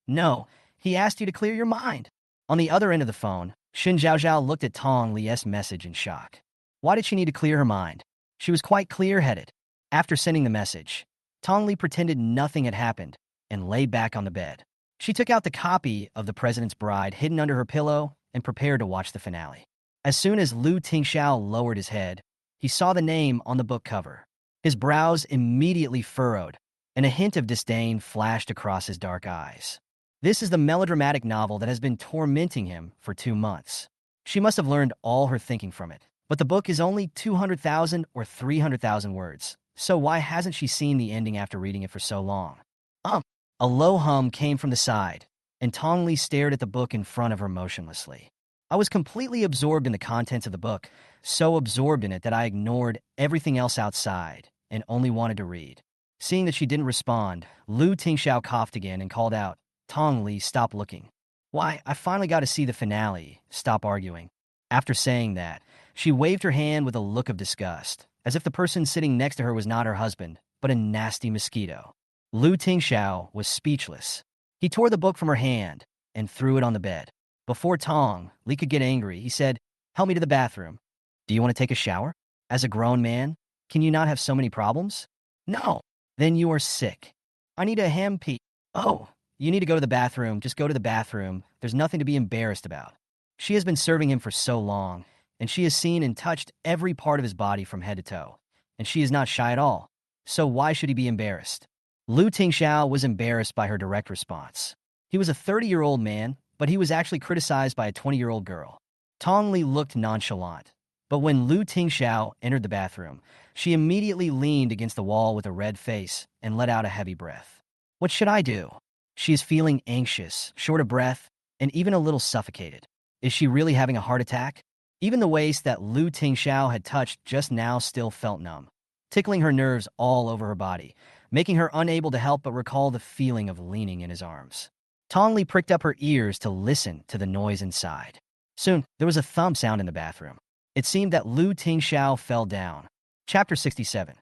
"No, he asked you to clear your mind." On the other end of the phone, Xin Zhaozhao looked at Tong Li's message in shock. Why did she need to clear her mind? She was quite clear-headed. After sending the message, Tong Li pretended nothing had happened and lay back on the bed. She took out the copy of The President's Bride hidden under her pillow and prepared to watch the finale. As soon as Liu Tingxiao lowered his head, he saw the name on the book cover. His brows immediately furrowed, and a hint of disdain flashed across his dark eyes. This is the melodramatic novel that has been tormenting him for 2 months. She must have learned all her thinking from it. But the book is only 200,000 or 300,000 words, so why hasn't she seen the ending after reading it for so long? A low hum came from the side, and Tong Li stared at the book in front of her motionlessly. I was completely absorbed in the contents of the book, so absorbed in it that I ignored everything else outside and only wanted to read. Seeing that she didn't respond, Liu Tingxiao coughed again and called out, "Tong Li, stop looking." "Why, I finally got to see the finale. Stop arguing." After saying that, she waved her hand with a look of disgust, as if the person sitting next to her was not her husband, but a nasty mosquito. Liu Tingxiao was speechless. He tore the book from her hand and threw it on the bed. Before Tong Li could get angry, he said, "Help me to the bathroom." "Do you want to take a shower? As a grown man, can you not have so many problems?" "No." "Then you are sick." "I need a ham pee." "Oh, you need to go to the bathroom. Just go to the bathroom. There's nothing to be embarrassed about." She has been serving him for so long, and she has seen and touched every part of his body from head to toe, and she is not shy at all. So why should he be embarrassed? Liu Tingxiao was embarrassed by her direct response. He was a 30-year-old man, but he was actually criticized by a 20-year-old girl. Tong Li looked nonchalant, But when Lu Tingxiao entered the bathroom, she immediately leaned against the wall with a red face and let out a heavy breath. What should I do? She is feeling anxious, short of breath, and even a little suffocated. Is she really having a heart attack? Even the waist that Lu Tingxiao had touched just now still felt numb, tickling her nerves all over her body, making her unable to help but recall the feeling of leaning in his arms. Tongli pricked up her ears to listen to the noise inside. Soon, there was a thump sound in the bathroom. It seemed that Lu Tingxiao fell down. Chapter 67.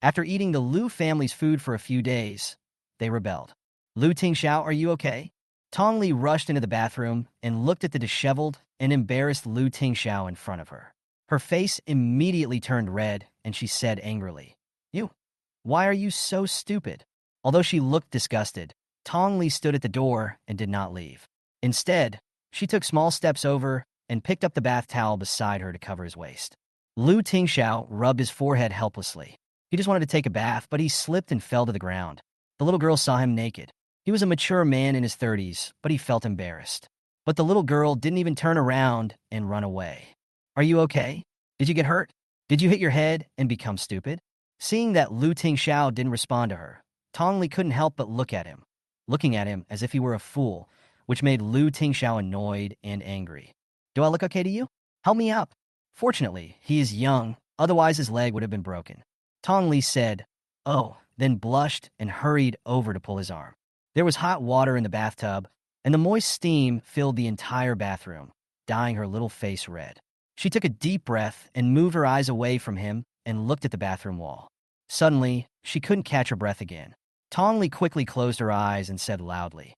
After eating the Lu family's food for a few days, they rebelled. Lu Tingxiao, are you okay? Tongli rushed into the bathroom and looked at the disheveled and embarrassed Lu Tingxiao in front of her. Her face immediately turned red, and she said angrily, "You, why are you so stupid?" Although she looked disgusted, Tongli stood at the door and did not leave. Instead, she took small steps over and picked up the bath towel beside her to cover his waist. Lu Tingxiao rubbed his forehead helplessly. He just wanted to take a bath, but he slipped and fell to the ground. The little girl saw him naked. He was a mature man in his 30s, but he felt embarrassed. But the little girl didn't even turn around and run away. Are you okay? Did you get hurt? Did you hit your head and become stupid? Seeing that Lu Tingxiao didn't respond to her, Tongli couldn't help but look at him, looking at him as if he were a fool, which made Lu Tingxiao annoyed and angry. Do I look okay to you? Help me up. Fortunately, he is young, otherwise his leg would have been broken. Tongli said, "Oh," then blushed and hurried over to pull his arm. There was hot water in the bathtub, and the moist steam filled the entire bathroom, dyeing her little face red. She took a deep breath and moved her eyes away from him and looked at the bathroom wall. Suddenly, she couldn't catch her breath again. Tongli quickly closed her eyes and said loudly,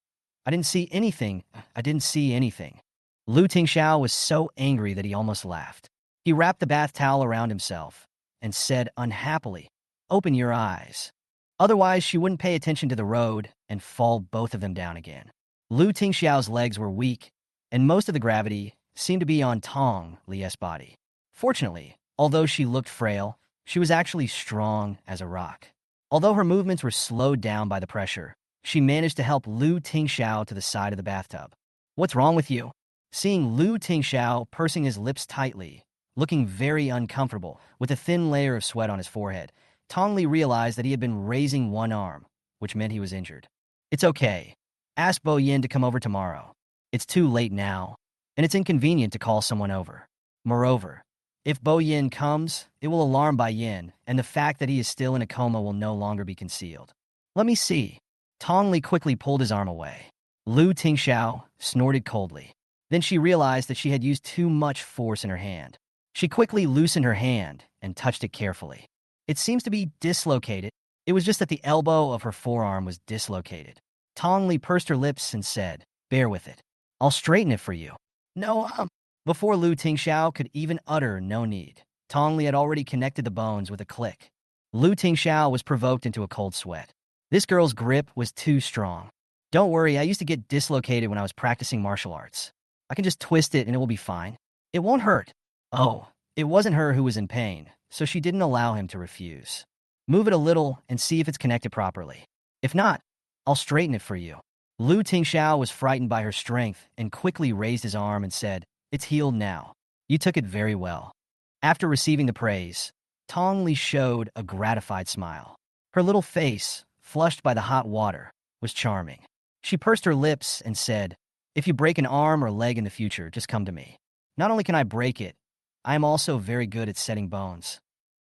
I didn't see anything. I didn't see anything." Lu Tingxiao was so angry that he almost laughed. He wrapped the bath towel around himself and said unhappily, "Open your eyes." Otherwise, she wouldn't pay attention to the road and fall both of them down again. Lu Tingxiao's legs were weak, and most of the gravity seemed to be on Tong Li's body. Fortunately, although she looked frail, she was actually strong as a rock. Although her movements were slowed down by the pressure, she managed to help Lu Tingxiao to the side of the bathtub. "What's wrong with you?" Seeing Lu Tingxiao pursing his lips tightly, looking very uncomfortable with a thin layer of sweat on his forehead, Tongli realized that he had been raising one arm, which meant he was injured. "It's okay. Ask Bo Yin to come over tomorrow. It's too late now, and it's inconvenient to call someone over. Moreover, if Bo Yin comes, it will alarm Bai Yin, and the fact that he is still in a coma will no longer be concealed." "Let me see." Tongli quickly pulled his arm away. Lu Tingxiao snorted coldly. Then she realized that she had used too much force in her hand. She quickly loosened her hand and touched it carefully. It seems to be dislocated. It was just that the elbow of her forearm was dislocated. Tongli pursed her lips and said, "Bear with it. I'll straighten it for you." "No, Before Lu Tingxiao could even utter "no need," Tongli had already connected the bones with a click. Lu Tingxiao was provoked into a cold sweat. This girl's grip was too strong. "Don't worry, I used to get dislocated when I was practicing martial arts. I can just twist it and it will be fine. It won't hurt." Oh, it wasn't her who was in pain, so she didn't allow him to refuse. "Move it a little and see if it's connected properly. If not, I'll straighten it for you." Lu Tingxiao was frightened by her strength and quickly raised his arm and said, "It's healed now. You took it very well." After receiving the praise, Tongli showed a gratified smile. Her little face, flushed by the hot water, was charming. She pursed her lips and said, "If you break an arm or leg in the future, just come to me. Not only can I break it, I am also very good at setting bones."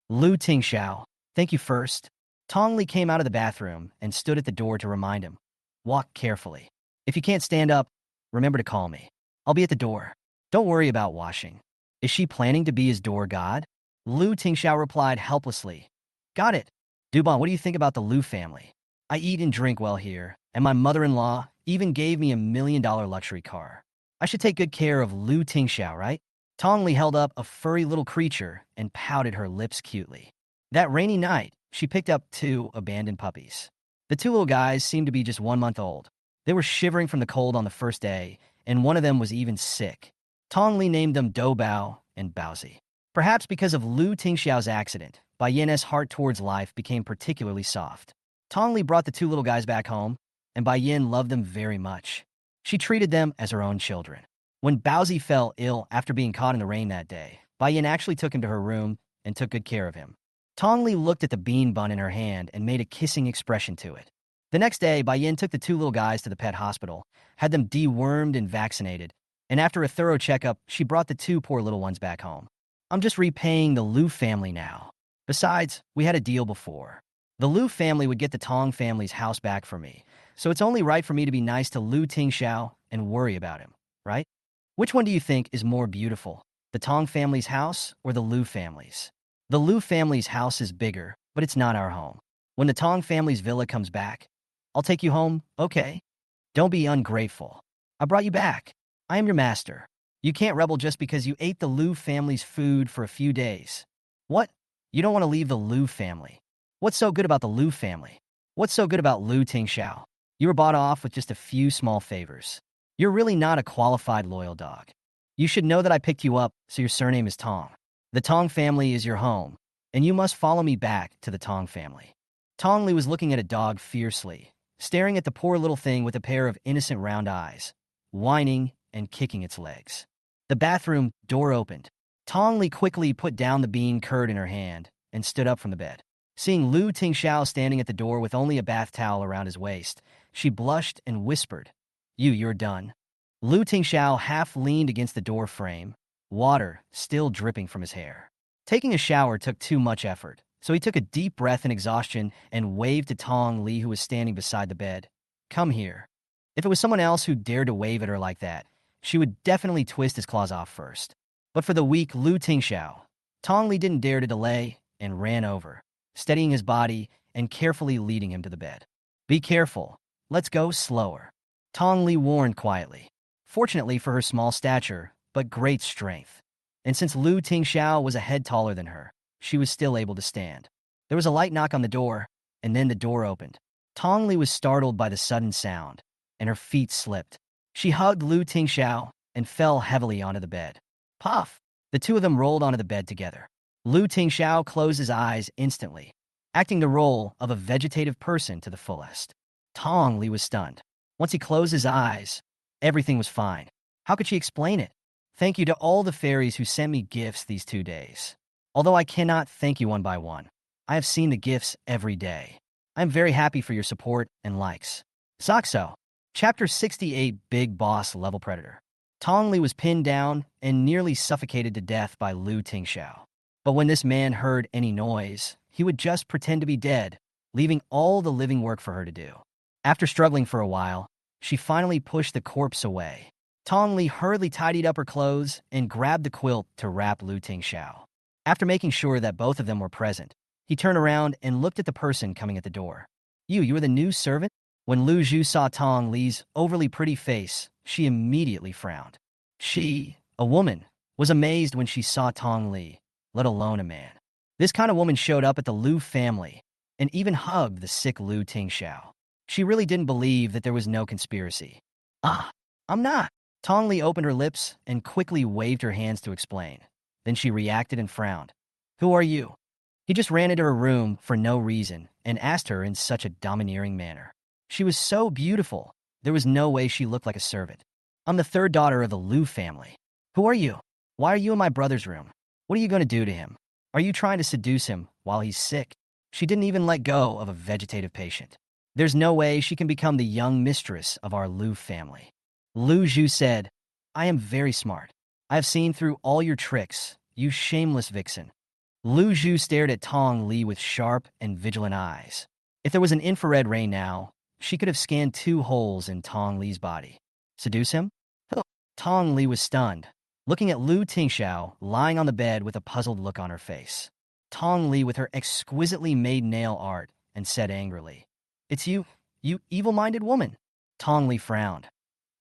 Lu Tingxiao, "Thank you first." Tongli came out of the bathroom and stood at the door to remind him, "Walk carefully. If you can't stand up, remember to call me. I'll be at the door. Don't worry about washing." Is she planning to be his door god? Lu Tingxiao replied helplessly, "Got it. Duban, what do you think about the Lu family? I eat and drink well here, and my mother-in-law even gave me $1 million luxury car. I should take good care of Lu Tingxiao, right?" Tongli held up a furry little creature and pouted her lips cutely. That rainy night, she picked up 2 abandoned puppies. The 2 little guys seemed to be just 1 month old. They were shivering from the cold on the first day, and one of them was even sick. Tongli named them Doubao and Baozi. Perhaps because of Lu Tingxiao's accident, Bai Yin's heart towards life became particularly soft. Tongli brought the 2 little guys back home, and Bai Yin loved them very much. She treated them as her own children. When Baozi fell ill after being caught in the rain that day, Bai Yin actually took him to her room and took good care of him. Tong Li looked at the bean bun in her hand and made a kissing expression to it. The next day, Bai Yin took the two little guys to the pet hospital, had them dewormed and vaccinated, and after a thorough checkup, she brought the two poor little ones back home. I'm just repaying the Liu family now. Besides, we had a deal before. The Liu family would get the Tong family's house back for me, so it's only right for me to be nice to Liu Tingxiao and worry about him, right? Which one do you think is more beautiful, the Tong family's house or the Liu family's? The Liu family's house is bigger, but it's not our home. When the Tong family's villa comes back, I'll take you home, okay? Don't be ungrateful. I brought you back. I am your master. You can't rebel just because you ate the Liu family's food for a few days. What? You don't want to leave the Liu family. What's so good about the Liu family? What's so good about Liu Tingxiao? You were bought off with just a few small favors. You're really not a qualified loyal dog. You should know that I picked you up, so your surname is Tong. The Tong family is your home, and you must follow me back to the Tong family. Tong Li was looking at a dog fiercely, staring at the poor little thing with a pair of innocent round eyes, whining and kicking its legs. The bathroom door opened. Tong Li quickly put down the bean curd in her hand and stood up from the bed. Seeing Liu Tingxiao standing at the door with only a bath towel around his waist, she blushed and whispered, You're done. Liu Tingxiao half leaned against the door frame, water still dripping from his hair. Taking a shower took too much effort, so he took a deep breath in exhaustion and waved to Tong Li, who was standing beside the bed. Come here. If it was someone else who dared to wave at her like that, she would definitely twist his claws off first. But for the weak Liu Tingxiao, Tong Li didn't dare to delay and ran over, steadying his body and carefully leading him to the bed. Be careful. Let's go slower. Tong Li warned quietly. Fortunately for her small stature, but great strength. And since Liu Tingxiao was a head taller than her, she was still able to stand. There was a light knock on the door, and then the door opened. Tong Li was startled by the sudden sound, and her feet slipped. She hugged Liu Tingxiao and fell heavily onto the bed. Puff! The two of them rolled onto the bed together. Liu Tingxiao closed his eyes instantly, acting the role of a vegetative person to the fullest. Tong Li was stunned. Once he closed his eyes, everything was fine. How could she explain it? Thank you to all the fairies who sent me gifts these 2 days. Although I cannot thank you one by one, I have seen the gifts every day. I am very happy for your support and likes. Saxo. Chapter 68, Big Boss Level Predator. Tong Li was pinned down and nearly suffocated to death by Liu Tingxiao. But when this man heard any noise, he would just pretend to be dead, leaving all the living work for her to do. After struggling for a while, she finally pushed the corpse away. Tong Li hurriedly tidied up her clothes and grabbed the quilt to wrap Liu Tingxiao. After making sure that both of them were present, he turned around and looked at the person coming at the door. You are the new servant? When Lu Zhu saw Tong Li's overly pretty face, she immediately frowned. She, a woman, was amazed when she saw Tong Li, let alone a man. This kind of woman showed up at the Liu family and even hugged the sick Liu Tingxiao. She really didn't believe that there was no conspiracy. I'm not. Tong Li opened her lips and quickly waved her hands to explain. Then she reacted and frowned. Who are you? He just ran into her room for no reason and asked her in such a domineering manner. She was so beautiful, there was no way she looked like a servant. I'm the third daughter of the Liu family. Who are you? Why are you in my brother's room? What are you going to do to him? Are you trying to seduce him while he's sick? She didn't even let go of a vegetative patient. There's no way she can become the young mistress of our Liu family. Lu Zhu said, I am very smart. I have seen through all your tricks, you shameless vixen. Lu Zhu stared at Tong Li with sharp and vigilant eyes. If there was an infrared ray now, she could have scanned 2 holes in Tong Li's body. Seduce him? Tong Li was stunned, looking at Liu Tingxiao lying on the bed with a puzzled look on her face. Tong Li with her exquisitely made nail art and said angrily, It's you evil-minded woman. Tong Li frowned.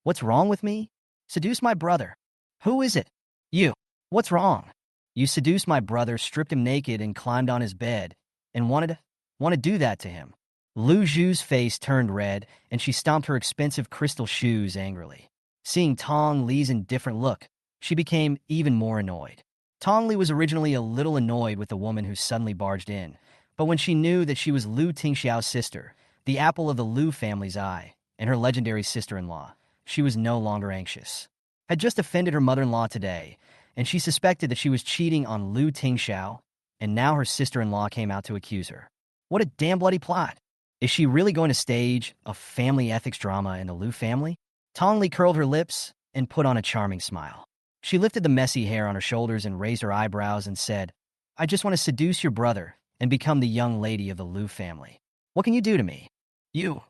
What's wrong with me? Seduce my brother. Who is it? You. What's wrong? You seduced my brother, stripped him naked, and climbed on his bed, and wanted to do that to him. Lu Zhu's face turned red, and she stomped her expensive crystal shoes angrily. Seeing Tong Li's indifferent look, she became even more annoyed. Tong Li was originally a little annoyed with the woman who suddenly barged in, but when she knew that she was Liu Tingxiao's sister, the apple of the Liu family's eye, and her legendary sister-in-law, she was no longer anxious. Had just offended her mother-in-law today, and she suspected that she was cheating on Lu Tingxiao, and now her sister-in-law came out to accuse her. What a damn bloody plot. Is she really going to stage a family ethics drama in the Lu family? Tong Li curled her lips and put on a charming smile. She lifted the messy hair on her shoulders and raised her eyebrows and said, I just want to seduce your brother and become the young lady of the Lu family. What can you do to me? You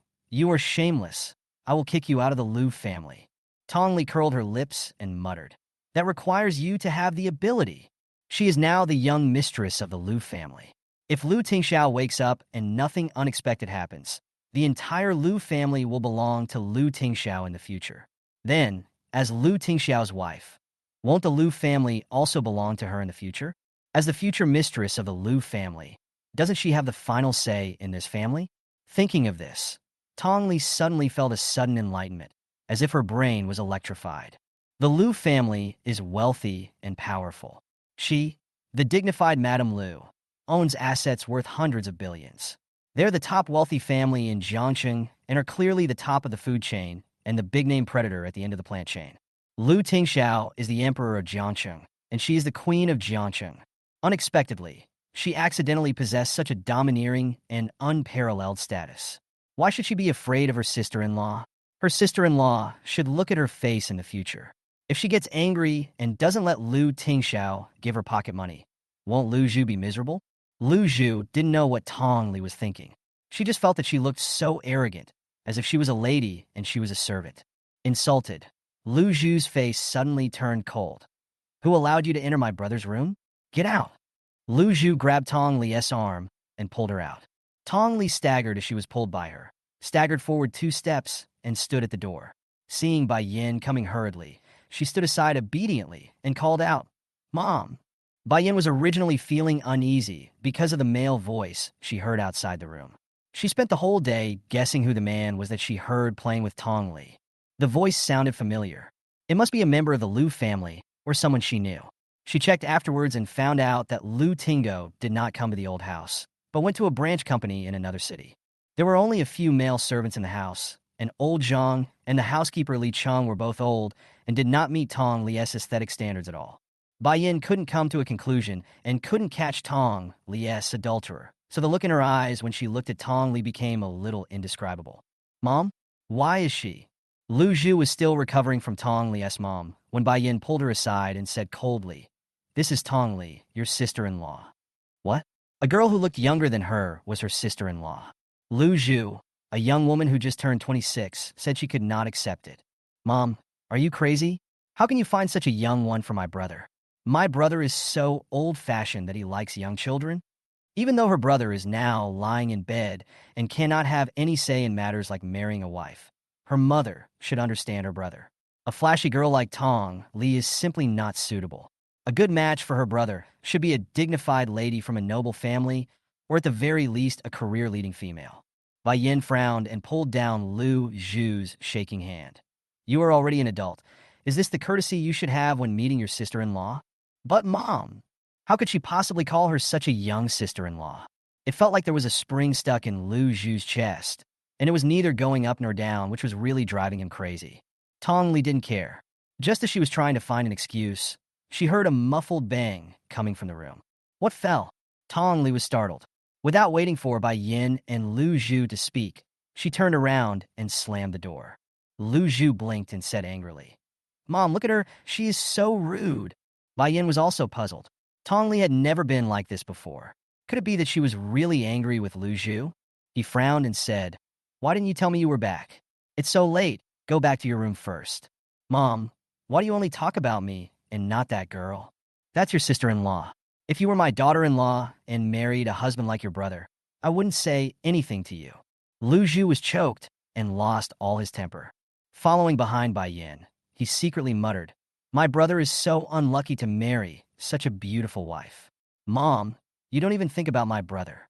are shameless. I will kick you out of the Lu family. Tong Li curled her lips and muttered, that requires you to have the ability. She is now the young mistress of the Lu family. If Lu Tingxiao wakes up and nothing unexpected happens, the entire Lu family will belong to Lu Tingxiao in the future. Then, as Lu Tingxiao's wife, won't the Lu family also belong to her in the future? As the future mistress of the Lu family, doesn't she have the final say in this family? Thinking of this, Tong Li suddenly felt a sudden enlightenment, as if her brain was electrified. The Lu family is wealthy and powerful. She, the dignified Madame Lu, owns assets worth hundreds of billions. They're the top wealthy family in Jiangcheng and are clearly the top of the food chain and the big-name predator at the end of the plant chain. Lu Tingxiao is the emperor of Jiangcheng, and she is the queen of Jiangcheng. Unexpectedly, she accidentally possessed such a domineering and unparalleled status. Why should she be afraid of her sister-in-law? Her sister-in-law should look at her face in the future. If she gets angry and doesn't let Lu Tingxiao give her pocket money, won't Lu Zhu be miserable? Lu Zhu didn't know what Tong Li was thinking. She just felt that she looked so arrogant, as if she was a lady and she was a servant. Insulted, Lu Zhu's face suddenly turned cold. Who allowed you to enter my brother's room? Get out. Lu Zhu grabbed Tong Li's arm and pulled her out. Tong Li staggered as she was pulled by her, staggered forward 2 steps, and stood at the door. Seeing Bai Yin coming hurriedly, she stood aside obediently and called out, Mom. Bai Yin was originally feeling uneasy because of the male voice she heard outside the room. She spent the whole day guessing who the man was that she heard playing with Tong Li. The voice sounded familiar. It must be a member of the Lu family or someone she knew. She checked afterwards and found out that Lu Tingo did not come to the old house, but went to a branch company in another city. There were only a few male servants in the house, and old Zhang and the housekeeper Li Cheng were both old and did not meet Tong Li's aesthetic standards at all. Bai Yin couldn't come to a conclusion and couldn't catch Tong Li's adulterer, so the look in her eyes when she looked at Tong Li became a little indescribable. Mom? Why is she? Lu Zhu was still recovering from Tong Li's mom when Bai Yin pulled her aside and said coldly, This is Tong Li, your sister-in-law. What? A girl who looked younger than her was her sister-in-law. Lu Zhu, a young woman who just turned 26, said she could not accept it. Mom, are you crazy? How can you find such a young one for my brother? My brother is so old-fashioned that he likes young children. Even though her brother is now lying in bed and cannot have any say in matters like marrying a wife, her mother should understand her brother. A flashy girl like Tong Li is simply not suitable. A good match for her brother should be a dignified lady from a noble family, or at the very least a career-leading female. Bai Yin frowned and pulled down Lu Zhu's shaking hand. You are already an adult. Is this the courtesy you should have when meeting your sister-in-law? But Mom, how could she possibly call her such a young sister-in-law? It felt like there was a spring stuck in Lu Zhu's chest, and it was neither going up nor down, which was really driving him crazy. Tong Li didn't care. Just as she was trying to find an excuse, she heard a muffled bang coming from the room. What fell? Tong Li was startled. Without waiting for Bai Yin and Lu Zhu to speak, she turned around and slammed the door. Lu Zhu blinked and said angrily, Mom, look at her. She is so rude. Bai Yin was also puzzled. Tong Li had never been like this before. Could it be that she was really angry with Lu Zhu? He frowned and said, Why didn't you tell me you were back? It's so late. Go back to your room first. Mom, why do you only talk about me and not that girl? That's your sister-in-law. If you were my daughter-in-law and married a husband like your brother, I wouldn't say anything to you. Lu Zhu was choked and lost all his temper. Following behind Bai Yin, he secretly muttered, My brother is so unlucky to marry such a beautiful wife. Mom, you don't even think about my brother.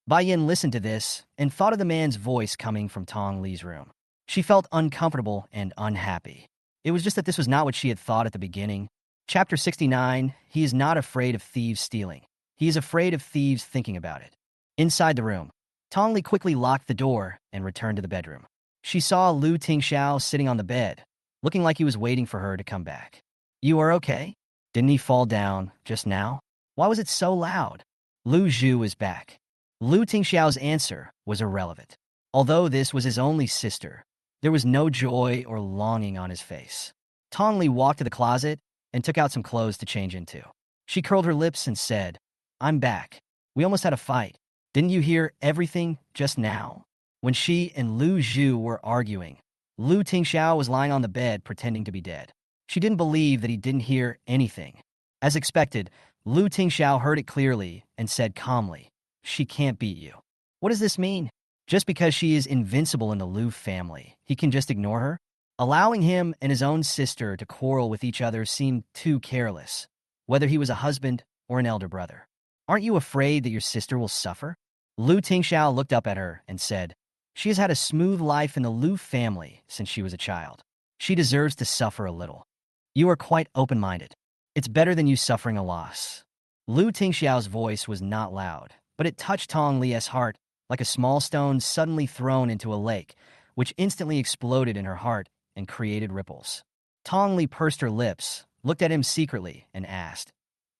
Bai Yin listened to this and thought of the man's voice coming from Tong Li's room. She felt uncomfortable and unhappy. It was just that this was not what she had thought at the beginning. Chapter 69, he is not afraid of thieves stealing. He is afraid of thieves thinking about it. Inside the room, Tong Li quickly locked the door and returned to the bedroom. She saw Lu Tingxiao sitting on the bed, looking like he was waiting for her to come back. You are okay? Didn't he fall down just now? Why was it so loud? Lu Zhu is back. Lu Tingxiao's answer was irrelevant. Although this was his only sister, there was no joy or longing on his face. Tongli walked to the closet and took out some clothes to change into. She curled her lips and said, "I'm back. We almost had a fight. Didn't you hear everything just now?" When she and Lu Zhu were arguing, Lu Tingxiao was lying on the bed pretending to be dead. She didn't believe that he didn't hear anything. As expected, Lu Tingxiao heard it clearly and said calmly, "She can't beat you." What does this mean? Just because she is invincible in the Lu family, he can just ignore her? Allowing him and his own sister to quarrel with each other seemed too careless, whether he was a husband or an elder brother. Aren't you afraid that your sister will suffer? Lu Tingxiao looked up at her and said, "She has had a smooth life in the Lu family since she was a child. She deserves to suffer a little. You are quite open-minded. It's better than you suffering a loss." Lu Tingxiao's voice was not loud, but it touched Tong Li's heart like a small stone suddenly thrown into a lake, which instantly exploded in her heart and created ripples. Tong Li pursed her lips, looked at him secretly, and asked,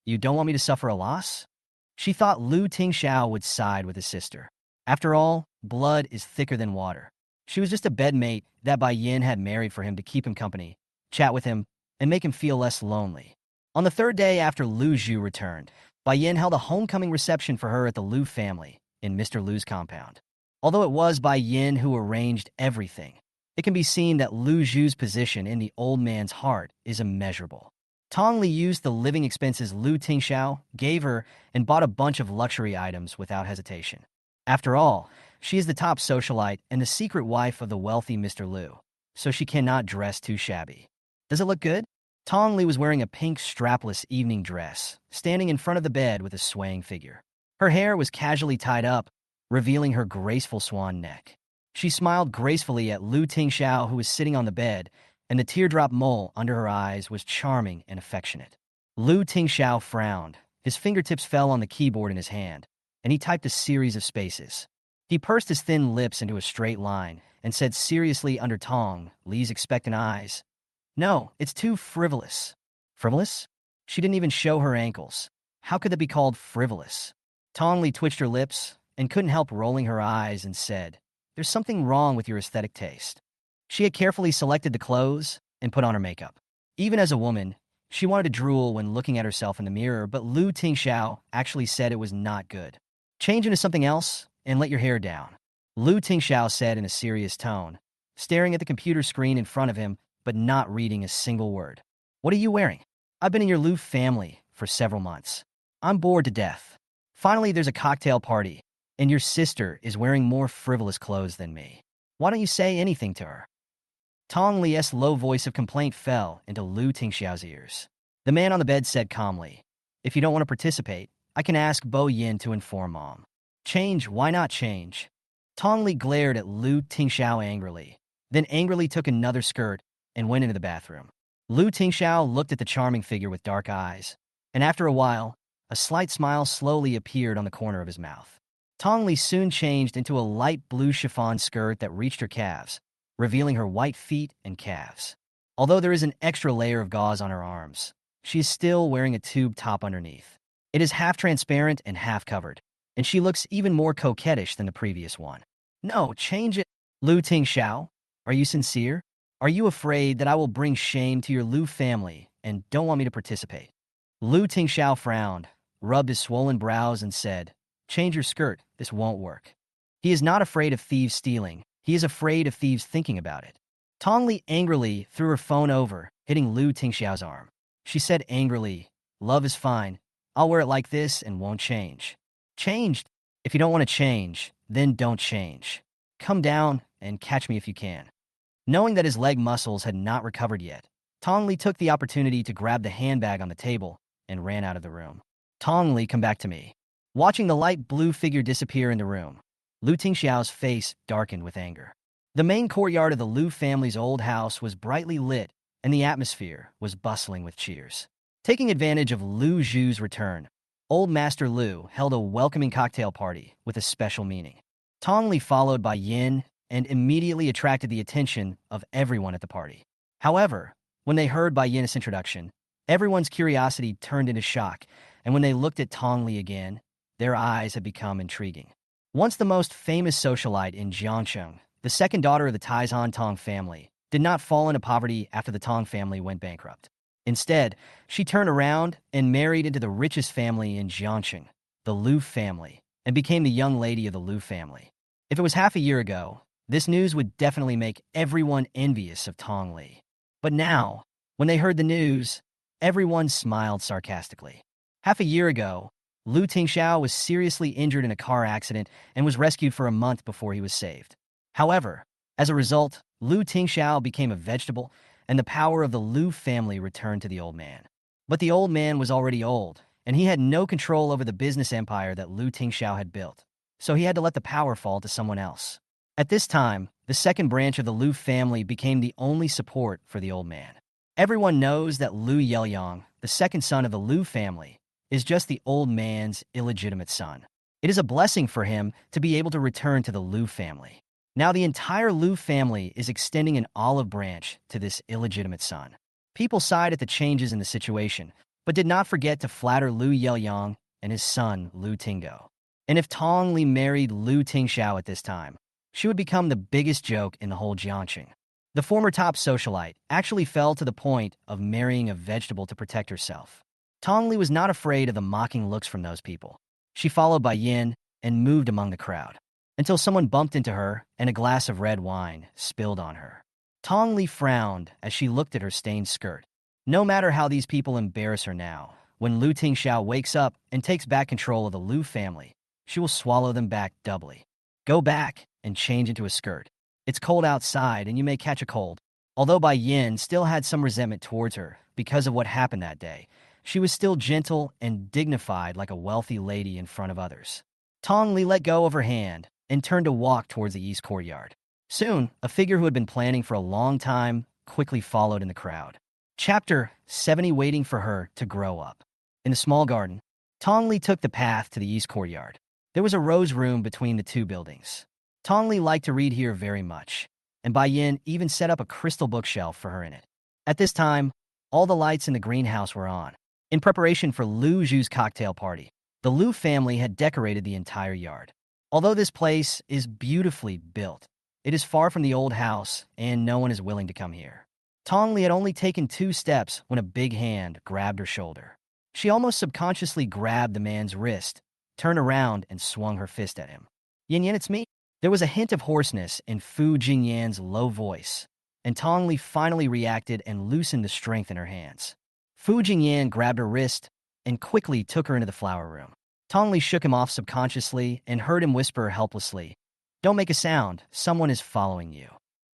"You don't want me to suffer a loss?" She thought Lu Tingxiao would side with his sister. After all, blood is thicker than water. She was just a bedmate that Bai Yin had married for him to keep him company, chat with him, and make him feel less lonely. On the third day after Lu Zhu returned, Bai Yin held a homecoming reception for her at the Lu family in Mr. Lu's compound. Although it was Bai Yin who arranged everything, it can be seen that Lu Zhu's position in the old man's heart is immeasurable. Tong Li used the living expenses Lu Tingxiao gave her and bought a bunch of luxury items without hesitation. After all, she is the top socialite and the secret wife of the wealthy Mr. Lu, so she cannot dress too shabby. Does it look good? Tong Li was wearing a pink strapless evening dress, standing in front of the bed with a swaying figure. Her hair was casually tied up, revealing her graceful swan neck. She smiled gracefully at Lu Tingxiao, who was sitting on the bed, and the teardrop mole under her eyes was charming and affectionate. Lu Tingxiao frowned. His fingertips fell on the keyboard in his hand, and he typed a series of spaces. He pursed his thin lips into a straight line and said seriously under Tong Li's expectant eyes, "No, it's too frivolous." Frivolous? She didn't even show her ankles. How could that be called frivolous? Tong Li twitched her lips and couldn't help rolling her eyes and said, "There's something wrong with your aesthetic taste." She had carefully selected the clothes and put on her makeup. Even as a woman, she wanted to drool when looking at herself in the mirror, but Lu Tingxiao actually said it was not good. "Change into something else and let your hair down," Lu Tingxiao said in a serious tone, staring at the computer screen in front of him but not reading a single word. "What are you wearing? I've been in your Lu family for several months. I'm bored to death. Finally, there's a cocktail party, and your sister is wearing more frivolous clothes than me. Why don't you say anything to her?" Tong Li's low voice of complaint fell into Lu Tingxiao's ears. The man on the bed said calmly, "If you don't want to participate, I can ask Bo Yin to inform Mom." "Change? Why not change?" Tong Li glared at Lu Tingxiao angrily, then angrily took another skirt and went into the bathroom. Lu Tingxiao looked at the charming figure with dark eyes, and after a while, a slight smile slowly appeared on the corner of his mouth. Tong Li soon changed into a light blue chiffon skirt that reached her calves, revealing her white feet and calves. Although there is an extra layer of gauze on her arms, she is still wearing a tube top underneath. It is half transparent and half covered, and she looks even more coquettish than the previous one. "No, change it." "Lu Tingxiao, are you sincere? Are you afraid that I will bring shame to your Lu family and don't want me to participate?" Lu Tingxiao frowned, rubbed his swollen brows, and said, "Change your skirt, this won't work." He is not afraid of thieves stealing, he is afraid of thieves thinking about it. Tong Li angrily threw her phone over, hitting Lu Tingxiao's arm. She said angrily, "Love is fine. I'll wear it like this and won't change." "Changed? If you don't want to change, then don't change. Come down and catch me if you can." Knowing that his leg muscles had not recovered yet, Tong Li took the opportunity to grab the handbag on the table and ran out of the room. "Tong Li, come back to me." Watching the light blue figure disappear in the room, Lu Tingxiao's face darkened with anger. The main courtyard of the Lu family's old house was brightly lit, and the atmosphere was bustling with cheers. Taking advantage of Lu Zhu's return, Old Master Lu held a welcoming cocktail party with a special meaning. Tong Li followed by Yin and immediately attracted the attention of everyone at the party. However, when they heard Bai Yin's introduction, Everyone's curiosity turned into shock, and when they looked at Tong Li again, their eyes had become intriguing. Once the most famous socialite in Jiangcheng, the second daughter of the Taizhan Tong family, did not fall into poverty after the Tong family went bankrupt. Instead, she turned around and married into the richest family in Jiangcheng, the Lu family, and became the young lady of the Lu family. If it was half a year ago, this news would definitely make everyone envious of Tong Li. But now, when they heard the news, everyone smiled sarcastically. Half a year ago, Lu Tingsha was seriously injured in a car accident and was rescued for a month before he was saved. However, as a result, Lu Tingsha became a vegetable, and the power of the Lu family returned to the old man. But the old man was already old, and he had no control over the business empire that Lu Tingsha had built, so he had to let the power fall to someone else. At this time, the second branch of the Lu family became the only support for the old man. Everyone knows that Lu Yelyang, the second son of the Lu family, is just the old man's illegitimate son. It is a blessing for him to be able to return to the Lu family. Now the entire Lu family is extending an olive branch to this illegitimate son. People sighed at the changes in the situation, but did not forget to flatter Lu Yelyang and his son Lu Tingo. And if Tong Li married Lu Tingshao at this time, she would become the biggest joke in the whole Jiangcheng. The former top socialite actually fell to the point of marrying a vegetable to protect herself. Tong Li was not afraid of the mocking looks from those people. She followed Bai Yin and moved among the crowd, until someone bumped into her and a glass of red wine spilled on her. Tong Li frowned as she looked at her stained skirt. No matter how these people embarrass her now, when Lu Tingshao wakes up and takes back control of the Lu family, she will swallow them back doubly. Go back and change into a skirt. It's cold outside and you may catch a cold. Although Bai Yin still had some resentment towards her because of what happened that day, she was still gentle and dignified like a wealthy lady in front of others. Tong Li let go of her hand and turned to walk towards the east courtyard. Soon, a figure who had been planning for a long time quickly followed in the crowd. Chapter 70, waiting for her to grow up. In the small garden, Tong Li took the path to the east courtyard. There was a rose room between the two buildings. Tong Li liked to read here very much, and Bai Yin even set up a crystal bookshelf for her in it. At this time, all the lights in the greenhouse were on. In preparation for Lu Zhu's cocktail party, the Lu family had decorated the entire yard. Although this place is beautifully built, it is far from the old house, and no one is willing to come here. Tong Li had only taken 2 steps when a big hand grabbed her shoulder. She almost subconsciously grabbed the man's wrist, turned around, and swung her fist at him. Yin Yan, it's me? There was a hint of hoarseness in Fuin Yan's low voice, and Tong Li finally reacted and loosened the strength in her hands. Fuin Yan grabbed her wrist and quickly took her into the flower room. Tong Li shook him off subconsciously and heard him whisper helplessly, "Don't make a sound, someone is following you."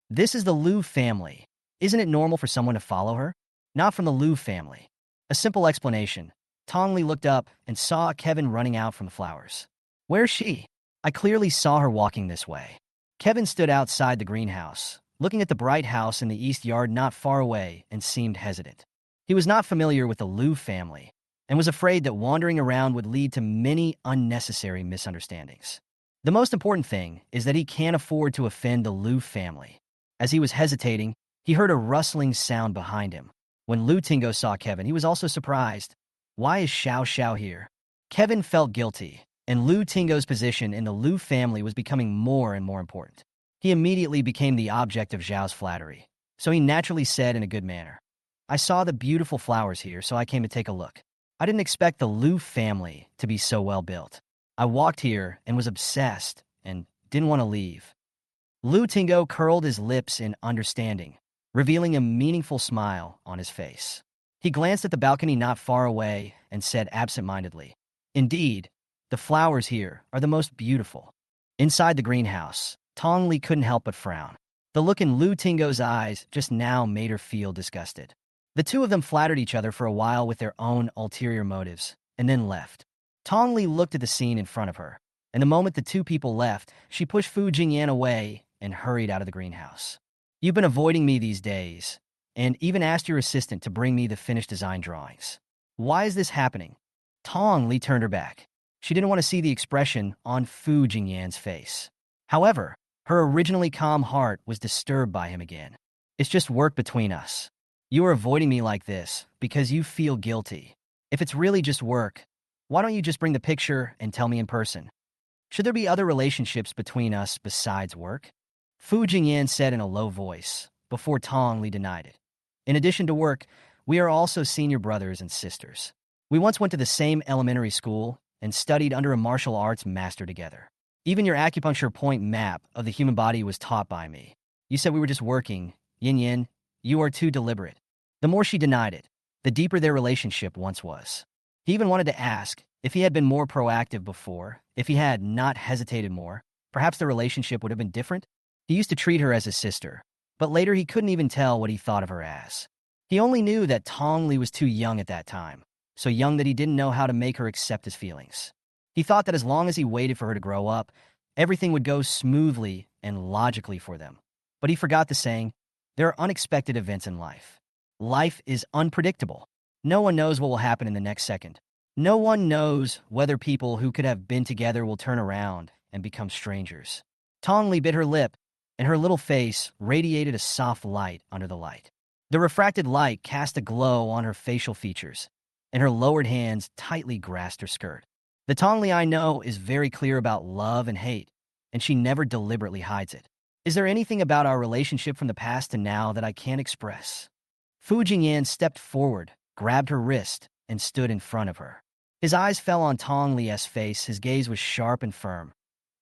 This is the Lu family. Isn't it normal for someone to follow her? Not from the Lu family. A simple explanation. Tong Li looked up and saw Kevin running out from the flowers. Where's she? I clearly saw her walking this way. Kevin stood outside the greenhouse, looking at the bright house in the east yard not far away, and seemed hesitant. He was not familiar with the Lu family, and was afraid that wandering around would lead to many unnecessary misunderstandings. The most important thing is that he can't afford to offend the Lu family. As he was hesitating, he heard a rustling sound behind him. When Lu Tingo saw Kevin, he was also surprised. Why is Xiao Xiao here? Kevin felt guilty, and Lu Tingo's position in the Lu family was becoming more and more important. He immediately became the object of Zhao's flattery, so he naturally said in a good manner, "I saw the beautiful flowers here, so I came to take a look. I didn't expect the Lu family to be so well built. I walked here and was obsessed and didn't want to leave." Lu Tingo curled his lips in understanding, revealing a meaningful smile on his face. He glanced at the balcony not far away and said absent-mindedly, "Indeed, the flowers here are the most beautiful." Inside the greenhouse, Tong Li couldn't help but frown. The look in Lu Tingo's eyes just now made her feel disgusted. The two of them flattered each other for a while with their own ulterior motives, and then left. Tong Li looked at the scene in front of her, and the moment the two people left, she pushed Fuin Yan away and hurried out of the greenhouse. "You've been avoiding me these days, and even asked your assistant to bring me the finished design drawings. Why is this happening?" Tong Li turned her back. She didn't want to see the expression on Fuin Yan's face. However, her originally calm heart was disturbed by him again. "It's just work between us. You are avoiding me like this because you feel guilty. If it's really just work, why don't you just bring the picture and tell me in person? Should there be other relationships between us besides work? Fu Jingyan said in a low voice, before Tong Li denied it. In addition to work, we are also senior brothers and sisters. We once went to the same elementary school and studied under a martial arts master together. Even your acupuncture point map of the human body was taught by me. You said we were just working. Yin Yin, you are too deliberate. The more she denied it, the deeper their relationship once was. He even wanted to ask if he had been more proactive before, if he had not hesitated more, perhaps the relationship would have been different. He used to treat her as a sister, but later he couldn't even tell what he thought of her as. He only knew that Tong Li was too young at that time, so young that he didn't know how to make her accept his feelings. He thought that as long as he waited for her to grow up, everything would go smoothly and logically for them. But he forgot the saying, there are unexpected events in life. Life is unpredictable. No one knows what will happen in the next second. No one knows whether people who could have been together will turn around and become strangers. Tong Li bit her lip, and her little face radiated a soft light under the light. The refracted light cast a glow on her facial features, and her lowered hands tightly grasped her skirt. The Tong Li I know is very clear about love and hate, and she never deliberately hides it. Is there anything about our relationship from the past to now that I can't express? Fu Jingyan stepped forward, grabbed her wrist, and stood in front of her. His eyes fell on Tong Li's face. His gaze was sharp and firm.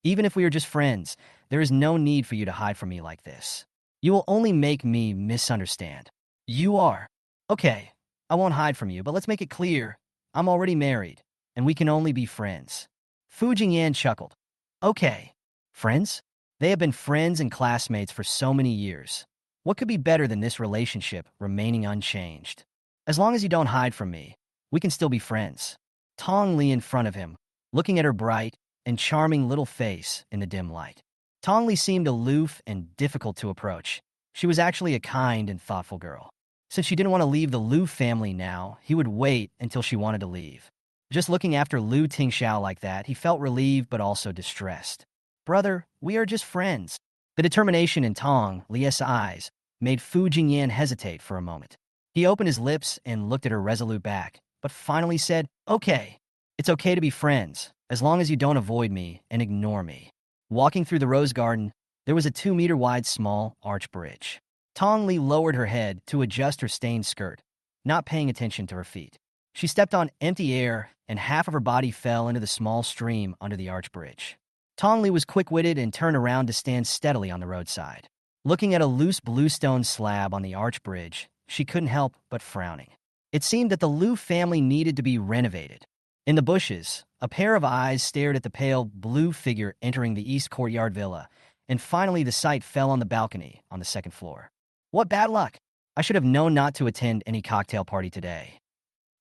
Even if we are just friends, there is no need for you to hide from me like this. You will only make me misunderstand. You are. Okay, I won't hide from you, but let's make it clear. I'm already married, and we can only be friends. Fu Jingyan chuckled. Okay, friends? They have been friends and classmates for so many years. What could be better than this relationship remaining unchanged? As long as you don't hide from me, we can still be friends. Tong Li in front of him, looking at her bright and charming little face in the dim light. Tong Li seemed aloof and difficult to approach. She was actually a kind and thoughtful girl. Since she didn't want to leave the Liu family now, he would wait until she wanted to leave. Just looking after Liu Tingsha like that, he felt relieved but also distressed. Brother, we are just friends. The determination in Tong Li's eyes made Fu Jingyan hesitate for a moment. He opened his lips and looked at her resolute back, but finally said, okay, it's okay to be friends, as long as you don't avoid me and ignore me. Walking through the rose garden, there was a 2-meter-wide small arch bridge. Tong Li lowered her head to adjust her stained skirt, not paying attention to her feet. She stepped on empty air, and half of her body fell into the small stream under the arch bridge. Tong Li was quick-witted and turned around to stand steadily on the roadside. Looking at a loose bluestone slab on the arch bridge, she couldn't help but frowning. It seemed that the Liu family needed to be renovated. In the bushes, a pair of eyes stared at the pale blue figure entering the east courtyard villa, and finally the sight fell on the balcony on the second floor. What bad luck! I should have known not to attend any cocktail party today.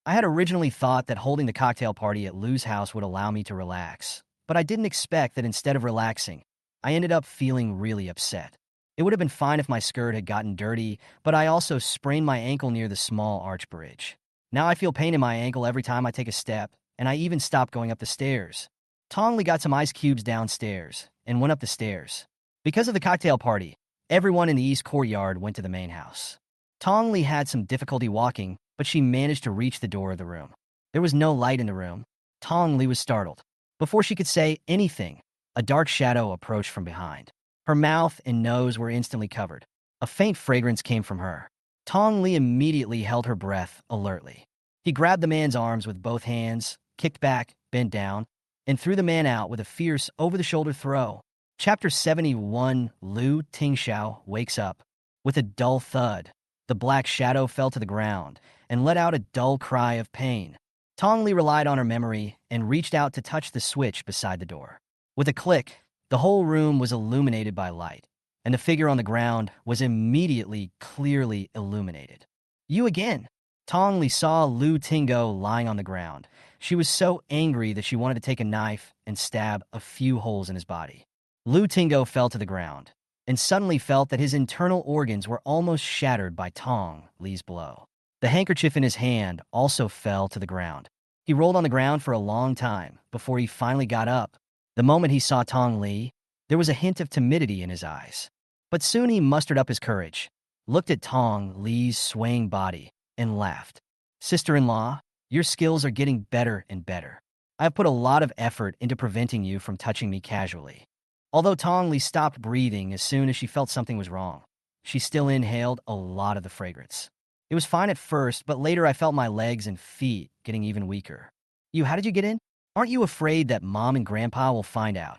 I had originally thought that holding the cocktail party at Liu's house would allow me to relax, but I didn't expect that instead of relaxing, I ended up feeling really upset. It would have been fine if my skirt had gotten dirty, but I also sprained my ankle near the small arch bridge. Now I feel pain in my ankle every time I take a step, and I even stopped going up the stairs. Tong Li got some ice cubes downstairs and went up the stairs. Because of the cocktail party, everyone in the east courtyard went to the main house. Tong Li had some difficulty walking, but she managed to reach the door of the room. There was no light in the room. Tong Li was startled. Before she could say anything, a dark shadow approached from behind. Her mouth and nose were instantly covered. A faint fragrance came from her. Tong Li immediately held her breath alertly. He grabbed the man's arms with both hands, kicked back, bent down, and threw the man out with a fierce, over-the-shoulder throw. Chapter 71, Liu Tingsha wakes up. With a dull thud, the black shadow fell to the ground and let out a dull cry of pain. Tong Li relied on her memory and reached out to touch the switch beside the door. With a click, the whole room was illuminated by light, and the figure on the ground was immediately clearly illuminated. You again! Tong Li saw Liu Tingo lying on the ground. She was so angry that she wanted to take a knife and stab a few holes in his body. Liu Tingo fell to the ground, and suddenly felt that his internal organs were almost shattered by Tong Li's blow. The handkerchief in his hand also fell to the ground. He rolled on the ground for a long time before he finally got up. The moment he saw Tong Li, there was a hint of timidity in his eyes. But soon he mustered up his courage. looked at Tong Li's swaying body, and laughed. Sister-in-law, your skills are getting better and better. I have put a lot of effort into preventing you from touching me casually. Although Tong Li stopped breathing as soon as she felt something was wrong, she still inhaled a lot of the fragrance. It was fine at first, but later I felt my legs and feet getting even weaker. How did you get in? Aren't you afraid that Mom and Grandpa will find out?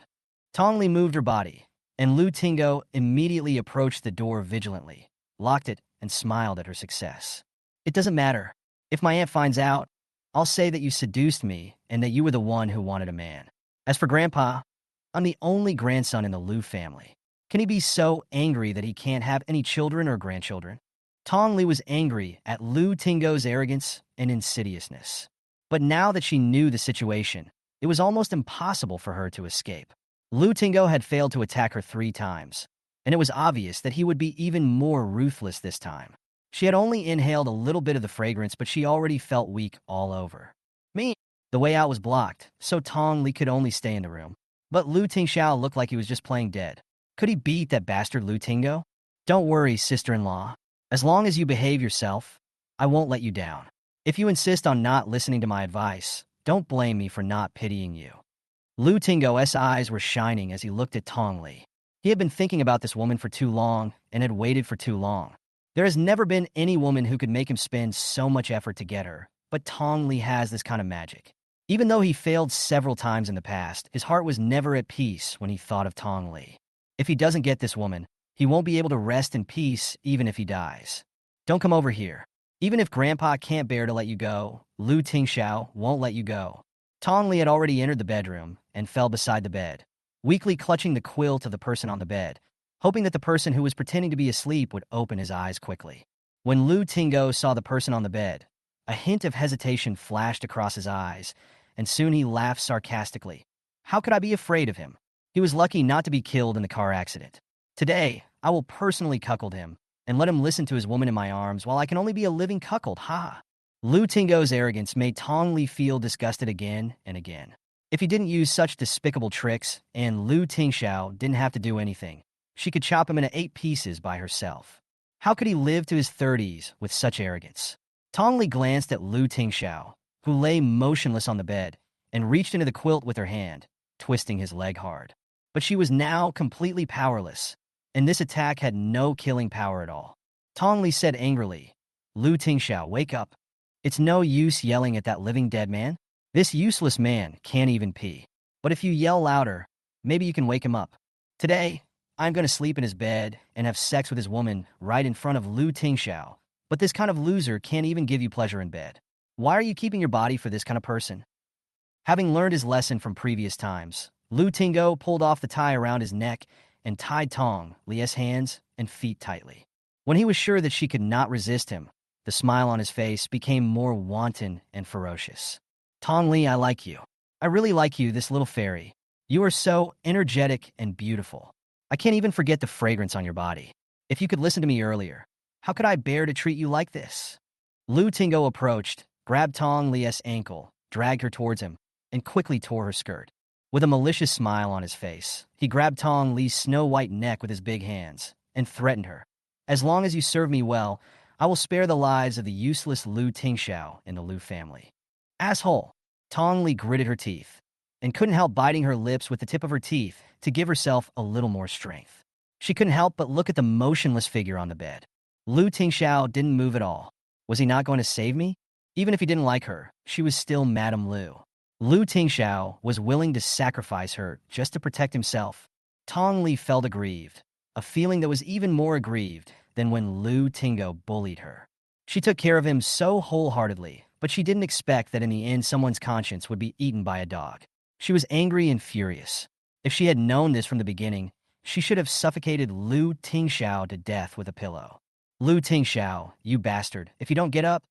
Tong Li moved her body, and Lu Tingo immediately approached the door vigilantly, locked it, and smiled at her success. It doesn't matter. If my aunt finds out, I'll say that you seduced me and that you were the one who wanted a man. As for Grandpa, I'm the only grandson in the Lu family. Can he be so angry that he can't have any children or grandchildren? Tong Li was angry at Lu Tingo's arrogance and insidiousness. But now that she knew the situation, it was almost impossible for her to escape. Lu Tingo had failed to attack her 3 times, and it was obvious that he would be even more ruthless this time. She had only inhaled a little bit of the fragrance, but she already felt weak all over. The way out was blocked, so Tong Li could only stay in the room. But Lu Tingxiao looked like he was just playing dead. Could he beat that bastard Lu Tingo? Don't worry, sister-in-law. As long as you behave yourself, I won't let you down. If you insist on not listening to my advice, don't blame me for not pitying you. Lu Tingo's eyes were shining as he looked at Tong Li. He had been thinking about this woman for too long and had waited for too long. There has never been any woman who could make him spend so much effort to get her, but Tong Li has this kind of magic. Even though he failed several times in the past, his heart was never at peace when he thought of Tong Li. If he doesn't get this woman, he won't be able to rest in peace even if he dies. Don't come over here. Even if Grandpa can't bear to let you go, Lu Tingxiao won't let you go. Tong Li had already entered the bedroom and fell beside the bed, weakly clutching the quilt of the person on the bed, hoping that the person who was pretending to be asleep would open his eyes quickly. When Lu Tingo saw the person on the bed, a hint of hesitation flashed across his eyes, and soon he laughed sarcastically. How could I be afraid of him? He was lucky not to be killed in the car accident. Today, I will personally cuckold him and let him listen to his woman in my arms while I can only be a living cuckold, ha! Lu Tingo's arrogance made Tong Li feel disgusted again and again. If he didn't use such despicable tricks and Lu Tingxiao didn't have to do anything, she could chop him into 8 pieces by herself. How could he live to his 30s with such arrogance? Tong Li glanced at Lu Tingxiao, who lay motionless on the bed, and reached into the quilt with her hand, twisting his leg hard. But she was now completely powerless, and this attack had no killing power at all. Tong Li said angrily, Lu Tingxiao, wake up. It's no use yelling at that living dead man. This useless man can't even pee. But if you yell louder, maybe you can wake him up. Today, I'm going to sleep in his bed and have sex with his woman right in front of Lu Tingxiao. But this kind of loser can't even give you pleasure in bed. Why are you keeping your body for this kind of person? Having learned his lesson from previous times, Lu Tingo pulled off the tie around his neck and tied Tong Li's hands and feet tightly. When he was sure that she could not resist him, the smile on his face became more wanton and ferocious. Tong Li, I like you. I really like you, this little fairy. You are so energetic and beautiful. I can't even forget the fragrance on your body. If you could listen to me earlier, how could I bear to treat you like this? Lu Tingo approached, grabbed Tong Li's ankle, dragged her towards him, and quickly tore her skirt. With a malicious smile on his face, he grabbed Tong Li's snow-white neck with his big hands and threatened her. As long as you serve me well, I will spare the lives of the useless Lu Tingxiao in the Lu family. Asshole! Tong Li gritted her teeth and couldn't help biting her lips with the tip of her teeth to give herself a little more strength. She couldn't help but look at the motionless figure on the bed. Lu Tingxiao didn't move at all. Was he not going to save me? Even if he didn't like her, she was still Madame Lu. Lu Tingxiao was willing to sacrifice her just to protect himself. Tong Li felt aggrieved, a feeling that was even more aggrieved than when Lu Tingo bullied her. She took care of him so wholeheartedly, but she didn't expect that in the end someone's conscience would be eaten by a dog. She was angry and furious. If she had known this from the beginning, she should have suffocated Lu Tingxiao to death with a pillow. Lu Tingxiao, you bastard, if you don't get up,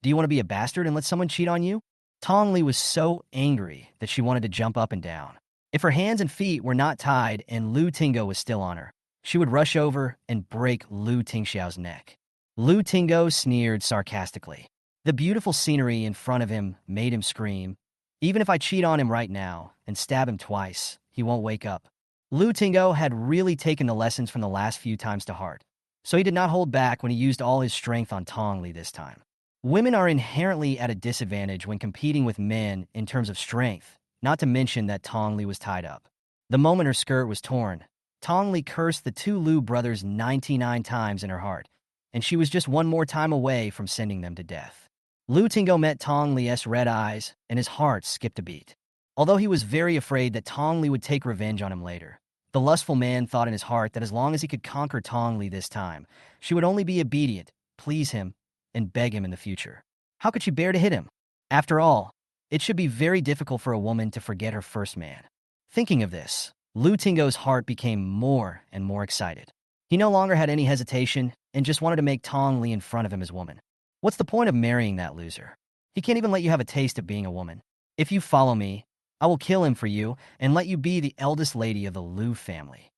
do you want to be a bastard and let someone cheat on you? Tong Li was so angry that she wanted to jump up and down. If her hands and feet were not tied and Lu Tingo was still on her, she would rush over and break Lu Tingxiao's neck. Lu Tingo sneered sarcastically. The beautiful scenery in front of him made him scream. Even if I cheat on him right now and stab him twice, he won't wake up. Lu Tingo had really taken the lessons from the last few times to heart. so he did not hold back when he used all his strength on Tong Li this time. Women are inherently at a disadvantage when competing with men in terms of strength, not to mention that Tong Li was tied up. The moment her skirt was torn, Tong Li cursed the two Liu brothers 99 times in her heart, and she was just one more time away from sending them to death. Liu Tingo met Tong Li's red eyes, and his heart skipped a beat. Although he was very afraid that Tong Li would take revenge on him later, the lustful man thought in his heart that as long as he could conquer Tong Li this time, she would only be obedient, please him, and beg him in the future. How could she bear to hit him? After all, it should be very difficult for a woman to forget her first man. Thinking of this, Liu Tingo's heart became more and more excited. He no longer had any hesitation and just wanted to make Tong Li in front of him his woman. What's the point of marrying that loser? He can't even let you have a taste of being a woman. If you follow me, I will kill him for you and let you be the eldest lady of the Liu family.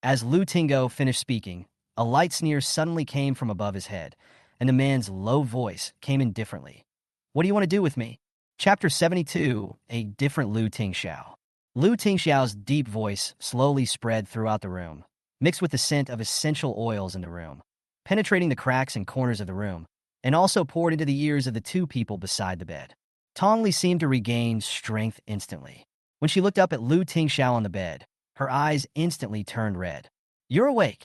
As Liu Tingo finished speaking, a light sneer suddenly came from above his head, and the man's low voice came in differently. What do you want to do with me? Chapter 72, A Different Liu Tingxiao. Liu Tingxiao's deep voice slowly spread throughout the room, mixed with the scent of essential oils in the room, penetrating the cracks and corners of the room, and also poured into the ears of the two people beside the bed. Tong Li seemed to regain strength instantly. When she looked up at Liu Tingxiao on the bed, her eyes instantly turned red. You're awake.